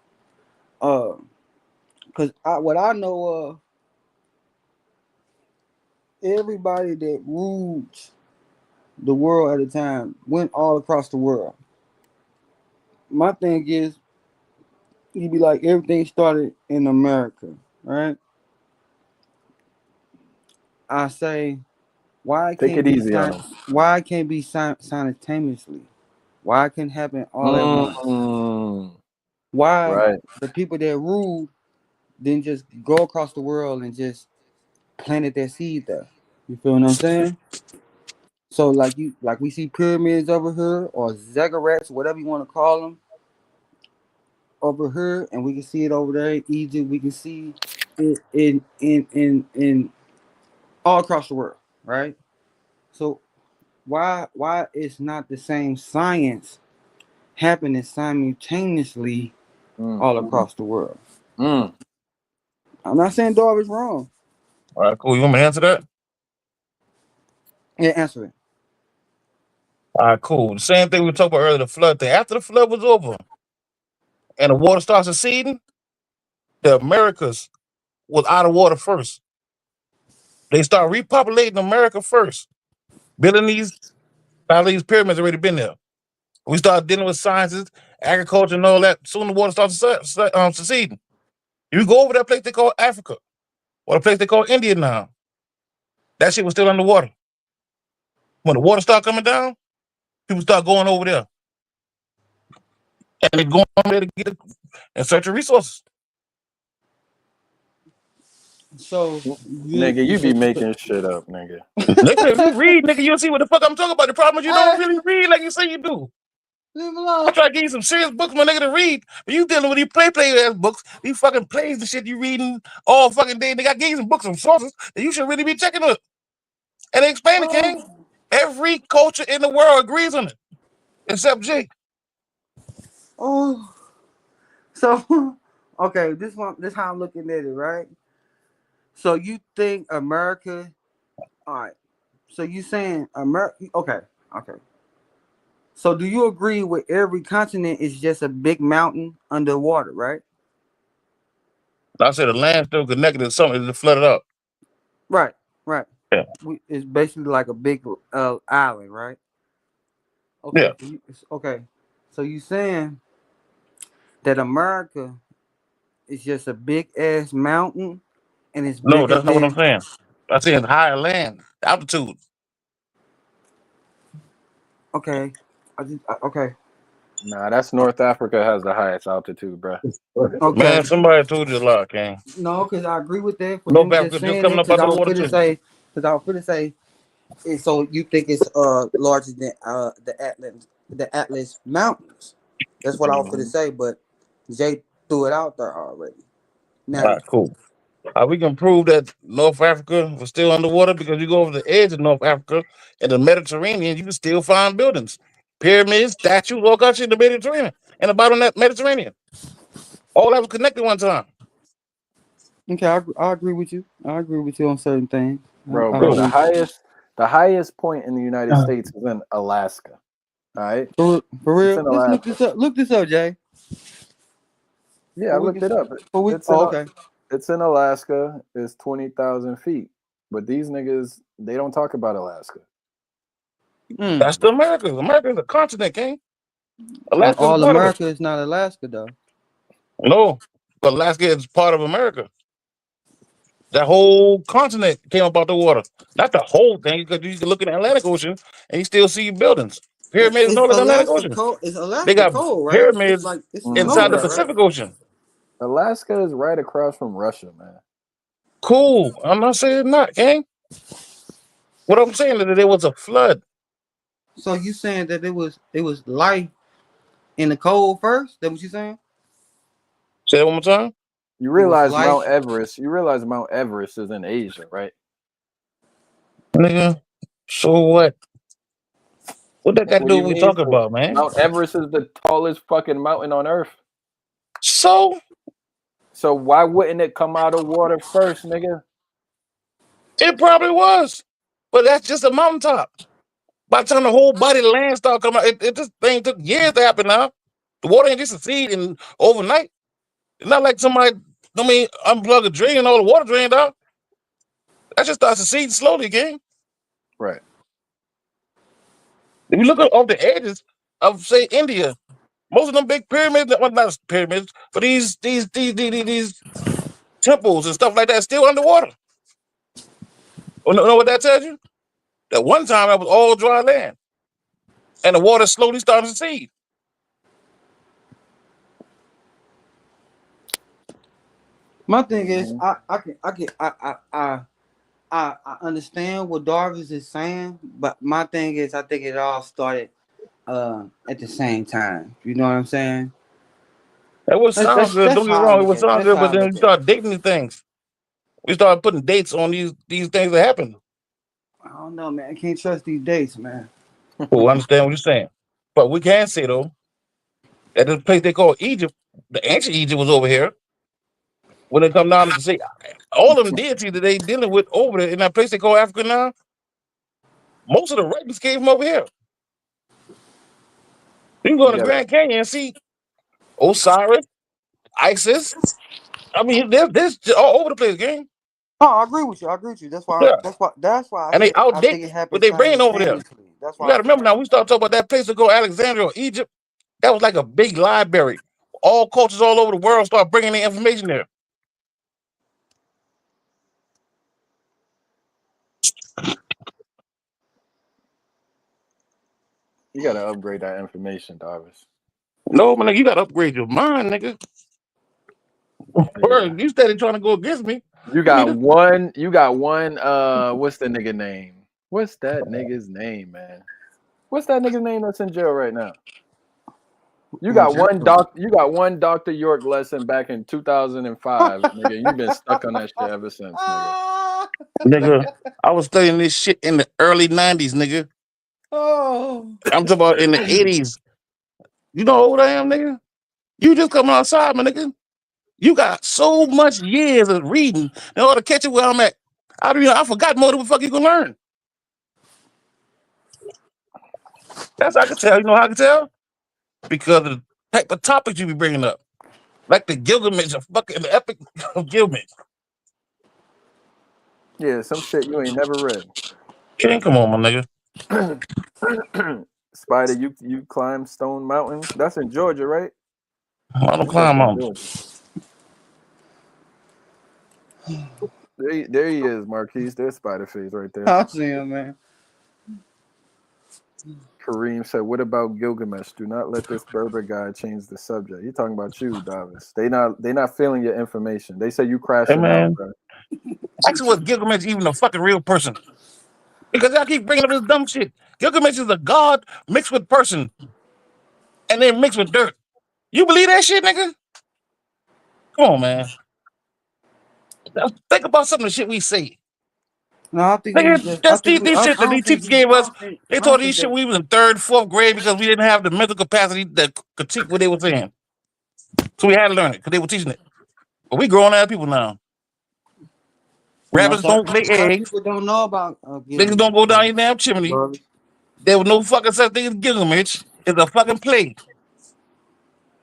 Uh, cause what I know of, everybody that ruled the world at a time went all across the world. My thing is, you be like everything started in America, right? I say, why it Take can't it be easy on him. why it can't be simultaneously? Why it can happen all at once? Mm, Why right. the people that ruled didn't just go across the world and just planted their seed there? You feel what I'm saying? So like we see pyramids over here or ziggurats, whatever you want to call them, over here, and we can see it over there in Egypt. We can see it in all across the world, right? So why it's not the same science happening simultaneously Mm, all across the world? mm. I'm not saying Darwin's wrong. All right, cool. You want me to answer that? Yeah, answer it. All right, cool. The same thing we talked about earlier, the flood thing. After the flood was over and the water starts receding, the Americas was out of water first. They start repopulating America first, building these All these pyramids already been there. We start dealing with sciences, agriculture, and all that. Soon the water starts seceding. You go over that place they call Africa, or the place they call India now. That shit was still underwater. When the water start coming down, people start going over there, and they going over there to get in search of resources. So Nigga, you be making shit up, nigga. Nigga, if you read, nigga, you'll see what the fuck I'm talking about. The problem is you don't really read like you say you do. Leave him alone. I try to give you some serious books, my nigga, to read. But you dealing with these play ass books, these fucking plays and shit you reading all fucking day. Nigga, I gave you some books, some sources that you should really be checking with. And they explain it, King. Every culture in the world agrees on it, except G. Oh, so okay, this how I'm looking at it, right? So you think America? All right. So you saying America? Okay. So do you agree with every continent is just a big mountain underwater, right? I said the land still connected to something that flooded up. Right. Yeah. It's basically like a big island, right? Okay. Yeah. Okay. So you saying that America is just a big ass mountain and it's No, bigger that's not what I'm than saying. I'm saying higher land, altitude. okay. Okay. Nah, that's North Africa has the highest altitude, bruh. Okay. Man, somebody told you a lot, King. No, because I agree with that. For North them just Africa just saying coming that, up out because I the was water finna too. say, so you think it's larger than the Atlas Mountains? That's what I was finna say, but Jay threw it out there already. All Now, right, cool. We can prove that North Africa was still underwater because you go over the edge of North Africa in the Mediterranean, you can still find buildings, pyramids, statues, all kinds of shit in the Mediterranean and the bottom of that Mediterranean. All that was connected one time. okay, I agree with you. I agree with you on certain things. Bro, I the agree. highest point in the United States is in Alaska. All right? For It's real, in let's Alaska. look this up, Jay. Yeah, I looked it up. Okay. It's in Alaska. It's 20,000 feet. But these niggas, they don't talk about Alaska. That's the Americas. America's a continent, King. Alaska's a All part of it. America is not Alaska, though. No, but Alaska is part of America. That whole continent came up out the water. Not the whole thing, because you can look in the Atlantic Ocean and you still see buildings, pyramids, and It's all in the Atlantic Alaska Ocean. cold. It's They Alaska got cold, right? It's pyramids like it's snow inside the there, right? Pacific Ocean. Alaska is right across from Russia, man. Cool. I'm not saying not, gang. What I'm saying is that there was a flood. So you saying that it was life in the cold first? That what you saying? Say that one more time. You It was realize life. Mount Everest is in Asia, right? Nigga, so what? What that got to What do do you with we mean? talking about, man? Mount Everest is the tallest fucking mountain on earth. So why wouldn't it come out of water first, nigga? it probably was. But that's just a mountaintop. By the time the whole body of land started coming out, it this thing took years to happen now. The water ain't just a seed in overnight. It's not like somebody, unplug a drain and all the water drained out. That just starts to seed slowly, gang. Right. If you look off the edges of, say, India, most of them big pyramids, well, not pyramids, but these temples and stuff like that still underwater. Know what that tells you? That one time that was all dry land, and the water slowly started to seed. My thing is, I understand what Darvis is saying, but my thing is, I think it all started at the same time. You know what I'm saying? That would sound good. Don't get me wrong, it would sound good, but then That's you start dating these things. We start putting dates on these things that happen. I don't know, man. I can't trust these dates, man. Cool, I understand what you're saying. But we can say, though, that the place they call Egypt, the ancient Egypt was over here. When it come down to say, all of them deities that they dealing with over there in that place they call Africa now, most of the writings came from over here. You can go to Yeah. Grand Canyon and see Osiris, Isis. I mean, there's all over the place, gang. No, I agree with you. That's why. Yeah. That's why. I And they said I think outdate it happened what they bringing over there. simultaneously. That's You why I got to said remember now. We start talking about that place to go, Alexandria or Egypt. That was like a big library. All cultures all over the world start bringing their information there. You gotta upgrade that information, Darvis. No, man, you got to upgrade your mind, nigga. Yeah. Word, you steady trying to go against me. You got one. You got one. What's the nigga name? What's that nigga's name, man? What's that nigga's name that's in jail right now? You got one doc. You got one Dr. York lesson back in 2005, nigga. You've been stuck on that shit ever since, nigga. Nigga, I was studying this shit in the early 90s, nigga. Oh. I'm talking about in the 80s. You know how old I am, nigga? You just coming outside, my nigga. You got so much years of reading in order to catch it where I'm at. I forgot more than what the fuck you gonna learn. That's how I can tell. You know how I can tell? Because of the type of topics you be bringing up. Like the Gilgamesh, the epic of Gilgamesh. Yeah, some shit you ain't never read. King, come on, my nigga. Spider, you climb Stone Mountain. That's in Georgia, right? I don't climb mountains. There he is, Marquise. There's Spider Face right there. I see him, man. Kareem said, "What about Gilgamesh? Do not let this Berber guy change the subject." He talking about you, Davis. They not feeling your information. They say you crashing out, bro. Actually, was Gilgamesh even a fucking real person? Because I keep bringing up this dumb shit. Gilgamesh is a god mixed with person, and then mixed with dirt. You believe that shit, nigga? Come on, man. Now, think about some of the shit we say. No, I think Nigga, these these shit that these teachers gave us, they taught these shit when we was in 3rd, 4th grade because we didn't have the mental capacity to critique what they were saying. So we had to learn it because they were teaching it. But we grown ass people now. Rabbits don't lay eggs. People don't know about Niggas don't go down your damn chimney. There was no fucking such thing as Gilgamesh. It's a fucking play.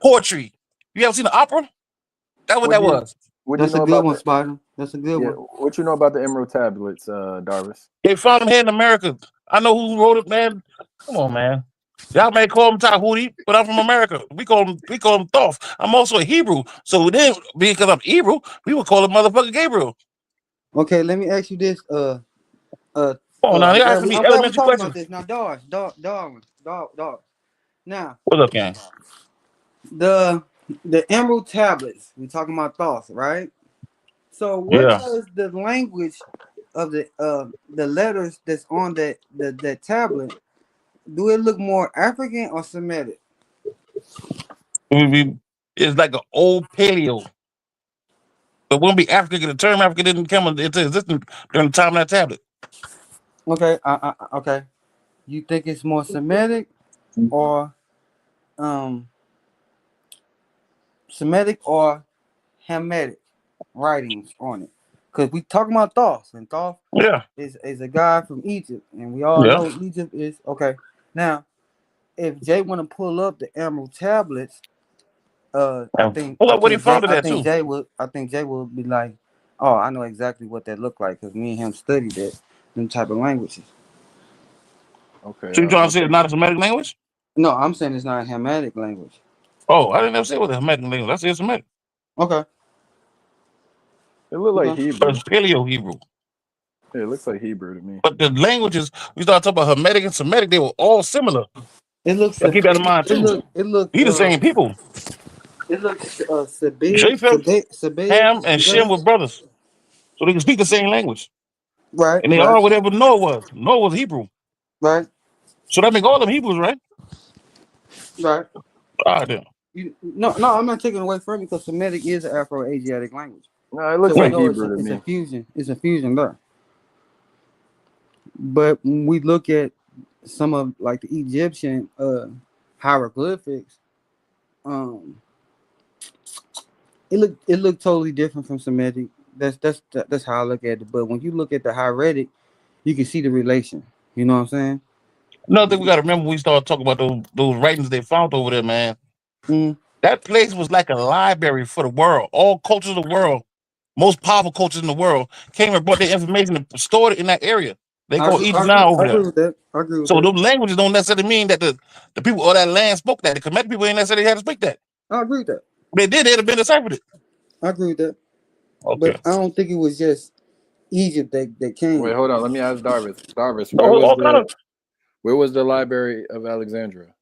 Poetry. You ever seen the opera? That's what that was. What do you That's a know good about one, the, Spider. That's a good yeah, one. what you know about the Emerald Tablets, Darvis? They found them here in America. I know who wrote it, man. Come on, man. Y'all may call him Tahuti, but I'm from America. We call him Thoth. I'm also a Hebrew. So then, because I'm Hebrew, we would call him motherfucker Gabriel. Okay, let me ask you this. Oh, now you're asking me I'm glad we're elementary talking questions. about this. Now, Darwin. Now, What's up, gang? the Emerald Tablets. We talking about thoughts, right? So, what does the language of the letters that's on that tablet? Do it look more African or Semitic? It's like an old paleo. But wouldn't be African. The term African didn't come into existence during the time of that tablet. Okay, okay. You think it's more Semitic or Semitic or Hamitic writings on it? Because we talking about Thoth, and Thoth is a guy from Egypt, and we all know Egypt is okay. Now, if Jay want to pull up the Emerald Tablets, I think Jay will be like, oh, I know exactly what that look like because me and him studied that them type of languages. Okay. So you trying to say it's not a Semitic language? No, I'm saying it's not a Hamitic language. Oh, I didn't ever say it was a Hamitic language. I said it's Semitic. Okay. It looked like Hebrew. It's Paleo Hebrew. Yeah, it looks like Hebrew to me. But the languages we start talking about Hamitic and Semitic, they were all similar. It looks. So keep that in mind too. It look. We the same people. It looks Ham and Shem were brothers, so they can speak the same language. Right. And they are whatever Noah was. Noah was Hebrew. Right. So that make all them Hebrews, right? Right. All right, then. No, I'm not taking away from it because Semitic is an Afro-Asiatic language. No, it looks like Hebrew to it's me. a fusion. It's a fusion there. But when we look at some of like the Egyptian hieroglyphics, it looked totally different from Semitic. That's how I look at it. But when you look at the hieratic, you can see the relation. You know what I'm saying? Another thing we got to remember when we start talking about those writings they found over there, man. That place was like a library for the world. All cultures of the world, most powerful cultures in the world, came and brought their information and stored it in that area. They call Egypt now over I agree there. with that. I agree with So that. those languages don't necessarily mean that the people of that land spoke that. The Kemetic people ain't necessarily had to speak that. I agree with that. They did. They'd have been deciphered it. I agree with that. Okay. But I don't think it was just Egypt that came. Wait, hold on. Let me ask Darvis. Darvis, No, all kind of. where was the Library of Alexandria?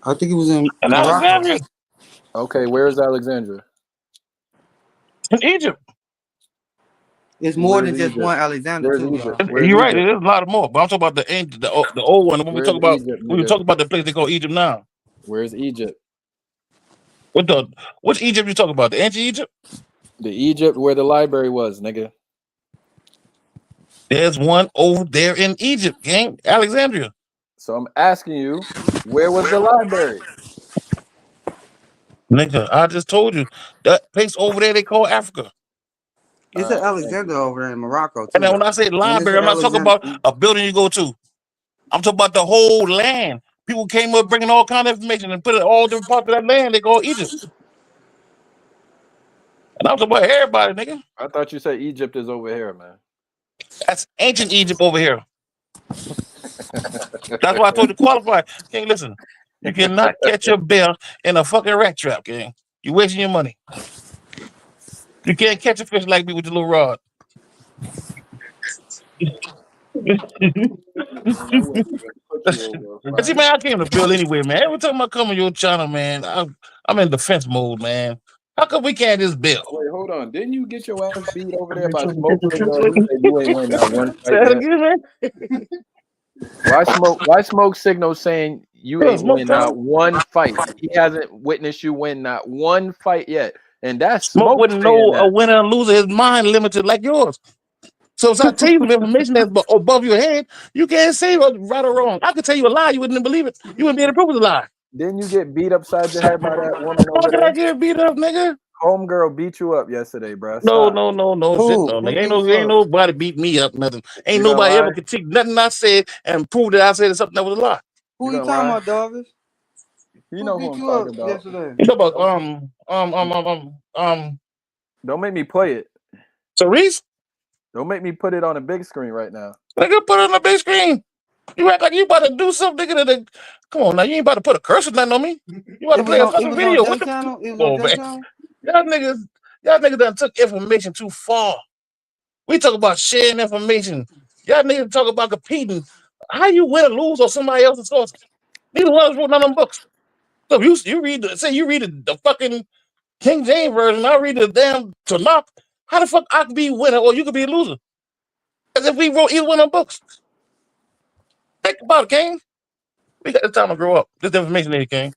I think it was in Alexandria. Okay, where is Alexandria? In Egypt. It's more Where's than just Egypt? one Alexander. Where's Too, Egypt? bro. Where's You're right. Egypt? There's a lot more. But I'm talking about the old one. When we Where's talk about Egypt, when we nigga? talk about the place they call Egypt now. Where's Egypt? Which Egypt you talking about? The ancient Egypt? The Egypt where the library was, nigga. There's one over there in Egypt, gang. Alexandria. So I'm asking you, where was the library? Nigga, I just told you that place over there they call Africa. It's an Alexander over there in Morocco too. And then when I say library, I'm not talking about a building you go to. I'm talking about the whole land. People came up bringing all kind of information and put it all different parts of that land. They call Egypt. And I'm talking about everybody, nigga. I thought you said Egypt is over here, man. That's ancient Egypt over here. That's why I told you to qualify. King, listen, you cannot catch a bear in a fucking rat trap, King. You're wasting your money. You can't catch a fish like me with your little rod. But see, man, I came to Bill anyway, man. Every time I come on your channel, man, I'm in defense mode, man. How come we can't just build? Wait, hold on. Didn't you get your ass beat over there by Smoke Signal? He said you ain't win that one fight yet. Why Smoke Signal saying you ain't win not one fight? He hasn't witnessed you win not one fight yet. And that's Smoke wouldn't know a winner and loser. His mind limited like yours. So if I tell you some information that's above your head, you can't say right or wrong. I could tell you a lie, you wouldn't believe it. You wouldn't be able to prove it's a lie. Didn't you get beat upside your head by that woman over How there? can I get beat up, nigga? Homegirl beat you up yesterday, bro. No, Stop. shit, no, nigga. Ain't nobody beat me up, nothing. Ain't nobody ever critique nothing I said and prove that I said something that was a lie. Who you talking about, Darvis? You know who I'm talking about. Yesterday? You talking about Don't make me play it. Cerise? Don't make me put it on a big screen right now. Nigga, put it on the big screen. You act like you about to do something, nigga. Come on now, you ain't about to put a curse or nothing on me. You about to play a fucking video. What the channel? It was oh, on man. channel? Y'all niggas done took information too far. We talk about sharing information. Y'all niggas talk about competing. How you win or lose on somebody else's source? Neither one of us wrote none of them books. So if you read the fucking King James version, I read the damn Tanakh. How the fuck I could be a winner or you could be a loser? As if we wrote either one of them books. Think about it, King. We got the time to grow up. This information here, King.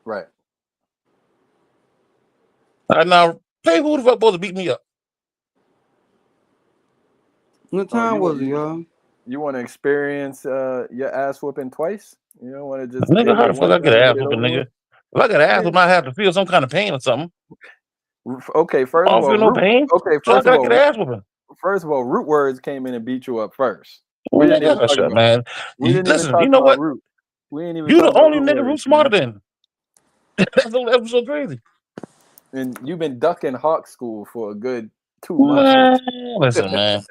Right. All right, now play who the fuck supposed to beat me up. What time was it, y'all? You want to experience your ass whooping twice? You don't want to just Nigga, how the fuck I get an ass whooping, nigga? If I got an ass whooping, I have to feel some kind of pain or something. Okay, first I of don't all, feel no pain. Okay, So I gotta get an ass whooping. First of all, Root Words came in and beat you up first. We didn't even talk about, man. We didn't even talk you know about what? Root. We didn't even You talk the about only nigga Words, Root smarter than. That's so crazy. And you've been ducking Hawk School for a good 2 months. Man, listen, man.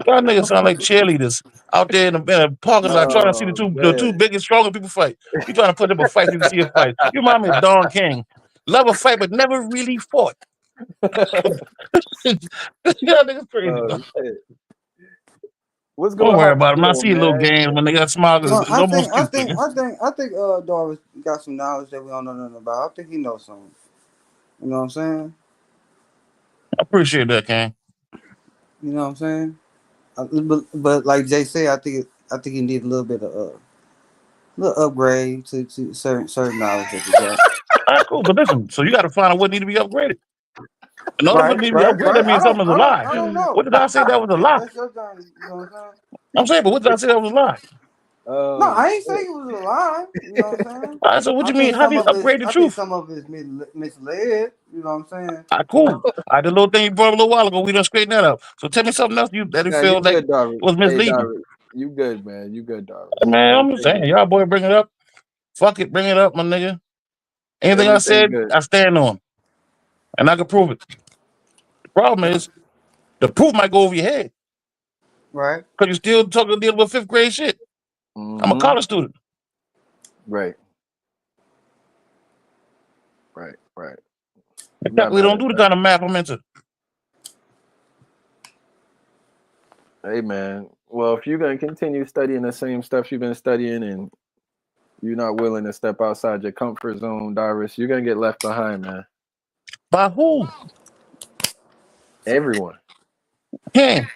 Y'all niggas sound like cheerleaders out there in the parking lot trying to see the two biggest, strongest people fight. You trying to put up a fight so you can see a fight. You remind me of Don King. Love a fight, but never really fought. Y'all niggas crazy. What's going on? Don't worry about him. I see little games when they got smile. No, I think Doris got some knowledge that we don't know nothing about. I think he knows something. You know what I'm saying? I appreciate that, King. You know what I'm saying? But like Jay said, I think he needs a little bit of little upgrade to certain knowledge that he got. All right, cool. But listen, so you got to find out what need to be upgraded. In order for it to be upgraded, that means something was a lie. I don't know. What did I say that was a lie? That's your journey. You know what I'm saying? I'm saying, but what did I say that was a lie? No, I ain't saying it was a lie. You know what I'm saying? All right, so what you mean? How do you upgrade the truth? I think some of it's misled. You know what I'm saying? All right, cool. All right, the little thing you brought up a little while ago, we done straighten that up. So tell me something else that you feel like was misleading. Hey, you good, man. You good, Darwin. Man, I'm just saying, y'all boy bring it up. Fuck it, bring it up, my nigga. Anything I said, I stand on. And I can prove it. The problem is, the proof might go over your head. Right. Because you still talking dealing with 5th grade shit. I'm a college student. Right. Right. Right. We don't do the kind of math I'm into. Hey man, well, if you're gonna continue studying the same stuff you've been studying and you're not willing to step outside your comfort zone, Darius, you're gonna get left behind, man. By who? Everyone. Ken.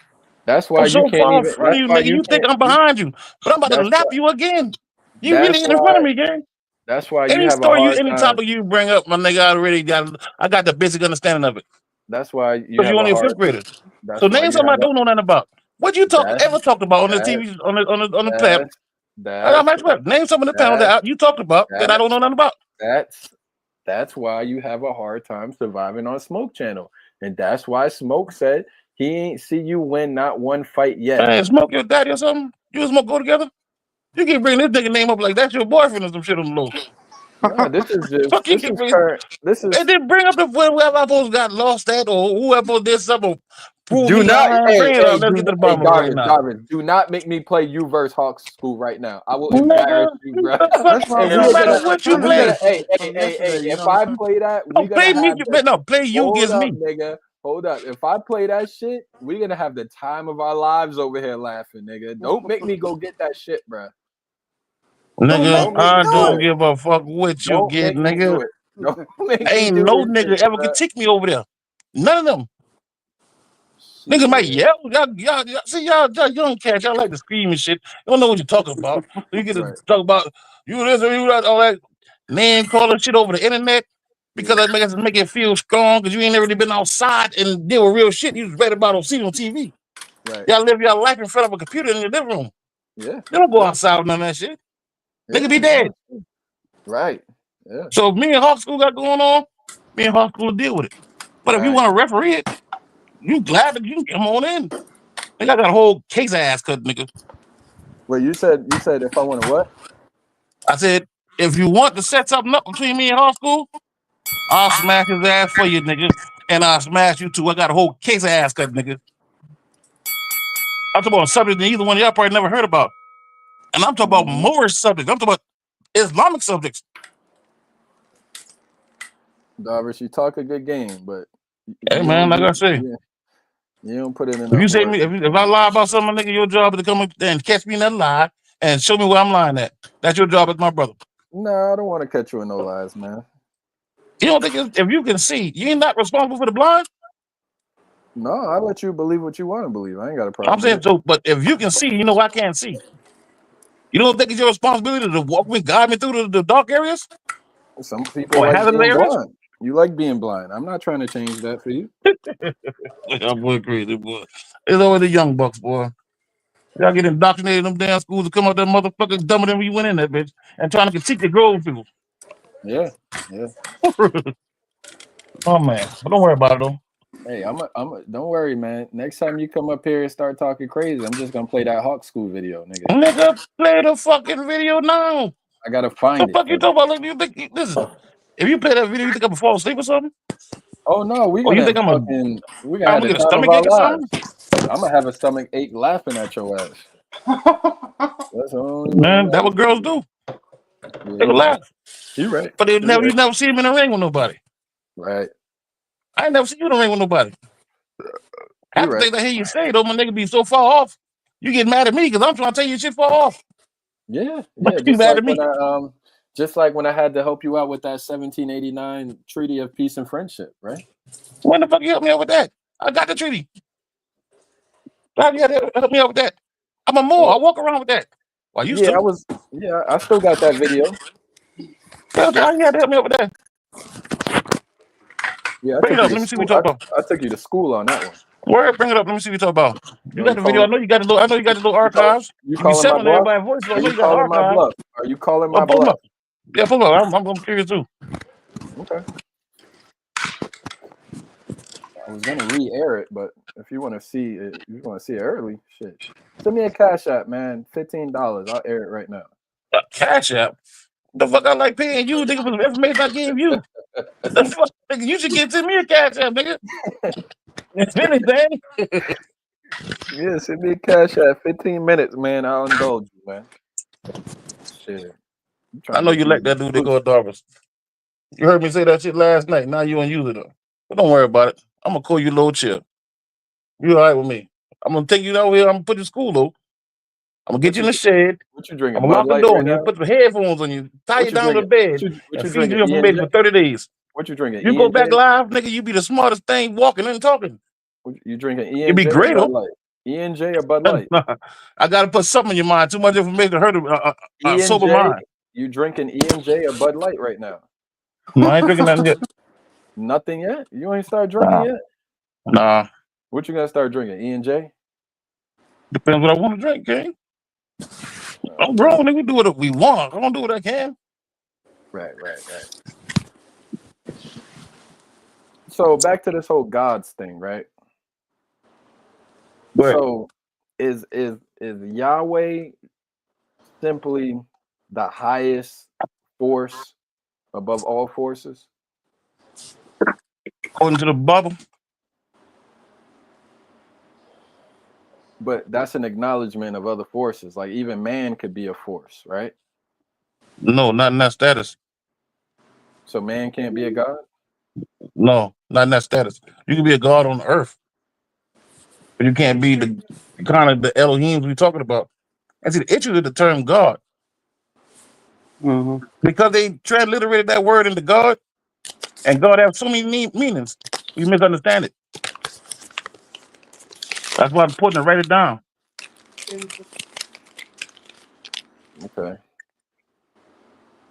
That's why I'm you so can't far in even. front of That's you, why nigga. you You think can't. I'm behind you, but I'm about to That's lap why. you again. You really That's get in front of why. me, gang. That's why you Any have a story, hard any time. topic you bring up, my nigga, I got the basic understanding of it. That's why you Because have you're a only a hard. 5th grader. So That's why name you something I have a. don't know nothing about. What you That's ever talked about on the that. TV on the tab? I That's got my Name some of the panel that's that you talked about that I don't know nothing about. that's why you have a hard time surviving on Smoke Channel, and that's why Smoke said he ain't see you win not one fight yet. Man, Smoke your daddy or something? You and Smoke go together? You keep bringing this nigga name up like that's your boyfriend or some shit on the low. Nah, this is just Fuck you this keep is bringing. current. This is And then bring up the whoever folks got lost at or whoever did something. Prove do me not. lying. Hey, Bring it hey, up. Let's do get to not. the Hey, bottom of it right Darvin, now. Darvin, do not make me play you versus Hawks School right now. I will embarrass Nigga, you, bro. the fuck? That's why It we don't was matter just what you confirming We're gonna. play. that Hey, shit hey, from hey, hey. yesterday. You If know what I I'm saying? play that, No, we're gonna play me. have the. No, play you Hold against up, me. nigga. Hold up. If I play that shit, we're gonna have the time of our lives over here laughing, nigga. Don't make me go get that shit, bro. Don't Nigga, make Don't make me I me do do don't it. it. give a fuck what you Don't get, make me do nigga. it. Don't make me Ain't do no this nigga shit, ever bro. critique me over there. None of them. Nigga might Shit. yell. See, y'all young cats, y'all like to scream and shit. You don't know what you're talking about. So you get to Right. talk about you this or you that, all that name calling shit over the internet because that make it feel strong because you ain't never really been outside and deal with real shit. You just read about on TV. Right. Y'all live your life in front of a computer in your living room. Yeah. You don't go Yeah. outside with none of that shit. Nigga be Yeah. dead. Right. Yeah. So if me and Hawk School got going on, me and Hawk School deal with it. But if you Right. want to referee it, you glad that you can come on in. Nigga, I got a whole case of ass cut, nigga. Well, you said if I want to what? I said, if you want to set something up between me and Hawk School, I'll smash his ass for you, nigga. And I'll smash you too. I got a whole case of ass cut, nigga. I'm talking about a subject that either one of y'all probably never heard about. And I'm talking about Moorish subjects. I'm talking about Islamic subjects. Darvish, you talk a good game, but Hey you man, don't like do I say, you don't put in if you enough say work. me, if I lie about something, nigga, your job is to come up there and catch me in that lie and show me where I'm lying at. That's your job as my brother. No, I don't want to catch you in no lies, man. You don't think if you can see, you ain't not responsible for the blind? No, I let you believe what you want to believe. I ain't got a I'm problem with saying it. so, but if you can see, you know I can't see. You don't think it's your responsibility to walk me, guide me through the dark areas Some people or like hazardous being areas? blind. You like being blind. I'm not trying to change that for you. That boy crazy, boy. It's always the young bucks, boy. Y'all get indoctrinated in them damn schools to come out that motherfucker dumber than when you went in that bitch and trying to critique the grown people. Yeah, yeah. Oh man, but don't worry about it though. Hey, don't worry, man. Next time you come up here and start talking crazy, I'm just gonna play that Hawk School video, nigga. Nigga, play the fucking video now. I gotta The find it. fuck you talking about? Like, you think, listen, if you play that video, you think I'm gonna fall asleep or something? Oh no, Or you think I'm we gonna have gonna the get a time of stomach our ache or something? lives. I'm gonna have a stomach ache laughing at your ass. That's the only way I'm Man, gonna that's have what girls do. Yeah, They will laugh. you right. But You you right. never see him in the ring with nobody. Right. I ain't never seen you in the ring with nobody. Half You the right. things I hear you say, though, my nigga be so far off. You get mad at me because I'm trying to tell you shit far off. Yeah, But yeah. you mad at me. Just like when I had to help you out with that 1789 Treaty of Peace and Friendship, right? When the fuck you help me out with that? I got the treaty. How you had to help me out with that? I'm a Moor. I walk around with that. Well, I used Yeah, to. I still got that video. How you had to help me out with that? Yeah, Bring it up. Let me see what we talk about. I took you to school on that one. Word, bring it up. Let me see what we talk about. You Well, got the video. I know you got the little. I know you got the little archives. You You be calling my selling bluff? everybody's voice. So I Are know you you got the calling my archive. bluff? Are you calling my Oh, pull them bluff? up. Yeah, pull them up. I'm curious too. Okay. I was gonna re-air it, but if you want to see it, early, shit. Send me a cash app, man. $15. I'll air it right now. A cash app. The fuck I like paying you, nigga, for the information I gave you. The fuck, nigga, you should send me a cash app, nigga. If anything. Yeah, send me a cash at 15 minutes, man. I'll indulge you, man. Shit. I'm I trying to know get you these like that dude. They exclusives. go Darvis. You heard me say that shit last night. Now you don't use it. But don't worry about it. I'm gonna call you low chill. You all right with me? I'm gonna take you out here. I'm gonna put you in school though. I'm gonna get What you you in the shed. what you I'm drinking? gonna Bud lock the Light door right on you. now? Put some headphones on you. Tie What you you down to drinking? bed What and you feed drinking? you E and information J? for 30 days. What you drinking? You E go and back J? live, nigga. You be the smartest thing walking and talking. You drinking E You and be J or great Bud though. Light? E and J or Bud Light? I gotta put something in your mind. Too much information to hurt a E and sober J. mind. You drinking E and J or Bud Light right now? No, I ain't drinking nothing yet. Nothing yet. You ain't start drinking yet. Nah. What you gonna start drinking? E and J? Depends what I want to drink, gang. I'm grown, nigga. We do what we want. I don't do what I can. Right. So back to this whole gods thing, right? Go ahead. So is Yahweh simply the highest force above all forces? According to the Bible. But that's an acknowledgement of other forces. Like even man could be a force, right? No, not in that status. So man can't be a god? No, not in that status. You can be a god on earth, but you can't be the kind of the Elohims we're talking about. And see, the issue is the term God. Because they transliterated that word into God, and God has so many meanings, we misunderstand it. That's why I'm putting it, write it down. Okay.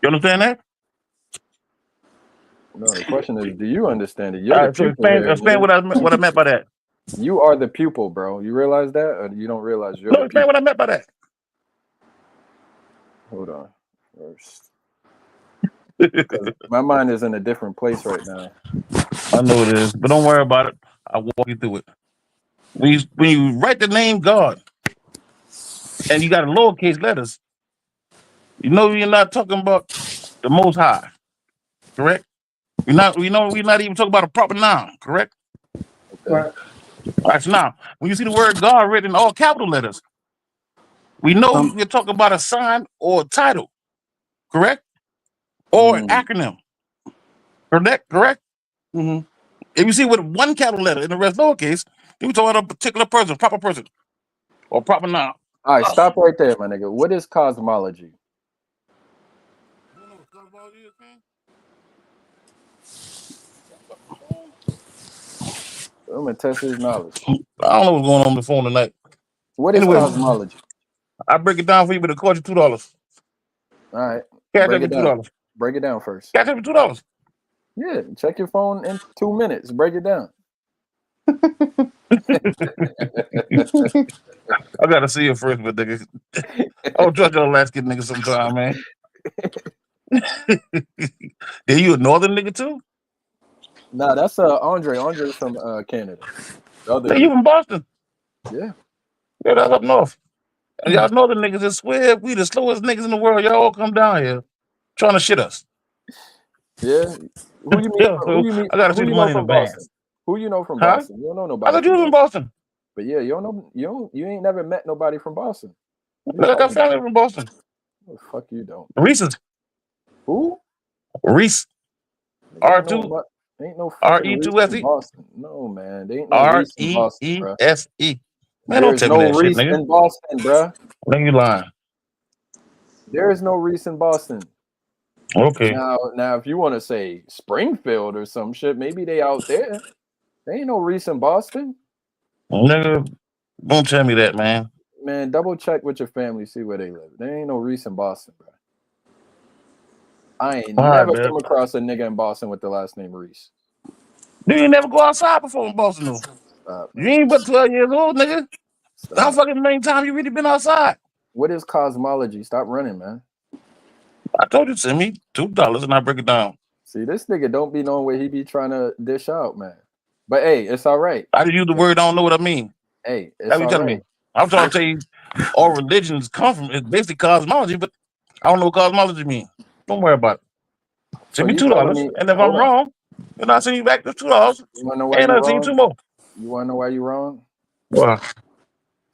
You understand that? No, the question is, do you understand it? You're All the right, so pupil here, explain nigga. what I meant by that. You are the pupil, bro. You realize that, or you don't realize you're No, the explain pupil? what I meant by that. Hold on, first, because my mind is in a different place right now. I know it is, but don't worry about it. I'll walk you through it. When you write the name God and you got lowercase letters, you know you're not talking about the Most High, correct? We're not even talking about a proper noun, correct? Okay. All right, so now when you see the word God written in all capital letters, we know we're talking about a sign or a title, correct? Or an acronym, correct? Mm-hmm. If you see with one capital letter and the rest lowercase, then we're talking about a particular person, proper person, or proper noun. All right, stop right there, my nigga. What is cosmology? I'm gonna test his knowledge. I don't know what's going on the phone tonight. What is Anyway, cosmology? I break it down for you, but it cost you $2. All right, Cash break up it me down. $2. Break it down first. Cash up me $2. Yeah, check your phone in 2 minutes. Break it down. I gotta see it first, but nigga, I'll trust your last kid nigga sometime, man. Yeah, you a northern nigga too? Nah, that's Andre. Andre's from Canada. The other Nigga, you dude. from Boston? Yeah. Yeah, that's up north. And y'all northern niggas just swear we the slowest niggas in the world. Y'all all come down here trying to shit us. Yeah. Who you meet Yeah, from? so I gotta see Who the you know money in from Boston? advance. Who you know from Huh? Boston? You don't know I nobody thought you from was in Boston. Boston. But yeah, you ain't never met nobody from Boston. What you Look, I got talking about? family from Boston. Oh, fuck you don't. Reese's. Who? Reese. Nigga, R2. ain't no fucking Reese in R-E-2-S-E. Boston. No, man. There ain't no Reese in Boston, bruh. R-E-E-S-E. Man, don't There's tell me no that shit, Reese nigga. in Boston, bruh. I think you lying. There is no Reese in Boston. Okay. Now, if you want to say Springfield or some shit, maybe they out there. There ain't no Reese in Boston. Nigga, don't tell me that, man. Man, double check with your family, see where they live. There ain't no Reese in Boston, bro. I ain't All right, never man. come across a nigga in Boston with the last name Reese. You ain't never go outside before in Boston, though. Stop, You ain't but 12 years old, nigga. Stop. How fucking many times you really been outside? What is cosmology? Stop running, man. I told you to send me $2 and I break it down. See, this nigga don't be knowing what he be trying to dish out, man. But hey, it's all right. I just use the word, I don't know what I mean. Hey, it's That's what all you telling right. me. I'm trying to tell you all religions come from, it's basically cosmology, but I don't know what cosmology means. Don't worry about it. So Send me you telling $2. me, And if hold I'm on. wrong, then I'll send you back the $2. You wanna know why And you I'll send you wrong? two more. You wanna know why you wrong? Why?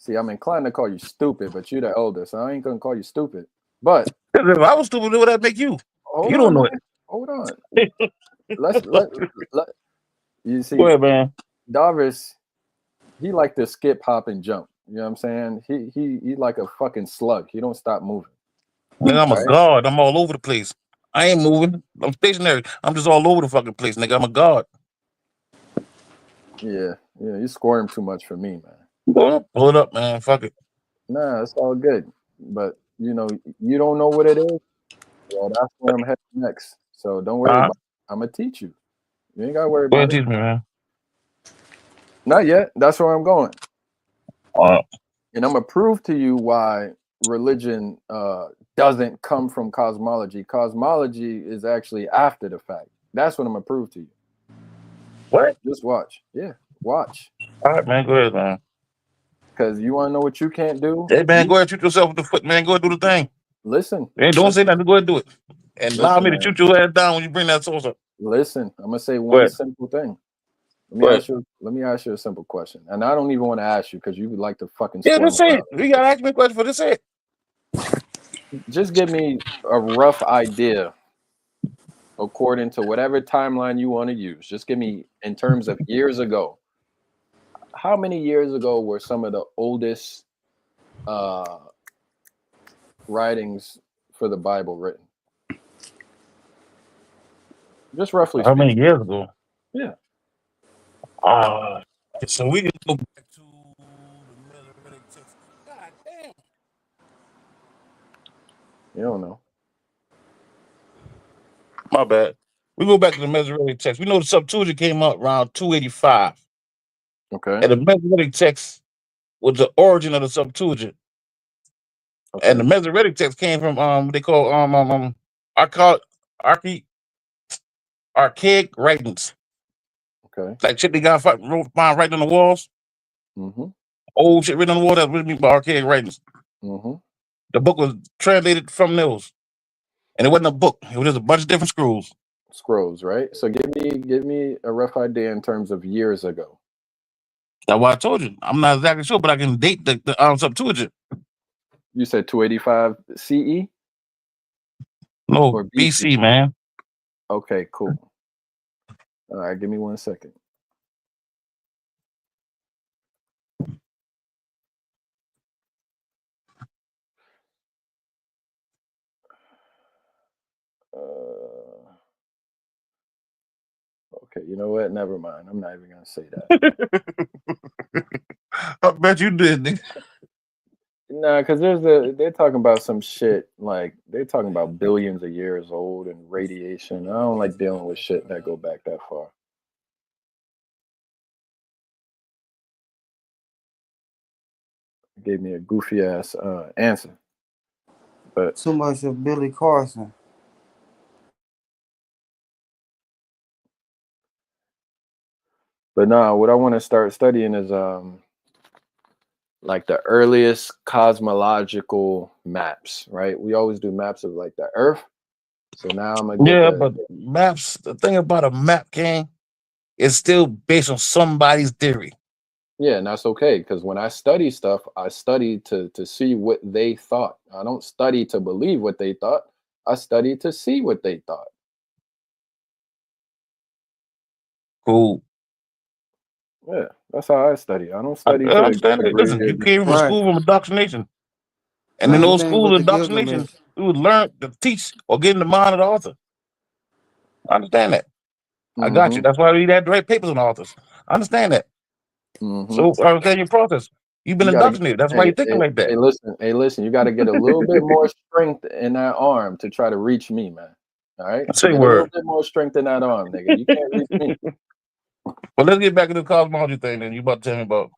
See, I'm inclined to call you stupid, but you're the eldest, so I ain't gonna call you stupid. But If I was stupid, what would that make you? hold You don't on, know man. Hold on. let you see, Go ahead, man. Darvis, he like to skip, hop, and jump. You know what I'm saying? He like a fucking slug. He don't stop moving. Nigga, I'm a Right? god. I'm all over the place. I ain't moving. I'm stationary. I'm just all over the fucking place, nigga. I'm a god. Yeah, you squirm too much for me, man. Pull it up, man. Fuck it. Nah, it's all good. But you know, you don't know what it is. Well, that's where I'm heading next. So don't worry about it. I'm gonna teach you. You ain't gotta worry Go ahead, about it. teach me, man. Not yet. That's where I'm going. All And I'm gonna prove to you why religion doesn't come from cosmology. Cosmology is actually after the fact. That's what I'm gonna prove to you. What? Just watch. Yeah, watch. All right, man. Go ahead, man. Because you want to know what you can't do? Hey, man, go ahead, shoot yourself with the foot, man. Go ahead, do the thing. Listen. Hey, don't say nothing. Go ahead, do it. And allow Listen, me to man. shoot your ass down when you bring that sauce up. Listen, I'm gonna say Go one ahead. simple thing. Go ahead. Let me ask you a simple question. And I don't even want to ask you because you would like to fucking Yeah, squirm just say around. it. You gotta ask me a question for this. Say it. Just give me a rough idea according to whatever timeline you want to use. Just give me in terms of years ago. How many years ago were some of the oldest writings for the Bible written? Just roughly How many speaking. years ago? Yeah. So we can go back to the Mesoretic text. God damn. You don't know. My bad. We go back to the Mesoretic text. We know the Septuagint came out around 285. Okay. And the Mesoretic text was the origin of the Septuagint. Okay. And the Mesoretic text came from what they call archaic writings. Okay. Like shit they got found right on the walls. Mm-hmm. Old shit written on the wall. That's what I mean by archaic writings. Mm-hmm. The book was translated from those. And it wasn't a book. It was just a bunch of different scrolls. Scrolls, right? So give me a rough idea in terms of years ago. That's why I told you. I'm not exactly sure, but I can date the Septuagint. You said 285 CE? No, Or BC, man. Okay, cool. All right, give me 1 second. Okay, you know what? Never mind. I'm not even gonna say that. I bet you did, nigga. Nah, because they're talking about some shit like they're talking about billions of years old and radiation. I don't like dealing with shit that go back that far. Gave me a goofy ass answer. But too much of Billy Carson. nah, what I want to start studying is like the earliest cosmological maps, right? We always do maps of like the Earth. So now I'm gonna get But maps, the thing about a map, King, is still based on somebody's theory. Yeah, and that's okay because when I study stuff, I study to see what they thought. I don't study to believe what they thought. I study to see what they thought. Cool. Yeah, that's how I study. I don't I study to understand it. agree Listen, you with. came from a school of indoctrination. And in Same those thing schools with of the indoctrination, Gilgamesh. we would learn to teach or get in the mind of the author. I understand that. I got you. That's why we had to write papers on authors. I understand that. So I understand your process. You've been You gotta, indoctrinated. That's why hey, you're thinking like that. hey, listen. You got to get a little bit more strength in that arm to try to reach me, man. All right, Say get a word. little bit more strength in that arm, nigga. You can't reach me. Well, let's get back to the cosmology thing. Then you about to tell me about.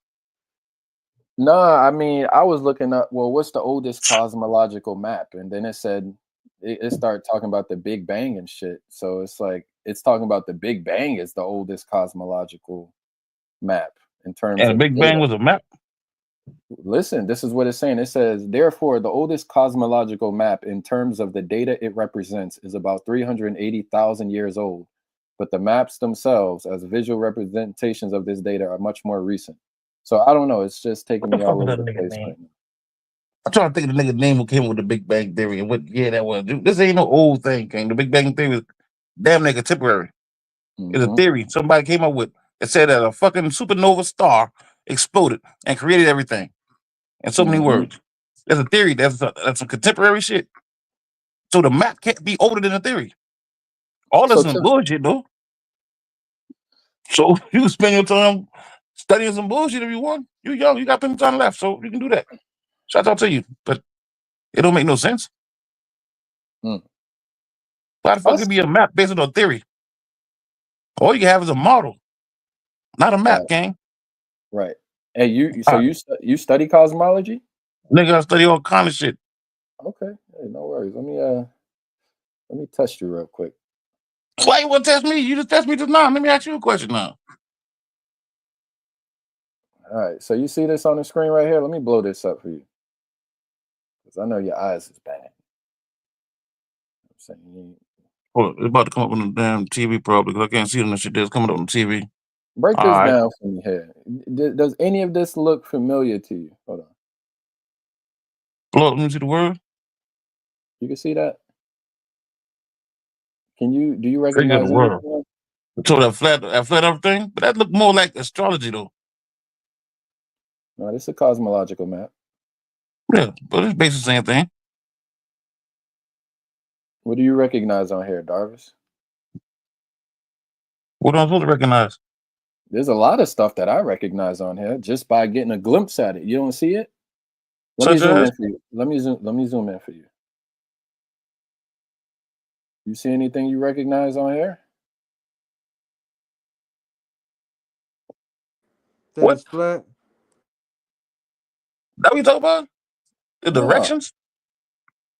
No, I mean, I was looking up, well, what's the oldest cosmological map? And then it said, it started talking about the Big Bang and shit. So it's like, it's talking about the Big Bang is the oldest cosmological map in terms And the of Big data. Bang was a map. Listen, this is what it's saying. It says, therefore, the oldest cosmological map in terms of the data it represents is about 380,000 years old. But the maps themselves, as visual representations of this data, are much more recent. So I don't know. It's just taking What the me fuck all was over that the nigga place name? right now. I'm trying to think of the nigga name who came with the Big Bang Theory and what year that was. Dude, this ain't no old thing, King. The Big Bang Theory is damn near contemporary. It's a theory somebody came up with. It said that a fucking supernova star exploded and created everything in so many words. There's a theory. That's some contemporary shit. So the map can't be older than the theory. All this So is some bullshit, though. So you can spend your time studying some bullshit if you want. You're young. You got plenty of time left, so you can do that. Shout out to you, but it don't make no sense. Why the fuck could be a map based on a theory? All you can have is a model, not a map, gang. Right. Hey, you study cosmology? Nigga, I study all kind of shit. Okay. Hey, no worries. Let me test you real quick. Why you want to test me? You just test me just now. Let me ask you a question now. All right. So you see this on the screen right here? Let me blow this up for you. Because I know your eyes is bad. I'm saying Well, it's about to come up on the damn TV probably because I can't see them. That shit that's coming up on the TV. break All this right. down for me here. Does any of this look familiar to you? Hold on. Blow up, let me see the word. You can see that? Do you Figure recognize the any? word. So that flat earth thing, but that look more like astrology though. No, this is a cosmological map. Yeah, but it's basically the same thing. What do you recognize on here, Darvis? What am I supposed to recognize? There's a lot of stuff that I recognize on here just by getting a glimpse at it. You don't see it? Let me Such zoom as? in for you. Let me zoom in for you. You see anything you recognize on here? That is flat. That what you talking about? The No. directions?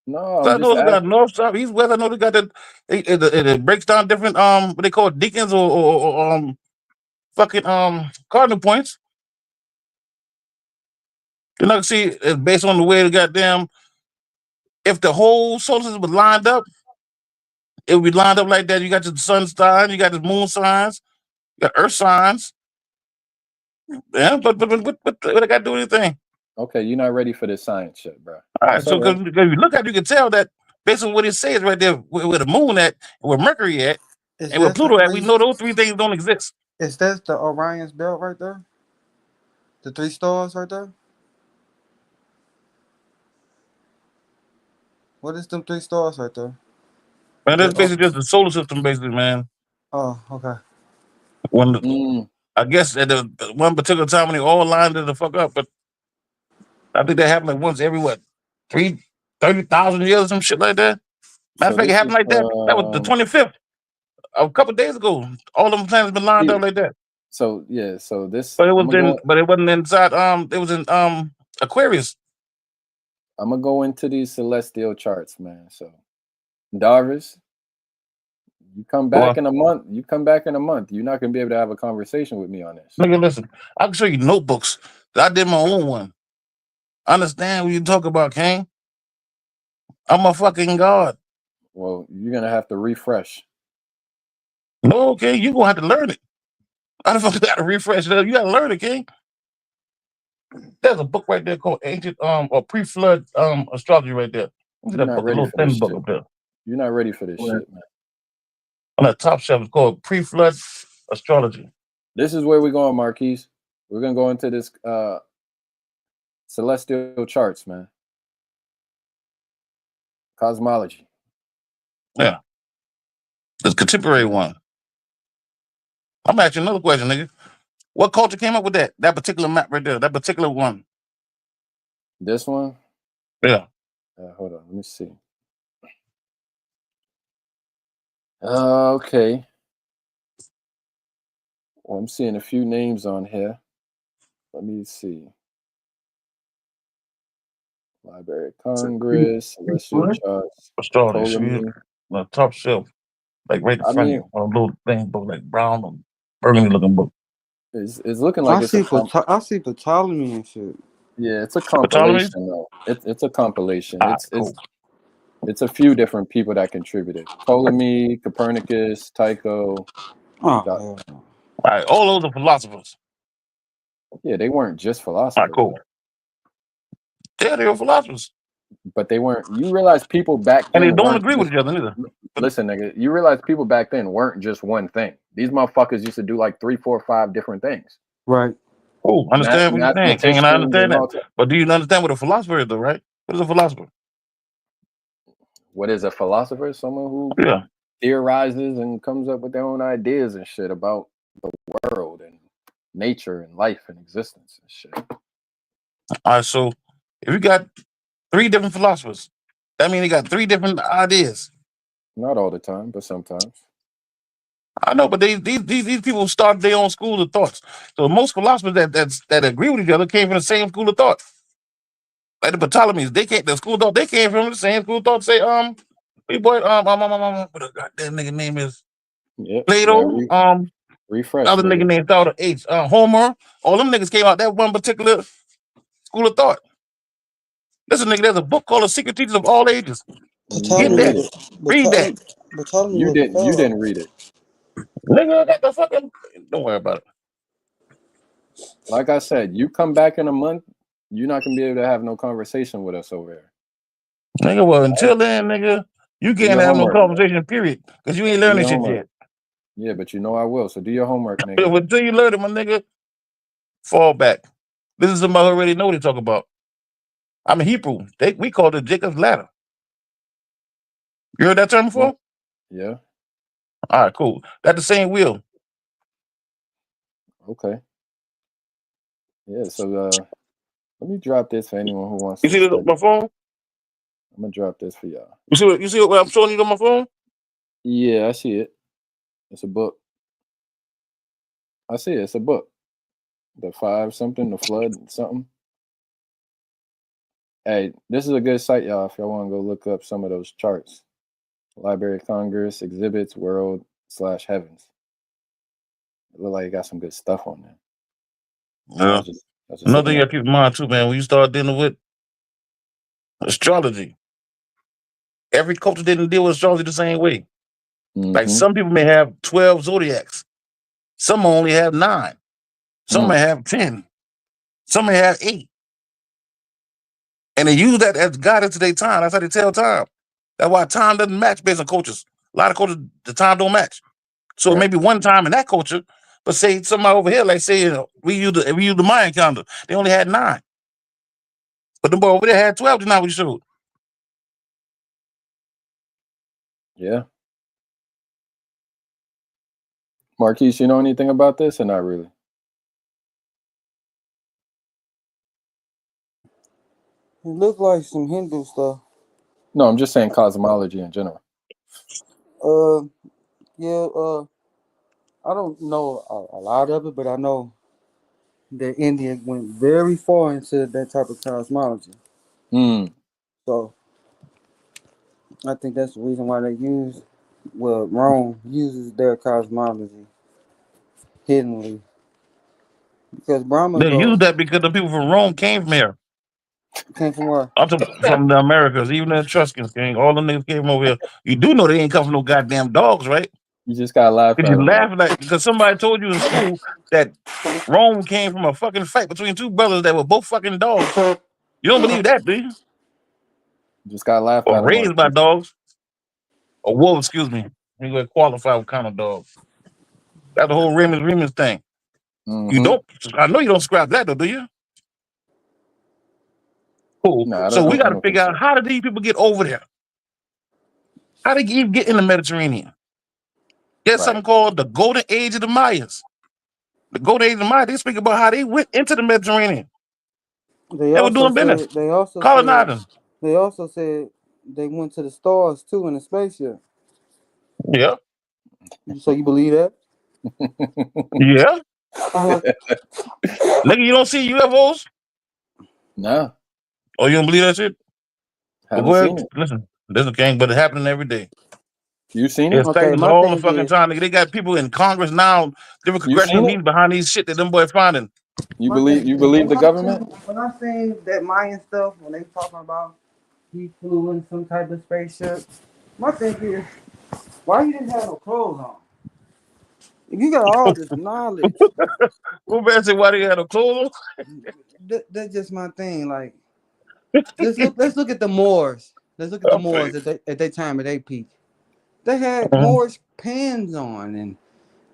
No, So I'm I just know they got asking. north, south, east, west. I know they got that. It breaks down different what they call deacons or fucking cardinal points. You know, see, it's based on the way the goddamn. If the whole solar system was lined up, it would be lined up like that. You got your sun sign, you got the moon signs, you got earth signs. Yeah, but what I got to do anything? Okay, you're not ready for this science shit, bro. All right, That's so all right. because if you look at it, you can tell that based on what it says right there, where the moon at, where Mercury at, Is and where that the Pluto at, we three? know those three things don't exist. Is that the Orion's belt right there? The 3 stars right there? What is them 3 stars right there? Man, that's The, basically just the solar system, basically, man. oh, okay. When I guess at the one particular time when they all lined it the fuck up, but I think that happened like once every 30,000 years or some shit like that. Matter of So fact, it this happened is like that. That was the 25th, a couple days ago. All them planets been lined up like that. so yeah, so this But it I'm was gonna but it wasn't inside. It was in Aquarius. go into these celestial charts, man. So Darvis, you come back Well, in a month. You come back in a month. You're not gonna be able to have a conversation with me on this. nigga, listen. I can show you notebooks. I did my own one. Understand what you talk about, King? I'm a fucking god. Well, you're gonna have to refresh. No, okay, you gonna have to learn it. I don't gotta refresh it. You gotta learn it, King. There's a book right there called Ancient or Pre-Flood Astrology right there. Look at You're that not book, a ready little for this thin book shit. up there. You're not ready for this shit, man. On that top shelf, it's called Pre-Flood Astrology. This is where we're going, Marquise. We're gonna go into this celestial charts, man. Cosmology. Yeah. This contemporary one. I'm asking you another question, nigga. What culture came up with that? That particular map right there, that particular one. This one? Yeah. Hold on, let me see. Okay. Well, I'm seeing a few names on here. Let me see. Library of Congress, Celestial Charts, Astrology. See it? Ptolemy. On the top shelf, like right in I front of mean, you, on a little thing book, like brown or burgundy looking book. it's looking like it's a I see Ptolemy and shit. yeah, it's a Ptolemy's? compilation though. It's a compilation. Cool. It's a few different people that contributed. Ptolemy, Copernicus, Tycho. Oh, Got- All right, all those are philosophers. Yeah, they weren't just All right, philosophers. cool. Yeah, they were philosophers. But they weren't. You realize people back And they then don't weren't agree with just. each other neither. Listen, nigga. You realize people back then weren't just one thing. These motherfuckers used to do like 3, 4, 5 different things. Right. Cool. Understand what you're saying, King, and I Mathematicians understand and all. that. But do you understand what a philosopher is, though, right? What is a philosopher? What is a philosopher? Someone who Yeah. theorizes and comes up with their own ideas and shit about the world and nature and life and existence and shit. All right, so if you got 3 different philosophers, that means they got 3 different ideas. Not all the time, but sometimes. I know, but these people started their own school of thoughts. So most philosophers that agree with each other came from the same school of thought. Like the Ptolemies, the school of thought they came from the same school of thought. Say, what a goddamn nigga name is Yep. Plato. Refresh, Other nigga nigga. named started H. Homer. All them niggas came out that one particular school of thought. Listen, nigga, there's a book called The Secret Teachings of All Ages. Get that. Read that. You didn't read it. Nigga, got the fucking. Don't worry about it. Like I said, you come back in a month, you're not gonna be able to have no conversation with us over here. Nigga, well, until then, nigga, you Do can't your have no homework. conversation, period. Because you ain't Do learning your shit homework. yet. Yeah, but you know I will. So do your homework, nigga. But until you learn it, my nigga, fall back. This is somebody who already know what they talk about. I'm a Hebrew. We call it Jacob's ladder. You heard that term before? Yeah. All right, cool. That's the same wheel. Okay. Yeah, so let me drop this for anyone who wants You to see this study. on my phone? I'm gonna drop this for y'all. You see what I'm showing you on my phone? Yeah, I see it. It's a book. I see it. It's a book. The 5 something, the flood something. Hey, this is a good site, y'all, if y'all want to go look up some of those charts. Library of Congress, exhibits, world/heavens. It look like it got some good stuff on there. Yeah. I was just Another thing looking you at gotta keep in mind too, man, when you start dealing with astrology, every culture didn't deal with astrology the same way. Like some people may have 12 zodiacs. Some only have 9. Some may have 10. Some may have 8. And they use that as guidance to their time. That's how they tell time. That's why time doesn't match based on cultures. A lot of cultures, the time don't match. So maybe one time in that culture, but say somebody over here, like say we use the Mayan calendar, they only had 9. But the boy over there had 12 tonight we showed. Yeah. Marquise, you know anything about this or not really? It looked like some Hindu stuff. No, I'm just saying cosmology in general. Yeah, I don't know a lot of it, but I know that India went very far into that type of cosmology. So I think that's the reason why Rome uses their cosmology hiddenly. Because Brahma They use that because the people from Rome came from here. came from where? I'm talking from the Americas, even the Etruscans came. All the niggas came over here. You do know they ain't come from no goddamn dogs, right? You just gotta laugh Cause at you them. laugh like because somebody told you in school that Rome came from a fucking fight between 2 brothers that were both fucking dogs. You don't believe that, do you? You just gotta laugh Or at them. raised by dogs. Or wolves, excuse me. You gotta qualify what kind of dog. That's the whole Raymond's thing. You don't I know you don't scrap that though, do you? Cool. No, So we I gotta don't think figure so. out how did these people get over there? How they even get in the Mediterranean? There's something called the Golden Age of the Mayas. The Golden Age of the Mayas, they speak about how they went into the Mediterranean. They They were doing business. Colonizing. said they went to the stars too in a spaceship. Yeah. So you believe that? Yeah. Nigga, you don't see UFOs? No. Oh, you don't believe that shit? Well, Haven't go seen ahead. it. Listen, this is a king, but it's happening every day. You seen it? There's sightings all the fucking time, nigga. They got people in Congress now, different congressional meetings behind these shit that them boys finding. You believe the government? When I seen that Mayan stuff, when they talking about he flew in some type of spaceship, my thing is, why you didn't have no clothes on? If you got all this knowledge, Who man said why they had a clothes that's just my thing. Like, let's look at the Moors. Let's look at the Moors at that time at their peak. They had Moorish pants on, and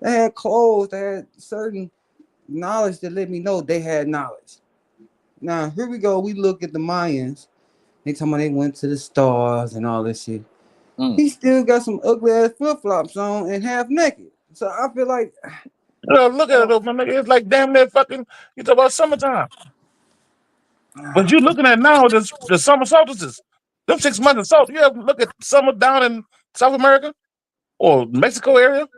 they had clothes. They had certain knowledge that let me know they had knowledge. Now here we go. We look at the Mayans. They talking about they went to the stars and all this shit. He still got some ugly ass flip flops on and half naked. So I feel like, look at it though, my nigga. It's like damn near fucking. You talk about summertime, but you looking at now the summer solstices. Them 6 months of salt. You ever look at summer down in South America or Mexico area?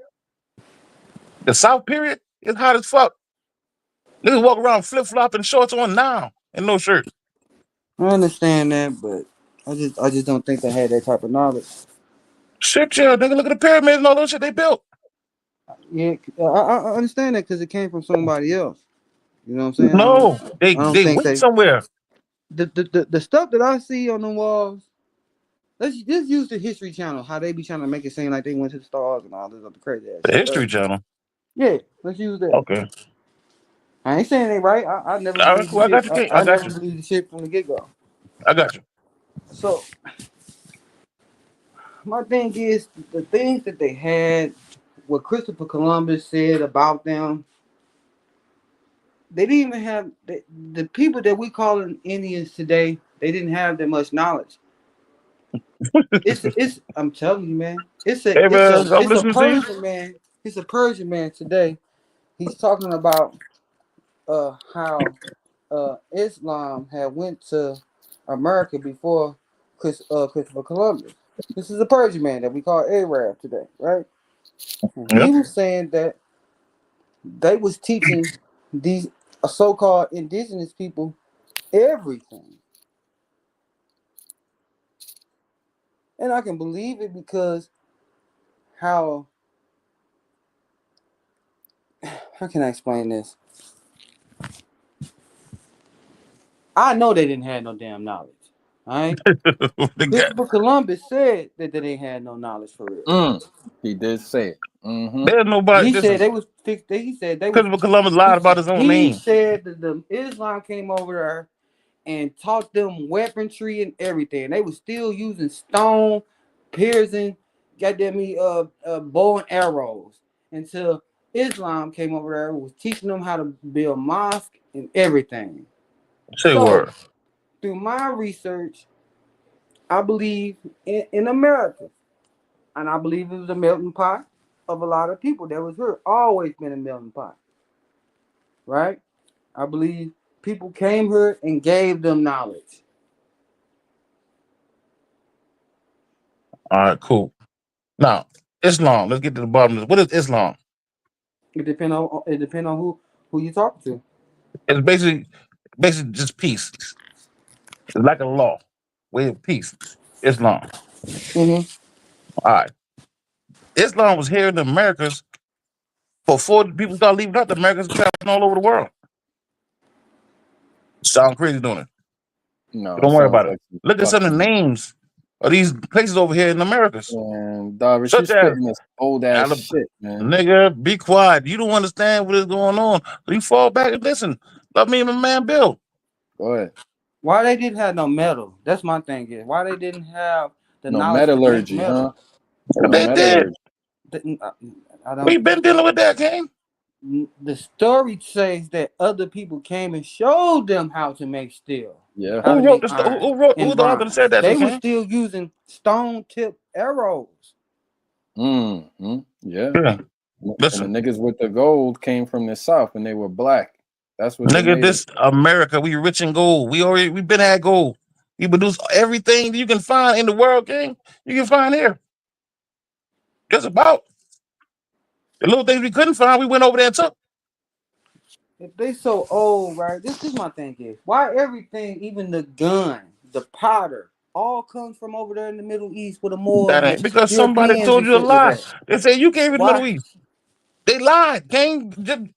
The South period is hot as fuck. Niggas walk around flip flopping shorts on now and no shirt. I understand that, but I just don't think they had that type of knowledge. Shit, yeah, nigga, look at the pyramids and all those shit they built. Yeah, I understand that because it came from somebody else. You know what I'm saying? No, I don't they think went somewhere. The stuff that I see on the walls. Let's just use the History Channel. How they be trying to make it seem like they went to the stars and all this other crazy ass The shit. History Channel. Yeah, let's use that. Okay. I ain't saying they right. I never All right, believed cool. the I got shit. you, King. I I got never you. believed the shit from the get go. I got you. So my thing is the things that they had, what Christopher Columbus said about them. They didn't even have the people that we call Indians today. They didn't have that much knowledge. It's. I'm telling you, man. It's Hey, man, I'm a listening to you. Persian man. It's a Persian man today. He's talking about how Islam had went to America before Christopher Columbus. This is a Persian man that we call Arab today, right? And he was saying that they was teaching these so-called indigenous people everything. And I can believe it because how can I explain this? I know they didn't have no damn knowledge. All right. Christopher Columbus said that they didn't have no knowledge for real. He did say it. There's nobody. He said they was fixed. He said they was. Christopher Columbus lied about his own He name. said that the Islam came over there and taught them weaponry and everything. They was still using stone, piercing, goddamn me, bow and arrows until Islam came over there and was teaching them how to build mosque and everything. Say word. Through my research, I believe in America, and I believe it was a melting pot of a lot of people that was here. Always been a melting pot, right? I believe people came here and gave them knowledge. All right, cool. Now, Islam. Let's get to the bottom of this. What is Islam? It depends on who you talk to. It's basically just peace. It's like a law, way of peace. Islam. Mm-hmm. All right. Islam was here in the Americas before people started leaving out the Americas and traveling all over the world. Sound crazy, don't it? No, Don't worry sounds about it. like Look at some of the names of these places over here in the Americas. And Darvish, you Such as spitting this old ass Alabama. shit, man. Nigga, be quiet. You don't understand what is going on. So you fall back and listen. Love me and my man Bill. Go ahead. Why they didn't have no metal? That's my thing. Is why they didn't have the No knowledge to make metallurgy, metal? huh? No They did. metallurgy. I don't. We've been dealing with that, King. The story says that other people came and showed them how to make steel. Yeah. How to Who wrote make the iron who and the author that said that, They though, were King? still using stone tip arrows. Mm-hmm. Yeah. Yeah. And Listen, the niggas with the gold came from the south and they were black. That's what they nigga, made it. this America, we rich in gold. We've been at gold. We produce everything you can find in the world, King. You can find here. Just about the little things we couldn't find, we went over there and took. If they so old, right? This is my thing is why everything, even the gun, the powder, all comes from over there in the Middle East where the Moors That and ain't the because somebody Europeans told and you a shit was lie. at. They say you came from the Middle Why? East. They lied, King.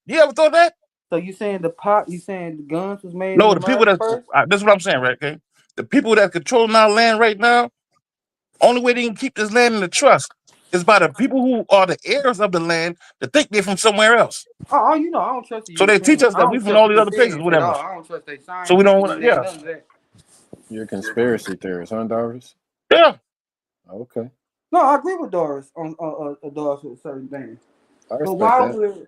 You ever thought that? So you saying you saying the guns was made in No, the people America that first? this is what I'm saying, right? Okay, the people that controlling our land right now. Only way they can keep this land in the trust It's by the people who are the heirs of the land that think they're from somewhere else. Oh, you know, I don't trust the So they teach Europeans. us I that we don't from trust all the these other places, Europeans at whatever. all. I don't trust their So we scientists don't, and yeah, none of that. You're a conspiracy theorist, huh, Doris? yeah. Okay, No, I agree with Doris on Doris with certain things. I But respect why that. would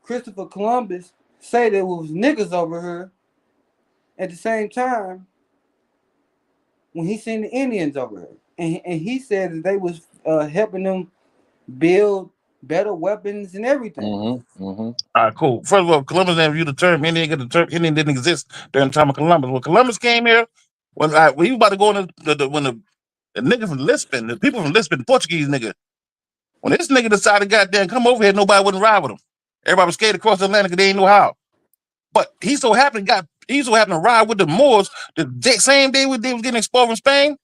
Christopher Columbus say there was niggas over here at the same time when he seen the Indians over here? And he said that they was helping them build better weapons and everything. Mm-hmm. Mm-hmm. All right, cool. First of all, Columbus never used the term Indian. The term Indian didn't exist during the time of Columbus. When Columbus came here, when he was about to go in when the nigga from Lisbon, the people from Lisbon, Portuguese nigga, when this nigga decided, goddamn, come over here, nobody wouldn't ride with him. Everybody was scared to cross the Atlantic because they didn't know how. But he so happened to ride with the Moors the same day they was getting expelled from Spain.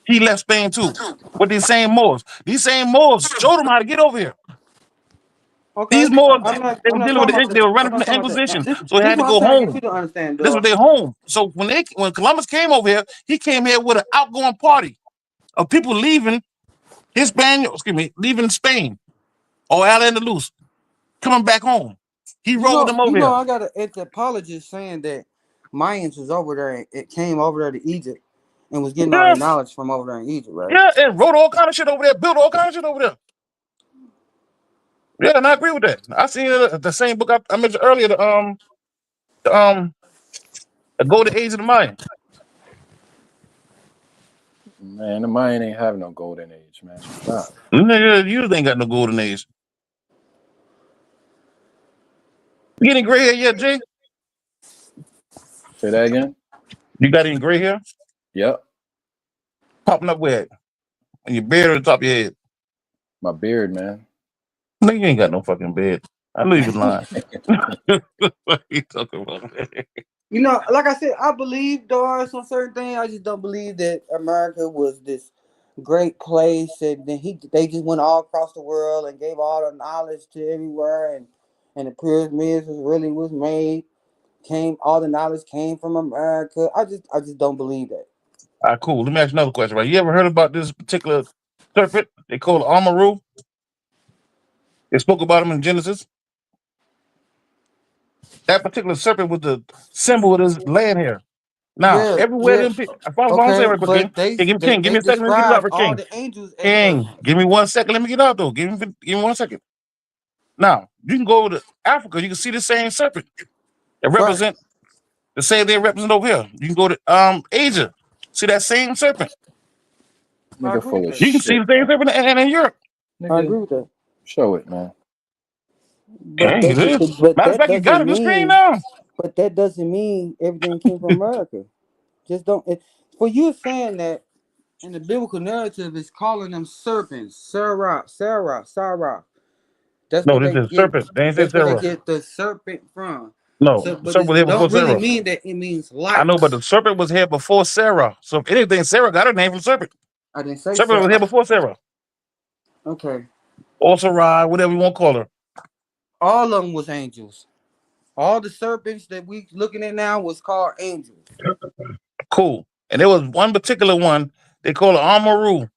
He left Spain too with these same Moors. These same Moors showed him how to get over here. Okay, These Moors, I'm not they were dealing with talking about they were that. running I'm from not the talking about that. Inquisition, This so they had to what I'm go trying to get home. you to understand, This was dog. their home. So when Columbus came over here, he came here with an outgoing party of people leaving leaving Spain or Al-Andalus, coming back home. He rode with them over here. I got an anthropologist saying that Mayans was over there and it came over there to Egypt and was getting all their knowledge from over there in Egypt, right? Yeah, and wrote all kind of shit over there, built all kind of shit over there. Yeah, and I agree with that. I seen the same book I mentioned earlier, the Golden Age of the Mayan. Man, the Mayan ain't have no golden age, man. Stop. Nigga, you ain't got no golden age. You getting gray hair yet, Jay? Say that again. You got any gray hair? Yep. Popping up where? And your beard on the top of your head. My beard, man. Nigga, you ain't got no fucking beard. I knew you was lying. What you talking about? You know, like I said, I believe Doris on certain things. I just don't believe that America was this great place and then they just went all across the world and gave all the knowledge to everywhere and the pyramids was made. All the knowledge came from America. I just don't believe that. All right, cool. Let me ask you another question, right? You ever heard about this particular serpent they call Amaru? They spoke about him in Genesis. That particular serpent was the symbol of this land here. Now, everywhere them people, I follow what I'm saying Okay, right quick, King. but Hey, King, give me a second. Let me get it out, described right, all King. the angels as King, give me 1 second. Let me get out though. Give me 1 second. Now, you can go to Africa. You can see the same serpent that represent the same they represent over here. You can go to Asia. See that same serpent. Nigga full of You can see shit. the same serpent in Europe. I agree with that. Show it, man. But King, it is. Matter of fact, you got it on the screen now. But that doesn't mean everything came from America. Just don't. For you saying that in the biblical narrative, it's calling them serpents, Sarah. That's No, what this they is get. serpent. They ain't say That's where they Sarah. get the serpent from. No, So, the but serpent was it here before don't really Sarah. mean that it means light. I know, but the serpent was here before Sarah. So if anything, Sarah got her name from serpent. I didn't say Serpent was here before Sarah. Okay. Or Sarai, whatever you want to call her. All of them was angels. All the serpents that we looking at now was called angels. Cool. And there was one particular one they call it Amaru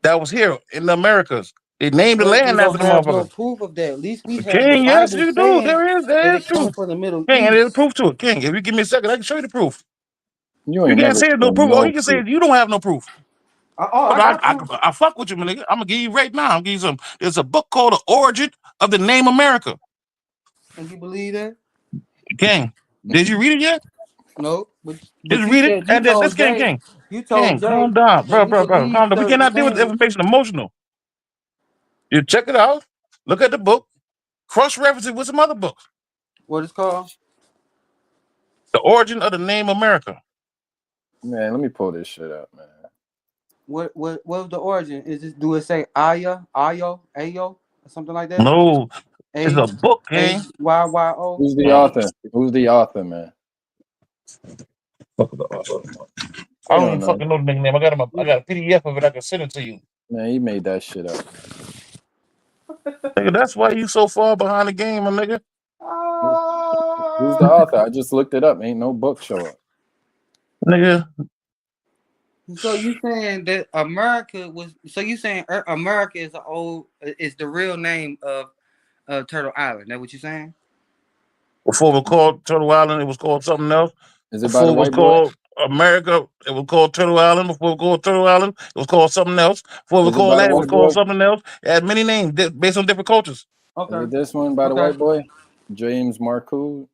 that was here in the Americas. They named the But we land don't after the have no motherfucker. proof of that. At least we have the King, yes, Bible you do. saying There that is it came proof. from the Middle King, and there's East. proof to it. King, if you give me a second, I can show you the proof. You You ain't can't never say there's no shown proof. All no you can say proof. is you don't have no proof. I got proof. I fuck with you, my nigga. I'm gonna give you right now. I'm gonna give you some. There's a book called The Origin of the Name America. And you believe that? King, did you read it yet? No, but Just you read it said you and then told this Jay. You told King, Jay calm down, that bro, you calm believe down. We certain cannot deal with the things. information emotional. You check it out, look at the book, cross-reference it with some other books. What it's called? The Origin of the Name America. Man, let me pull this shit up, man. What was the origin? Is this do it say Ayo, or something like that? No, it's a book, King. AYYO. Who's the author? Who's the author, man? Fuck the author. I You don't don't even know. fucking know the nigga name. I got a PDF of it. I can send it to you. Man, he made that shit up. Nigga, that's why you so far behind the game, my nigga. Who's the author? I just looked it up. Ain't no book show up. Nigga, So you saying that America was? So you saying America is the real name of Turtle Island? That what you saying? Before it was called Turtle Island, it was called something else. Is it by the Before it was white boy? called America, it was called Turtle Island. Before it was called Turtle Island, it was called something else. Before it was Is it by called the that, it was white called boy? something else. It had many names based on different cultures. Is Okay. it this one by the Okay. white boy? James Marco,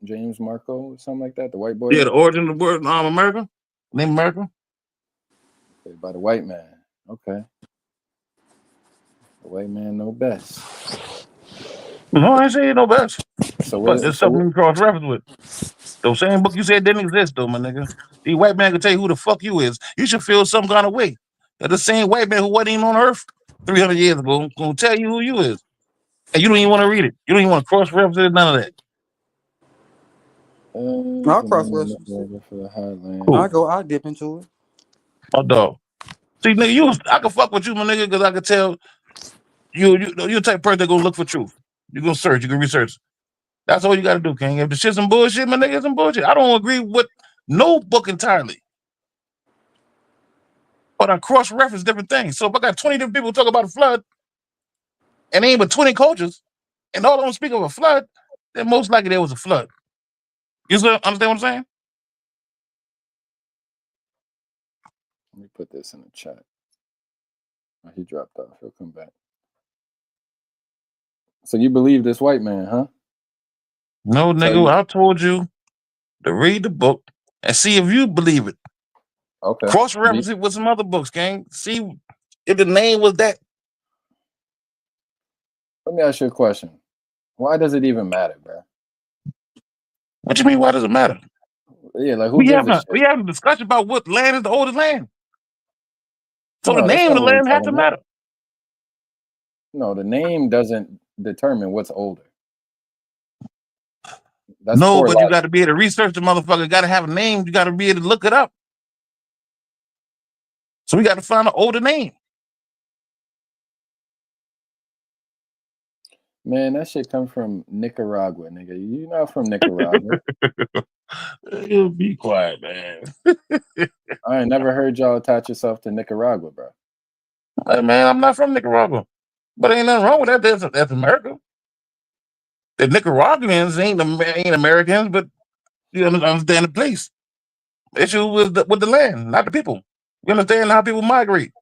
something like that. The white boy. Yeah, the origin of the word America, name America. Okay, by the white man. Okay. The white man know best. No, I ain't saying no best. So But what? there's something you cross reference with. The same book you said didn't exist, though, my nigga. The white man can tell you who the fuck you is. You should feel some kind of way. That the same white man who wasn't even on Earth 300 years ago gonna tell you who you is, and you don't even want to read it. You don't even want to cross reference it. None of that. I'll cross reference. For the highland. Cool. I'll dip into it. My dog. See, nigga, I can fuck with you, my nigga, because I can tell you're the type of person that gonna look for truth. You gonna search. You can research. That's all you gotta do, King. If the shit's some bullshit, my nigga, it's some bullshit. I don't agree with no book entirely. But I cross-reference different things. So if I got 20 different people talk about a flood, and ain't but 20 cultures, and all of them speak of a flood, then most likely there was a flood. You understand what I'm saying? Let me put this in the chat. Oh, he dropped off. He'll come back. So you believe this white man, huh? No, nigga, I told you to read the book and see if you believe it. Okay. Cross-reference it with some other books, gang. See if the name was that. Let me ask you a question. Why does it even matter, bro? What you mean? Why does it matter? Yeah, like who gives a shit? We have a discussion about what land is the oldest land. So No, the that's name of not the what we're land has to talking about. matter. No, the name doesn't determine what's older. That's No, poor but you logic. got to be able to research the motherfucker. Got to have a name. You got to be able to look it up. So we got to find an older name. Man, that shit come from Nicaragua, nigga. You not from Nicaragua. You be quiet, man. I ain't never heard y'all attach yourself to Nicaragua, bro. Hey, man, I'm not from Nicaragua. But ain't nothing wrong with that. That's America. The Nicaraguans ain't Americans, but you understand the place. The issue with the land, not the people. You understand how people migrate.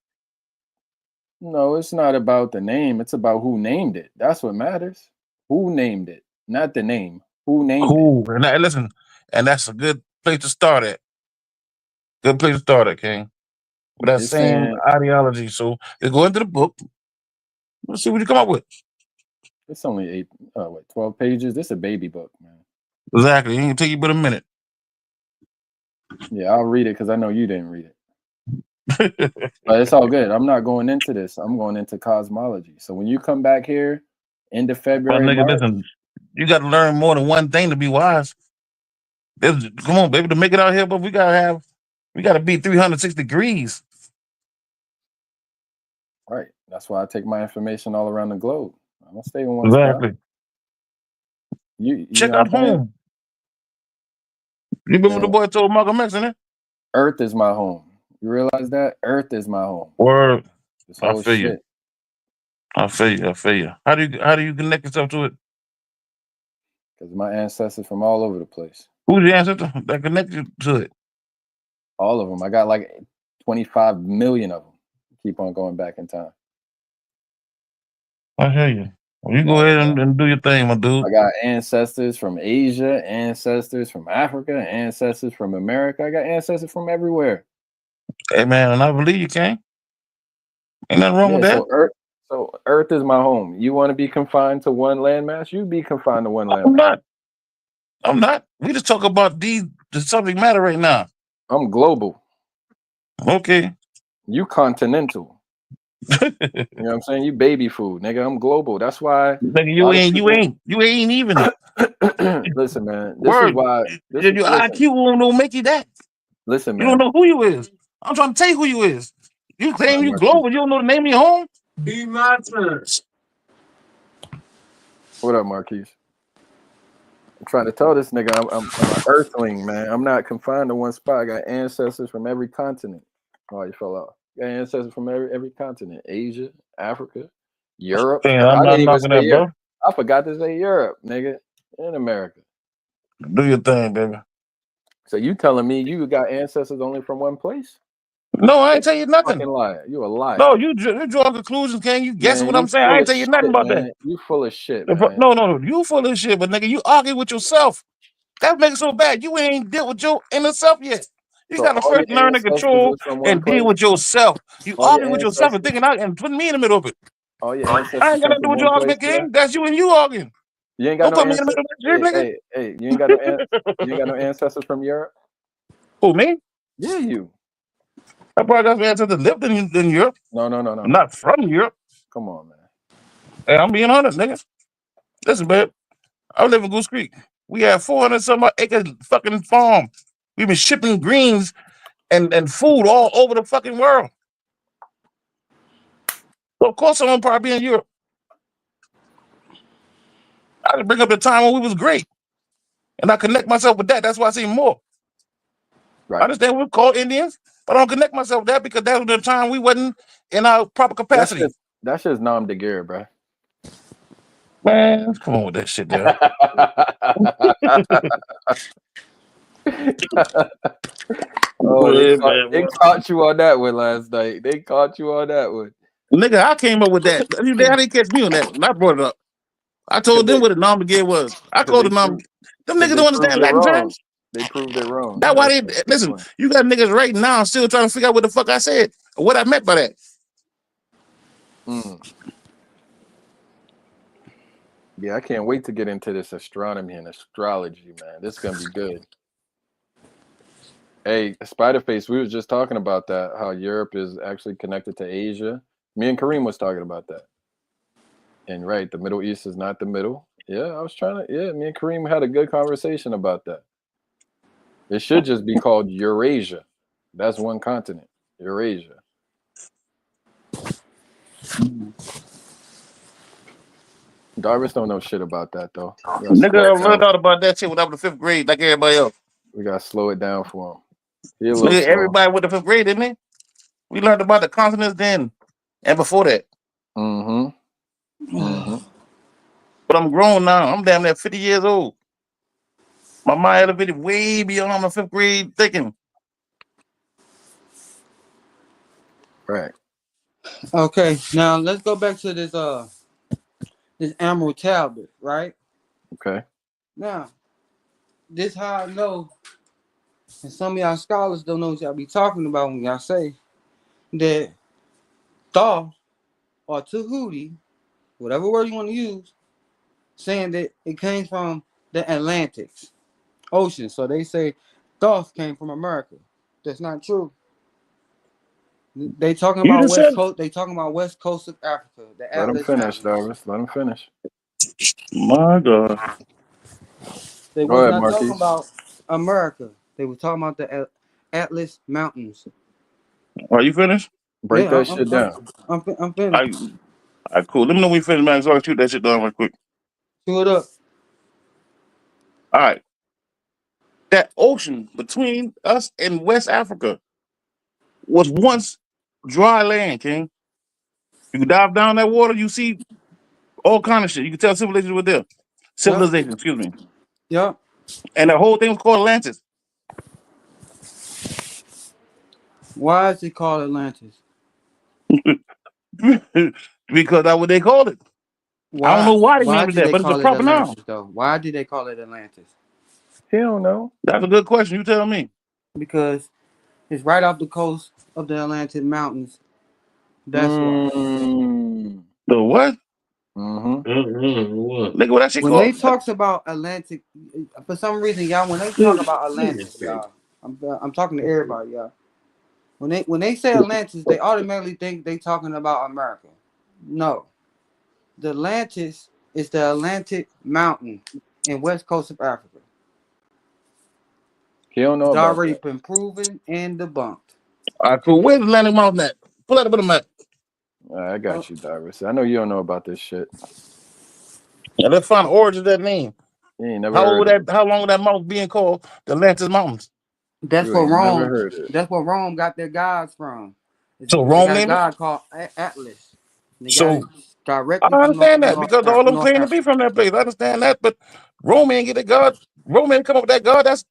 No, it's not about the name. It's about who named it. That's what matters. Who named it, not the name. Who named it? Cool. And listen, and that's a good place to start at. Good place to start at, King. With that It's same saying ideology. So let's go into the book. Let's see what you come up with. it's only 12 pages. This is a baby book, man. Exactly. It ain't take you but a minute. Yeah, I'll read it because I know you didn't read it. But it's all good. I'm not going into this. I'm going into cosmology. So when you come back here into But February, nigga, March, listen, you got to learn more than one thing to be wise. Come on, baby, to make it out here, but we gotta be 360 degrees. right? That's why I take my information all around the globe. I don't stay in one Exactly. spot. You Check know out what I'm saying? home. You remember Man, the boy told Malcolm X in it? Earth is my home. You realize that? Earth is my home. Word. This I whole feel you. shit. I feel you. How do you connect yourself to it? Because my ancestors from all over the place. Who's the ancestor that connects you to it? All of them. I got like 25 million of them. Keep on going back in time. I hear you. Well, you go ahead and do your thing, my dude. I got ancestors from Asia, ancestors from Africa, ancestors from America. I got ancestors from everywhere. Hey man, and I believe you can. Ain't nothing wrong with that. So Earth is my home. You want to be confined to one landmass? You be confined to one landmass. I'm not. We just talk about the subject matter right now. I'm global. Okay. You continental. You know what I'm saying? You baby food, nigga. I'm global. That's why. Nigga, you ain't even. Listen, man. This Word. is why. Your IQ don't make you that. Listen, You man. don't know who you is. I'm trying to tell you who you is. You claim you global. You don't know the name of your home. Be my turn. What up, Marquise? I'm trying to tell this nigga I'm an earthling, man. I'm not confined to one spot. I got ancestors from every continent. Oh, you fell out. Got ancestors from every continent: Asia, Africa, Europe. Damn, I I'm not didn't even knocking say that, Europe. bro. I forgot to say Europe, nigga, in America. Do your thing, baby. So you telling me you got ancestors only from one place? No, I ain't tell you nothing. Fucking liar. You a liar. No, you draw conclusions, can you guess Man, what you I'm saying? I full ain't of tell you nothing shit, about man. that. You full of shit, man. No, you full of shit, but nigga, you argue with yourself. That makes it so bad. You ain't dealt with your inner self yet. You So gotta all first your learn to ancestors control is from one and deal place? with yourself. You All your argue with yourself and ancestors, thinking out and putting me in the middle of it. all your I ancestors ain't got come nothing to do from with one your place, argument, bro? King. That's you and you arguing. You ain't got Don't no put me in the ancestors. middle of that shit, nigga. Hey, you ain't got no you ain't got no ancestors from Europe? Who, me? Yeah, you. I probably got ancestors that lived in Europe. No. Not from Europe. Come on, man. Hey, I'm being honest, nigga. Listen, babe. I live in Goose Creek. We have 400 some odd acre fucking farm. We've been shipping greens and food all over the fucking world. So of course someone probably be in Europe. I can bring up the time when we was great. And I connect myself with that. That's why I see more. Right. I understand we're called Indians, but I don't connect myself with that because that was the time we wasn't in our proper capacity. That's just Nam de Gear, bro. Man, come on with that shit there. Oh, they caught you on that one last night. They caught you on that one. Nigga, I came up with that. How they catch me on that? And I brought it up. I told them what a Nam de Gear was. I called it Nam. Them niggas don't understand Latin terms. They proved it wrong. That's why they listen. You got niggas right now still trying to figure out what the fuck I said or what I meant by that. Yeah, I can't wait to get into this astronomy and astrology, man. This is gonna be good. Hey, Spiderface, we was just talking about that, how Europe is actually connected to Asia. Me and Kareem was talking about that. And right, the Middle East is not the middle. Yeah, I was trying to, me and Kareem had a good conversation about that. It should just be called Eurasia. That's one continent, Eurasia. Darvis don't know shit about that, though. Nigga, I learned out about that shit when I was in the 5th grade, like everybody else. We gotta slow it down for him. He a little Nigga, slow. everybody with the 5th grade, didn't they? We learned about the continents then and before that. But I'm grown now. I'm damn near 50 years old. My mind elevated way beyond my 5th grade thinking. Right. Okay, now let's go back to this Emerald Tablet, right? Okay. Now, this how I know, and some of y'all scholars don't know what y'all be talking about when y'all say that Thoth or Tahuti, whatever word you want to use, saying that it came from the Atlantic Ocean. So they say Thoth came from America. That's not true. They talking about West Coast. They talking about West Coast of Africa. The Let him Atlas finish, Mountains. Darvis. Let him finish. My God. They Go was ahead, not Marquis. talking about America. They were talking about the Atlas Mountains. Are you finished? Break that shit down. I'm All finished. right, cool. Let me know when you finish, man, so I can shoot that shit down real quick. Shoot it up. All right. That ocean between us and West Africa was once dry land, King. You can dive down that water, you see all kind of shit. You can tell civilizations were there. Civilization, excuse me. Yep. And the whole thing was called Atlantis. Why is it called Atlantis? Because that's what they called it. Why? I don't know why they Why named it did that, they but it's a call it proper noun. Atlantis though? Why did they call it Atlantis? He don't know. That's a good question. You tell me. Because it's right off the coast of the Atlantic Mountains. That's why. The what? Mm-hmm. Nigga, what that shit When called? they talks about Atlantic, for some reason, y'all, when they talk about Atlantis, y'all, I'm talking to everybody, y'all. When they say Atlantis, they automatically think they talking about America. No. The Atlantis is the Atlantic Mountain in west coast of Africa. He don't know It's about already that. been proven and debunked. All right, cool. Where's Atlantic Mountain at? Pull out a bit of map. I got you, Darvis. I know you don't know about this shit. Yeah, let's find the origin of that name. You ain't never heard of it. How long would that mountain being called the Atlantis Mountains? That's You where ain't never Rome. heard it. That's where Rome got their gods from. So They Rome got a named it. god called Atlas. They got it So directly I from understand that because all them North claim to Africa. be from that place. I understand that, but Rome ain't get a god. Rome ain't come up with that god. That's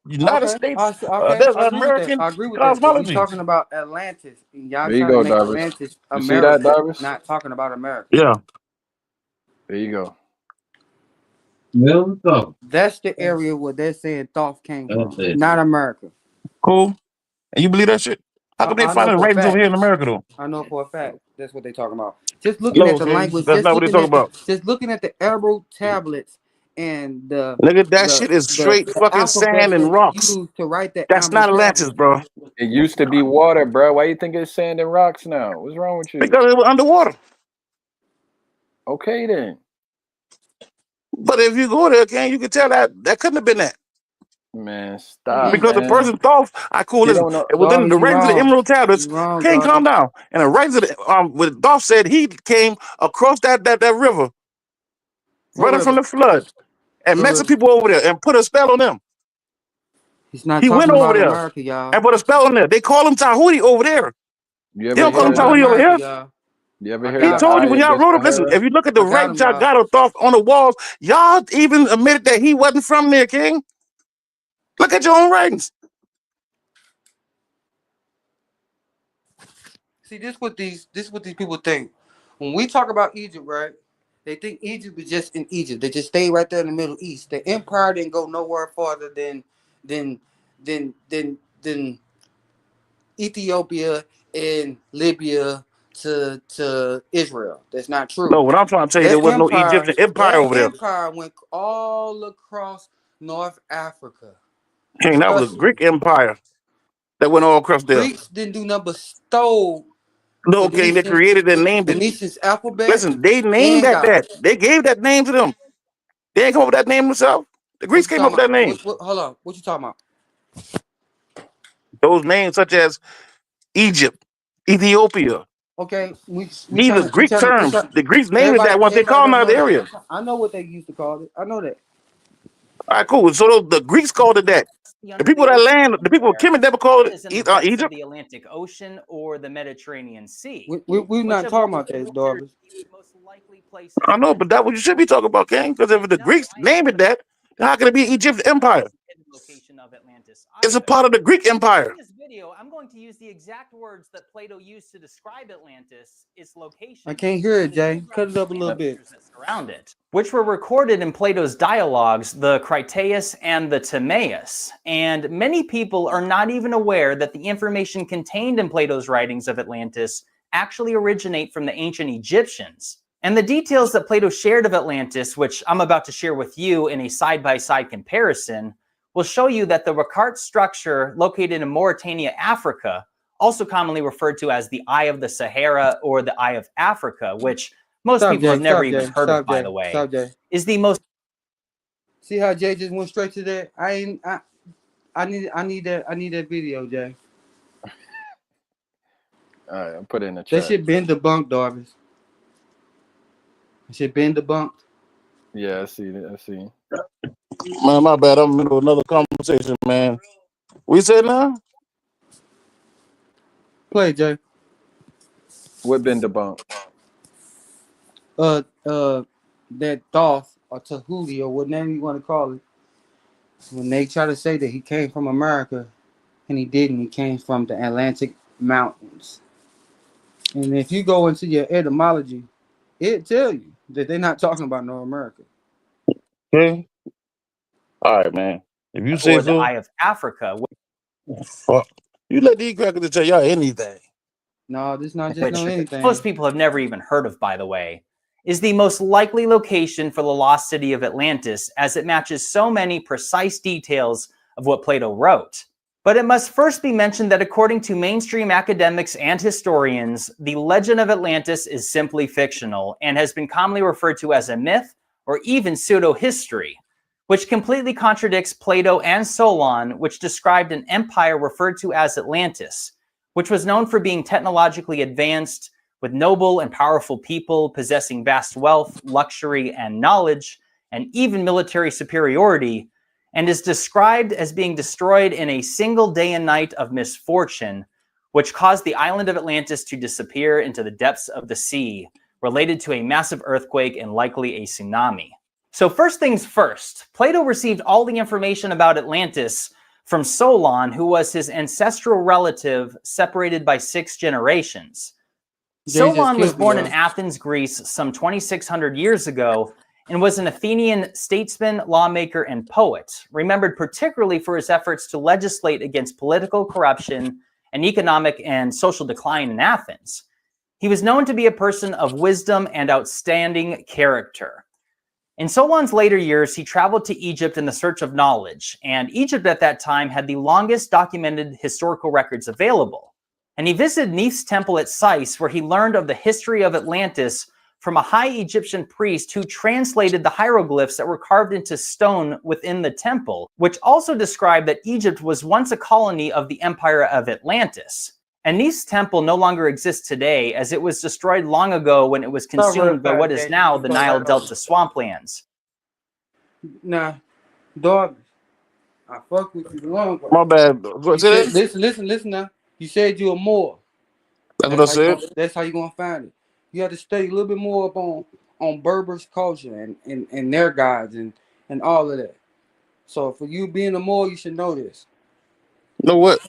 United Okay, States. okay, That's I agree with that. American I agree with that. But we cosmology. talking about Atlantis, and y'all There you trying to go, make Darvis. Atlantis You see that, America, Darvis? not talking about America. Yeah. There you go. That's the area where they're saying Thoth came from, not America. Cool. And you believe that shit? How come they I know finding for a writings over fact. here in America though? I know for a fact that's what they're talking about. Just looking No, at the okay. language, That's not what they talking about. just looking at the Arrow tablets and Nigga, that shit is straight the fucking alphabet sand and that they rocks. use to write the That's Amber not Atlantis, tablets. bro. It used to be water, bro. Why you think it's sand and rocks now? What's wrong with you? Because it was underwater. Okay then. But if you go there, Ken, you can tell that couldn't have been that. Man, stop, Because the man. person thought, cool, They listen, don't know. it was in Darvis, the you writings of the wrong. Emerald Tablets. You wrong, King, calm Darvis. down. And the writings of the what Dolph said he came across that river, What running from river? the flood, and What met some river? people over there and put a spell on them. He's not He went talking over about there America, y'all. and put a spell on there. They call him Tahuti over there. You They ever don't call hear him Talking about the? Tahuti over America, here. y'all. You ever I hear He the got him. told you Eye when of y'all the wrote up, listen, Sahara? if you look at the I got writings him, y'all y'all. got of Thoth on the walls, y'all even admitted that he wasn't from there, King. Look at your own writings. See, this what these people think. When we talk about Egypt, right? They think Egypt is just in Egypt. They just stay right there in the Middle East. The empire didn't go nowhere farther than than Ethiopia and Libya to Israel. That's not true. No, what I'm trying to tell you, there wasn't no Egyptian empire Their over there. empire went all across North Africa, King, that was a especially Greek empire that went all across there. Greeks didn't do nothing but stole No, King, they created and named it. Phoenicians alphabet Listen, they named and that. God. They gave that name to them. They ain't come up with that name themselves. The Greeks What you came up talking with that about? name. Hold on. What you talking about? Those names such as Egypt, Ethiopia. Okay, we These are trying to Greek terms. The Greeks named it everybody that once they called them out of the area. I know what they used to call it. I know that. All right, cool. So the Greeks called it that. The people that land, the people of Kemet never called it Is in the depths of Egypt. the Atlantic Ocean or the Mediterranean Sea. We're Which not of talking those about that, appears Darvis. to be the most likely places I know, but that's what you should be talking about, King. Because if the Greeks name it that, then how can it be Egyptian empire? location of Atlantis. It's a part of the Greek empire. In this video, I'm going to use the exact words that Plato used to describe Atlantis, its location. I can't hear it, Jay. Cut it up a little bit. Around it, which were recorded in Plato's dialogues, the Critias and the Timaeus. And many people are not even aware that the information contained in Plato's writings of Atlantis actually originate from the ancient Egyptians. And the details that Plato shared of Atlantis, which I'm about to share with you in a side-by-side comparison, will show you that the Rakart structure located in Mauritania, Africa, also commonly referred to as the Eye of the Sahara or the Eye of Africa, which most people have never even heard of, by the way, is the most. See how Jay just went straight to that? I need that video, Jay. All right, I'll put it in the chat. That shit been debunked, Darvis. That shit been debunked. Yeah, I see it. I see. Man, my bad. I'm in the middle of another conversation, man. We said now? Play, Jay. What been debunked? That Thoth or Tahuti or what name you want to call it, when they try to say that he came from America, and he didn't. He came from the Atlantic Mountains. And if you go into your etymology, it tell you that they're not talking about North America. Okay. All right, man. If you say Or the so. Eye of Africa. Fuck. You let these crackers tell y'all anything. No, this not just no anything. Most people have never even heard of, by the way, is the most likely location for the lost city of Atlantis, as it matches so many precise details of what Plato wrote. But it must first be mentioned that according to mainstream academics and historians, the legend of Atlantis is simply fictional and has been commonly referred to as a myth or even pseudo-history, which completely contradicts Plato and Solon, which described an empire referred to as Atlantis, which was known for being technologically advanced, with noble and powerful people possessing vast wealth, luxury, and knowledge, and even military superiority, and is described as being destroyed in a single day and night of misfortune, which caused the island of Atlantis to disappear into the depths of the sea, related to a massive earthquake and likely a tsunami. So first things first, Plato received all the information about Atlantis from Solon, who was his ancestral relative separated by 6 generations. Solon was born in Athens, Greece, some 2,600 years ago, and was an Athenian statesman, lawmaker, and poet, remembered particularly for his efforts to legislate against political corruption and economic and social decline in Athens. He was known to be a person of wisdom and outstanding character. In Solon's later years, he traveled to Egypt in the search of knowledge, and Egypt at that time had the longest documented historical records available. And he visited Neith's temple at Sais, where he learned of the history of Atlantis from a high Egyptian priest who translated the hieroglyphs that were carved into stone within the temple, which also described that Egypt was once a colony of the Empire of Atlantis. And Neith's temple no longer exists today, as it was destroyed long ago when it was consumed by what is now the Nile Delta swamplands. Nah, dog, I fuck with you long. My bad. You said, listen now. You said you were more. That's what I said. That's how you gonna find it. You have to study a little bit more up on Berber's culture and their gods and all of that. So for you being a Moor, you should know this. Know what?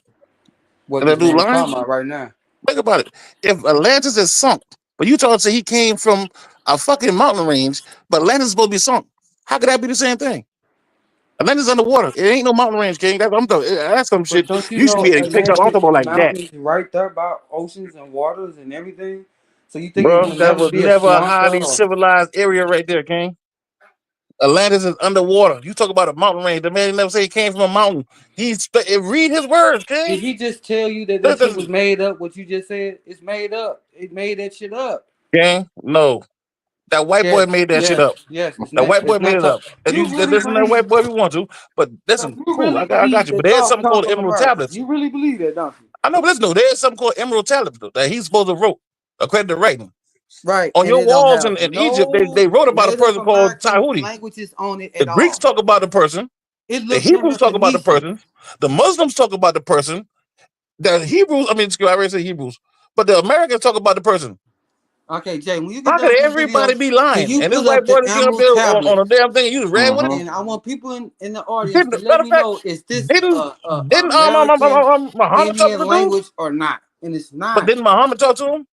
What Did I this do man is lying? talking about right now. Think about it. If Atlantis is sunk, but you told us that he came from a fucking mountain range, but Atlantis is supposed to be sunk. How could that be the same thing? Atlantis is underwater. It ain't no mountain range, King. That's what I'm talking. That's some shit. Don't You should know be able to pick up. I'm talking about like that, mountains right there about oceans and waters and everything. So you think it bro. will That never was be a never a swamp highly or civilized area right there, King. Atlantis is underwater. You talk about a mountain range. The man never say he came from a mountain. Read his words, King. did he just tell you that shit was made up? What you just said? It's made up. It made that shit up. King, no. That white boy made that shit up. Yes. That white boy made it up. And you really listen to that white boy if you want to. But listen, cool. I got you. But there's something called Emerald Tablets. You really believe that, don't you? I know, but listen, no, there's something called Emerald Tablets though, that he's supposed to wrote, according to writing. Right. On and your it don't walls have in no Egypt, they wrote about a Native person called American Tahuti. languages on it The at Greeks all. talk about the person. It The looks Hebrews talk about the Phoenician. person. The Muslims talk about the person. The Hebrews, I already said Hebrews, but the Americans talk about the person. Okay, Jay, when you get How done could with this everybody video, be can lying? you And this put up white boy the that get up Emerald there on Tablet? a damn thing, you just ran with him? And I want people in the audience to Matter let of me fact, know, is this didn't American Muhammad talk to Indian the dude? language or not? And it's But not. didn't Muhammad talk to him?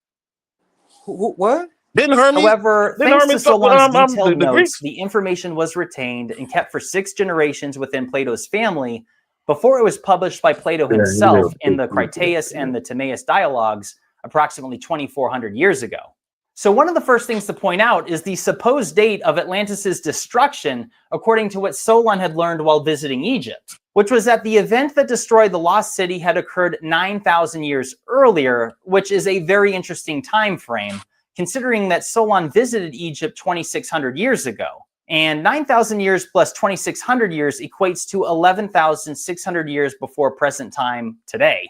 What? Didn't Hermes? However, Didn't thanks to Hermes talk with Solon's detailed the notes, Greeks? the information was retained and kept for 6 generations within Plato's family before it was published by Plato himself in the Critias and the Timaeus dialogues approximately 2,400 years ago. So one of the first things to point out is the supposed date of Atlantis' destruction, according to what Solon had learned while visiting Egypt, which was that the event that destroyed the lost city had occurred 9,000 years earlier, which is a very interesting time frame, considering that Solon visited Egypt 2,600 years ago. And 9,000 years plus 2,600 years equates to 11,600 years before present time today,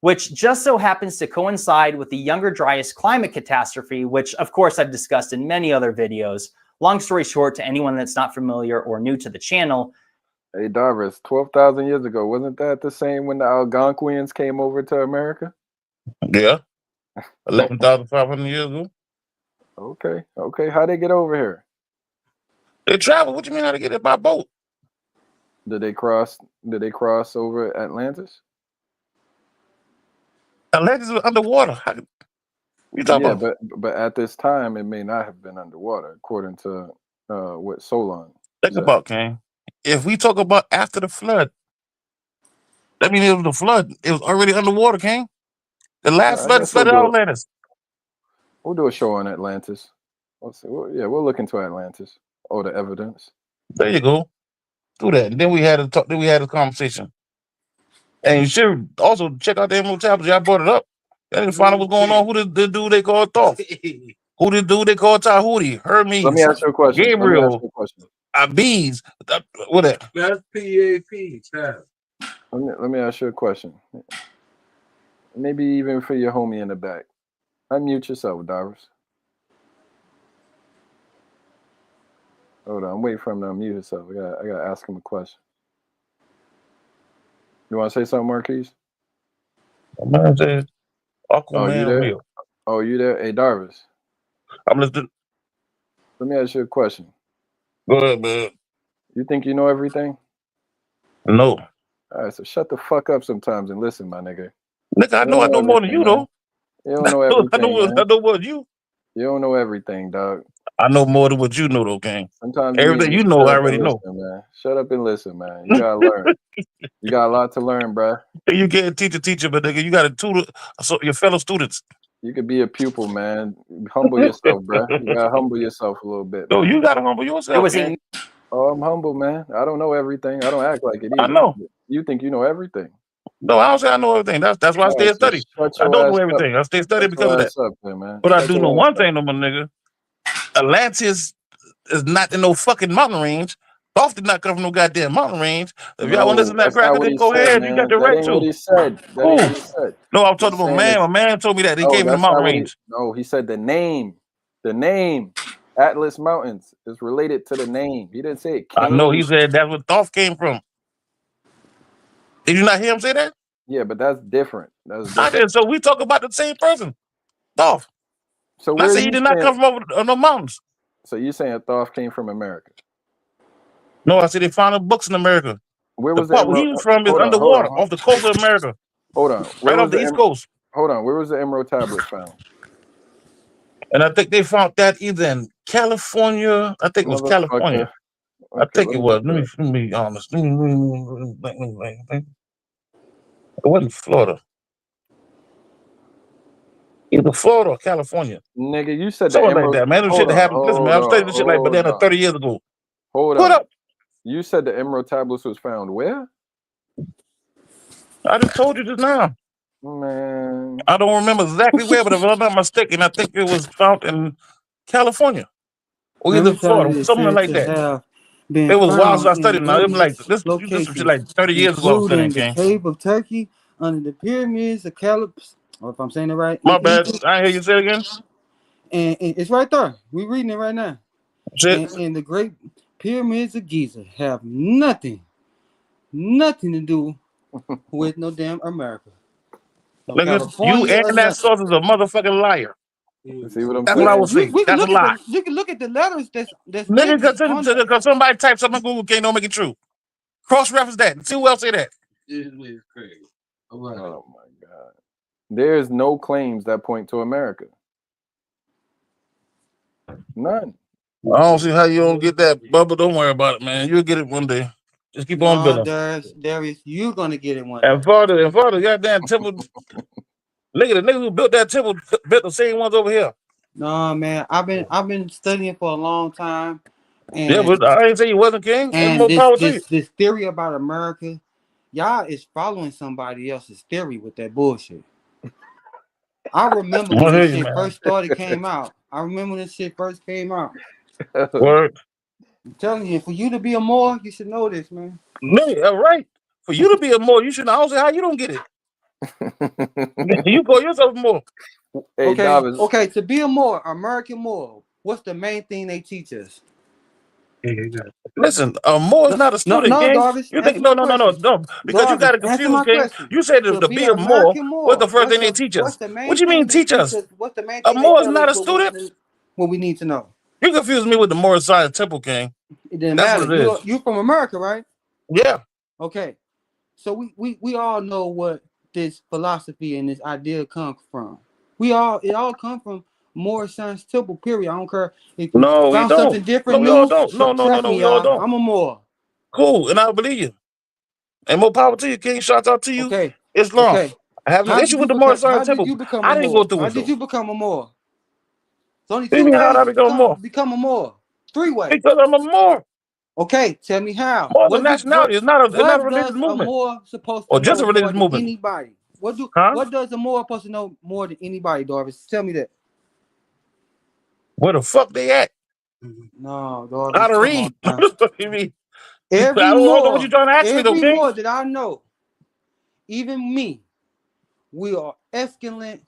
which just so happens to coincide with the Younger Dryas climate catastrophe, which of course I've discussed in many other videos. Long story short, to anyone that's not familiar or new to the channel. Hey, Darvis, 12,000 years ago, wasn't that the same when the Algonquians came over to America? Yeah. 11,500 years ago. Okay. How'd they get over here? They traveled. What you mean how to get it by boat? Did they cross over Atlantis? Atlantis was underwater. How you talking about? But at this time it may not have been underwater, according to what Solon Think said. about, King. If we talk about after the flood, that means it was the flood. It was already underwater, King. The last I flood guess flooded out Atlantis. We'll do a show on Atlantis. Let's see. We'll look into Atlantis. All the evidence. There you go. Do that. And then we had a talk. Then we had a conversation. And you should also check out the Emerald Tablets. Y'all brought it up. Y'all didn't find out what's going on. Who the dude they called Thoth? Who the dude they called Tahuti? Hermes. Let me ask you a question. Gabriel. Abiz. What that? That's PAP. Let me ask you a question. Maybe even for your homie in the back. Unmute yourself, Darvis. Hold on, I'm waiting for him to unmute himself. I gotta ask him a question. You want to say something, Marquise? Man said, Oh, you Aquaman there? real. Oh, you there? Hey, Darvis. I'm listening. Let me ask you a question. Go ahead, man. You think you know everything? No. All right, so shut the fuck up sometimes and listen, my nigga. Nigga, I You know don't know more than everything, you, man. though. You don't know I everything, man. know more than you. You don't know everything, dog. I know more than what you know, though, gang. Sometimes you need Everything to you just know, shut I up and already know. listen, man. Shut up and listen, man. You gotta learn. You got a lot to learn, bruh. You can't teach a teacher, but nigga, you got to tutor your fellow students. You could be a pupil, man. Humble yourself, bruh. You gotta humble yourself a little bit, No, man. you got to humble yourself, man. Oh, I'm humble, man. I don't know everything. I don't act like it I either. know. You think you know everything. No, I don't say I know everything. That's why I All stay right, and so study. shut I your don't know ass up. everything. I stay study Shut because your of that. ass up, then, man. But I Shut do know your one ass up. thing, though, my nigga. Atlantis is not in no fucking mountain range. Dolph did not come from no goddamn mountain range. If y'all want to No, listen to that that's not crap, what then he go said, ahead. You got man. the That right ain't what to. he said. That ain't Cool. what he said. No, I'm He's talking about saying man. it's A man told me that he no, came from the that's mountain not what he. range. No, he said the name. The name, Atlas Mountains, is related to the name. He didn't say it I know came. he said that's where Dolph came from. Did you not hear him say that? Yeah, but that's different. That's I different. did. So we talk about the same person, Dolph. So And I where are say he you did not saying? come from over the mountains. So you saying Thoth came from America? No, I said they found the books in America. Where The was the part where emerald? he was from is Hold on, underwater off the coast of America, hold on. Where right was off the the East Coast. Hold on. Where was the emerald tablet found? And I think they found that either in California. I think it was California. Motherfucker. I Okay, think let it me was. look it Let me be honest. It wasn't Florida. Either Florida or California. Nigga, you said the Something like emerald. that, man. Them shit Hold that on, happened. Listen, man, hold I was on, studying this shit like hold banana on. 30 years ago. Hold What on. up? You said the emerald tablets was found where? I just told you just now. Man. I don't remember exactly where, but if I'm not mistaken, I think it was found in California or either Emerald Florida, tablets something said like to that. have been It was a while since found I in studied. Now it was like various this some shit locations, like 30 years ago I was studying, including the King. Cave of Turkey, under the pyramids of Caliph, or if I'm saying it right, My in bad. Egypt. I ain't hear you say it again. And it's right there. We're reading it right now. Shit. And the great pyramids of Giza have nothing to do with no damn America. No Nigga, you California or and that nothing. source is a motherfucking liar. See what I'm That's what I saying? would say. We can That's a look at lie. you can look at the letters that's Nigga, written on that. cause somebody type something on Google can't don't make it true. Cross-reference that. See who else say that. Oh my God. There's no claims that point to America. None. I don't see how you don't get that, Bubba. Don't worry about it, man. You'll get it one day. Just keep on building. Darius, you're gonna get it one And day. Florida, goddamn temple. Nigga, the nigga who built that temple built the same ones over here. No, man, I've been studying for a long time, Yeah, and but I ain't say you wasn't king. And more power to you. this theory about America, y'all is following somebody else's theory with that bullshit. I remember when this shit first came out. I remember when this shit first came out. Word. I'm telling you, for you to be a Moor, you should know this, man. Nigga, right. For you to be a Moor, you should know. I don't say how you don't get it. You call yourself a Moor. Hey, okay. To be a Moor, American Moor, what's the main thing they teach us? Listen, a Moor is not a student, No, gang. Darvish, You think answer my question. because you Darvish, got it answer confused, my gang. question. You said To to be be a Moor, American what's the Moor, first thing they teach what's us? the main What you thing mean they teach us? What's the main A thing they Moor is tell not us a student. what we need to know? You confuse me with the Moor Science Temple, gang. It didn't That's matter. what it is. You from America, right? Yeah. Okay. So we all know what this philosophy and this idea come from. It all come from Moor Science Temple, period. I don't care if you No, we found don't. something different No, we all new. don't. No, Trust me, we all y'all. don't. I'm a Moor. Cool, and I believe you. And more power to you, King. Shout out to you. Okay. Islam. I have no issue with the Moor Science Temple. Become I a didn't Moor? go through How it did though. you become a Moor? There's only What do you two mean, how did ways I to become a Moor? become a Moor. Three ways. Because I'm a Moor. Okay, tell me how. Moor is a nationality. It's not a religious Does a movement. Moor supposed to Or just know a more religious than movement. anybody? What does a Moor supposed to know more than anybody, Darvis? Tell me that. Where the fuck they at? No, Darvis. How to Come read? on. You mean? I Every don't know what you're trying to ask me though, King. Moor that I know, even me, we are excellent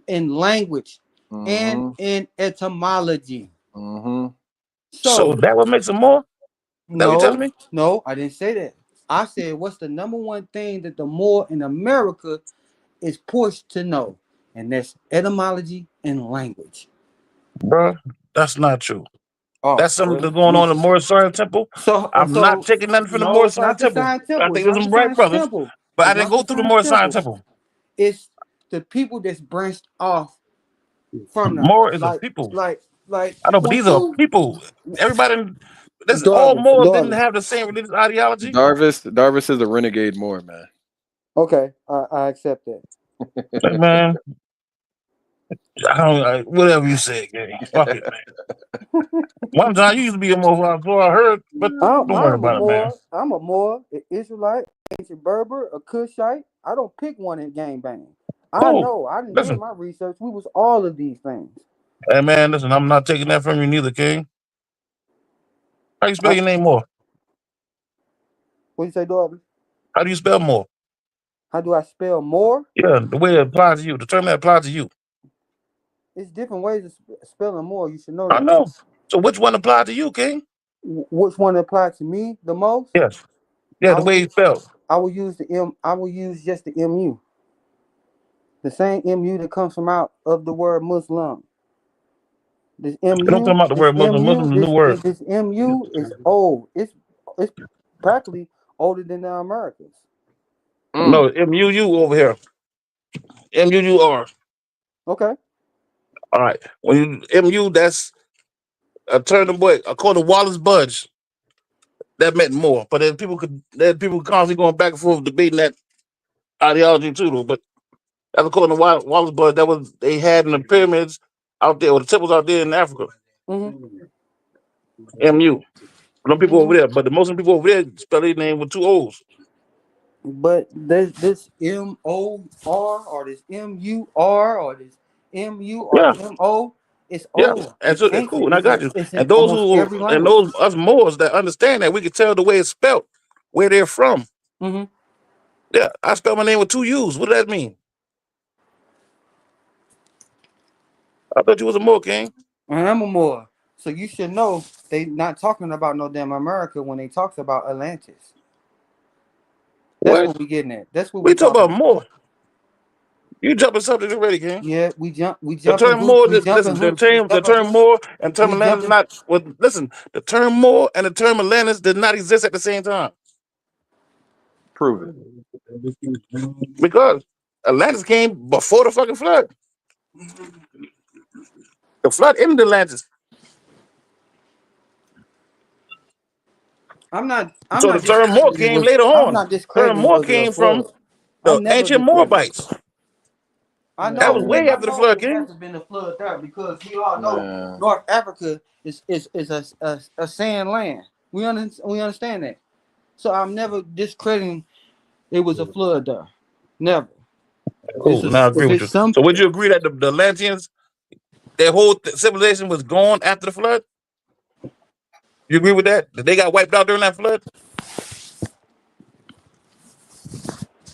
in language. And in etymology. So that what makes them more? That what you telling me? No, I didn't say that. I said, what's the number one thing that the Moor in America is pushed to know? And that's etymology and language. Bro, that's not true. Oh, That's something well, that's going on in the Moorish Zion Temple. so I'm not taking nothing from the no, Moorish it's Zion not the Temple. Zion I Temple. think It's there's not some the bright Zion brothers, Temple. but I It's didn't not go the through the Zion Moorish Zion Temple. Temple. It's the people that's branched off from them. Moor is a people. Like I know, but these are Hutu. people. Everybody, listen, all Darvis, Moors didn't Darvis. have the same religious ideology. Darvis is a renegade Moor, man. Okay, I accept that. Hey, man, whatever you say, gang. Fuck it, man. One time you used to be a Moor, before I heard, but don't worry I'm a about it, man. Moor. I'm a Moor, an Israelite, ancient Berber, a Cushite. I don't pick one in gang bang. I Cool. know. I didn't did Listen, my research. We was all of these things. hey, man, listen, I'm not taking that from you neither, King. How you spell your name, Moor? What you say, Darby? How do you spell Moor? How do I spell more? Yeah, the way it applies to you, the term that applies to you. It's different ways of spelling more. You should know I that. know. So which one applied to you, King? Which one applied to me the most? Yes. Yeah, the way you spell. I will use the M. I will use just the MU. The same MU that comes from out of the word Muslim. This Don't MU. talk about the word Muslim. Muslim is a new word. This MU is old. It's practically older than the Americas. No, MUU over here. MUUR. Okay. All right. When you MU, that's a term of what according to Wallace Budge, that meant more. But then people constantly going back and forth debating that ideology too, though. But that's according to Wallace Budge, that was they had in the pyramids out there, or the temples out there in Africa. MU. No people over there, but the Muslim people over there spell their name with two O's. But there's this MOR or this MUR or this MU or Yeah. MO. It's Yeah, old. and It's so that's ancient. cool, and I got you. It's in And those almost every and language. those us Moors that understand that we can tell the way it's spelled, where they're from. Mm-hmm. Yeah, I spell my name with two U's. What does that mean? I thought you was a Moor, King. I am a Moor. So you should know they not talking about no damn America when they talks about Atlantis. That's what we getting at. That's what we we talk talking about Moor. You jumping subject already, King. Yeah, we The jumping term Moor, listen, the term Moor and term Atlantis not. Well, listen, the term Moor and the term Atlantis did not exist at the same time. Prove it. Because Atlantis came before the fucking flood. The flood ended Atlantis. I'm not So the term Moor came later on. I'm not The term discrediting Moor was it a came from flood. the ancient Moabites. I know That was way after the flood, there King. has been a flood there because we all know North Africa is a sand land. We understand that. So I'm never discrediting it was a flood there. Never. Cool. Now I agree with you. So would you agree that the Atlanteans, their whole civilization was gone after the flood? You agree with that? That they got wiped out during that flood?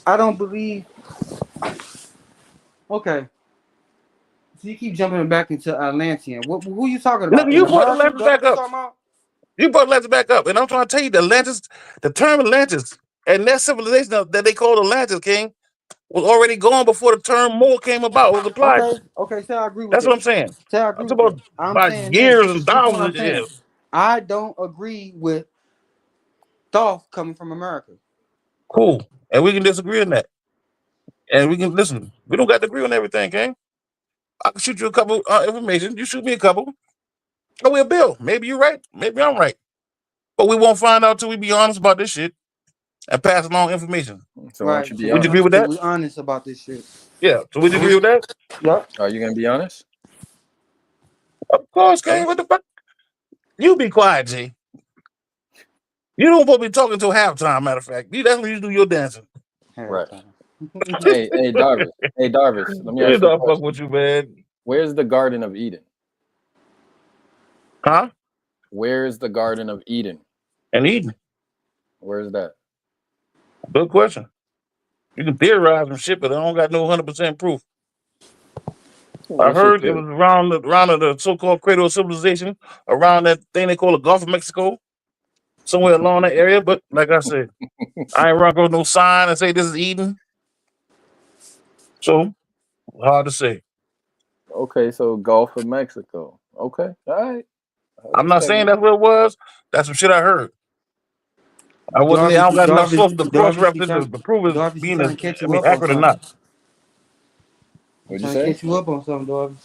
I don't believe. Okay. So you keep jumping back into Atlantean. Who you talking about? Nigga, you In brought America? Atlantis back That's what you up. talking about? You brought Atlantis back up. And I'm trying to tell you, the term Atlantis and that civilization that they called Atlantis, King, was already gone before the term Moor came about. It was applied. Okay, so I agree with That's that. what I'm saying. Say I I'm agree talking with about that. I'm by saying years this. and This is what thousands I'm of saying. years. I don't agree with Thoth coming from America. Cool. And we can disagree on that. And we can listen. We don't got to agree on everything, King. I can shoot you a couple information. You shoot me a couple. Oh, we'll build. Maybe you're right. Maybe I'm right. But we won't find out till we be honest about this shit and pass along information. So why don't you be Would you honest? agree with that? We're honest about this shit. Yeah. So would you agree with that? Yep. Are you gonna be honest? Of course, King. What the fuck? You be quiet, G. You don't supposed to be talking till halftime, matter of fact. That's when you do your dancing. Right. hey, Darvis. Hey, Darvis. Let me ask you a Don't fuck question. with you, man. Where's the Garden of Eden? Huh? Where's the Garden of Eden? And Eden. Where's that? Good question. You can theorize and shit, but I don't got no 100% proof. I What's your heard it theory? was around the so-called cradle of civilization, around that thing they call the Gulf of Mexico. somewhere along that area. But like I said, I ain't run across no sign and say this is Eden. So hard to say. Okay, so Gulf of Mexico. Okay, all right. I I'm not respect saying it. that's what it was. That's some shit I heard. I wasn't there. I don't got enough sources to cross reference to prove it Darby, she being trying as, to catch I you mean, up on accurate or something. not. What'd you Trying to say? catch you up on something, Darby.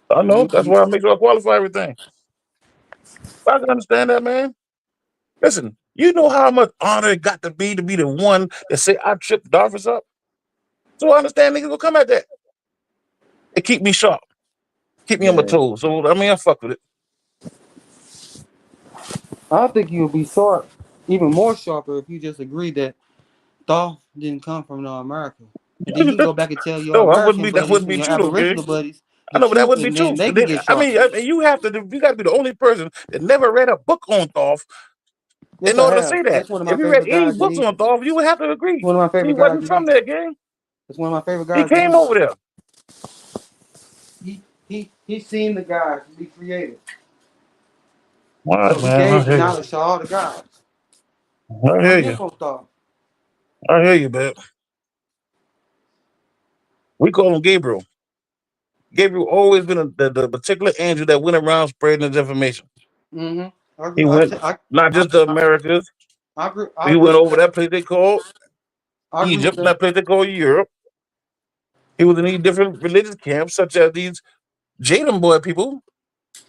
I know. That's why I make sure I qualify everything. I can understand that, man. Listen, you know how much honor it got to be the one that say I tripped Darvis up? So I understand niggas will come at that. It keep me sharp. Keep me on my Yeah. toes. So I mean I fuck with it. I think you'll be sharp, even more sharper, if you just agree that Dolph didn't come from America. And then you can go back and tell your No, American that buddies wouldn't and be your true though, Aboriginal King. buddies I the know, but that truth, wouldn't be and then true. they can get sharp. You have to be the only person that never read a book on Dolph Yes, in I order to have. say that. That's one of my If you read favorite any guys in books on Egypt. Dolph, you would have to agree. One of my He favorite guys wasn't in from Egypt. there, gang. That's one of my favorite He guys in came Egypt. over there. He seen the guys be creative. All right, So he man. I gave the hear you. knowledge to all the guys. I hear I'm you. hip on Dolph. I hear you, man. We call him Gabriel. Gabriel always been the particular angel that went around spreading this information. He went not just to Americas. I agree He went with over that. that place they called I agree with Egypt, and that. that place they called Europe. He was in these different religious camps, such as these Jadam boy people.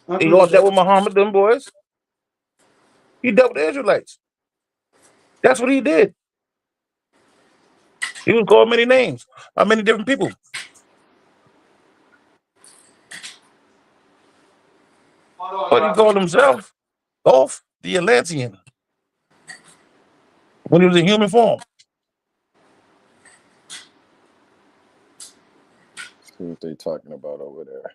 I He agree all with dealt that. with Muhammad, them boys. He dealt with the Israelites. That's what he did. He was called many names by many different people. But he called himself Dolph the Atlantean when he was in human form. See what they talking about over there.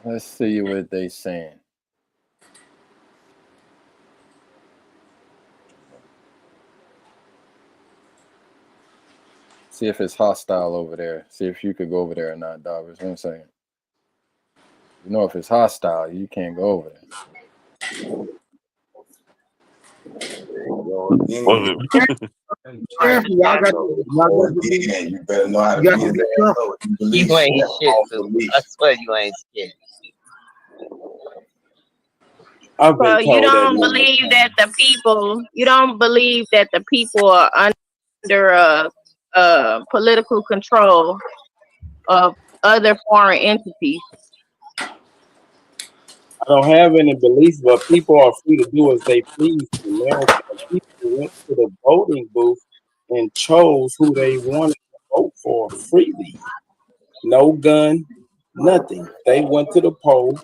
Let's see what they saying. See if it's hostile over there. See if you could go over there or not, Darvis. 1 second. You know, if it's hostile, you can't go over there. Careful, y'all got to You better know how to be his ass low. You ain't shit, dude. I swear you ain't shit. I've been So you told that don't numerous believe times. that the people are under political control of other foreign entities. I don't have any beliefs, but people are free to do as they please in America. People went to the voting booth and chose who they wanted to vote for freely. No gun, nothing. They went to the poll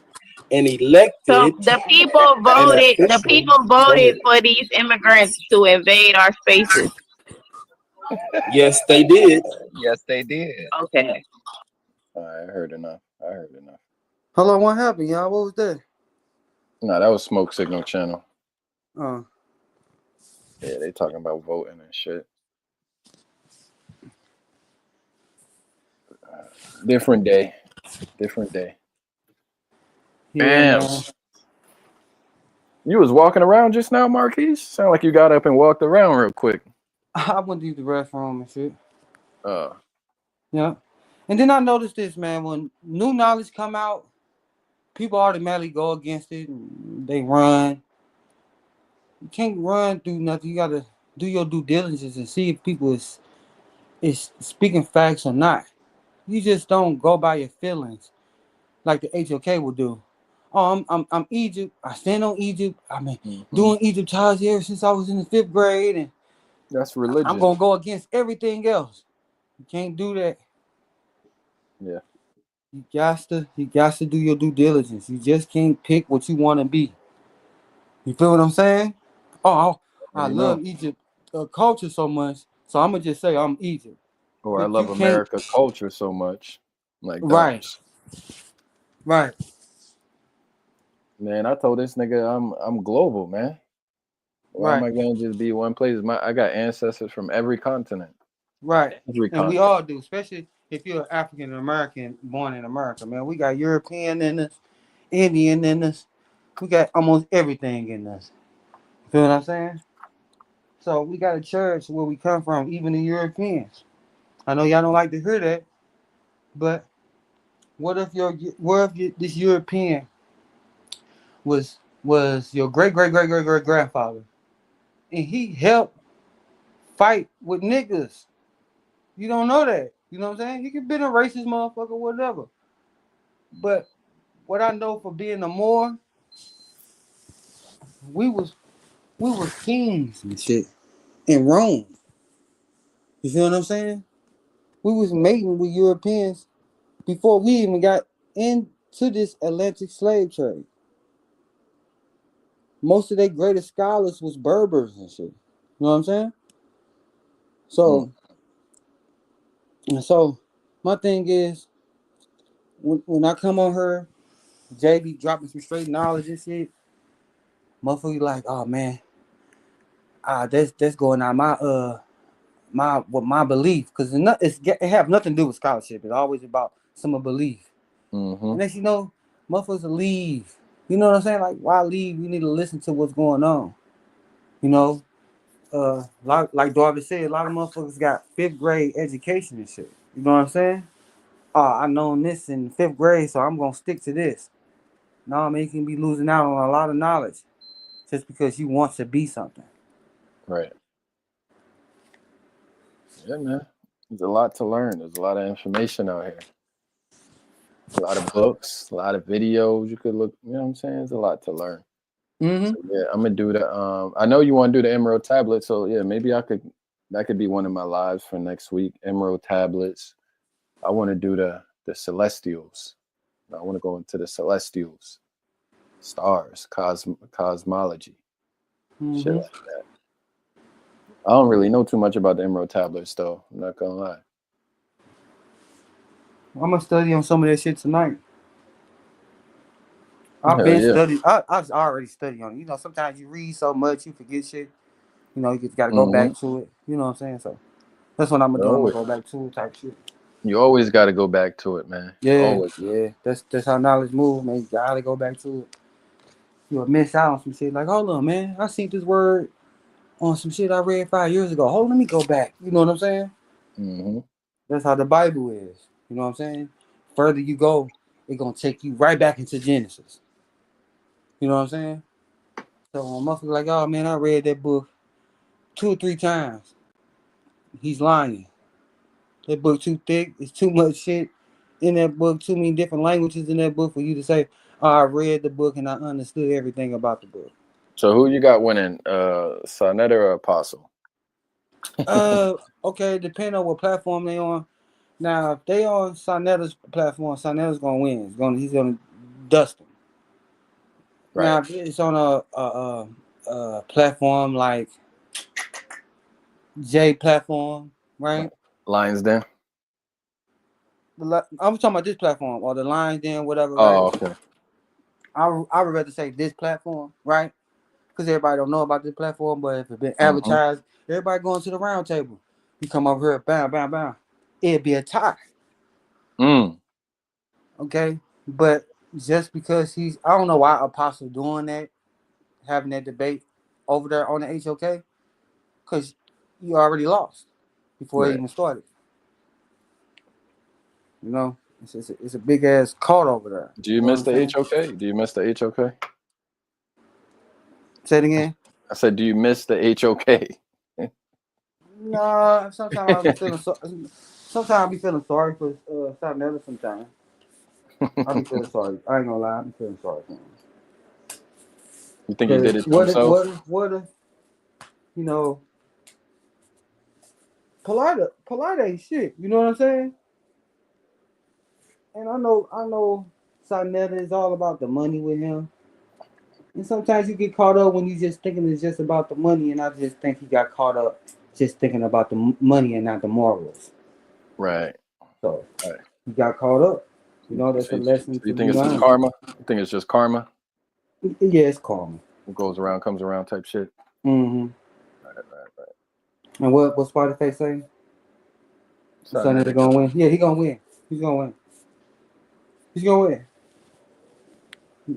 and So elected the people an voted. The official. people Go voted ahead. for these immigrants to invade our spaces. Yes, they did. Yes, they did. Okay. All right, I heard enough. Hold on, what happened, y'all? What was that? No, that was Smoke Signal Channel. Oh. Yeah, they talking about voting and shit. Different day. Yeah, Damn. man. You was walking around just now, Marquise? Sound like you got up and walked around real quick. I went to use the restroom and shit. Uh, Yeah. And then I noticed this, man. When new knowledge come out, people automatically go against it. And they run. You can't run through nothing. You gotta do your due diligence and see if people is speaking facts or not. You just don't go by your feelings like the HOK will do. Oh, I'm Egypt. I stand on Egypt. I've been doing Egyptology ever since I was in the 5th grade, and that's religion. I'm gonna go against everything else. You can't do that. Yeah. You got to do your due diligence. You just can't pick what you want to be. You feel what I'm saying? Oh, I love Egypt culture so much, so I'm gonna just say I'm Egypt. Or I But you love can't. America culture so much. Like Right. Darvis. Right. Man, I told this nigga I'm global, man. Why am I gonna just be one place? I got ancestors from every continent. Right. Every And we continent. all do, especially if you're African American born in America, man. We got European in us, Indian in us, We got almost everything in us. Feel what I'm saying? So we got a church where we come from, even the Europeans. I know y'all don't like to hear that, but what if this European was your great grandfather, and he helped fight with niggas? You don't know that. You know what I'm saying? He could be a racist motherfucker, whatever. But what I know for being a Moor, we was kings and shit in Rome. You feel what I'm saying? We was mating with Europeans before we even got into this Atlantic slave trade. Most of their greatest scholars was Berbers and shit. You know what I'm saying? So my thing is, when I come on her, JB dropping some straight knowledge and shit, motherfucker like, oh man, that's going on my belief, because it have nothing to do with scholarship. It's always about some belief. And then motherfuckers will leave. You know what I'm saying? Like, why leave? We need to listen to what's going on. You know, like Darby said, a lot of motherfuckers got 5th grade education and shit. You know what I'm saying? I known this in 5th grade, so I'm gonna stick to this. No, man, you can be losing out on a lot of knowledge just because you want to be something. Right. Yeah, man. There's a lot to learn. There's a lot of information out here. A lot of books, a lot of videos you could look. You know what I'm saying? There's a lot to learn. Mm-hmm. So yeah, I'm gonna do the. I know you want to do the Emerald tablet, so yeah, maybe that could be one of my lives for next week. Emerald tablets. I want to do the celestials. I want to go into the celestials, stars, cosmology, shit Mm-hmm. like that. I don't really know too much about the Emerald tablets, though. I'm not gonna lie. I'm gonna study on some of that shit tonight. I've Hell been yeah. studying. I've already studied on it. You know, sometimes you read so much you forget shit. You know, you just gotta go back to it. You know what I'm saying? So that's what I'm gonna do. I'm gonna go back to it type shit. You always got to go back to it, man. Yeah, Always. yeah. That's how knowledge moves, man. You gotta go back to it. You'll miss out on some shit. Like, hold on, man. I seen this word on some shit I read 5 years ago. Hold on, let me go back. You know what I'm saying? Mm-hmm. That's how the Bible is. You know what I'm saying? Further you go, it's gonna take you right back into Genesis. You know what I'm saying? So when motherfucker like, oh man, I read that book 2 or 3 times. He's lying. That book too thick. It's too much shit in that book. Too many different languages in that book for you to say, oh, I read the book and I understood everything about the book. So who you got winning? Sonetta or Apostle? Okay, depending on what platform they on. Now, if they on Sonetta's platform, Sonetta's gonna win. He's gonna dust them. Right. Now, if it's on a platform like J platform, right? Lions Den. I'm talking about this platform or the Lions Den, whatever, right? Oh, okay. I would rather say this platform, right? Because everybody don't know about this platform, but if it's been Mm-hmm. advertised, everybody going to the round table. You come over here, bam, bam, bam. It'd be a tie. Okay? But just because I don't know why Apostle doing that, having that debate over there on the HOK, because you already lost before it even started. You know? It's a big ass cart over there. Do you miss the HOK? Do you miss the HOK? Say it again. I said, do you miss the HOK? No, sometimes I be feeling sorry for something else. Sometimes I be feeling sorry. I ain't gonna lie, I be feeling sorry for him. You think he did it to himself? What if you know, polite ain't shit. You know what I'm saying? And I know Sonetta is all about the money with him. And sometimes you get caught up when you just thinking it's just about the money, and I just think he got caught up just thinking about the money and not the morals. Right. So right. he got caught up. You know, that's a lesson to you be think it's just learned. karma? You think it's just karma? Yeah, it's karma. What goes around comes around type shit. Mm-hmm. Right. And what Spotify say? Sonetta gonna win. Yeah, he gonna win. He's gonna win. He's gonna win.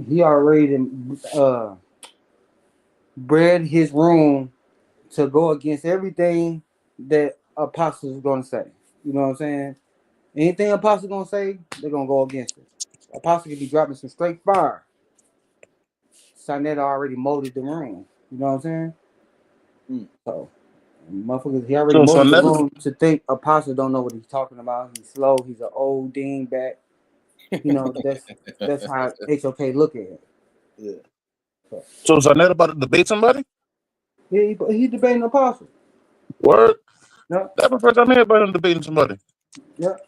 He already bred his room to go against everything that apostles is gonna say. You know what I'm saying? Anything apostle gonna say, they're gonna go against it. Apostle could be dropping some straight fire. Sonetta already molded the room. You know what I'm saying? So motherfuckers, he already So molded the Sonetta, room to think apostle don't know what he's talking about. He's slow, he's an old dingbat. You know, that's how HOK look at it. Yeah. so Sonetta about to debate somebody? Yeah, he debating apostle. Word? Yep. That's the first time I heard about him debating somebody. Yep.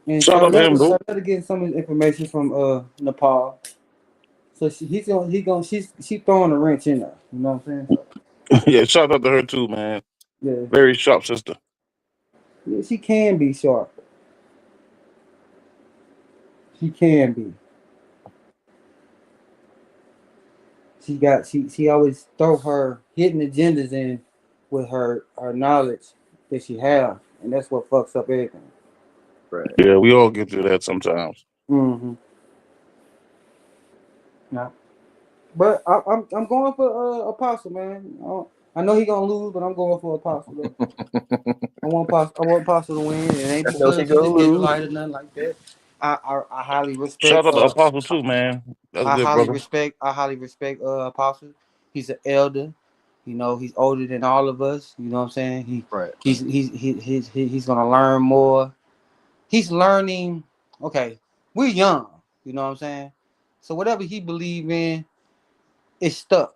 And Shout out to him, though. Sonetta getting some of his information from Nepal. So she's throwing a wrench in there. You know what I'm saying? So, Yeah, shout out to her too, man. yeah. Very sharp sister. Yeah, she can be sharp. She can be. She always throw her hidden agendas in with her knowledge that she have, and that's what fucks up everything. Right. Yeah, we all get through that sometimes. Mm-hmm. Yeah. But I'm going for Apostle, man. I know he gonna lose, but I'm going for Apostle. Though. I want Apostle to win. It ain't I know he because he's gonna an lose. Israelite or nothing like that. I highly respect. Shout out to Apostle too, man. That's a I good highly brother. respect. Apostle. He's an elder. You know, he's older than all of us. You know what I'm saying? Right. He's gonna learn more. He's learning. Okay, we're young. You know what I'm saying? So whatever he believe in, it's stuck.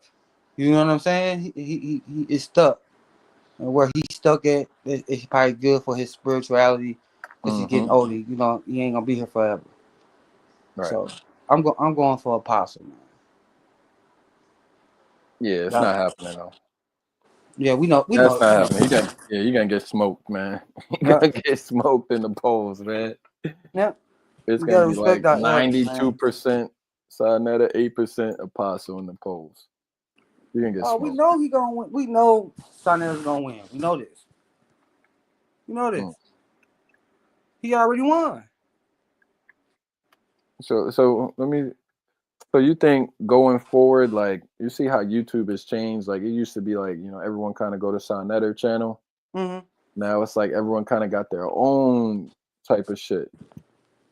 You know what I'm saying? He is stuck. And where he's stuck at, it's probably good for his spirituality because he's getting older. You know, he ain't gonna be here forever. Right. So I'm going for Apostle, man. Yeah, it's not happening though. Yeah, we know. That's not happening. You're gonna get smoked, man. You're gonna get smoked in the polls, man. Yep. It's We gonna gotta be like respect our elders, 92% Sarnetta, 8% Apostle in the polls. You're gonna get Oh, we smoked. know he gonna win. We know Sonetta's gonna win. We know this. You know this. He already won. So let me. So you think going forward, like you see how YouTube has changed? Like it used to be like everyone kind of go to Sonetta channel. Mm-hmm. Now it's like everyone kind of got their own type of shit.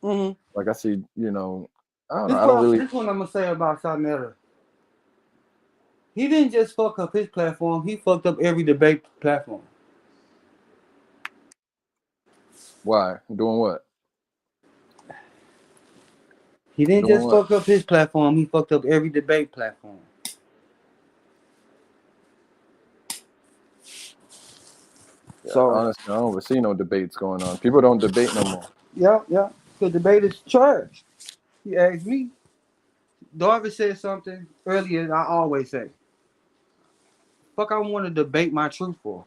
Mm-hmm. Like I see, I don't know. I This don't really. one I'm gonna say about Sonetta. He didn't just fuck up his platform. He fucked up every debate platform. Why? Doing what? He didn't Doing just what? fuck up his platform. He fucked up every debate platform. Yeah, So honestly, I don't see no debates going on. People don't debate no more. yeah. The debate is trash. He asked me. Darvin said something earlier. I always say, "Fuck, I want to debate my truth for."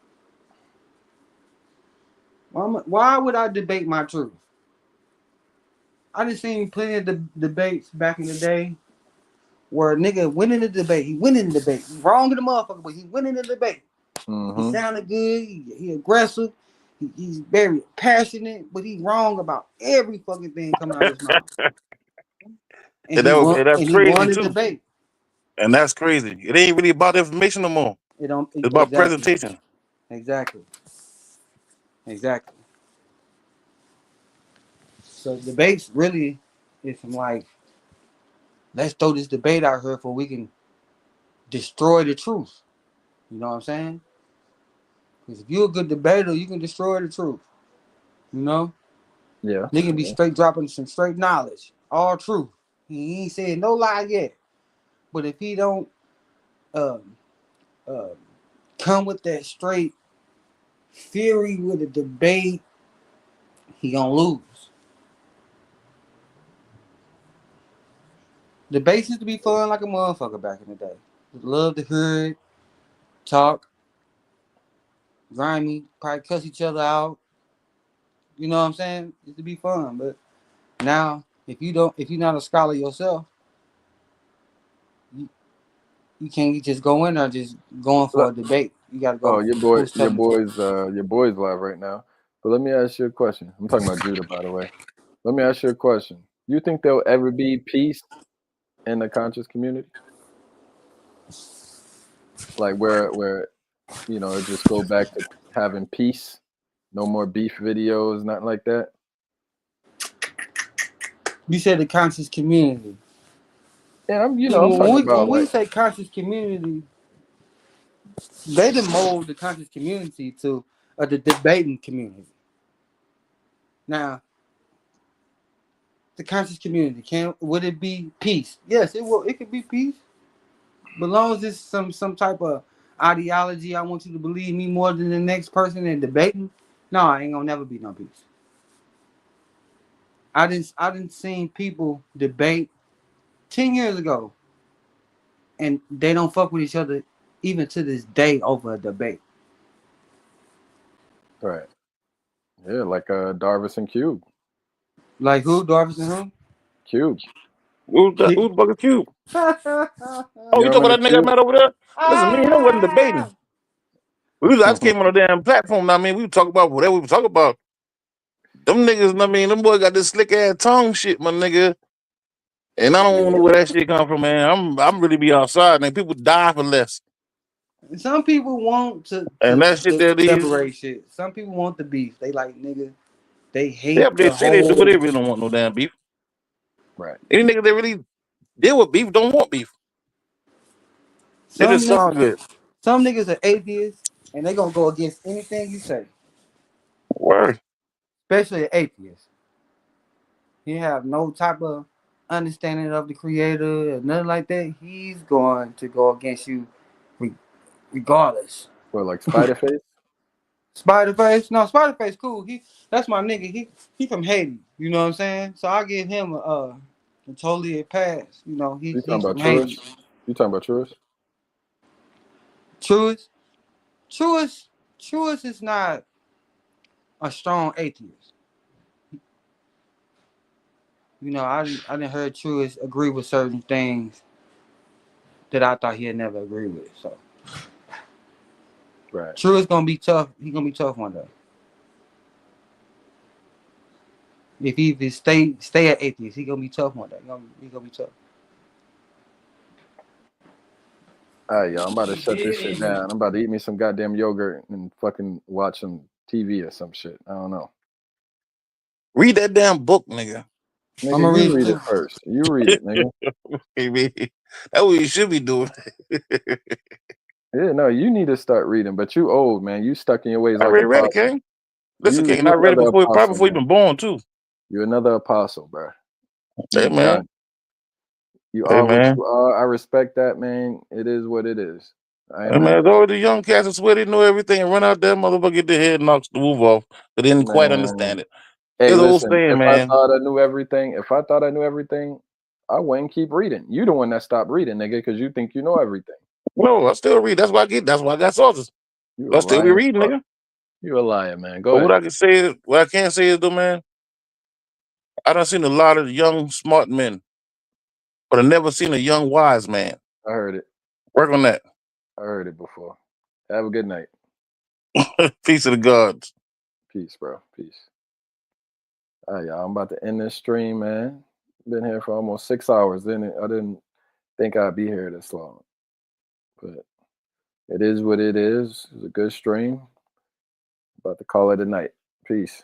Why would I debate my truth? I just seen plenty of debates back in the day where a nigga win in the debate. He win in the debate. He wrong in the motherfucker, but he win in the debate. He sounded good. He aggressive. He's very passionate, but he wrong about every fucking thing coming out of his mouth. And That's he won crazy the too. debate. And that's crazy. It ain't really about information no more. It's about presentation. Exactly. So debates really is some like, let's throw this debate out here for we can destroy the truth. You know what I'm saying? Because if you're a good debater, you can destroy the truth. You know? Yeah. Nigga be straight dropping some straight knowledge. All truth. He ain't said no lie yet. But if he don't come with that straight theory with a debate, he gonna lose. Debates used to be fun like a motherfucker back in the day. Love the hood, talk, grimy, probably cuss each other out. You know what I'm saying? It used to be fun, but now if you're not a scholar yourself, you can't just go in there just going for a debate. You gotta go. Oh, your Who's telling the truth? boy's live right now. But let me ask you a question. I'm talking about Judah, by the way. Let me ask you a question. You think there'll ever be peace in the conscious community? Like where it just go back to having peace, no more beef videos, nothing like that. You said the conscious community. Yeah, I'm When talking we, about when we like say conscious community, they done mold the conscious community to the debating community. Now, the conscious community would it be peace? Yes, it will. It could be peace, but long as it's some type of ideology, I want you to believe me more than the next person and debating. No, I ain't gonna never be no peace. I didn't seen people debate 10 years ago, and they don't fuck with each other even to this day over a debate. right. Yeah, like Darvis and Cube. Like who? Darvis and who? Cube. Who's the fucking Cube? Oh, You you don't talking remember about that nigga I Cube? met over there? Listen, me and him wasn't debating. I just came on a damn platform. I mean, we talk about whatever we talk about. Them niggas, I mean, them boys got this slick ass tongue shit, my nigga. And I don't know where that shit come from, man. I'm really be outside, man. People die for less. Some people want to And that shit there, these separate shit. Some people want the beef. They like nigga. They yeah, hate but they the say they do, but whole. they really don't want no damn beef. Right. Any niggas that really deal with beef don't want beef. They Some just sound good. niggas are atheists and they gonna go against anything you say. Word. Especially an atheist. He have no type of understanding of the creator or nothing like that. He's going to go against you regardless. What, like Spider-Face? Spider-Face? No, Spider-Face cool. That's my nigga. He from Haiti. You know what I'm saying? So I give him a totally a pass. You know, You he's talking about from Haiti. Truist? You talking about Truist? Truist is not a strong atheist. You know, I didn't heard Truist agree with certain things that I thought he'd never agree with. So Right. Truist gonna be tough. He gonna be tough one day. If he just stay an atheist, he gonna be tough one day. He gonna be tough. All right, y'all. I'm about to shut this shit down. I'm about to eat me some goddamn yogurt and fucking watch some TV or some shit. I don't know. Read that damn book, nigga. Nigga, you read it first. You read it, nigga. That's what you should be doing. Yeah, no, you need to start reading, but you old, man. You stuck in your ways I like already read it, apostle. King. Listen, King, You I read it another before, probably apostle, before you man. been born, too. You're another apostle, bro. Hey, man. Done. You Hey, are what man. you are. I respect that, man. It is what it is. I Hey, am man, not. those the young cats that swear they know everything and run out there, motherfucker, get their head knocked the roof off, but didn't quite understand Man. it. Hey, There's an old listen, saying, if I man. thought I knew everything, I wouldn't keep reading. You the one that stopped reading, nigga, because you think you know everything. No, I still read. That's why I got sources. You a I still be lying reading, fuck. nigga. You a liar, man. Go But what ahead. I can say is, what I can say is, though, man, I done seen a lot of young, smart men, but I never seen a young, wise man. I heard it. Work on that. I heard it before. Have a good night. Peace of the gods. Peace, bro. Peace. All right, y'all. I'm about to end this stream, man. Been here for almost 6 hours. I didn't think I'd be here this long. But it is what it is. It's a good stream. About to call it a night. Peace.